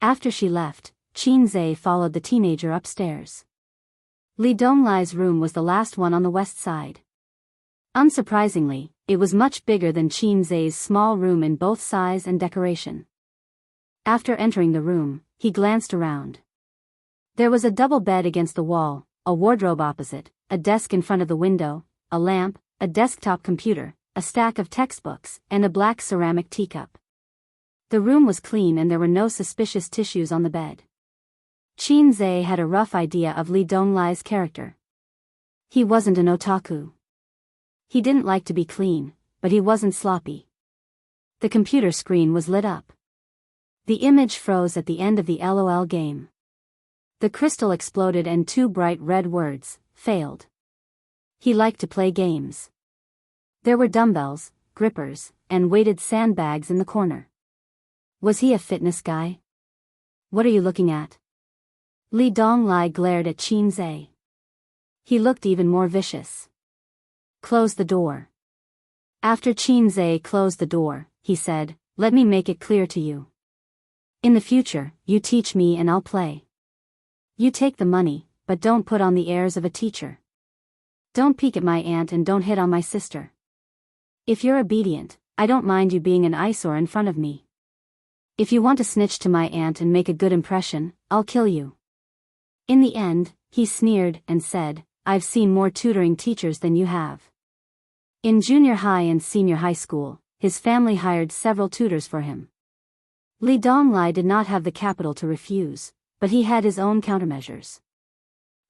S1: After she left, Qin Zai followed the teenager upstairs. Li Donglai's room was the last one on the west side. Unsurprisingly, it was much bigger than Qin Zai's small room in both size and decoration. After entering the room, he glanced around. There was a double bed against the wall, a wardrobe opposite, a desk in front of the window, a lamp, a desktop computer, a stack of textbooks, and a black ceramic teacup. The room was clean and there were no suspicious tissues on the bed. Qin Zai had a rough idea of Li Donglai's character. He wasn't an otaku. He didn't like to be clean, but he wasn't sloppy. The computer screen was lit up. The image froze at the end of the LOL game. The crystal exploded and two bright red words, failed. He liked to play games. There were dumbbells, grippers, and weighted sandbags in the corner. Was he a fitness guy? What are you looking at? Li Donglai glared at Qin Zai. He looked even more vicious. Close the door. After Qin Zai closed the door, he said, "Let me make it clear to you. In the future, you teach me and I'll play. You take the money, but don't put on the airs of a teacher. Don't peek at my aunt and don't hit on my sister. If you're obedient, I don't mind you being an eyesore in front of me. If you want to snitch to my aunt and make a good impression, I'll kill you." In the end, he sneered and said, "I've seen more tutoring teachers than you have." In junior high and senior high school, his family hired several tutors for him. Li Donglai did not have the capital to refuse, but he had his own countermeasures.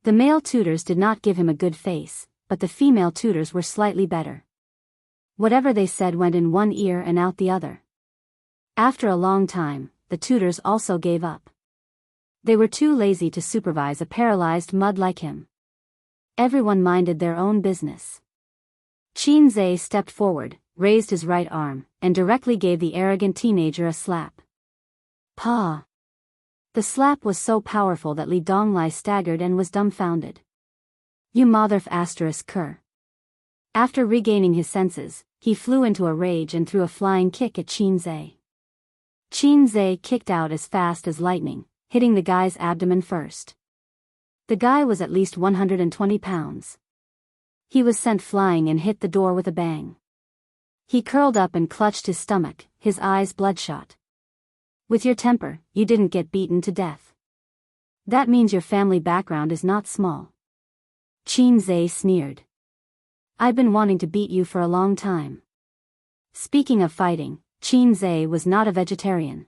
S1: The male tutors did not give him a good face, but the female tutors were slightly better. Whatever they said went in one ear and out the other. After a long time, the tutors also gave up. They were too lazy to supervise a paralyzed mud like him. Everyone minded their own business. Qin Zai stepped forward, raised his right arm, and directly gave the arrogant teenager a slap. Pa! The slap was so powerful that Li Donglai staggered and was dumbfounded. "You motherf***ker." After regaining his senses, he flew into a rage and threw a flying kick at Qin Zai. Qin Zai kicked out as fast as lightning, hitting the guy's abdomen first. The guy was at least 120 pounds. He was sent flying and hit the door with a bang. He curled up and clutched his stomach, his eyes bloodshot. "With your temper, you didn't get beaten to death. That means your family background is not small." Qin Zai sneered. "I've been wanting to beat you for a long time." Speaking of fighting, Qin Zai was not a vegetarian.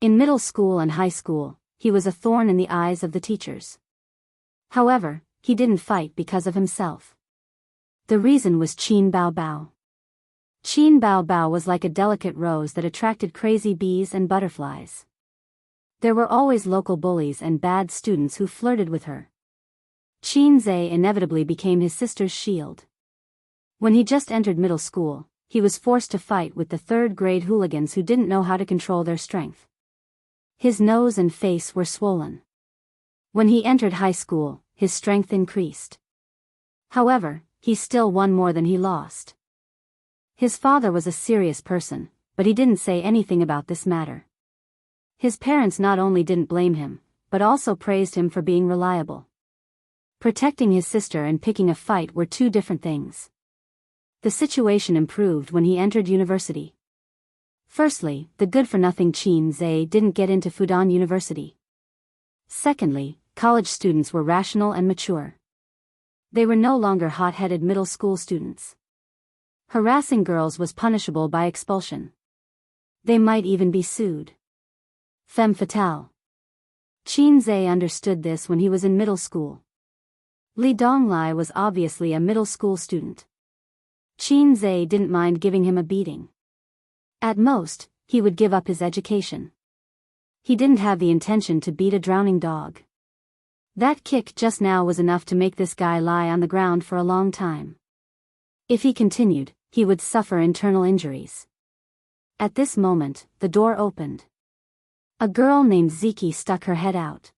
S1: In middle school and high school, he was a thorn in the eyes of the teachers. However, he didn't fight because of himself. The reason was Qin Baobao. Qin Baobao was like a delicate rose that attracted crazy bees and butterflies. There were always local bullies and bad students who flirted with her. Qin Zai inevitably became his sister's shield. When he just entered middle school, he was forced to fight with the third-grade hooligans who didn't know how to control their strength. His nose and face were swollen. When he entered high school, his strength increased. However, he still won more than he lost. His father was a serious person, but he didn't say anything about this matter. His parents not only didn't blame him, but also praised him for being reliable. Protecting his sister and picking a fight were two different things. The situation improved when he entered university. Firstly, the good-for-nothing Qin Zai didn't get into Fudan University. Secondly, college students were rational and mature. They were no longer hot-headed middle school students. Harassing girls was punishable by expulsion. They might even be sued. Femme fatale. Qin Zai understood this when he was in middle school. Li Donglai was obviously a middle school student. Qin Zhe didn't mind giving him a beating. At most, he would give up his education. He didn't have the intention to beat a drowning dog. That kick just now was enough to make this guy lie on the ground for a long time. If he continued, he would suffer internal injuries. At this moment, the door opened. A girl named Ziki stuck her head out.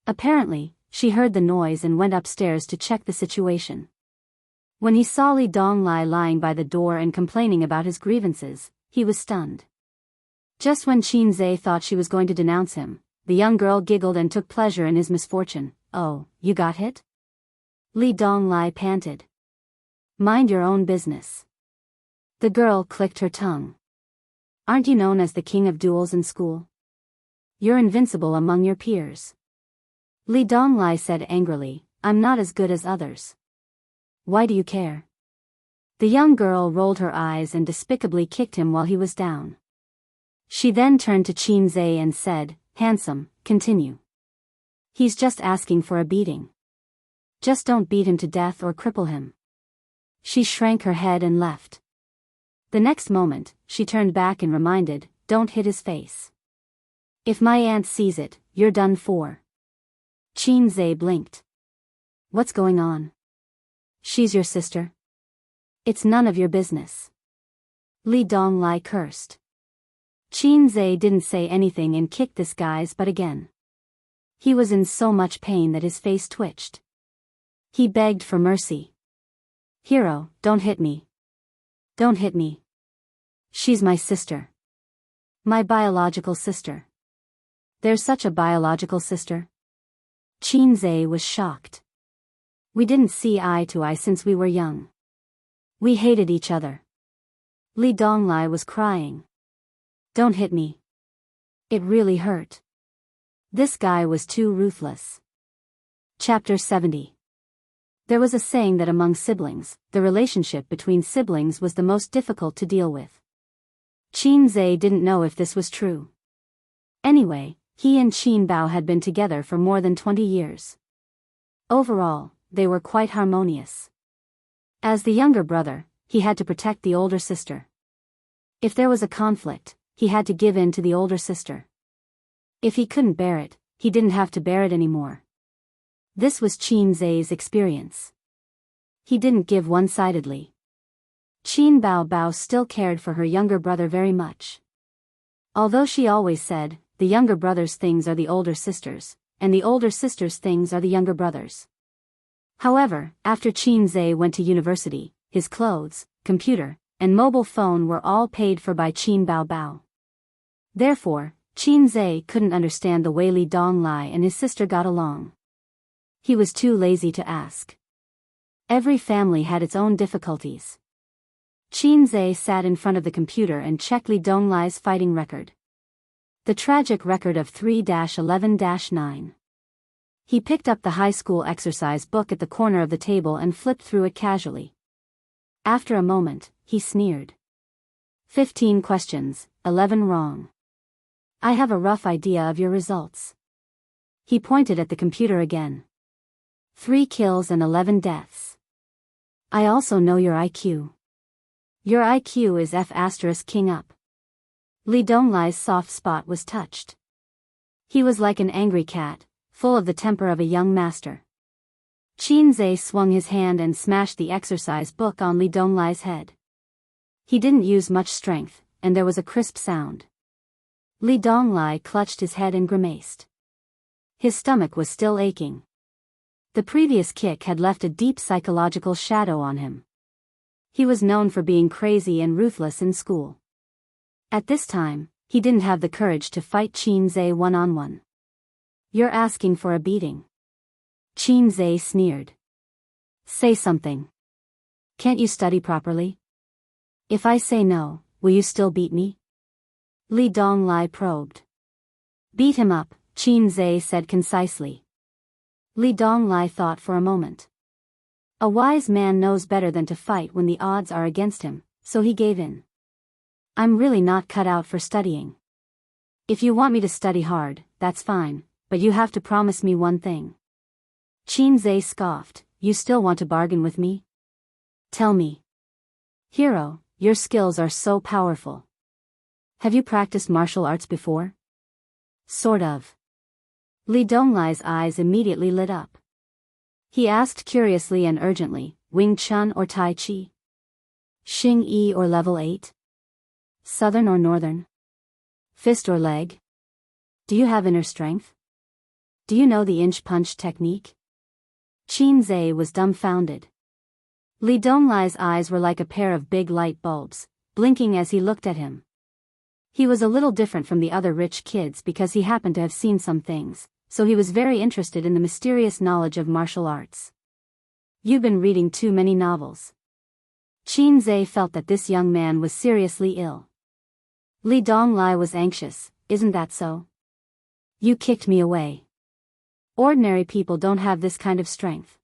S1: Apparently, she heard the noise and went upstairs to check the situation. When he saw Li Donglai lying by the door and complaining about his grievances, he was stunned. Just when Qin Zhe thought she was going to denounce him, the young girl giggled and took pleasure in his misfortune. "Oh, you got hit?" Li Donglai panted. "Mind your own business." The girl clicked her tongue. "Aren't you known as the king of duels in school? You're invincible among your peers." Li Donglai said angrily, "I'm not as good as others. Why do you care?" The young girl rolled her eyes and despicably kicked him while he was down. She then turned to Qin Zhe and said, "Handsome, continue. He's just asking for a beating. Just don't beat him to death or cripple him." She shrank her head and left. The next moment, she turned back and reminded, "Don't hit his face. If my aunt sees it, you're done for." Qin Zhe blinked. "What's going on?" "She's your sister." "It's none of your business." Li Donglai cursed. Qin Zhe didn't say anything and kicked this guy's butt again. He was in so much pain that his face twitched. He begged for mercy. "Hero, don't hit me. Don't hit me. She's my sister. My biological sister." "There's such a biological sister?" Qin Zhe was shocked. "We didn't see eye to eye since we were young. We hated each other." Li Donglai was crying. "Don't hit me. It really hurt." This guy was too ruthless. Chapter 70. There was a saying that among siblings, the relationship between siblings was the most difficult to deal with. Qin Zhe didn't know if this was true. Anyway, he and Qin Bao had been together for more than 20 years. Overall, they were quite harmonious. As the younger brother, he had to protect the older sister. If there was a conflict, he had to give in to the older sister. If he couldn't bear it, he didn't have to bear it anymore. This was Qin Zhe's experience. He didn't give one-sidedly. Qin Bao still cared for her younger brother very much. Although she always said, the younger brother's things are the older sister's, and the older sister's things are the younger brother's. However, after Qin Zhe went to university, his clothes, computer, and mobile phone were all paid for by Qin Bao. Therefore, Qin Zhe couldn't understand the way Li Donglai and his sister got along. He was too lazy to ask. Every family had its own difficulties. Qin Zhe sat in front of the computer and checked Li Donglai's fighting record. The tragic record of 3-11-9. He picked up the high school exercise book at the corner of the table and flipped through it casually. After a moment, he sneered. 15 questions, 11 wrong. I have a rough idea of your results. He pointed at the computer again. 3 kills and 11 deaths. I also know your IQ. Your IQ is F**king up. Li Donglai's soft spot was touched. He was like an angry cat, full of the temper of a young master. Qin Zhe swung his hand and smashed the exercise book on Li Donglai's head. He didn't use much strength, and there was a crisp sound. Li Donglai clutched his head and grimaced. His stomach was still aching. The previous kick had left a deep psychological shadow on him. He was known for being crazy and ruthless in school. At this time, he didn't have the courage to fight Qin Zhe one-on-one. You're asking for a beating. Qin Zhe sneered. Say something. Can't you study properly? If I say no, will you still beat me? Li Donglai probed. Beat him up, Qin Zhe said concisely. Li Donglai thought for a moment. A wise man knows better than to fight when the odds are against him, so he gave in. I'm really not cut out for studying. If you want me to study hard, that's fine, but you have to promise me one thing. Qin Zhe scoffed, "You still want to bargain with me? Tell me. Hero, your skills are so powerful. Have you practiced martial arts before?" "Sort of." Li Donglai's eyes immediately lit up. He asked curiously and urgently, Wing Chun or Tai Chi? Xing Yi or level 8? Southern or northern? Fist or leg? Do you have inner strength? Do you know the inch punch technique? Qin Zhe was dumbfounded. Li Donglai's eyes were like a pair of big light bulbs, blinking as he looked at him. He was a little different from the other rich kids because he happened to have seen some things, so he was very interested in the mysterious knowledge of martial arts. "You've been reading too many novels." Qin Zhe felt that this young man was seriously ill. Li Donglai was anxious, "Isn't that so? You kicked me away. Ordinary people don't have this kind of strength.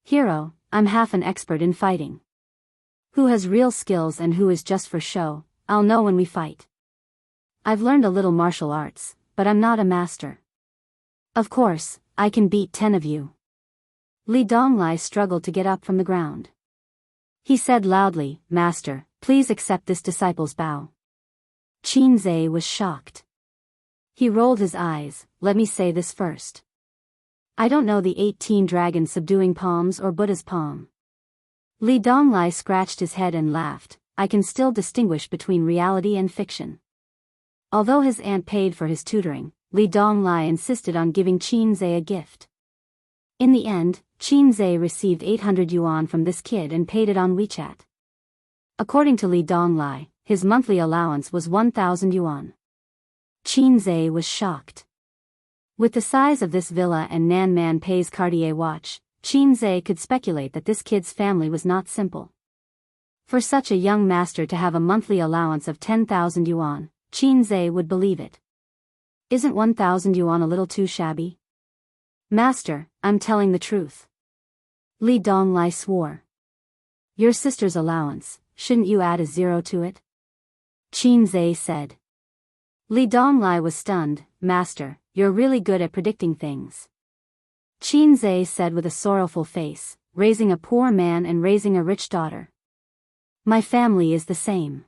S1: Hero, I'm half an expert in fighting. Who has real skills and who is just for show, I'll know when we fight. I've learned a little martial arts, but I'm not a master. Of course, I can beat 10 of you." Li Donglai struggled to get up from the ground. He said loudly, "Master, please accept this disciple's bow." Qin Zhe was shocked. He rolled his eyes, "Let me say this first. I don't know the 18 dragons subduing palms or Buddha's palm." Li Donglai scratched his head and laughed, "I can still distinguish between reality and fiction." Although his aunt paid for his tutoring, Li Donglai insisted on giving Qin Zhe a gift. In the end, Qin Zhe received 800 yuan from this kid and paid it on WeChat. According to Li Donglai, his monthly allowance was 1,000 yuan. Qin Zhe was shocked. With the size of this villa and Nan Man Pei's Cartier watch, Qin Zhe could speculate that this kid's family was not simple. For such a young master to have a monthly allowance of 10,000 yuan, Qin Zhe would believe it. "Isn't 1,000 yuan a little too shabby?" "Master, I'm telling the truth." Li Donglai swore. "Your sister's allowance, shouldn't you add a zero to it?" Qin Zhe said. Li Donglai was stunned. "Master, you're really good at predicting things." Qin Zhe said with a sorrowful face, "Raising a poor man and raising a rich daughter. My family is the same."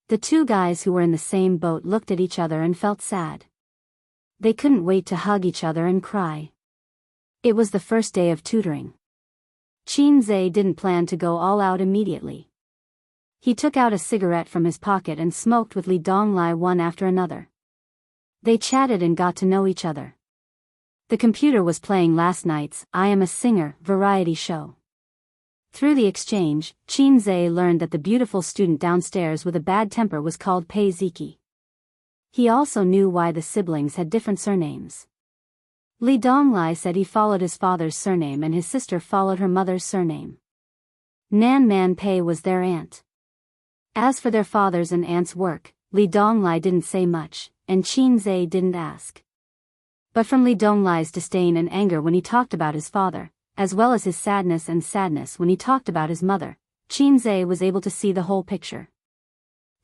S1: The two guys who were in the same boat looked at each other and felt sad. They couldn't wait to hug each other and cry. It was the first day of tutoring. Qin Zhe didn't plan to go all out immediately. He took out a cigarette from his pocket and smoked with Li Donglai one after another. They chatted and got to know each other. The computer was playing last night's I Am a Singer variety show. Through the exchange, Qin Zhe learned that the beautiful student downstairs with a bad temper was called Pei Ziki. He also knew why the siblings had different surnames. Li Donglai said he followed his father's surname and his sister followed her mother's surname. Nan Man Pei was their aunt. As for their father's and aunt's work, Li Donglai didn't say much, and Qin Zhe didn't ask. But from Li Donglai's disdain and anger when he talked about his father, as well as his sadness when he talked about his mother, Qin Zhe was able to see the whole picture.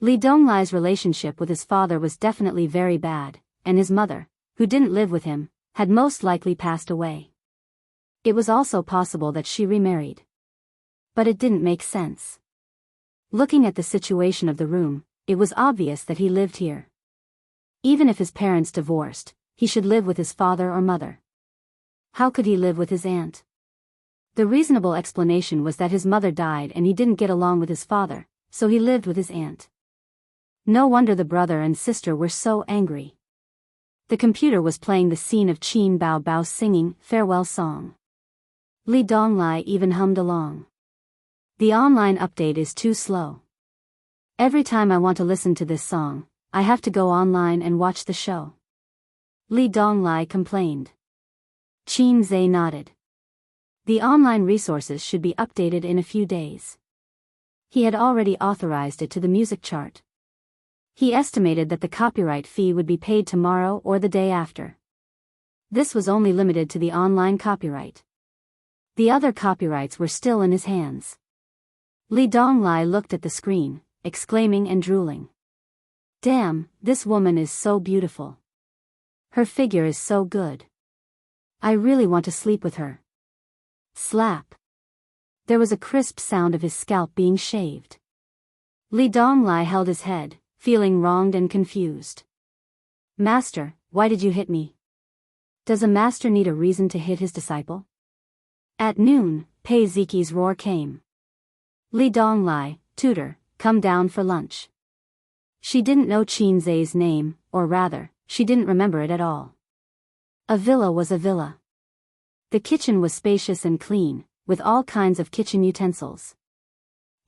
S1: Li Donglai's relationship with his father was definitely very bad, and his mother, who didn't live with him, had most likely passed away. It was also possible that she remarried. But it didn't make sense. Looking at the situation of the room, it was obvious that he lived here. Even if his parents divorced, he should live with his father or mother. How could he live with his aunt? The reasonable explanation was that his mother died and he didn't get along with his father, so he lived with his aunt. No wonder the brother and sister were so angry. The computer was playing the scene of Qin Bao Bao singing farewell song. Li Donglai even hummed along. The online update is too slow. Every time I want to listen to this song, I have to go online and watch the show. Li Donglai complained. Qin Zhe nodded. The online resources should be updated in a few days. He had already authorized it to the music chart. He estimated that the copyright fee would be paid tomorrow or the day after. This was only limited to the online copyright. The other copyrights were still in his hands. Li Donglai looked at the screen, exclaiming and drooling. Damn, this woman is so beautiful. Her figure is so good. I really want to sleep with her. Slap. There was a crisp sound of his scalp being shaved. Li Donglai held his head, feeling wronged and confused. Master, why did you hit me? Does a master need a reason to hit his disciple? At noon, Pei Ziqi's roar came. Li Donglai, tutor, come down for lunch. She didn't know Qin Zai's name, or rather, she didn't remember it at all. A villa was a villa. The kitchen was spacious and clean, with all kinds of kitchen utensils.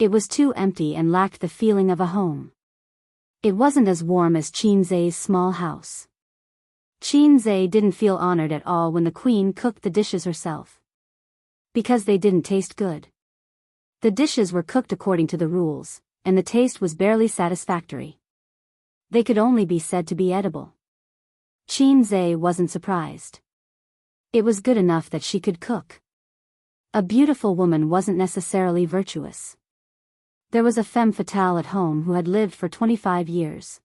S1: It was too empty and lacked the feeling of a home. It wasn't as warm as Qin Zai's small house. Qin Zai didn't feel honored at all when the queen cooked the dishes herself. Because they didn't taste good. The dishes were cooked according to the rules, and the taste was barely satisfactory. They could only be said to be edible. Qin Zai wasn't surprised. It was good enough that she could cook. A beautiful woman wasn't necessarily virtuous. There was a femme fatale at home who had lived for 25 years.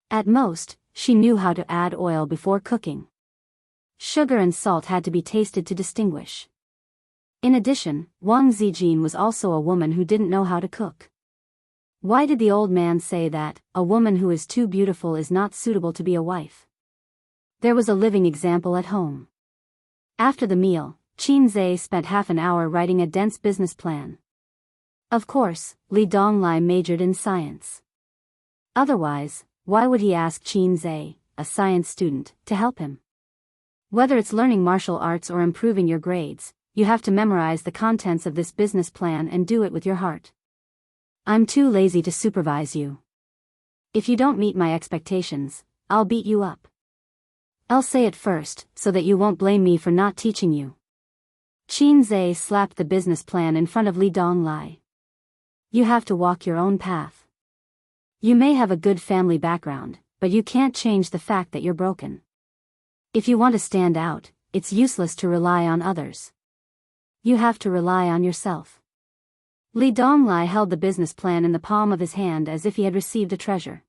S1: At most, she knew how to add oil before cooking. Sugar and salt had to be tasted to distinguish. In addition, Wang Zijin was also a woman who didn't know how to cook. Why did the old man say that a woman who is too beautiful is not suitable to be a wife? There was a living example at home. After the meal, Qin Zai spent half an hour writing a dense business plan. Of course, Li Donglai majored in science. Otherwise, why would he ask Qin Zai, a science student, to help him? Whether it's learning martial arts or improving your grades, you have to memorize the contents of this business plan and do it with your heart. I'm too lazy to supervise you. If you don't meet my expectations, I'll beat you up. I'll say it first, so that you won't blame me for not teaching you. Qin Zai slapped the business plan in front of Li Donglai. You have to walk your own path. You may have a good family background, but you can't change the fact that you're broken. If you want to stand out, it's useless to rely on others. You have to rely on yourself. Li Donglai held the business plan in the palm of his hand as if he had received a treasure.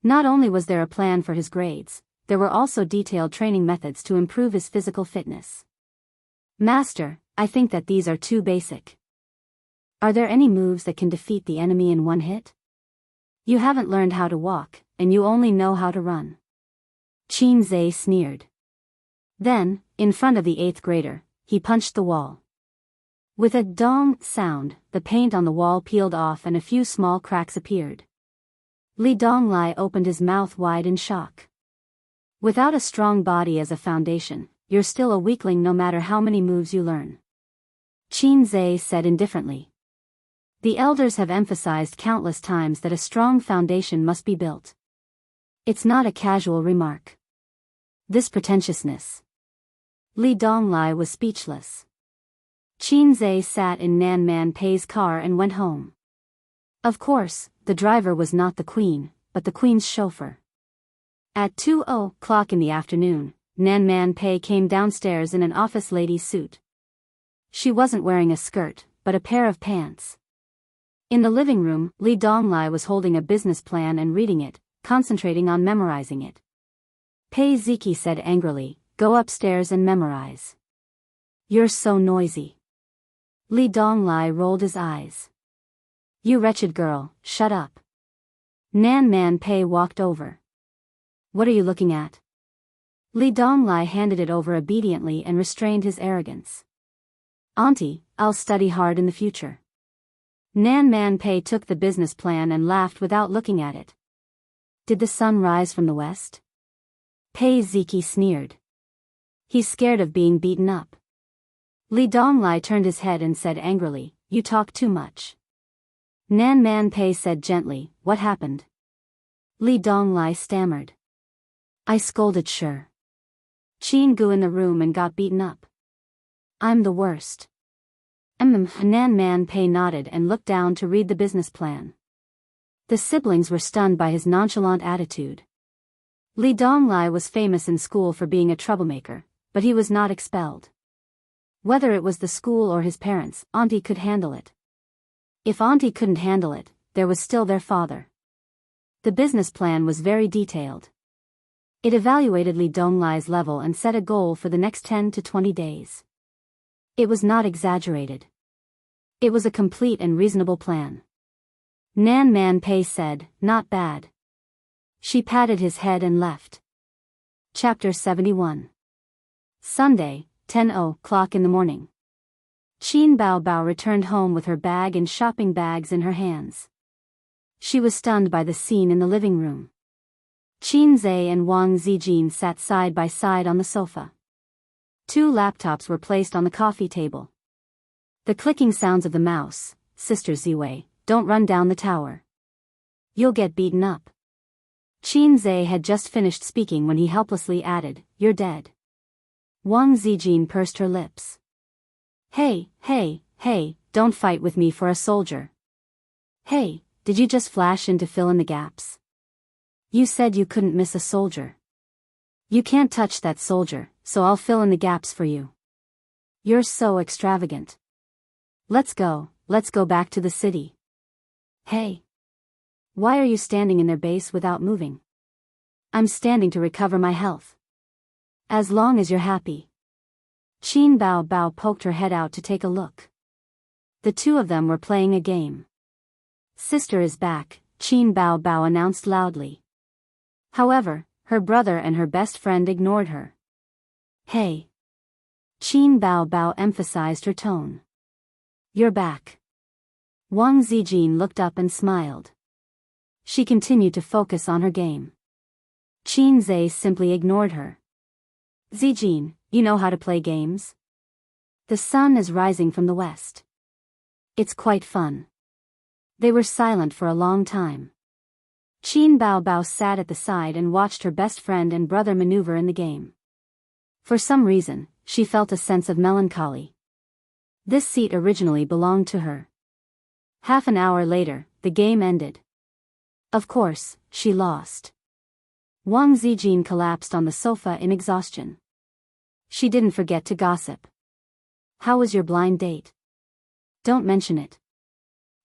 S1: Not only was there a plan for his grades, there were also detailed training methods to improve his physical fitness. Master, I think that these are too basic. Are there any moves that can defeat the enemy in one hit? You haven't learned how to walk, and you only know how to run. Qin Zai sneered. Then, in front of the 8th grader, he punched the wall. With a dong sound, the paint on the wall peeled off and a few small cracks appeared. Li Donglai opened his mouth wide in shock. Without a strong body as a foundation, you're still a weakling no matter how many moves you learn. Qin Zai said indifferently. The elders have emphasized countless times that a strong foundation must be built. It's not a casual remark. This pretentiousness. Li Donglai was speechless. Qin Zai sat in Nan Man Pei's car and went home. Of course, the driver was not the queen, but the queen's chauffeur. At 2:00 in the afternoon, Nan Man Pei came downstairs in an office lady's suit. She wasn't wearing a skirt, but a pair of pants. In the living room, Li Donglai was holding a business plan and reading it, concentrating on memorizing it. Pei Ziqi said angrily, "Go upstairs and memorize. You're so noisy." Li Donglai rolled his eyes. "You wretched girl, shut up." Nan Man Pei walked over. "What are you looking at?" Li Donglai handed it over obediently and restrained his arrogance. "Auntie, I'll study hard in the future." Nan Man Pei took the business plan and laughed without looking at it. "Did the sun rise from the west?" Pei Ziqi sneered. "He's scared of being beaten up." Li Donglai turned his head and said angrily, "You talk too much." Nan Man Pei said gently, "What happened?" Li Donglai stammered. "I scolded Sure. Jianghu in the room and got beaten up. I'm the worst." Nan Man Pei nodded and looked down to read the business plan. The siblings were stunned by his nonchalant attitude. Li Donglai was famous in school for being a troublemaker, but he was not expelled. Whether it was the school or his parents, Auntie could handle it. If Auntie couldn't handle it, there was still their father. The business plan was very detailed. It evaluated Li Donglai's level and set a goal for the next 10 to 20 days. It was not exaggerated. It was a complete and reasonable plan. Nan Man Pei said, "Not bad." She patted his head and left. Chapter 71. Sunday, 10:00 in the morning. Qin Bao Bao returned home with her bag and shopping bags in her hands. She was stunned by the scene in the living room. Qin Zhe and Wang Zijin sat side by side on the sofa. 2 laptops were placed on the coffee table. The clicking sounds of the mouse. "Sister Ziwei, don't run down the tower. You'll get beaten up." Qin Zhe had just finished speaking when he helplessly added, "You're dead." Wang Zijin pursed her lips. Hey, don't fight with me for a soldier. Hey, did you just flash in to fill in the gaps? You said you couldn't miss a soldier. You can't touch that soldier, so I'll fill in the gaps for you. You're so extravagant. Let's go back to the city. Hey. Why are you standing in their base without moving? I'm standing to recover my health. As long as you're happy. Qin Bao Bao poked her head out to take a look. The 2 of them were playing a game. Sister is back, Qin Bao Bao announced loudly. However, her brother and her best friend ignored her. Hey. Qin Bao Bao emphasized her tone. You're back. Wang Zijin looked up and smiled. She continued to focus on her game. Qin Zhe simply ignored her. Zijin, you know how to play games? The sun is rising from the west. It's quite fun. They were silent for a long time. Qin Bao Bao sat at the side and watched her best friend and brother maneuver in the game. For some reason, she felt a sense of melancholy. This seat originally belonged to her. Half an hour later, the game ended. Of course, she lost. Wang Zijin collapsed on the sofa in exhaustion. She didn't forget to gossip. How was your blind date? Don't mention it.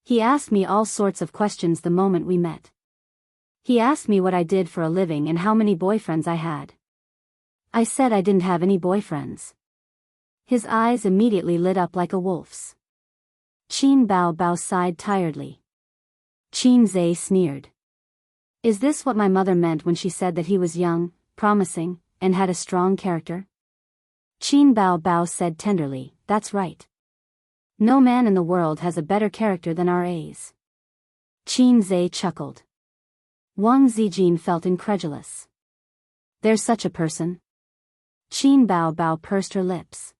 S1: He asked me all sorts of questions the moment we met. He asked me what I did for a living and how many boyfriends I had. I said I didn't have any boyfriends. His eyes immediately lit up like a wolf's. Qin Bao Bao sighed tiredly. Qin Zhe sneered. Is this what my mother meant when she said that he was young, promising, and had a strong character? Qin Bao Bao said tenderly, that's right. No man in the world has a better character than our A's. Qin Zhe chuckled. Wang Zijin felt incredulous. There's such a person? Qin Bao Bao pursed her lips.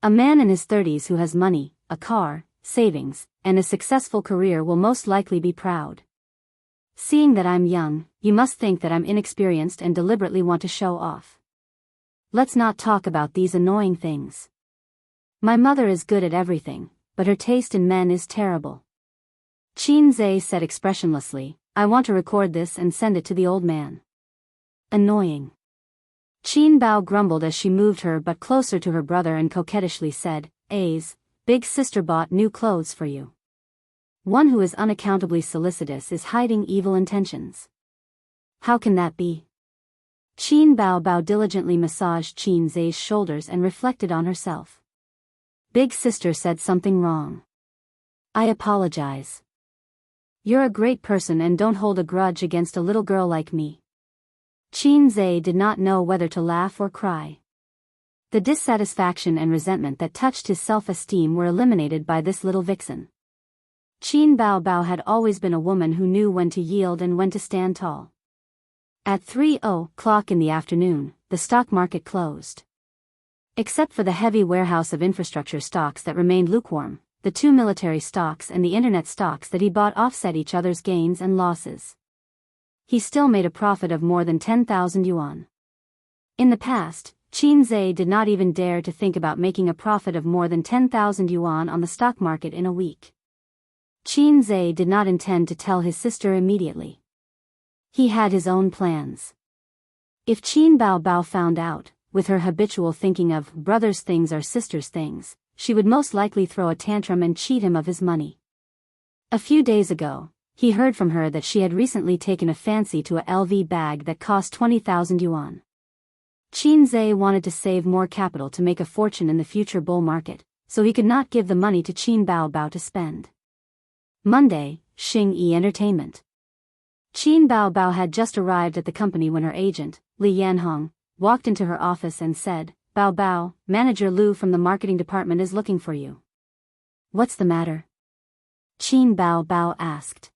S1: A man in his 30s who has money, a car, savings, and a successful career will most likely be proud. Seeing that I'm young, you must think that I'm inexperienced and deliberately want to show off. Let's not talk about these annoying things. My mother is good at everything, but her taste in men is terrible. Qin Zhe said expressionlessly, I want to record this and send it to the old man. Annoying. Qin Bao grumbled as she moved her butt closer to her brother and coquettishly said, A's, big sister bought new clothes for you. One who is unaccountably solicitous is hiding evil intentions. How can that be? Qin Bao Bao diligently massaged Qin Zhe's shoulders and reflected on herself. Big sister said something wrong. I apologize. You're a great person and don't hold a grudge against a little girl like me. Qin Zhe did not know whether to laugh or cry. The dissatisfaction and resentment that touched his self-esteem were eliminated by this little vixen. Qin Bao Bao had always been a woman who knew when to yield and when to stand tall. At 3:00 in the afternoon, the stock market closed. Except for the heavy warehouse of infrastructure stocks that remained lukewarm, the 2 military stocks and the internet stocks that he bought offset each other's gains and losses. He still made a profit of more than 10,000 yuan. In the past, Qin Zhe did not even dare to think about making a profit of more than 10,000 yuan on the stock market in a week. Qin Zhe did not intend to tell his sister immediately. He had his own plans. If Qin Bao Bao found out, with her habitual thinking of brother's things are sister's things, she would most likely throw a tantrum and cheat him of his money. A few days ago, he heard from her that she had recently taken a fancy to a LV bag that cost 20,000 yuan. Qin Zhe wanted to save more capital to make a fortune in the future bull market, so he could not give the money to Qin Baobao to spend. Monday, Xing Entertainment. Qin Baobao had just arrived at the company when her agent, Li Yanhong, walked into her office and said, "Baobao, Manager Lu from the marketing department is looking for you." "What's the matter?" Qin Baobao asked.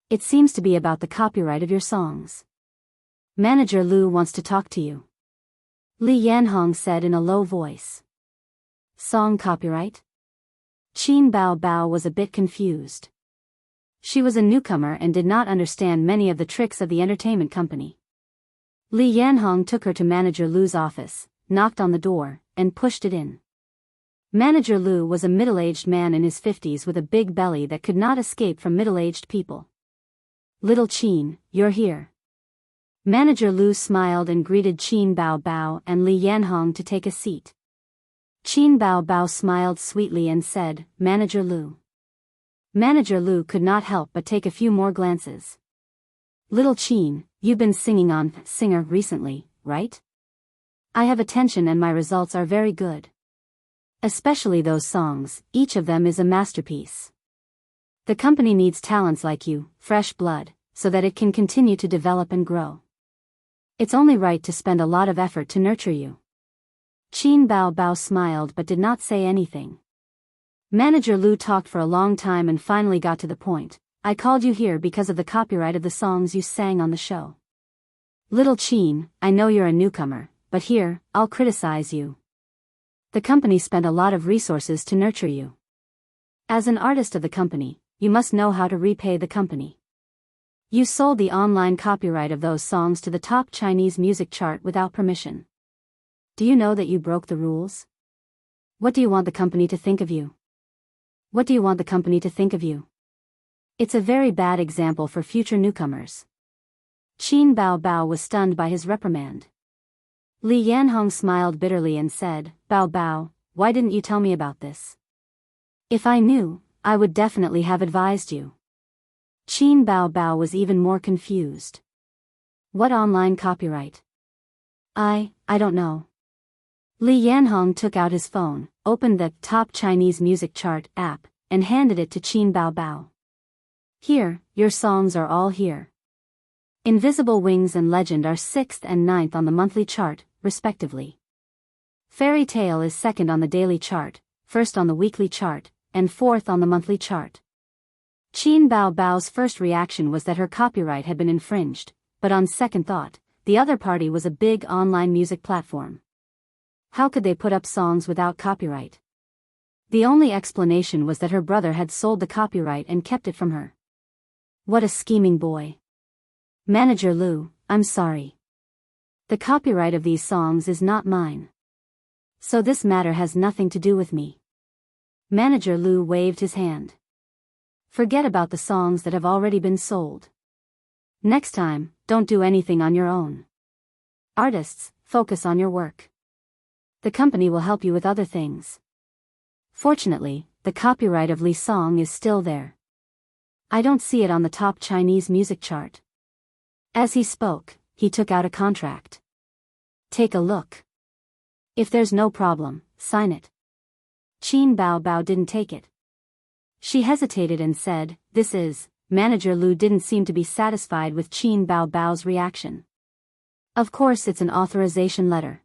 S1: "It seems to be about the copyright of your songs. Manager Lu wants to talk to you," Li Yanhong said in a low voice. Song copyright? Qin Baobao was a bit confused. She was a newcomer and did not understand many of the tricks of the entertainment company. Li Yanhong took her to Manager Lu's office, knocked on the door, and pushed it in. Manager Lu was a middle-aged man in his 50s with a big belly that could not escape from middle-aged people. "Little Qin, you're here." Manager Lu smiled and greeted Qin Baobao and Li Yanhong to take a seat. Qin Baobao smiled sweetly and said, "Manager Lu." Manager Lu could not help but take a few more glances. "Little Qin, you've been singing on Singer recently, right? I have attention and my results are very good. Especially those songs, each of them is a masterpiece. The company needs talents like you, fresh blood, so that it can continue to develop and grow. It's only right to spend a lot of effort to nurture you." Qin Baobao smiled but did not say anything. Manager Lu talked for a long time and finally got to the point. "I called you here because of the copyright of the songs you sang on the show. Little Qin, I know you're a newcomer, but here, I'll criticize you. The company spent a lot of resources to nurture you. As an artist of the company, you must know how to repay the company. You sold the online copyright of those songs to the top Chinese music chart without permission. Do you know that you broke the rules? What do you want the company to think of you? What do you want the company to think of you? It's a very bad example for future newcomers." Qin Baobao was stunned by his reprimand. Li Yanhong smiled bitterly and said, "Baobao, why didn't you tell me about this? If I knew, I would definitely have advised you." Qin Baobao was even more confused. "What online copyright?" I don't know." Li Yanhong took out his phone, opened the Top Chinese Music Chart app, and handed it to Qin Baobao. "Here, your songs are all here. Invisible Wings and Legend are 6th and 9th on the monthly chart, respectively. Fairy Tale is 2nd on the daily chart, 1st on the weekly chart, and 4th on the monthly chart." Qin Baobao's first reaction was that her copyright had been infringed, but on second thought, the other party was a big online music platform. How could they put up songs without copyright? The only explanation was that her brother had sold the copyright and kept it from her. What a scheming boy. "Manager Lu, I'm sorry. The copyright of these songs is not mine. So this matter has nothing to do with me." Manager Lu waved his hand. "Forget about the songs that have already been sold. Next time, don't do anything on your own. Artists, focus on your work. The company will help you with other things. Fortunately, the copyright of Li's song is still there. I don't see it on the top Chinese music chart." As he spoke, he took out a contract. "Take a look. If there's no problem, sign it." Qin Baobao didn't take it. She hesitated and said, "This is..." Manager Lu didn't seem to be satisfied with Qin Baobao's reaction. "Of course it's an authorization letter.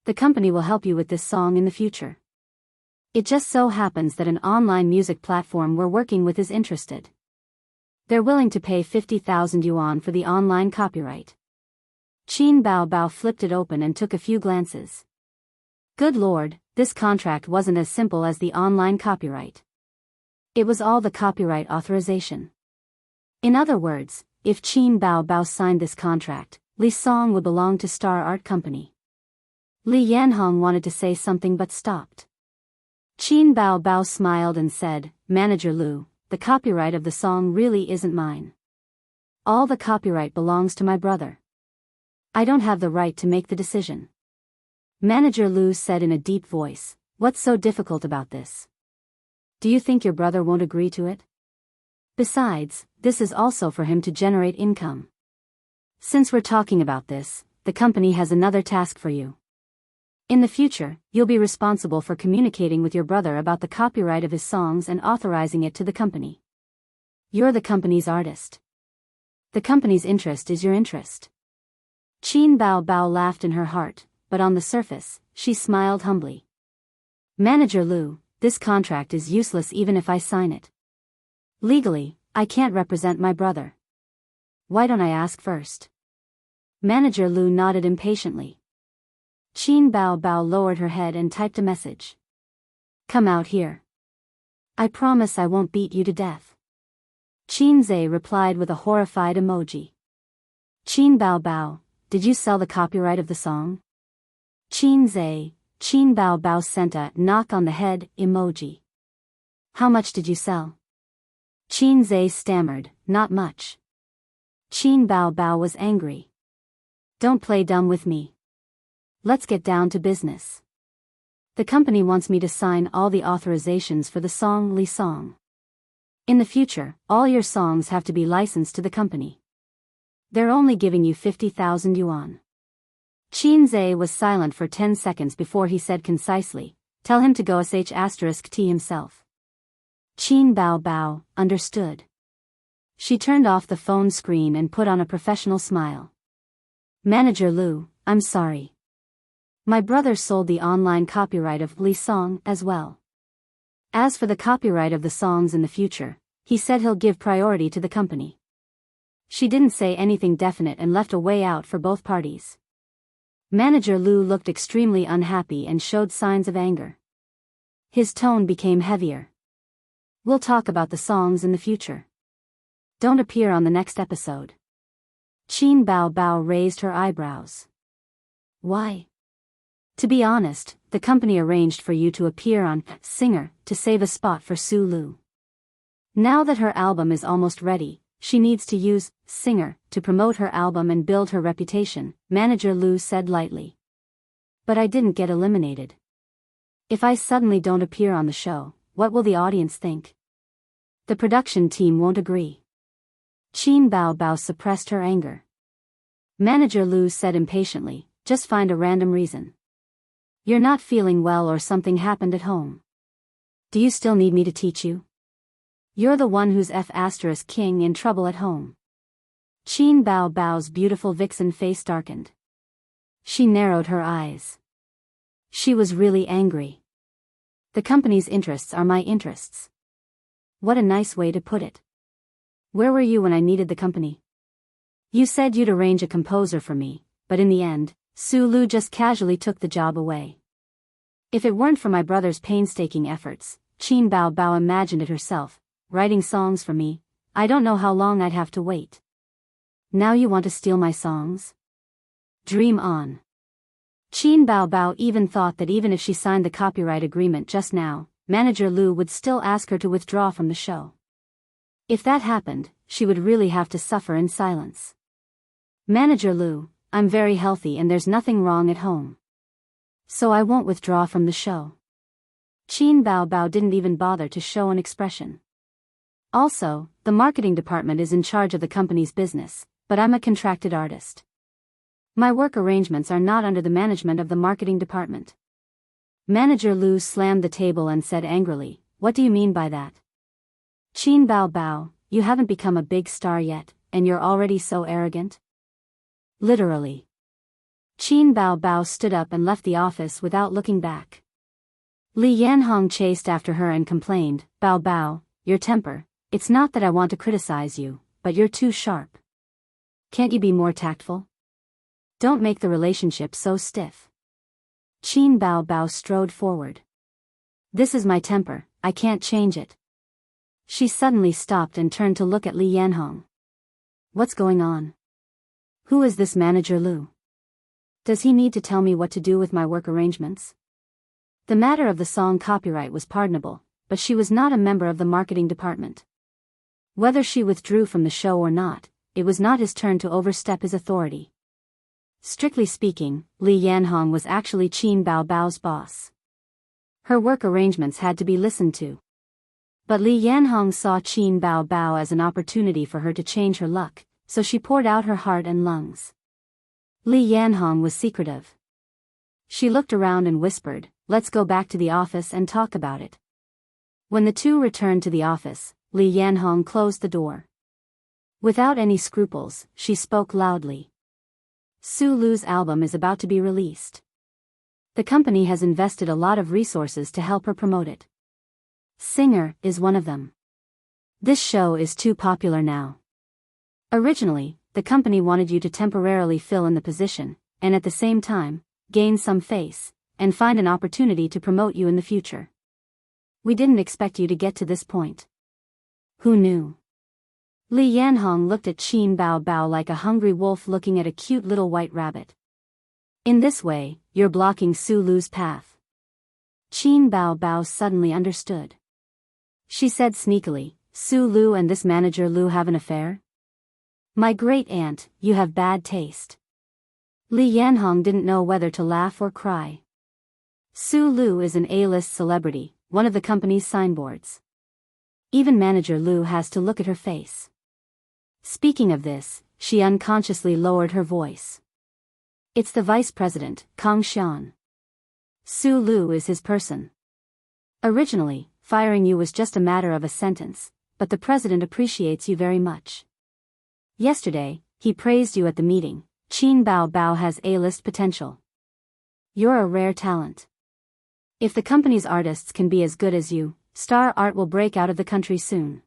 S1: The company will help you with this song in the future. It just so happens that an online music platform we're working with is interested. They're willing to pay 50,000 yuan for the online copyright." Qin Baobao flipped it open and took a few glances. Good lord, this contract wasn't as simple as the online copyright. It was all the copyright authorization. In other words, if Qin Baobao signed this contract, Li's song would belong to Star Art Company. Li Yanhong wanted to say something but stopped. Qin Baobao smiled and said, "Manager Lu, the copyright of the song really isn't mine. All the copyright belongs to my brother. I don't have the right to make the decision." Manager Lu said in a deep voice, "What's so difficult about this? Do you think your brother won't agree to it?" Besides, this is also for him to generate income. Since we're talking about this, the company has another task for you. In the future, you'll be responsible for communicating with your brother about the copyright of his songs and authorizing it to the company. You're the company's artist. The company's interest is your interest. Qin Bao Bao laughed in her heart, but on the surface, she smiled humbly. Manager Lu, this contract is useless even if I sign it. Legally, I can't represent my brother. Why don't I ask first? Manager Lu nodded impatiently. Qin Bao Bao lowered her head and typed a message. Come out here. I promise I won't beat you to death. Qin Zhe replied with a horrified emoji. Qin Bao Bao, did you sell the copyright of the song? Qin Bao Bao sent a knock on the head emoji. How much did you sell? Qin Zhe stammered, not much. Qin Bao Bao was angry. Don't play dumb with me. Let's get down to business. The company wants me to sign all the authorizations for the song Li Song. In the future, all your songs have to be licensed to the company. They're only giving you 50,000 yuan. Qin Zhe was silent for 10 seconds before he said concisely, tell him to go sh*t himself. Qin Bao Bao understood. She turned off the phone screen and put on a professional smile. Manager Lu, I'm sorry. My brother sold the online copyright of Li Song as well. As for the copyright of the songs in the future, he said he'll give priority to the company. She didn't say anything definite and left a way out for both parties. Manager Lu looked extremely unhappy and showed signs of anger. His tone became heavier. We'll talk about the songs in the future. Don't appear on the next episode. Qin Bao Bao raised her eyebrows. Why? To be honest, the company arranged for you to appear on Singer to save a spot for Su Lu. Now that her album is almost ready, she needs to use Singer to promote her album and build her reputation, Manager Lu said lightly. But I didn't get eliminated. If I suddenly don't appear on the show, what will the audience think? The production team won't agree. Qin Bao Bao suppressed her anger. Manager Lu said impatiently, just find a random reason. You're not feeling well or something happened at home. Do you still need me to teach you? You're the one who's F***ing in trouble at home. Qin Bao Bao's beautiful vixen face darkened. She narrowed her eyes. She was really angry. The company's interests are my interests. What a nice way to put it. Where were you when I needed the company? You said you'd arrange a composer for me, but in the end, Su Lu just casually took the job away. If it weren't for my brother's painstaking efforts, Qin Bao Bao imagined it herself, writing songs for me, I don't know how long I'd have to wait. Now you want to steal my songs? Dream on. Qin Bao Bao even thought that even if she signed the copyright agreement just now, Manager Lu would still ask her to withdraw from the show. If that happened, she would really have to suffer in silence. Manager Lu, I'm very healthy and there's nothing wrong at home. So I won't withdraw from the show. Qin Bao Bao didn't even bother to show an expression. Also, the marketing department is in charge of the company's business, but I'm a contracted artist. My work arrangements are not under the management of the marketing department. Manager Lu slammed the table and said angrily, what do you mean by that? Qin Bao Bao, you haven't become a big star yet, and you're already so arrogant? Literally. Qin Bao Bao stood up and left the office without looking back. Li Yanhong chased after her and complained, Bao Bao, your temper, it's not that I want to criticize you, but you're too sharp. Can't you be more tactful? Don't make the relationship so stiff. Qin Bao Bao strode forward. This is my temper, I can't change it. She suddenly stopped and turned to look at Li Yanhong. What's going on? Who is this Manager Lu? Does he need to tell me what to do with my work arrangements? The matter of the song copyright was pardonable, but she was not a member of the marketing department. Whether she withdrew from the show or not, it was not his turn to overstep his authority. Strictly speaking, Li Yanhong was actually Qin Bao Bao's boss. Her work arrangements had to be listened to. But Li Yanhong saw Qin Bao Bao as an opportunity for her to change her luck, so she poured out her heart and lungs. Li Yanhong was secretive. She looked around and whispered, "Let's go back to the office and talk about it." When the two returned to the office, Li Yanhong closed the door. Without any scruples, she spoke loudly. Su Lu's album is about to be released. The company has invested a lot of resources to help her promote it. Singer is one of them. This show is too popular now. Originally, the company wanted you to temporarily fill in the position, and at the same time, gain some face, and find an opportunity to promote you in the future. We didn't expect you to get to this point. Who knew? Li Yanhong looked at Qin Bao Bao like a hungry wolf looking at a cute little white rabbit. In this way, you're blocking Su Lu's path. Qin Bao Bao suddenly understood. She said sneakily, "Su Lu and this manager Lu have an affair? My great aunt, you have bad taste." Li Yanhong didn't know whether to laugh or cry. Su Lu is an A-list celebrity, one of the company's signboards. Even manager Lu has to look at her face. Speaking of this, she unconsciously lowered her voice. It's the vice president, Kang Xian. Su Lu is his person. Originally, firing you was just a matter of a sentence, but the president appreciates you very much. Yesterday, he praised you at the meeting. Qin Bao Bao has A-list potential. You're a rare talent. If the company's artists can be as good as you, star art will break out of the country soon.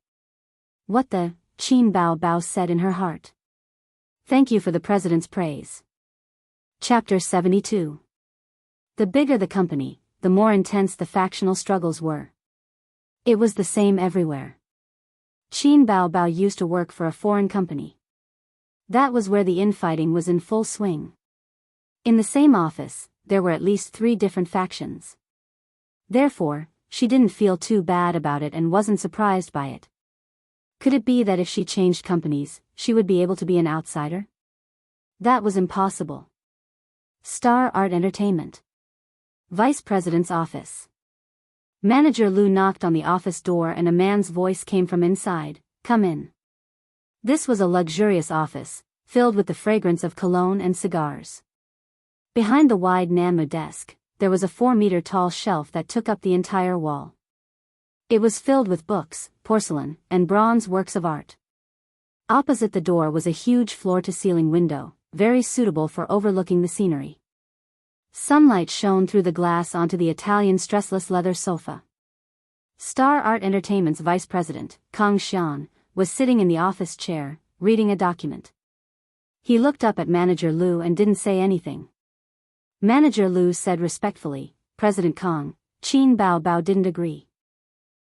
S1: What the? Qin Bao Bao said in her heart. Thank you for the president's praise. Chapter 72. The bigger the company, the more intense the factional struggles were. It was the same everywhere. Qin Bao Bao used to work for a foreign company. That was where the infighting was in full swing. In the same office, there were at least 3 different factions. Therefore, she didn't feel too bad about it and wasn't surprised by it. Could it be that if she changed companies, she would be able to be an outsider? That was impossible. Star Art Entertainment. Vice President's office. Manager Lu knocked on the office door and a man's voice came from inside, "Come in." This was a luxurious office, filled with the fragrance of cologne and cigars. Behind the wide Nanmu desk, there was a 4-meter-tall shelf that took up the entire wall. It was filled with books, porcelain, and bronze works of art. Opposite the door was a huge floor-to-ceiling window, very suitable for overlooking the scenery. Sunlight shone through the glass onto the Italian stressless leather sofa. Star Art Entertainment's vice president, Kang Xian, was sitting in the office chair, reading a document. He looked up at Manager Lu and didn't say anything. Manager Lu said respectfully, "President Kang." Qin Bao Bao didn't agree.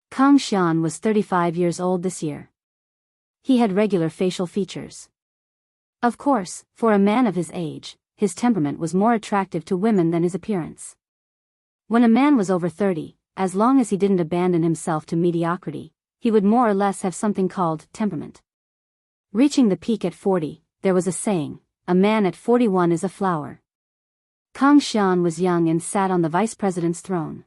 S1: Kang Xian was 35 years old this year. He had regular facial features. Of course, for a man of his age, his temperament was more attractive to women than his appearance. When a man was over 30, as long as he didn't abandon himself to mediocrity, he would more or less have something called temperament. Reaching the peak at 40, there was a saying, "A man at 41 is a flower." Kang Xian was young and sat on the vice president's throne.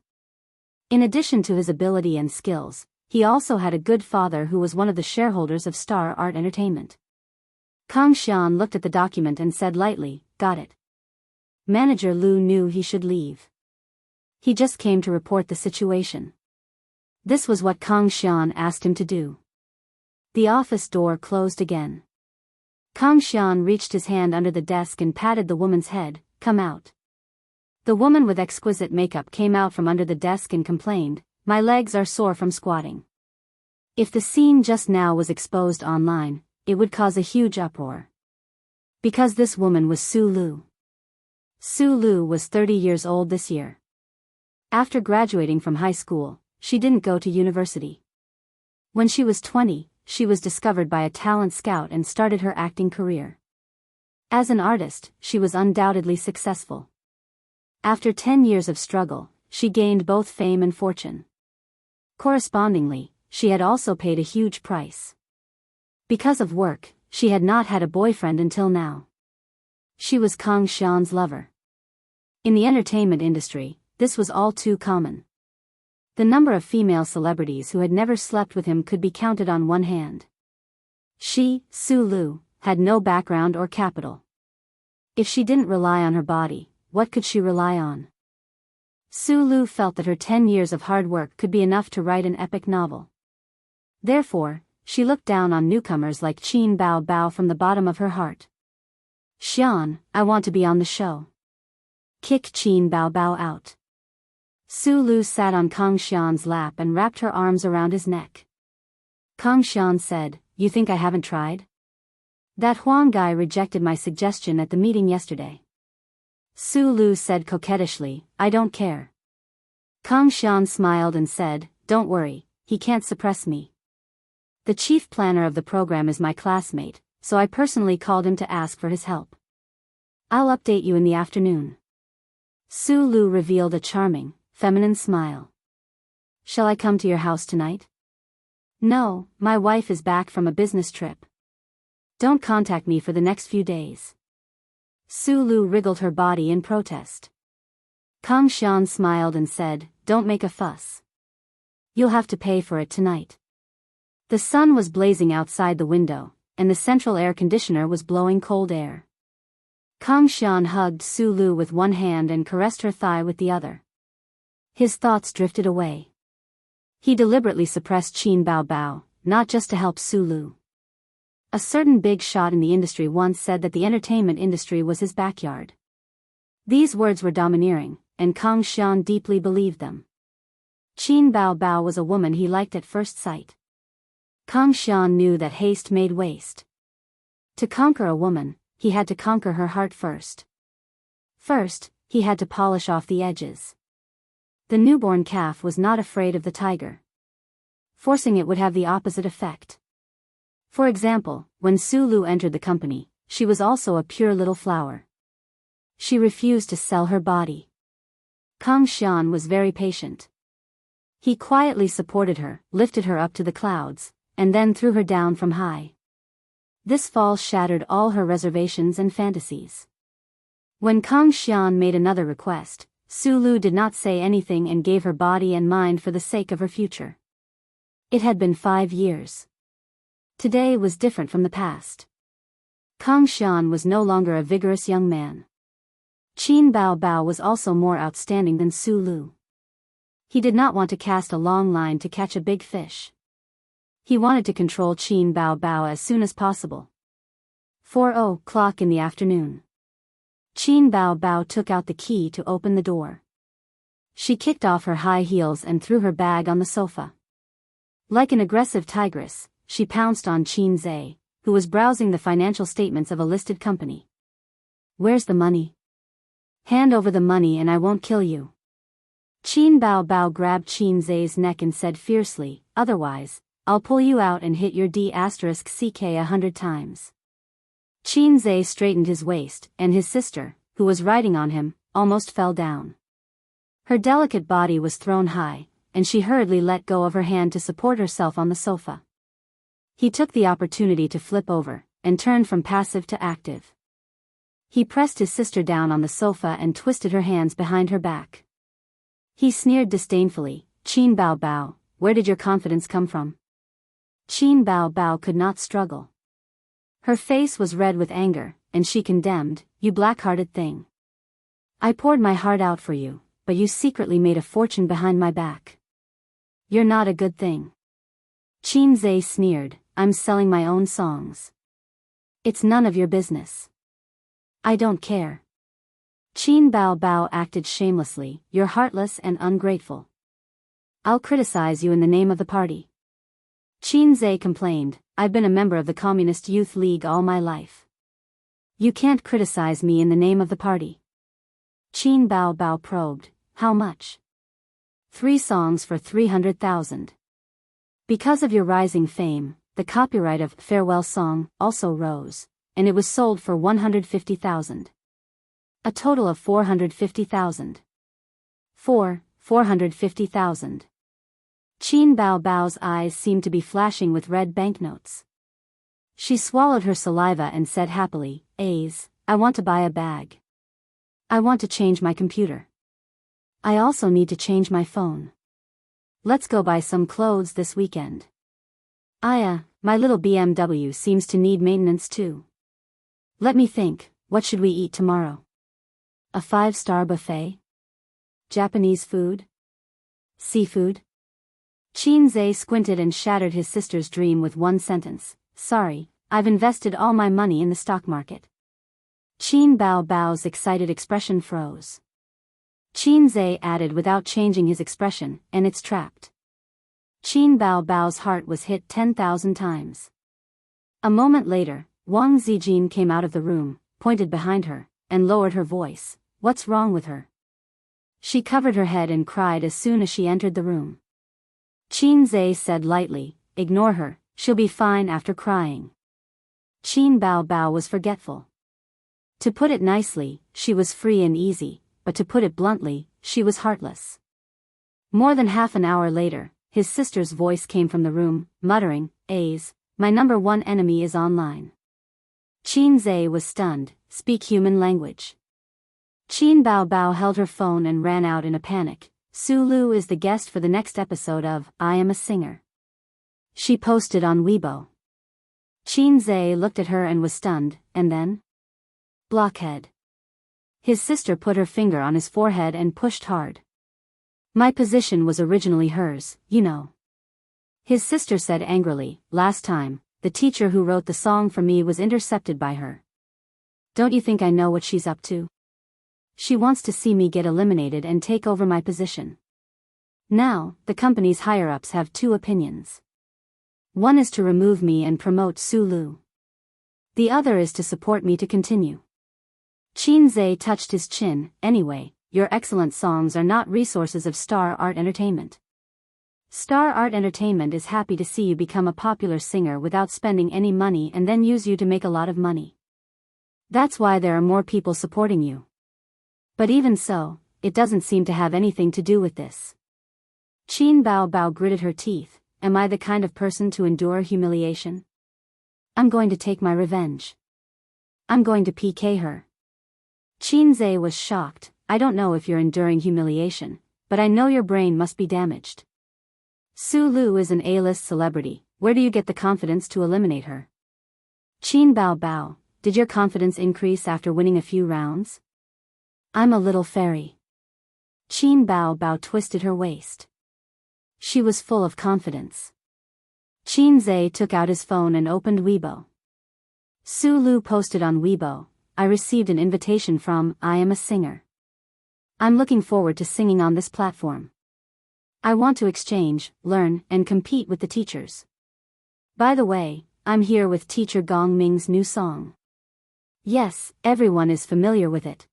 S1: In addition to his ability and skills, he also had a good father who was one of the shareholders of Star Art Entertainment. Kang Xian looked at the document and said lightly, "Got it." Manager Lu knew he should leave. He just came to report the situation. This was what Kang Xian asked him to do. The office door closed again. Kang Xian reached his hand under the desk and patted the woman's head, "Come out." The woman with exquisite makeup came out from under the desk and complained, "My legs are sore from squatting." If the scene just now was exposed online, it would cause a huge uproar. Because this woman was Su Lu. Su Lu was 30 years old this year. After graduating from high school, she didn't go to university. When she was 20, she was discovered by a talent scout and started her acting career. As an artist, she was undoubtedly successful. After 10 years of struggle, she gained both fame and fortune. Correspondingly, she had also paid a huge price. Because of work, she had not had a boyfriend until now. She was Kang Xian's lover. In the entertainment industry, this was all too common. The number of female celebrities who had never slept with him could be counted on one hand. She, Su Lu, had no background or capital. If she didn't rely on her body, what could she rely on? Su Lu felt that her 10 years of hard work could be enough to write an epic novel. Therefore, she looked down on newcomers like Qin Bao Bao from the bottom of her heart. Xian, I want to be on the show. Kick Qin Bao Bao out. Su Lu sat on Kang Xian's lap and wrapped her arms around his neck. Kang Xian said, You think I haven't tried? That Huang guy rejected my suggestion at the meeting yesterday. Su Lu said coquettishly, I don't care. Kang Xian smiled and said, Don't worry, he can't suppress me. The chief planner of the program is my classmate, so I personally called him to ask for his help. I'll update you in the afternoon. Su Lu revealed a charming, feminine smile. Shall I come to your house tonight? No, my wife is back from a business trip. Don't contact me for the next few days. Su Lu wriggled her body in protest. Kang Xian smiled and said, Don't make a fuss. You'll have to pay for it tonight. The sun was blazing outside the window, and the central air conditioner was blowing cold air. Kang Xian hugged Su Lu with one hand and caressed her thigh with the other. His thoughts drifted away. He deliberately suppressed Qin Bao Bao, not just to help Su Lu. A certain big shot in the industry once said that the entertainment industry was his backyard. These words were domineering, and Kang Xian deeply believed them. Qin Bao Bao was a woman he liked at first sight. Kang Xian knew that haste made waste. To conquer a woman, he had to conquer her heart first. First, he had to polish off the edges. The newborn calf was not afraid of the tiger. Forcing it would have the opposite effect. For example, when Su Lu entered the company, she was also a pure little flower. She refused to sell her body. Kang Xian was very patient. He quietly supported her, lifted her up to the clouds, and then threw her down from high. This fall shattered all her reservations and fantasies. When Kang Xian made another request, Su Lu did not say anything and gave her body and mind for the sake of her future. It had been 5 years. Today was different from the past. Kang Xian was no longer a vigorous young man. Qin Bao Bao was also more outstanding than Su Lu. He did not want to cast a long line to catch a big fish. He wanted to control Qin Bao Bao as soon as possible. 4:00 in the afternoon. Qin Bao Bao took out the key to open the door. She kicked off her high heels and threw her bag on the sofa. Like an aggressive tigress, she pounced on Qin Zhe, who was browsing the financial statements of a listed company. Where's the money? Hand over the money and I won't kill you. Qin Bao Bao grabbed Qin Zhe's neck and said fiercely, Otherwise, I'll pull you out and hit your D**ck 100 times. Qin Zhe straightened his waist, and his sister, who was riding on him, almost fell down. Her delicate body was thrown high, and she hurriedly let go of her hand to support herself on the sofa. He took the opportunity to flip over, and turned from passive to active. He pressed his sister down on the sofa and twisted her hands behind her back. He sneered disdainfully, Qin Bao Bao, where did your confidence come from? Qin Bao Bao could not struggle. Her face was red with anger, and she condemned, You black-hearted thing. I poured my heart out for you, but you secretly made a fortune behind my back. You're not a good thing. Qin Zhe sneered, I'm selling my own songs. It's none of your business. I don't care. Qin Bao Bao acted shamelessly, You're heartless and ungrateful. I'll criticize you in the name of the party. Qin Zhe complained, I've been a member of the Communist Youth League all my life. You can't criticize me in the name of the party. Qin Bao Bao probed, How much? 3 songs for 300,000. Because of your rising fame, the copyright of Farewell Song also rose, and it was sold for 150,000. A total of 450,000. 450,000. Qin Bao Bao's eyes seemed to be flashing with red banknotes. She swallowed her saliva and said happily, A's, I want to buy a bag. I want to change my computer. I also need to change my phone. Let's go buy some clothes this weekend. My little BMW seems to need maintenance too. Let me think, what should we eat tomorrow? A 5-star buffet? Japanese food? Seafood? Qinzhe squinted and shattered his sister's dream with one sentence. Sorry, I've invested all my money in the stock market. Qin Bao Bao's excited expression froze. Qinzhe added without changing his expression, and it's trapped. Qin Bao Bao's heart was hit 10,000 times. A moment later, Wang Zijin came out of the room, pointed behind her, and lowered her voice. What's wrong with her? She covered her head and cried as soon as she entered the room. Qinzhe said lightly, ignore her, she'll be fine after crying. Qin Bao Bao was forgetful. To put it nicely, she was free and easy, but to put it bluntly, she was heartless. More than half an hour later, his sister's voice came from the room, muttering, my number one enemy is online. Qinzhe was stunned. Speak human language. Qin Bao Bao held her phone and ran out in a panic. Su Lu is the guest for the next episode of I Am a Singer. She posted on Weibo. Qinzhe looked at her and was stunned, and then? Blockhead. His sister put her finger on his forehead and pushed hard. My position was originally hers, you know. His sister said angrily, last time, the teacher who wrote the song for me was intercepted by her. Don't you think I know what she's up to? She wants to see me get eliminated and take over my position. Now, the company's higher-ups have two opinions. One is to remove me and promote Su Lu. The other is to support me to continue. Qinzhe touched his chin. Anyway, your excellent songs are not resources of Star Art Entertainment. Star Art Entertainment is happy to see you become a popular singer without spending any money and then use you to make a lot of money. That's why there are more people supporting you. But even so, it doesn't seem to have anything to do with this. Qin Bao Bao gritted her teeth. Am I the kind of person to endure humiliation? I'm going to take my revenge. I'm going to PK her. Qinzhe was shocked. I don't know if you're enduring humiliation, but I know your brain must be damaged. Su Lu is an A-list celebrity. Where do you get the confidence to eliminate her? Qin Bao Bao, did your confidence increase after winning a few rounds? I'm a little fairy. Qin Bao Bao twisted her waist. She was full of confidence. Qinzhe took out his phone and opened Weibo. Su Lu posted on Weibo, I received an invitation from I Am a Singer. I'm looking forward to singing on this platform. I want to exchange, learn, and compete with the teachers. By the way, I'm here with teacher Gong Ming's new song. Yes, everyone is familiar with it.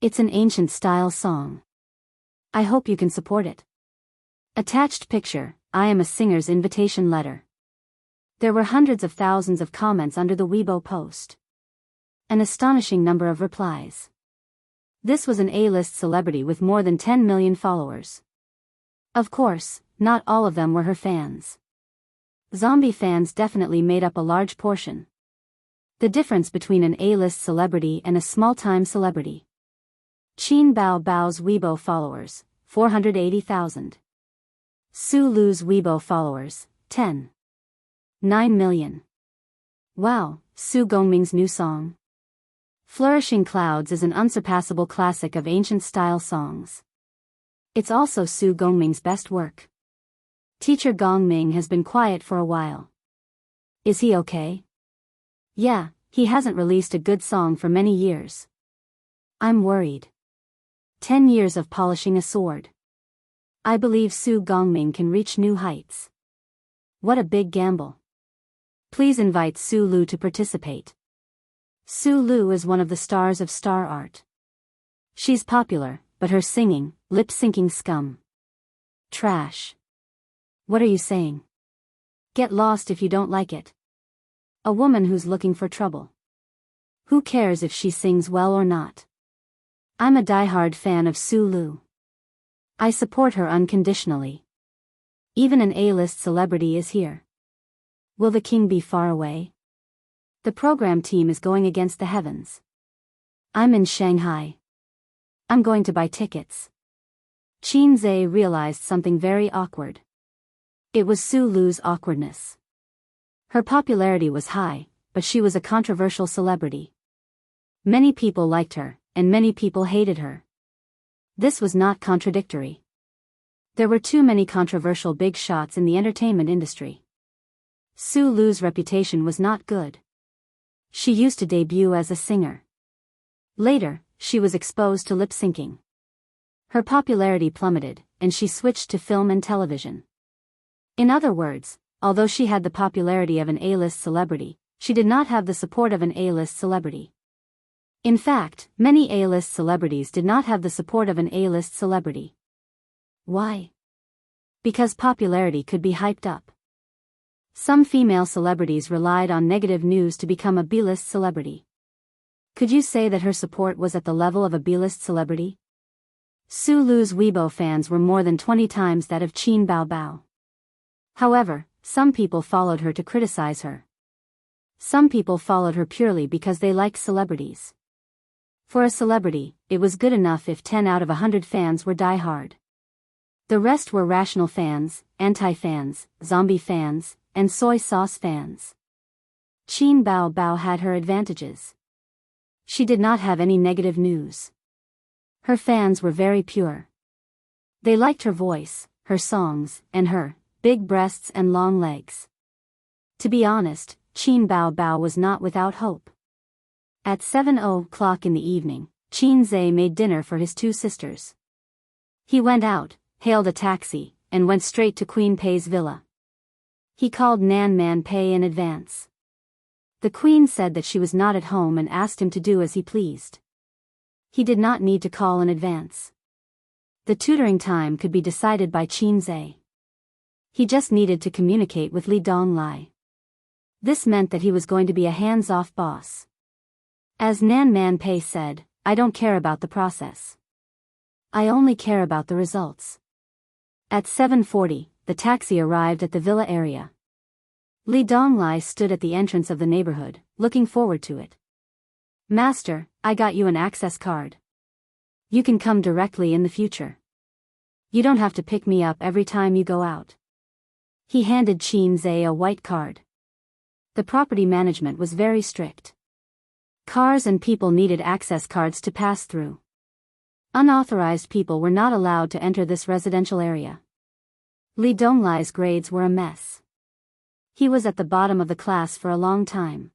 S1: It's an ancient style song. I hope you can support it. Attached picture, I Am a Singer's invitation letter. There were hundreds of thousands of comments under the Weibo post. An astonishing number of replies. This was an A-list celebrity with more than 10 million followers. Of course, not all of them were her fans. Zombie fans definitely made up a large portion. The difference between an A-list celebrity and a small-time celebrity. Qin Bao Bao's Weibo followers, 480,000. Su Lu's Weibo followers, 9 million. Wow, Su Gongming's new song. Flourishing Clouds is an unsurpassable classic of ancient-style songs. It's also Su Gongming's best work. Teacher Gongming has been quiet for a while. Is he okay? Yeah, he hasn't released a good song for many years. I'm worried. 10 years of polishing a sword. I believe Su Gongming can reach new heights. What a big gamble. Please invite Su Lu to participate. Su Lu is one of the stars of Star Art. She's popular, but her singing, lip-syncing scum. Trash. What are you saying? Get lost if you don't like it. A woman who's looking for trouble. Who cares if she sings well or not? I'm a diehard fan of Su Lu. I support her unconditionally. Even an A-list celebrity is here. Will the king be far away? The program team is going against the heavens. I'm in Shanghai. I'm going to buy tickets. Qin realized something very awkward. It was Su Lu's awkwardness. Her popularity was high, but she was a controversial celebrity. Many people liked her, and many people hated her. This was not contradictory. There were too many controversial big shots in the entertainment industry. Su Lu's reputation was not good. She used to debut as a singer. Later, she was exposed to lip-syncing. Her popularity plummeted, and she switched to film and television. In other words, although she had the popularity of an A-list celebrity, she did not have the support of an A-list celebrity. In fact, many A-list celebrities did not have the support of an A-list celebrity. Why? Because popularity could be hyped up. Some female celebrities relied on negative news to become a B-list celebrity. Could you say that her support was at the level of a B-list celebrity? Su Lu's Weibo fans were more than 20 times that of Qin Baobao. However, some people followed her to criticize her. Some people followed her purely because they liked celebrities. For a celebrity, it was good enough if 10 out of 100 fans were die-hard. The rest were rational fans, anti-fans, zombie fans, and soy sauce fans. Qin Baobao had her advantages. She did not have any negative news. Her fans were very pure. They liked her voice, her songs, and her big breasts and long legs. To be honest, Qin Baobao was not without hope. At 7:00 in the evening, Qin made dinner for his two sisters. He went out, hailed a taxi, and went straight to Queen Pei's villa. He called Nan Man Pei in advance. The queen said that she was not at home and asked him to do as he pleased. He did not need to call in advance. The tutoring time could be decided by Qin. He just needed to communicate with Li Donglai. This meant that he was going to be a hands-off boss. As Nan Man Pei said, "I don't care about the process. I only care about the results." At 7:40, the taxi arrived at the villa area. Li Donglai stood at the entrance of the neighborhood, looking forward to it. "Master, I got you an access card. You can come directly in the future. You don't have to pick me up every time you go out." He handed Qin a white card. The property management was very strict. Cars and people needed access cards to pass through. Unauthorized people were not allowed to enter this residential area. Li Donglai's grades were a mess. He was at the bottom of the class for a long time.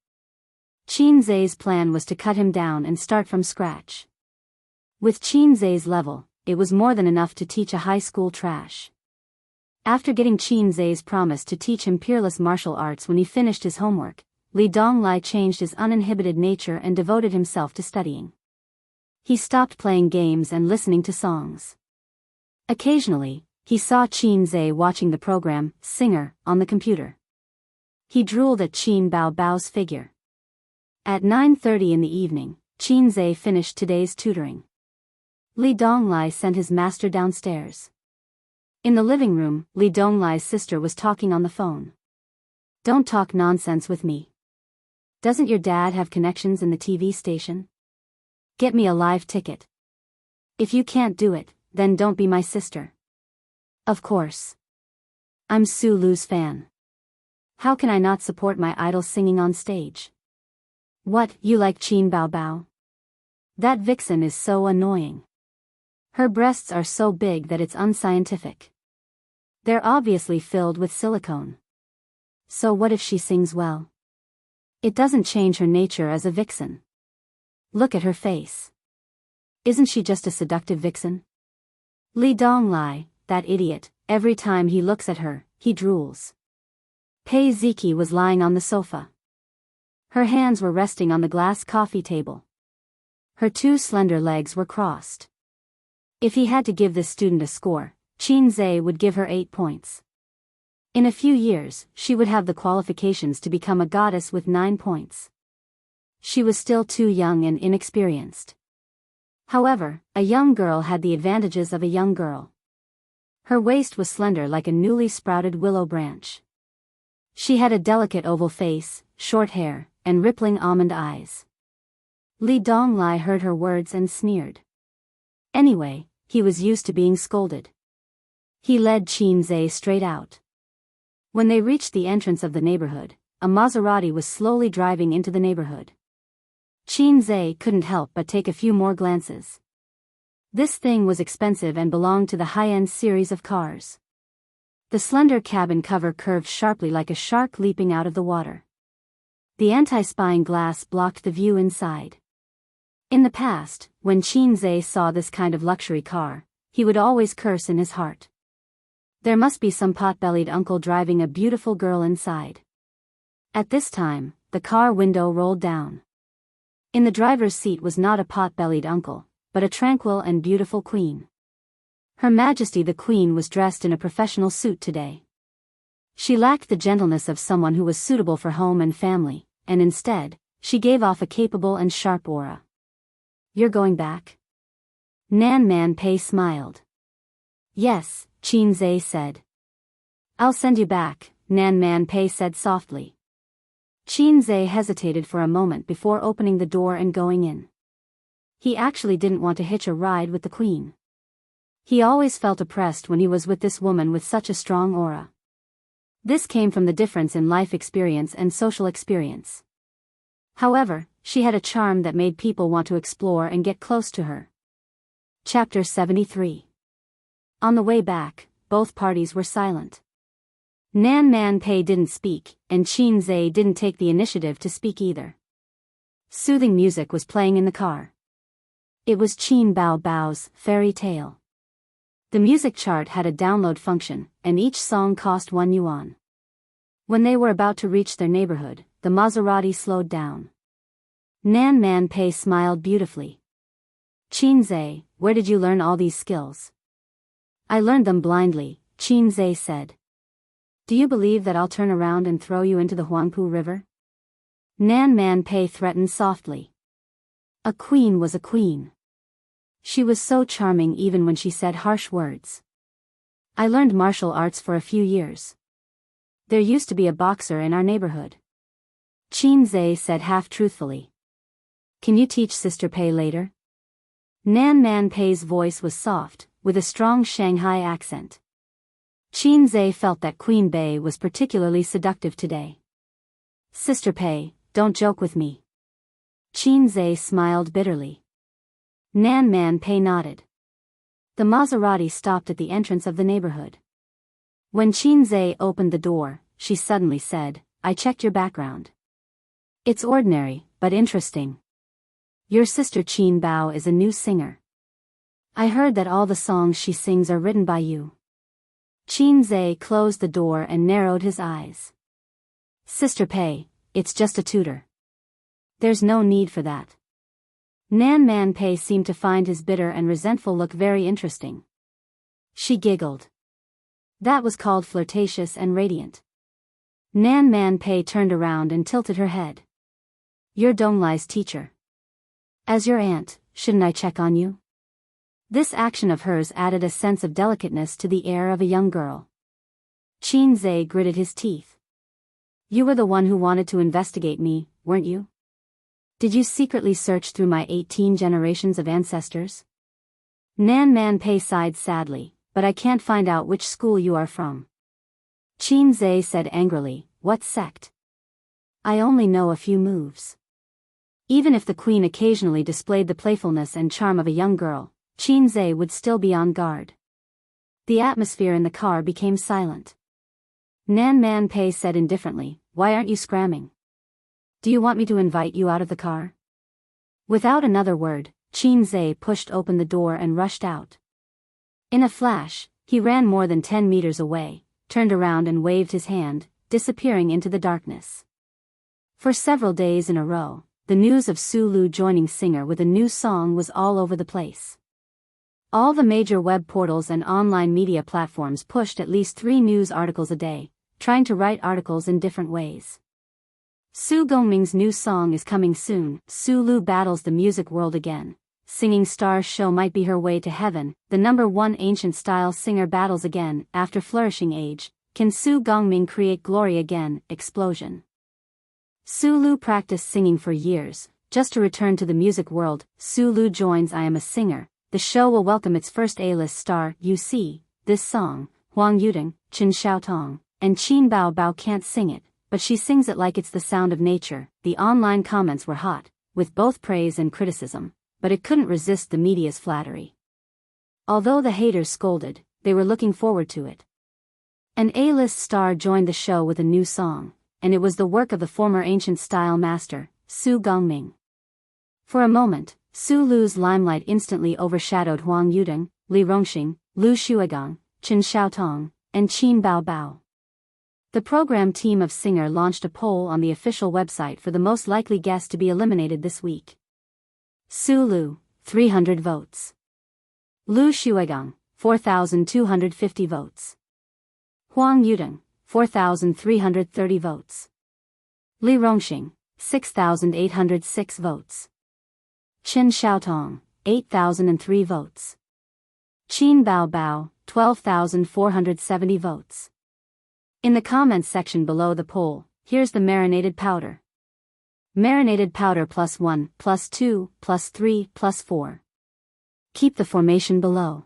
S1: Qin plan was to cut him down and start from scratch. With Qin level, it was more than enough to teach a high school trash. After getting Qin promise to teach him peerless martial arts when he finished his homework, Li Donglai changed his uninhibited nature and devoted himself to studying. He stopped playing games and listening to songs. Occasionally, he saw Qin watching the program, Singer, on the computer. He drooled at Qin Baobao's figure. At 9:30 in the evening, Qin finished today's tutoring. Li Donglai sent his master downstairs. In the living room, Li Donglai's sister was talking on the phone. "Don't talk nonsense with me. Doesn't your dad have connections in the TV station? Get me a live ticket. If you can't do it, then don't be my sister." "Of course. I'm Su Lu's fan. How can I not support my idol singing on stage?" "What, you like Qin Baobao? That vixen is so annoying. Her breasts are so big that it's unscientific. They're obviously filled with silicone. So what if she sings well? It doesn't change her nature as a vixen. Look at her face. Isn't she just a seductive vixen?" Li Donglai, that idiot, every time he looks at her, he drools. Pei Ziki was lying on the sofa. Her hands were resting on the glass coffee table. Her two slender legs were crossed. If he had to give this student a score, Qin would give her 8 points. In a few years, she would have the qualifications to become a goddess with 9 points. She was still too young and inexperienced. However, a young girl had the advantages of a young girl. Her waist was slender like a newly sprouted willow branch. She had a delicate oval face, short hair, and rippling almond eyes. Li Donglai heard her words and sneered. Anyway, he was used to being scolded. He led Qinzhe straight out. When they reached the entrance of the neighborhood, a Maserati was slowly driving into the neighborhood. Qinzhe couldn't help but take a few more glances. This thing was expensive and belonged to the high-end series of cars. The slender cabin cover curved sharply like a shark leaping out of the water. The anti-spying glass blocked the view inside. In the past, when Qinzhe saw this kind of luxury car, he would always curse in his heart. There must be some pot-bellied uncle driving a beautiful girl inside. At this time, the car window rolled down. In the driver's seat was not a pot-bellied uncle, but a tranquil and beautiful queen. Her Majesty the Queen was dressed in a professional suit today. She lacked the gentleness of someone who was suitable for home and family, and instead, she gave off a capable and sharp aura. "You're going back?" Nan Man Pei smiled. "Yes," Qinzhe said. "I'll send you back," Nan Man Pei said softly. Qinzhe hesitated for a moment before opening the door and going in. He actually didn't want to hitch a ride with the queen. He always felt oppressed when he was with this woman with such a strong aura. This came from the difference in life experience and social experience. However, she had a charm that made people want to explore and get close to her. Chapter 73. On the way back, both parties were silent. Nan Man Pei didn't speak, and Qinzhe didn't take the initiative to speak either. Soothing music was playing in the car. It was Qin Bao Bao's Fairy Tale. The music chart had a download function, and each song cost 1 yuan. When they were about to reach their neighborhood, the Maserati slowed down. Nan Man Pei smiled beautifully. "Qinzhe, where did you learn all these skills?" "I learned them blindly," Qinzhe said. "Do you believe that I'll turn around and throw you into the Huangpu River?" Nan Man Pei threatened softly. A queen was a queen. She was so charming even when she said harsh words. "I learned martial arts for a few years. There used to be a boxer in our neighborhood," Qinzhe said half-truthfully. "Can you teach Sister Pei later?" Nan Man Pei's voice was soft, with a strong Shanghai accent. Qinzhe felt that Queen Bei was particularly seductive today. "Sister Pei, don't joke with me." Qinzhe smiled bitterly. Nan Man Pei nodded. The Maserati stopped at the entrance of the neighborhood. When Qinzhe opened the door, she suddenly said, "I checked your background. It's ordinary, but interesting. Your sister Qin Bao is a new singer. I heard that all the songs she sings are written by you." Qinzhe closed the door and narrowed his eyes. "Sister Pei, it's just a tutor. There's no need for that." Nan Man Pei seemed to find his bitter and resentful look very interesting. She giggled. That was called flirtatious and radiant. Nan Man Pei turned around and tilted her head. "You're Donglai's teacher. As your aunt, shouldn't I check on you?" This action of hers added a sense of delicateness to the air of a young girl. Qinzhe gritted his teeth. "You were the one who wanted to investigate me, weren't you? Did you secretly search through my 18 generations of ancestors?" Nan Man Pei sighed sadly, "But I can't find out which school you are from." Qinzhe said angrily, "What sect?" "I only know a few moves." Even if the queen occasionally displayed the playfulness and charm of a young girl, Qinzhe would still be on guard. The atmosphere in the car became silent. Nan Man Pei said indifferently, "Why aren't you scramming? Do you want me to invite you out of the car?" Without another word, Qinzhe pushed open the door and rushed out. In a flash, he ran more than 10 meters away, turned around and waved his hand, disappearing into the darkness. For several days in a row, the news of Su Lu joining Singer with a new song was all over the place. All the major web portals and online media platforms pushed at least 3 news articles a day, trying to write articles in different ways. Su Gongming's new song is coming soon. Su Lu battles the music world again. Singing Star show might be her way to heaven. The #1 ancient style singer battles again. After flourishing age, can Su Gongming create glory again? Explosion. Su Lu practiced singing for years, just to return to the music world. Su Lu joins I Am a Singer, the show will welcome its first A-list star. You see, this song, Huang Yudong, Chen Xiaotong, and Qin Bao can't sing it, but she sings it like it's the sound of nature. The online comments were hot, with both praise and criticism, but it couldn't resist the media's flattery. Although the haters scolded, they were looking forward to it. An A-list star joined the show with a new song, and it was the work of the former ancient style master, Su Gongming. For a moment, Su Lu's limelight instantly overshadowed Huang Yudong, Li Rongxing, Lu Shuigang, Chen Xiaotong, and Qin Bao. The program team of Singer launched a poll on the official website for the most likely guest to be eliminated this week. Su Lu, 300 votes. Lu Shuigang, 4,250 votes. Huang Yudong, 4,330 votes. Li Rongxing, 6,806 votes. Chen Xiaotong, 8,003 votes. Qin Bao, 12,470 votes. In the comments section below the poll, here's the marinated powder. Marinated powder +1, +2, +3, +4. Keep the formation below.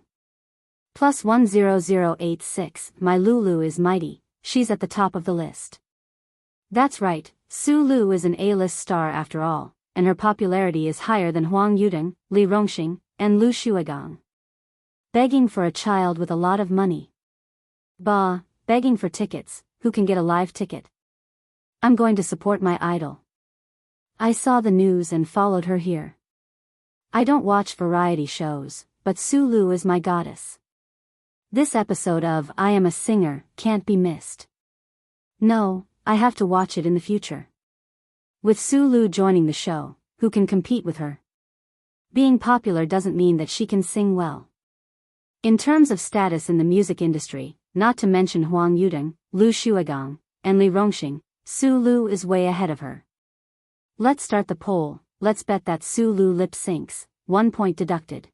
S1: +10086, my Lulu is mighty, she's at the top of the list. That's right, Su Lu is an A-list star after all, and her popularity is higher than Huang Yudong, Li Rongxing, and Lu Shuigang. Begging for a child with a lot of money. Bah, begging for tickets, who can get a live ticket? I'm going to support my idol. I saw the news and followed her here. I don't watch variety shows, but Su Lu is my goddess. This episode of I Am a Singer can't be missed. No, I have to watch it in the future. With Su Lu joining the show, who can compete with her? Being popular doesn't mean that she can sing well. In terms of status in the music industry, not to mention Huang Yudong, Lu Shuigang, and Li Rongxing, Su Lu is way ahead of her. Let's start the poll. Let's bet that Su Lu lip syncs, 1 point deducted.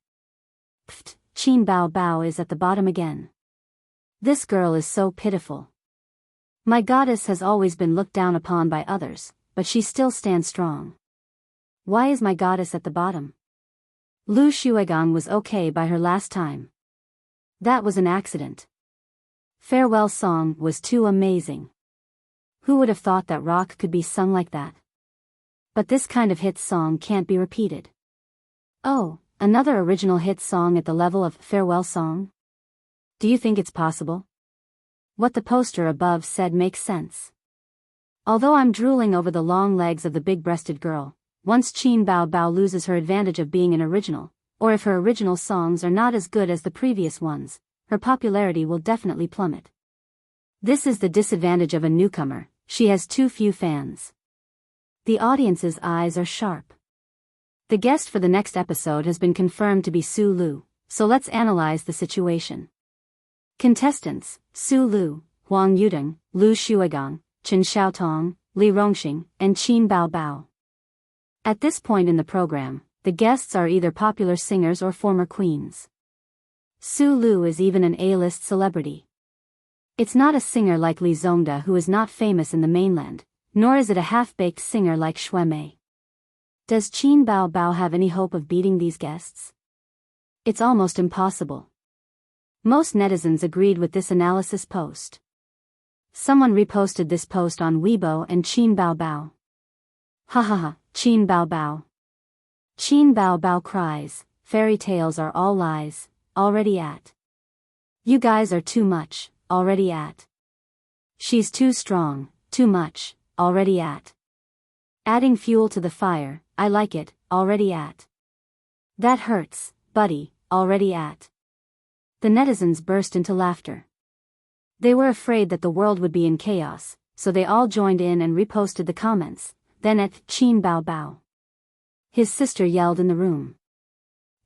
S1: Pfft, Qin Bao is at the bottom again. This girl is so pitiful. My goddess has always been looked down upon by others, but she still stands strong. Why is my goddess at the bottom? Lu Shuigang was okay by her last time. That was an accident. Farewell song was too amazing. Who would have thought that rock could be sung like that? But this kind of hit song can't be repeated. Oh, another original hit song at the level of Farewell song? Do you think it's possible? What the poster above said makes sense. Although I'm drooling over the long legs of the big-breasted girl, once Qin Bao loses her advantage of being an original, or if her original songs are not as good as the previous ones, her popularity will definitely plummet. This is the disadvantage of a newcomer, she has too few fans. The audience's eyes are sharp. The guest for the next episode has been confirmed to be Su Lu, so let's analyze the situation. Contestants, Su Lu, Huang Yudong, Lu Shuigang, Chen Xiaotong, Li Rongxing, and Qin Bao. At this point in the program, the guests are either popular singers or former queens. Su Lu is even an A-list celebrity. It's not a singer like Li Zongda who is not famous in the mainland, nor is it a half-baked singer like Xue Mei. Does Qin Bao have any hope of beating these guests? It's almost impossible. Most netizens agreed with this analysis post. Someone reposted this post on Weibo and Qin Bao. Ha ha ha, Qin Bao. Qin Bao cries, fairy tales are all lies, already at. You guys are too much, already at. She's too strong, too much, already at. Adding fuel to the fire, I like it, already at. That hurts, buddy, already at. The netizens burst into laughter. They were afraid that the world would be in chaos, so they all joined in and reposted the comments, then at Qin Bao. His sister yelled in the room.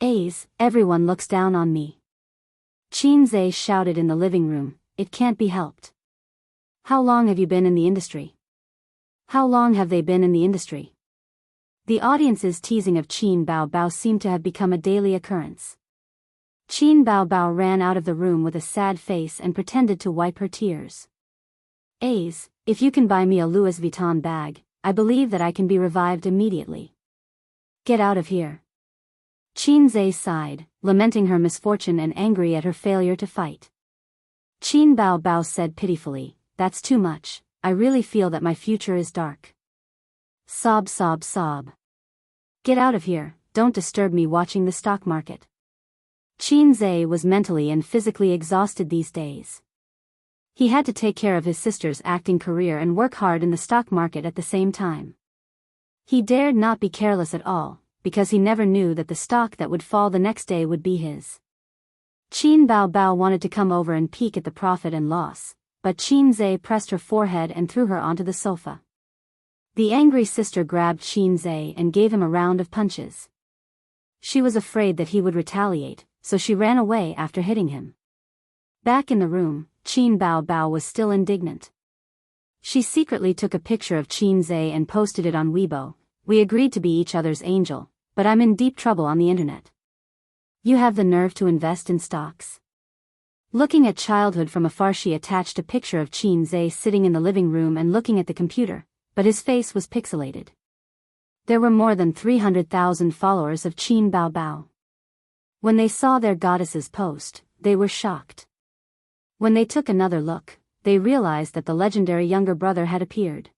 S1: A's, everyone looks down on me. Qin Zhe shouted in the living room, it can't be helped. How long have you been in the industry? How long have they been in the industry? The audience's teasing of Qin Bao seemed to have become a daily occurrence. Qin Bao ran out of the room with a sad face and pretended to wipe her tears. A's, if you can buy me a Louis Vuitton bag, I believe that I can be revived immediately. Get out of here. Qin Zhe sighed, lamenting her misfortune and angry at her failure to fight. Qin Bao Bao said pitifully, "That's too much, I really feel that my future is dark." Sob sob sob. "Get out of here, don't disturb me watching the stock market." Qin Zhe was mentally and physically exhausted these days. He had to take care of his sister's acting career and work hard in the stock market at the same time. He dared not be careless at all, because he never knew that the stock that would fall the next day would be his. Qin Bao Bao wanted to come over and peek at the profit and loss, but Qin Zhe pressed her forehead and threw her onto the sofa. The angry sister grabbed Qin Zhe and gave him a round of punches. She was afraid that he would retaliate, so she ran away after hitting him. Back in the room, Qin Bao Bao was still indignant. She secretly took a picture of Qin Zhe and posted it on Weibo. "We agreed to be each other's angel, but I'm in deep trouble on the internet. You have the nerve to invest in stocks?" Looking at childhood from afar, she attached a picture of Qin Zhe sitting in the living room and looking at the computer, but his face was pixelated. There were more than 300,000 followers of Qin Bao Bao. When they saw their goddess's post, they were shocked. When they took another look, they realized that the legendary younger brother had appeared.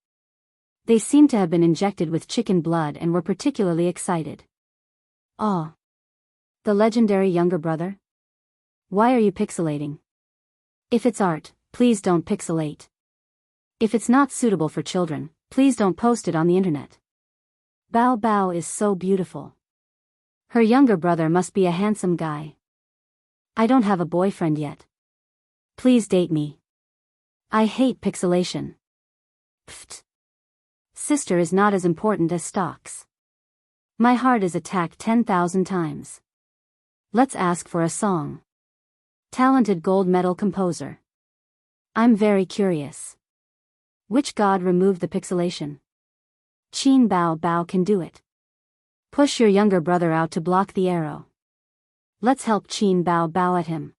S1: They seemed to have been injected with chicken blood and were particularly excited. "Oh. The legendary younger brother? Why are you pixelating? If it's art, please don't pixelate. If it's not suitable for children, please don't post it on the internet. Bao Bao is so beautiful. Her younger brother must be a handsome guy. I don't have a boyfriend yet. Please date me. I hate pixelation. Pfft. Sister is not as important as stocks. My heart is attacked 10,000 times. Let's ask for a song. Talented gold medal composer. I'm very curious. Which god removed the pixelation? Qin Bao Bao can do it. Push your younger brother out to block the arrow. Let's help Qin Bao Bao at him.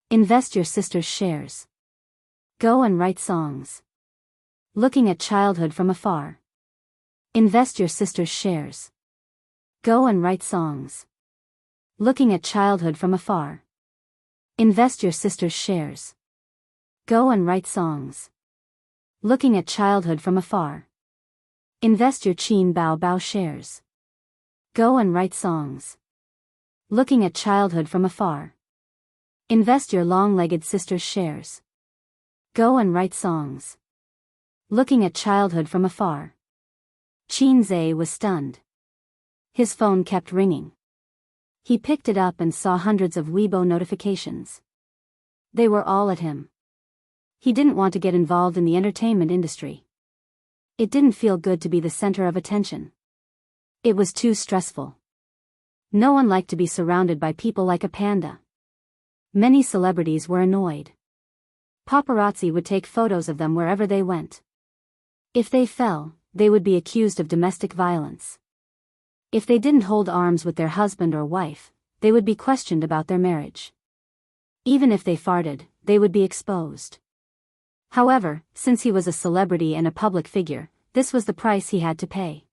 S1: Invest your sister's shares. Go and write songs. Looking at childhood from afar. Invest your sister's shares. Go and write songs. Looking at childhood from afar. Invest your sister's shares. Go and write songs. Looking at childhood from afar. Invest your Qin Bao Bao shares. Go and write songs. Looking at childhood from afar. Invest your long-legged sister's shares. Go and write songs. Looking at childhood from afar. Qin Zhe was stunned. His phone kept ringing. He picked it up and saw hundreds of Weibo notifications. They were all at him. He didn't want to get involved in the entertainment industry. It didn't feel good to be the center of attention. It was too stressful. No one liked to be surrounded by people like a panda. Many celebrities were annoyed. Paparazzi would take photos of them wherever they went. If they fell, they would be accused of domestic violence. If they didn't hold arms with their husband or wife, they would be questioned about their marriage. Even if they farted, they would be exposed. However, since he was a celebrity and a public figure, this was the price he had to pay.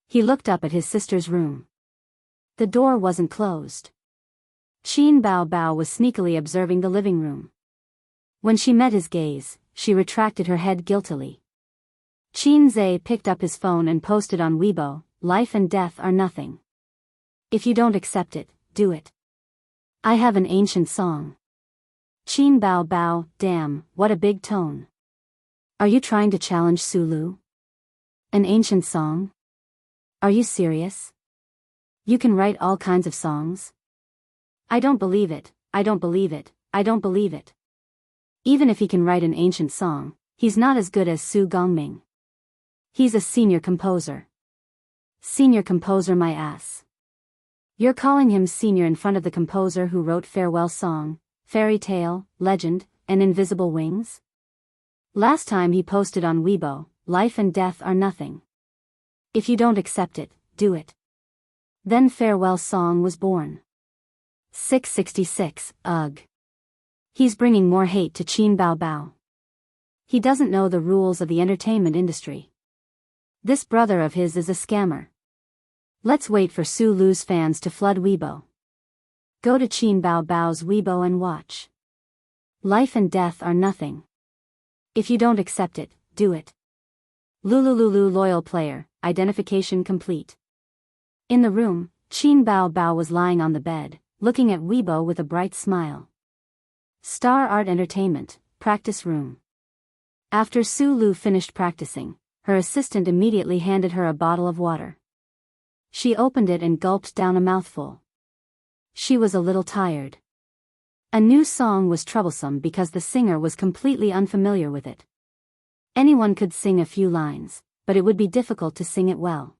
S1: He looked up at his sister's room. The door wasn't closed. Qin Bao Bao was sneakily observing the living room. When she met his gaze, she retracted her head guiltily. Qin Zhe picked up his phone and posted on Weibo, "Life and death are nothing. If you don't accept it, do it. I have an ancient song." Qin Bao Bao, damn, what a big tone. Are you trying to challenge Sulu? An ancient song? Are you serious? You can write all kinds of songs? I don't believe it, I don't believe it, I don't believe it. Even if he can write an ancient song, he's not as good as Su Gongming. He's a senior composer. Senior composer my ass. You're calling him senior in front of the composer who wrote Farewell Song, Fairy Tale, Legend, and Invisible Wings? Last time he posted on Weibo, "Life and death are nothing. If you don't accept it, do it." Then Farewell Song was born. 666, ugh. He's bringing more hate to Qin Bao Bao. He doesn't know the rules of the entertainment industry. This brother of his is a scammer. Let's wait for Su Lu's fans to flood Weibo. Go to Qin Bao Bao's Weibo and watch. Life and death are nothing. If you don't accept it, do it. Lulululu loyal player, identification complete. In the room, Qin Bao Bao was lying on the bed, looking at Weibo with a bright smile. Star Art Entertainment, practice room. After Su Lu finished practicing, her assistant immediately handed her a bottle of water. She opened it and gulped down a mouthful. She was a little tired. A new song was troublesome because the singer was completely unfamiliar with it. Anyone could sing a few lines, but it would be difficult to sing it well.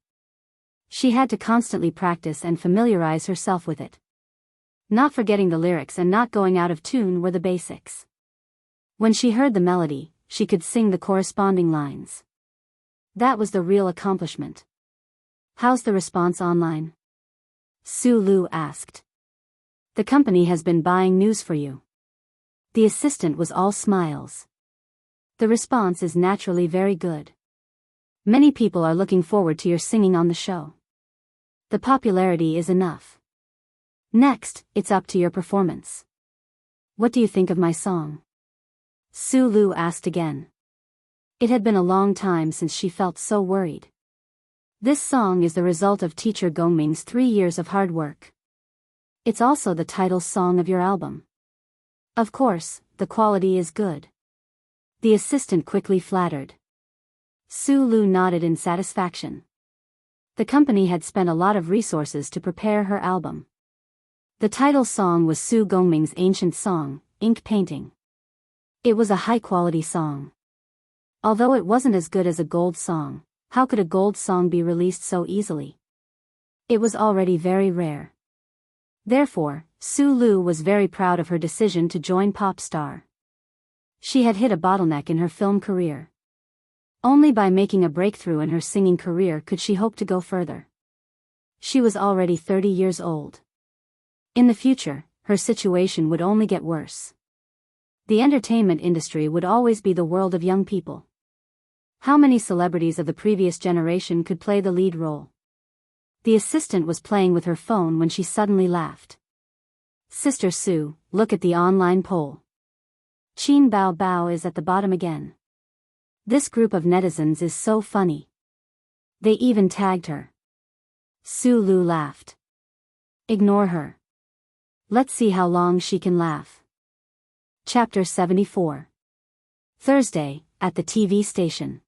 S1: She had to constantly practice and familiarize herself with it. Not forgetting the lyrics and not going out of tune were the basics. When she heard the melody, she could sing the corresponding lines. That was the real accomplishment. How's the response online? Su Lu asked. The company has been buying news for you. The assistant was all smiles. The response is naturally very good. Many people are looking forward to your singing on the show. The popularity is enough. Next, it's up to your performance. What do you think of my song? Su Lu asked again. It had been a long time since she felt so worried. This song is the result of teacher Gongming's 3 years of hard work. It's also the title song of your album. Of course, the quality is good. The assistant quickly flattered. Su Lu nodded in satisfaction. The company had spent a lot of resources to prepare her album. The title song was Su Gongming's ancient song, Ink Painting. It was a high-quality song. Although it wasn't as good as a gold song, how could a gold song be released so easily? It was already very rare. Therefore, Su Lu was very proud of her decision to join Popstar. She had hit a bottleneck in her film career. Only by making a breakthrough in her singing career could she hope to go further. She was already 30 years old. In the future, her situation would only get worse. The entertainment industry would always be the world of young people. How many celebrities of the previous generation could play the lead role? The assistant was playing with her phone when she suddenly laughed. Sister Su, look at the online poll. Qin Bao Bao is at the bottom again. This group of netizens is so funny. They even tagged her. Su Lu laughed. Ignore her. Let's see how long she can laugh. Chapter 74. Thursday, at the TV station.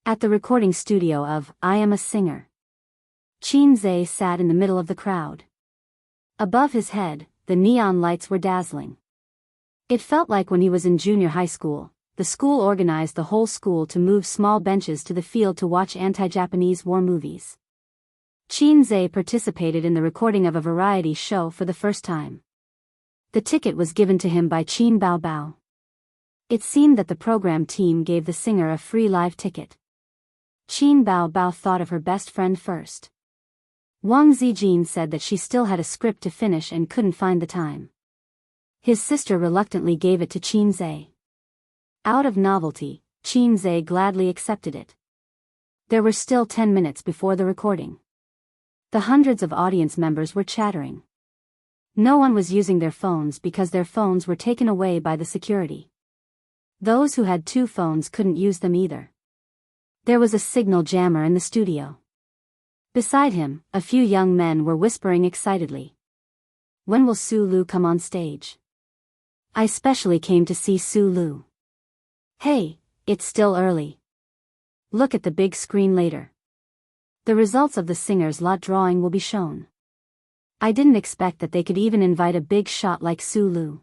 S1: At the recording studio of I Am a Singer. Qin Zhe sat in the middle of the crowd. Above his head, the neon lights were dazzling. It felt like when he was in junior high school, the school organized the whole school to move small benches to the field to watch anti-Japanese war movies. Qin Zhe participated in the recording of a variety show for the first time. The ticket was given to him by Qin Bao Bao. It seemed that the program team gave the singer a free live ticket. Qin Bao Bao thought of her best friend first. Wang Zijin said that she still had a script to finish and couldn't find the time. His sister reluctantly gave it to Qin Zhe. Out of novelty, Qin Zhe gladly accepted it. There were still 10 minutes before the recording. The hundreds of audience members were chattering. No one was using their phones because their phones were taken away by the security. Those who had 2 phones couldn't use them either. There was a signal jammer in the studio. Beside him, a few young men were whispering excitedly. When will Su Lu come on stage? I specially came to see Su Lu. Hey, it's still early. Look at the big screen later. The results of the singer's lot drawing will be shown. I didn't expect that they could even invite a big shot like Su Lu.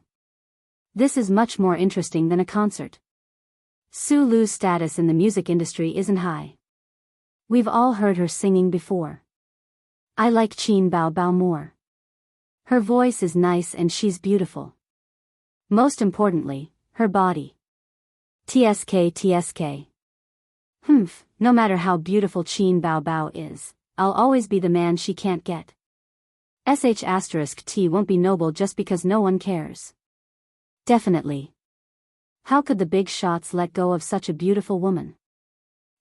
S1: This is much more interesting than a concert. Su Lu's status in the music industry isn't high. We've all heard her singing before. I like Qin Bao Bao more. Her voice is nice and she's beautiful. Most importantly, her body. TSK. No matter how beautiful Qin Bao Bao is, I'll always be the man she can't get. *T won't be noble just because no one cares. Definitely. How could the big shots let go of such a beautiful woman?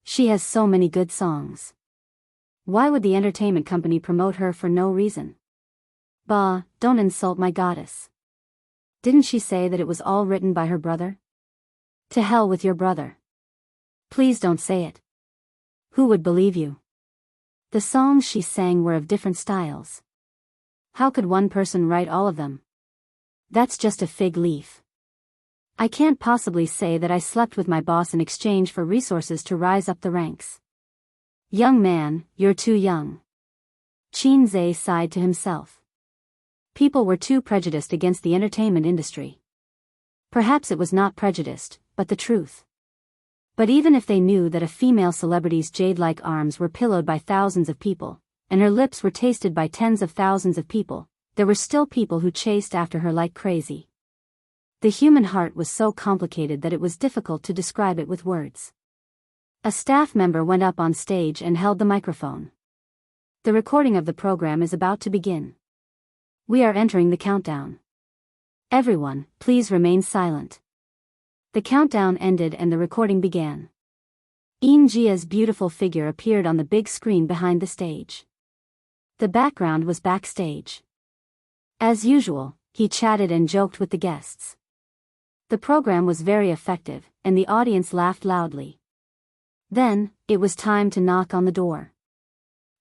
S1: She has so many good songs. Why would the entertainment company promote her for no reason? Bah, don't insult my goddess. Didn't she say that it was all written by her brother? To hell with your brother. Please don't say it. Who would believe you? The songs she sang were of different styles. How could one person write all of them? That's just a fig leaf. I can't possibly say that I slept with my boss in exchange for resources to rise up the ranks. Young man, you're too young. Qin Zhe sighed to himself. People were too prejudiced against the entertainment industry. Perhaps it was not prejudiced, but the truth. But even if they knew that a female celebrity's jade-like arms were pillowed by thousands of people, and her lips were tasted by tens of thousands of people, there were still people who chased after her like crazy. The human heart was so complicated that it was difficult to describe it with words. A staff member went up on stage and held the microphone. The recording of the program is about to begin. We are entering the countdown. Everyone, please remain silent. The countdown ended and the recording began. Jia's beautiful figure appeared on the big screen behind the stage. The background was backstage. As usual, he chatted and joked with the guests. The program was very effective, and the audience laughed loudly. Then, it was time to knock on the door.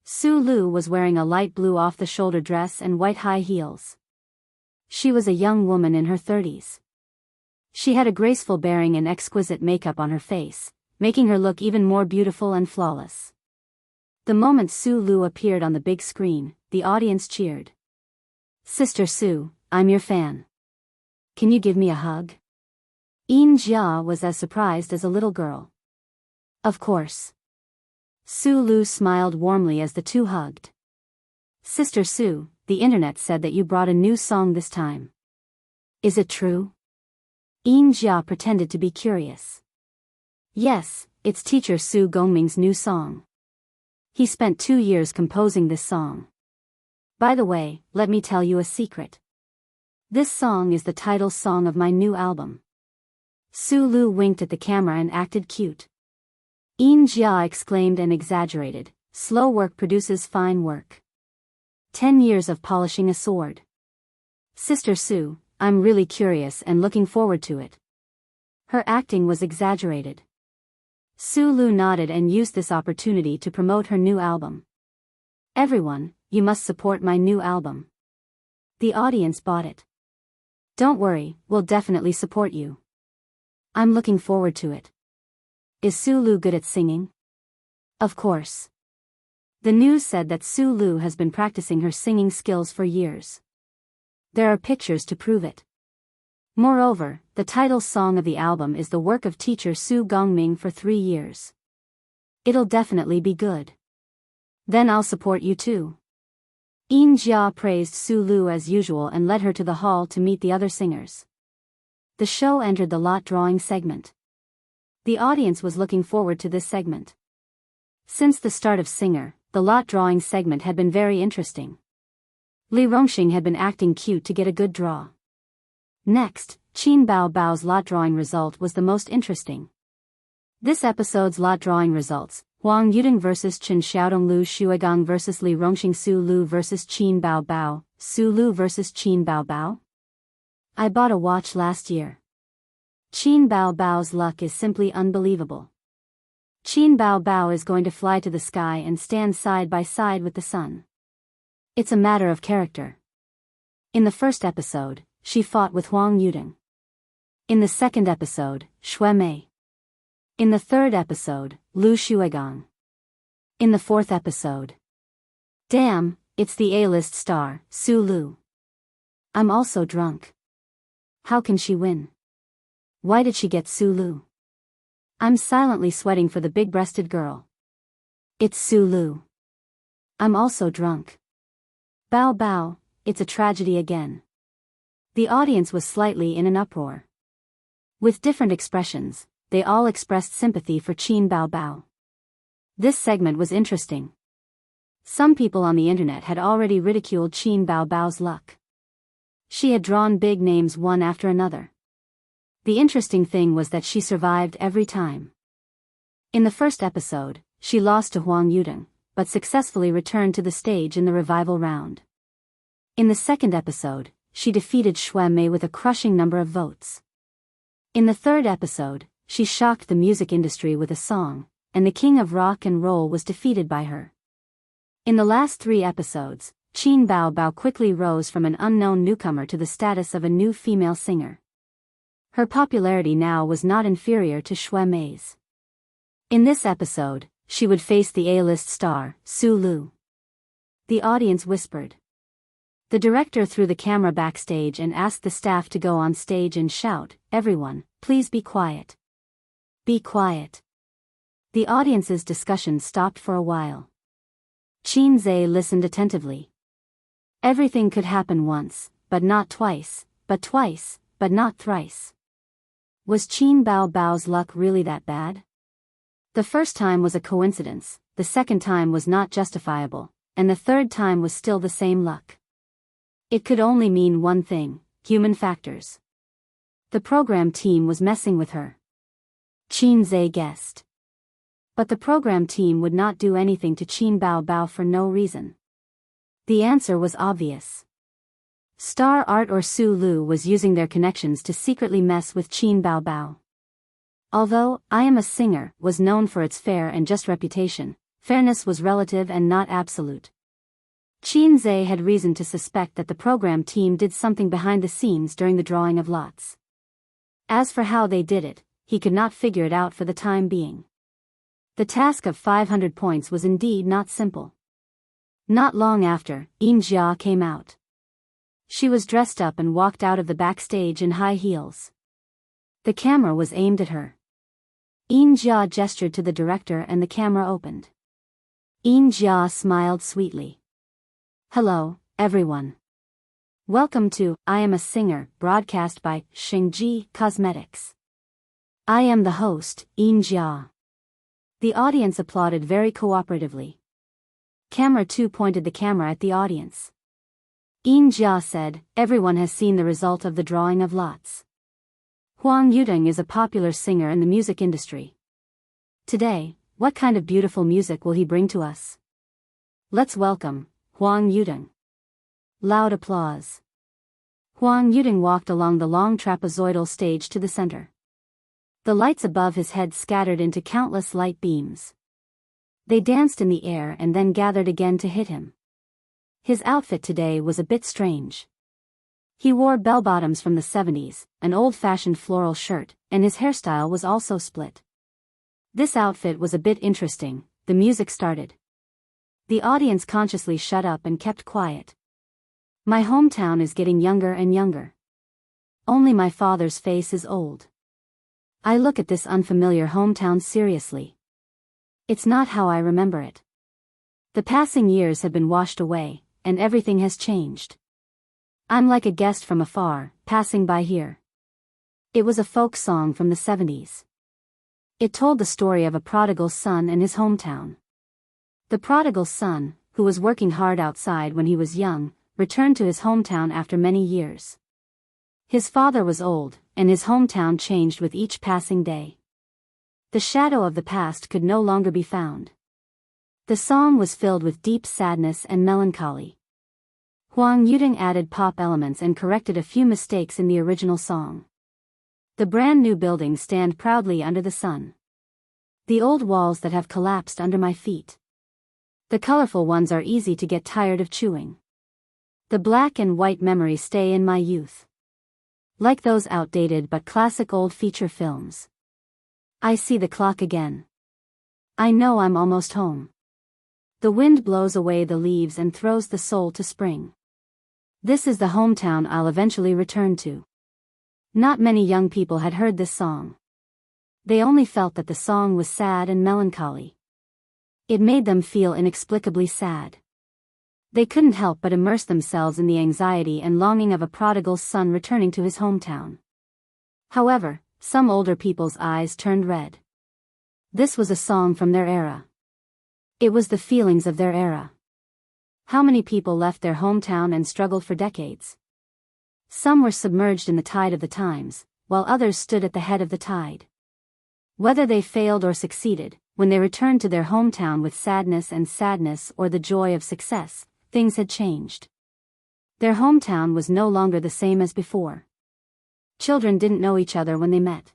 S1: Su Lu was wearing a light blue off-the-shoulder dress and white high heels. She was a young woman in her 30s. She had a graceful bearing and exquisite makeup on her face, making her look even more beautiful and flawless. The moment Su Lu appeared on the big screen, the audience cheered. Sister Su, I'm your fan. Can you give me a hug? Jia was as surprised as a little girl. Of course. Su Lu smiled warmly as the two hugged. Sister Su, the internet said that you brought a new song this time. Is it true? Jia pretended to be curious. Yes, it's teacher Su Gongming's new song. He spent 2 years composing this song. By the way, let me tell you a secret. This song is the title song of my new album. Su Lu winked at the camera and acted cute. Jia exclaimed and exaggerated, slow work produces fine work. 10 years of polishing a sword. Sister Su, I'm really curious and looking forward to it. Her acting was exaggerated. Su Lu nodded and used this opportunity to promote her new album. Everyone, you must support my new album. The audience bought it. Don't worry, we'll definitely support you. I'm looking forward to it. Is Su Lu good at singing? Of course. The news said that Su Lu has been practicing her singing skills for years. There are pictures to prove it. Moreover, the title song of the album is the work of teacher Su Gongming for 3 years. It'll definitely be good. Then I'll support you too. Jia praised Su Lu as usual and led her to the hall to meet the other singers. The show entered the lot drawing segment. The audience was looking forward to this segment. Since the start of Singer, the lot drawing segment had been very interesting. Li Rongxing had been acting cute to get a good draw. Next, Qin Bao Bao's lot drawing result was the most interesting. This episode's lot drawing results: Huang Yuding vs Chen Xiaodong, Lu Shuigang vs Li Rongxing, Su Lu vs Qin Bao Bao, Su Lu vs Qin Bao Bao. I bought a watch last year. Qin Bao Bao's luck is simply unbelievable. Qin Bao Bao is going to fly to the sky and stand side by side with the sun. It's a matter of character. In the first episode, she fought with Huang Yuding. In the second episode, Xue Mei. In the third episode, Lu Shuigang. In the fourth episode. Damn, it's the A-list star, Su Lu. I'm also drunk. How can she win? Why did she get Su Lu? I'm silently sweating for the big-breasted girl. It's Su Lu. I'm also drunk. Bao Bao, it's a tragedy again. The audience was slightly in an uproar. With different expressions, they all expressed sympathy for Qin Bao Bao. This segment was interesting. Some people on the internet had already ridiculed Qin Bao Bao's luck. She had drawn big names one after another. The interesting thing was that she survived every time. In the first episode, she lost to Huang Yuding, but successfully returned to the stage in the revival round. In the second episode, she defeated Xue Mei with a crushing number of votes. In the third episode, she shocked the music industry with a song, and the king of rock and roll was defeated by her. In the last 3 episodes, Qin Bao Bao quickly rose from an unknown newcomer to the status of a new female singer. Her popularity now was not inferior to Xue Mei's. In this episode, she would face the A-list star, Su Lu. The audience whispered. The director threw the camera backstage and asked the staff to go on stage and shout, "Everyone, please be quiet. Be quiet." The audience's discussion stopped for a while. Qin Zhe listened attentively. Everything could happen once, but not twice, but twice, but not thrice. Was Qin Bao Bao's luck really that bad? The first time was a coincidence, the second time was not justifiable, and the third time was still the same luck. It could only mean one thing: human factors. The program team was messing with her. Qin Zhe guessed. But the program team would not do anything to Qin Bao Bao for no reason. The answer was obvious. Star Art or Su Lu was using their connections to secretly mess with Qin Bao Bao. Although I Am a Singer was known for its fair and just reputation, fairness was relative and not absolute. Qin Zhe had reason to suspect that the program team did something behind the scenes during the drawing of lots. As for how they did it, he could not figure it out for the time being. The task of 500 points was indeed not simple. Not long after, Jia came out. She was dressed up and walked out of the backstage in high heels. The camera was aimed at her. Jia gestured to the director and the camera opened. Jia smiled sweetly. "Hello, everyone. Welcome to I Am a Singer, broadcast by Shengji Cosmetics. I am the host, Jia." The audience applauded very cooperatively. Camera 2 pointed the camera at the audience. Jia said, "Everyone has seen the result of the drawing of lots. Huang Yudong is a popular singer in the music industry. Today, what kind of beautiful music will he bring to us? Let's welcome Huang Yudong." Loud applause. Huang Yudong walked along the long trapezoidal stage to the center. The lights above his head scattered into countless light beams. They danced in the air and then gathered again to hit him. His outfit today was a bit strange. He wore bell-bottoms from the 70s, an old-fashioned floral shirt, and his hairstyle was also split. This outfit was a bit interesting. The music started. The audience consciously shut up and kept quiet. My hometown is getting younger and younger. Only my father's face is old. I look at this unfamiliar hometown seriously. It's not how I remember it. The passing years have been washed away, and everything has changed. I'm like a guest from afar, passing by here. It was a folk song from the 70s. It told the story of a prodigal son and his hometown. The prodigal son, who was working hard outside when he was young, returned to his hometown after many years. His father was old, and his hometown changed with each passing day. The shadow of the past could no longer be found. The song was filled with deep sadness and melancholy. Huang Yudong added pop elements and corrected a few mistakes in the original song. The brand new buildings stand proudly under the sun. The old walls that have collapsed under my feet. The colorful ones are easy to get tired of chewing. The black and white memories stay in my youth. Like those outdated but classic old feature films. I see the clock again. I know I'm almost home. The wind blows away the leaves and throws the soul to spring. This is the hometown I'll eventually return to. Not many young people had heard this song. They only felt that the song was sad and melancholy. It made them feel inexplicably sad. They couldn't help but immerse themselves in the anxiety and longing of a prodigal son returning to his hometown. However, some older people's eyes turned red. This was a song from their era. It was the feelings of their era. How many people left their hometown and struggled for decades? Some were submerged in the tide of the times, while others stood at the head of the tide. Whether they failed or succeeded, when they returned to their hometown with sadness or the joy of success, things had changed. Their hometown was no longer the same as before. Children didn't know each other when they met.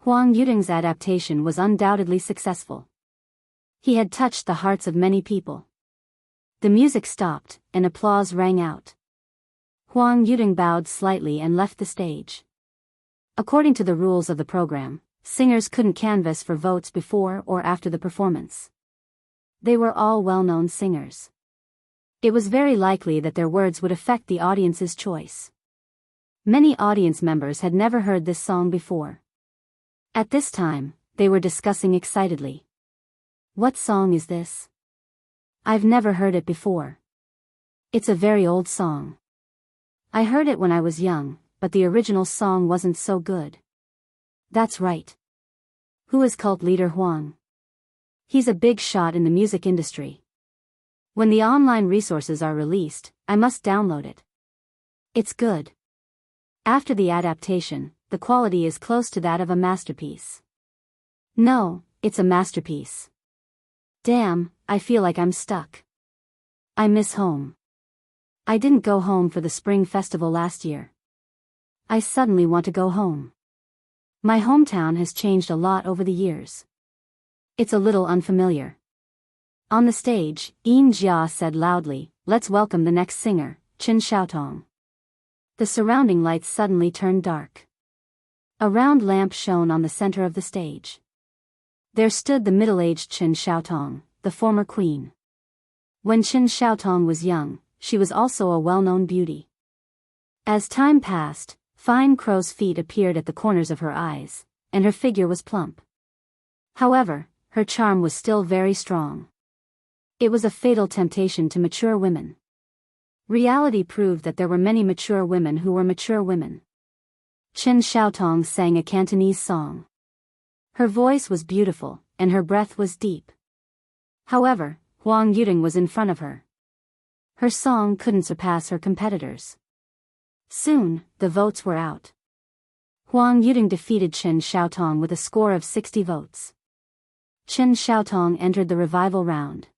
S1: Huang Yuding's adaptation was undoubtedly successful. He had touched the hearts of many people. The music stopped, and applause rang out. Huang Yuding bowed slightly and left the stage. According to the rules of the program, singers couldn't canvass for votes before or after the performance. They were all well-known singers. It was very likely that their words would affect the audience's choice. Many audience members had never heard this song before. At this time, they were discussing excitedly. What song is this? I've never heard it before. It's a very old song. I heard it when I was young, but the original song wasn't so good. That's right. Who is cult leader Huang? He's a big shot in the music industry. When the online resources are released, I must download it. It's good. After the adaptation, the quality is close to that of a masterpiece. No, it's a masterpiece. Damn, I feel like I'm stuck. I miss home. I didn't go home for the spring festival last year. I suddenly want to go home. My hometown has changed a lot over the years. It's a little unfamiliar. On the stage, Yin Jia said loudly, "Let's welcome the next singer, Chen Xiaotong." The surrounding lights suddenly turned dark. A round lamp shone on the center of the stage. There stood the middle-aged Chen Xiaotong, the former queen. When Chen Xiaotong was young, she was also a well-known beauty. As time passed, fine crow's feet appeared at the corners of her eyes, and her figure was plump. However, her charm was still very strong. It was a fatal temptation to mature women. Reality proved that there were many mature women who were mature women. Chen Xiaotong sang a Cantonese song. Her voice was beautiful, and her breath was deep. However, Huang Yuding was in front of her. Her song couldn't surpass her competitors. Soon, the votes were out. Huang Yuding defeated Chen Xiaotong with a score of 60 votes. Chen Xiaotong entered the revival round.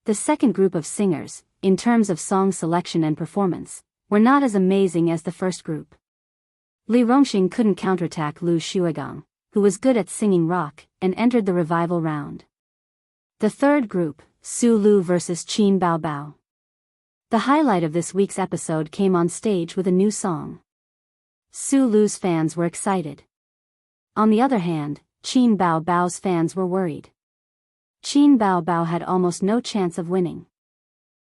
S1: The second group of singers, in terms of song selection and performance, were not as amazing as the first group. Li Rongxing couldn't counterattack Lu Shuigang, who was good at singing rock, and entered the revival round. The third group, Su Lu vs Qin Bao Bao. The highlight of this week's episode came on stage with a new song. Su Lu's fans were excited. On the other hand, Qin Bao Bao's fans were worried. Qin Bao Bao had almost no chance of winning.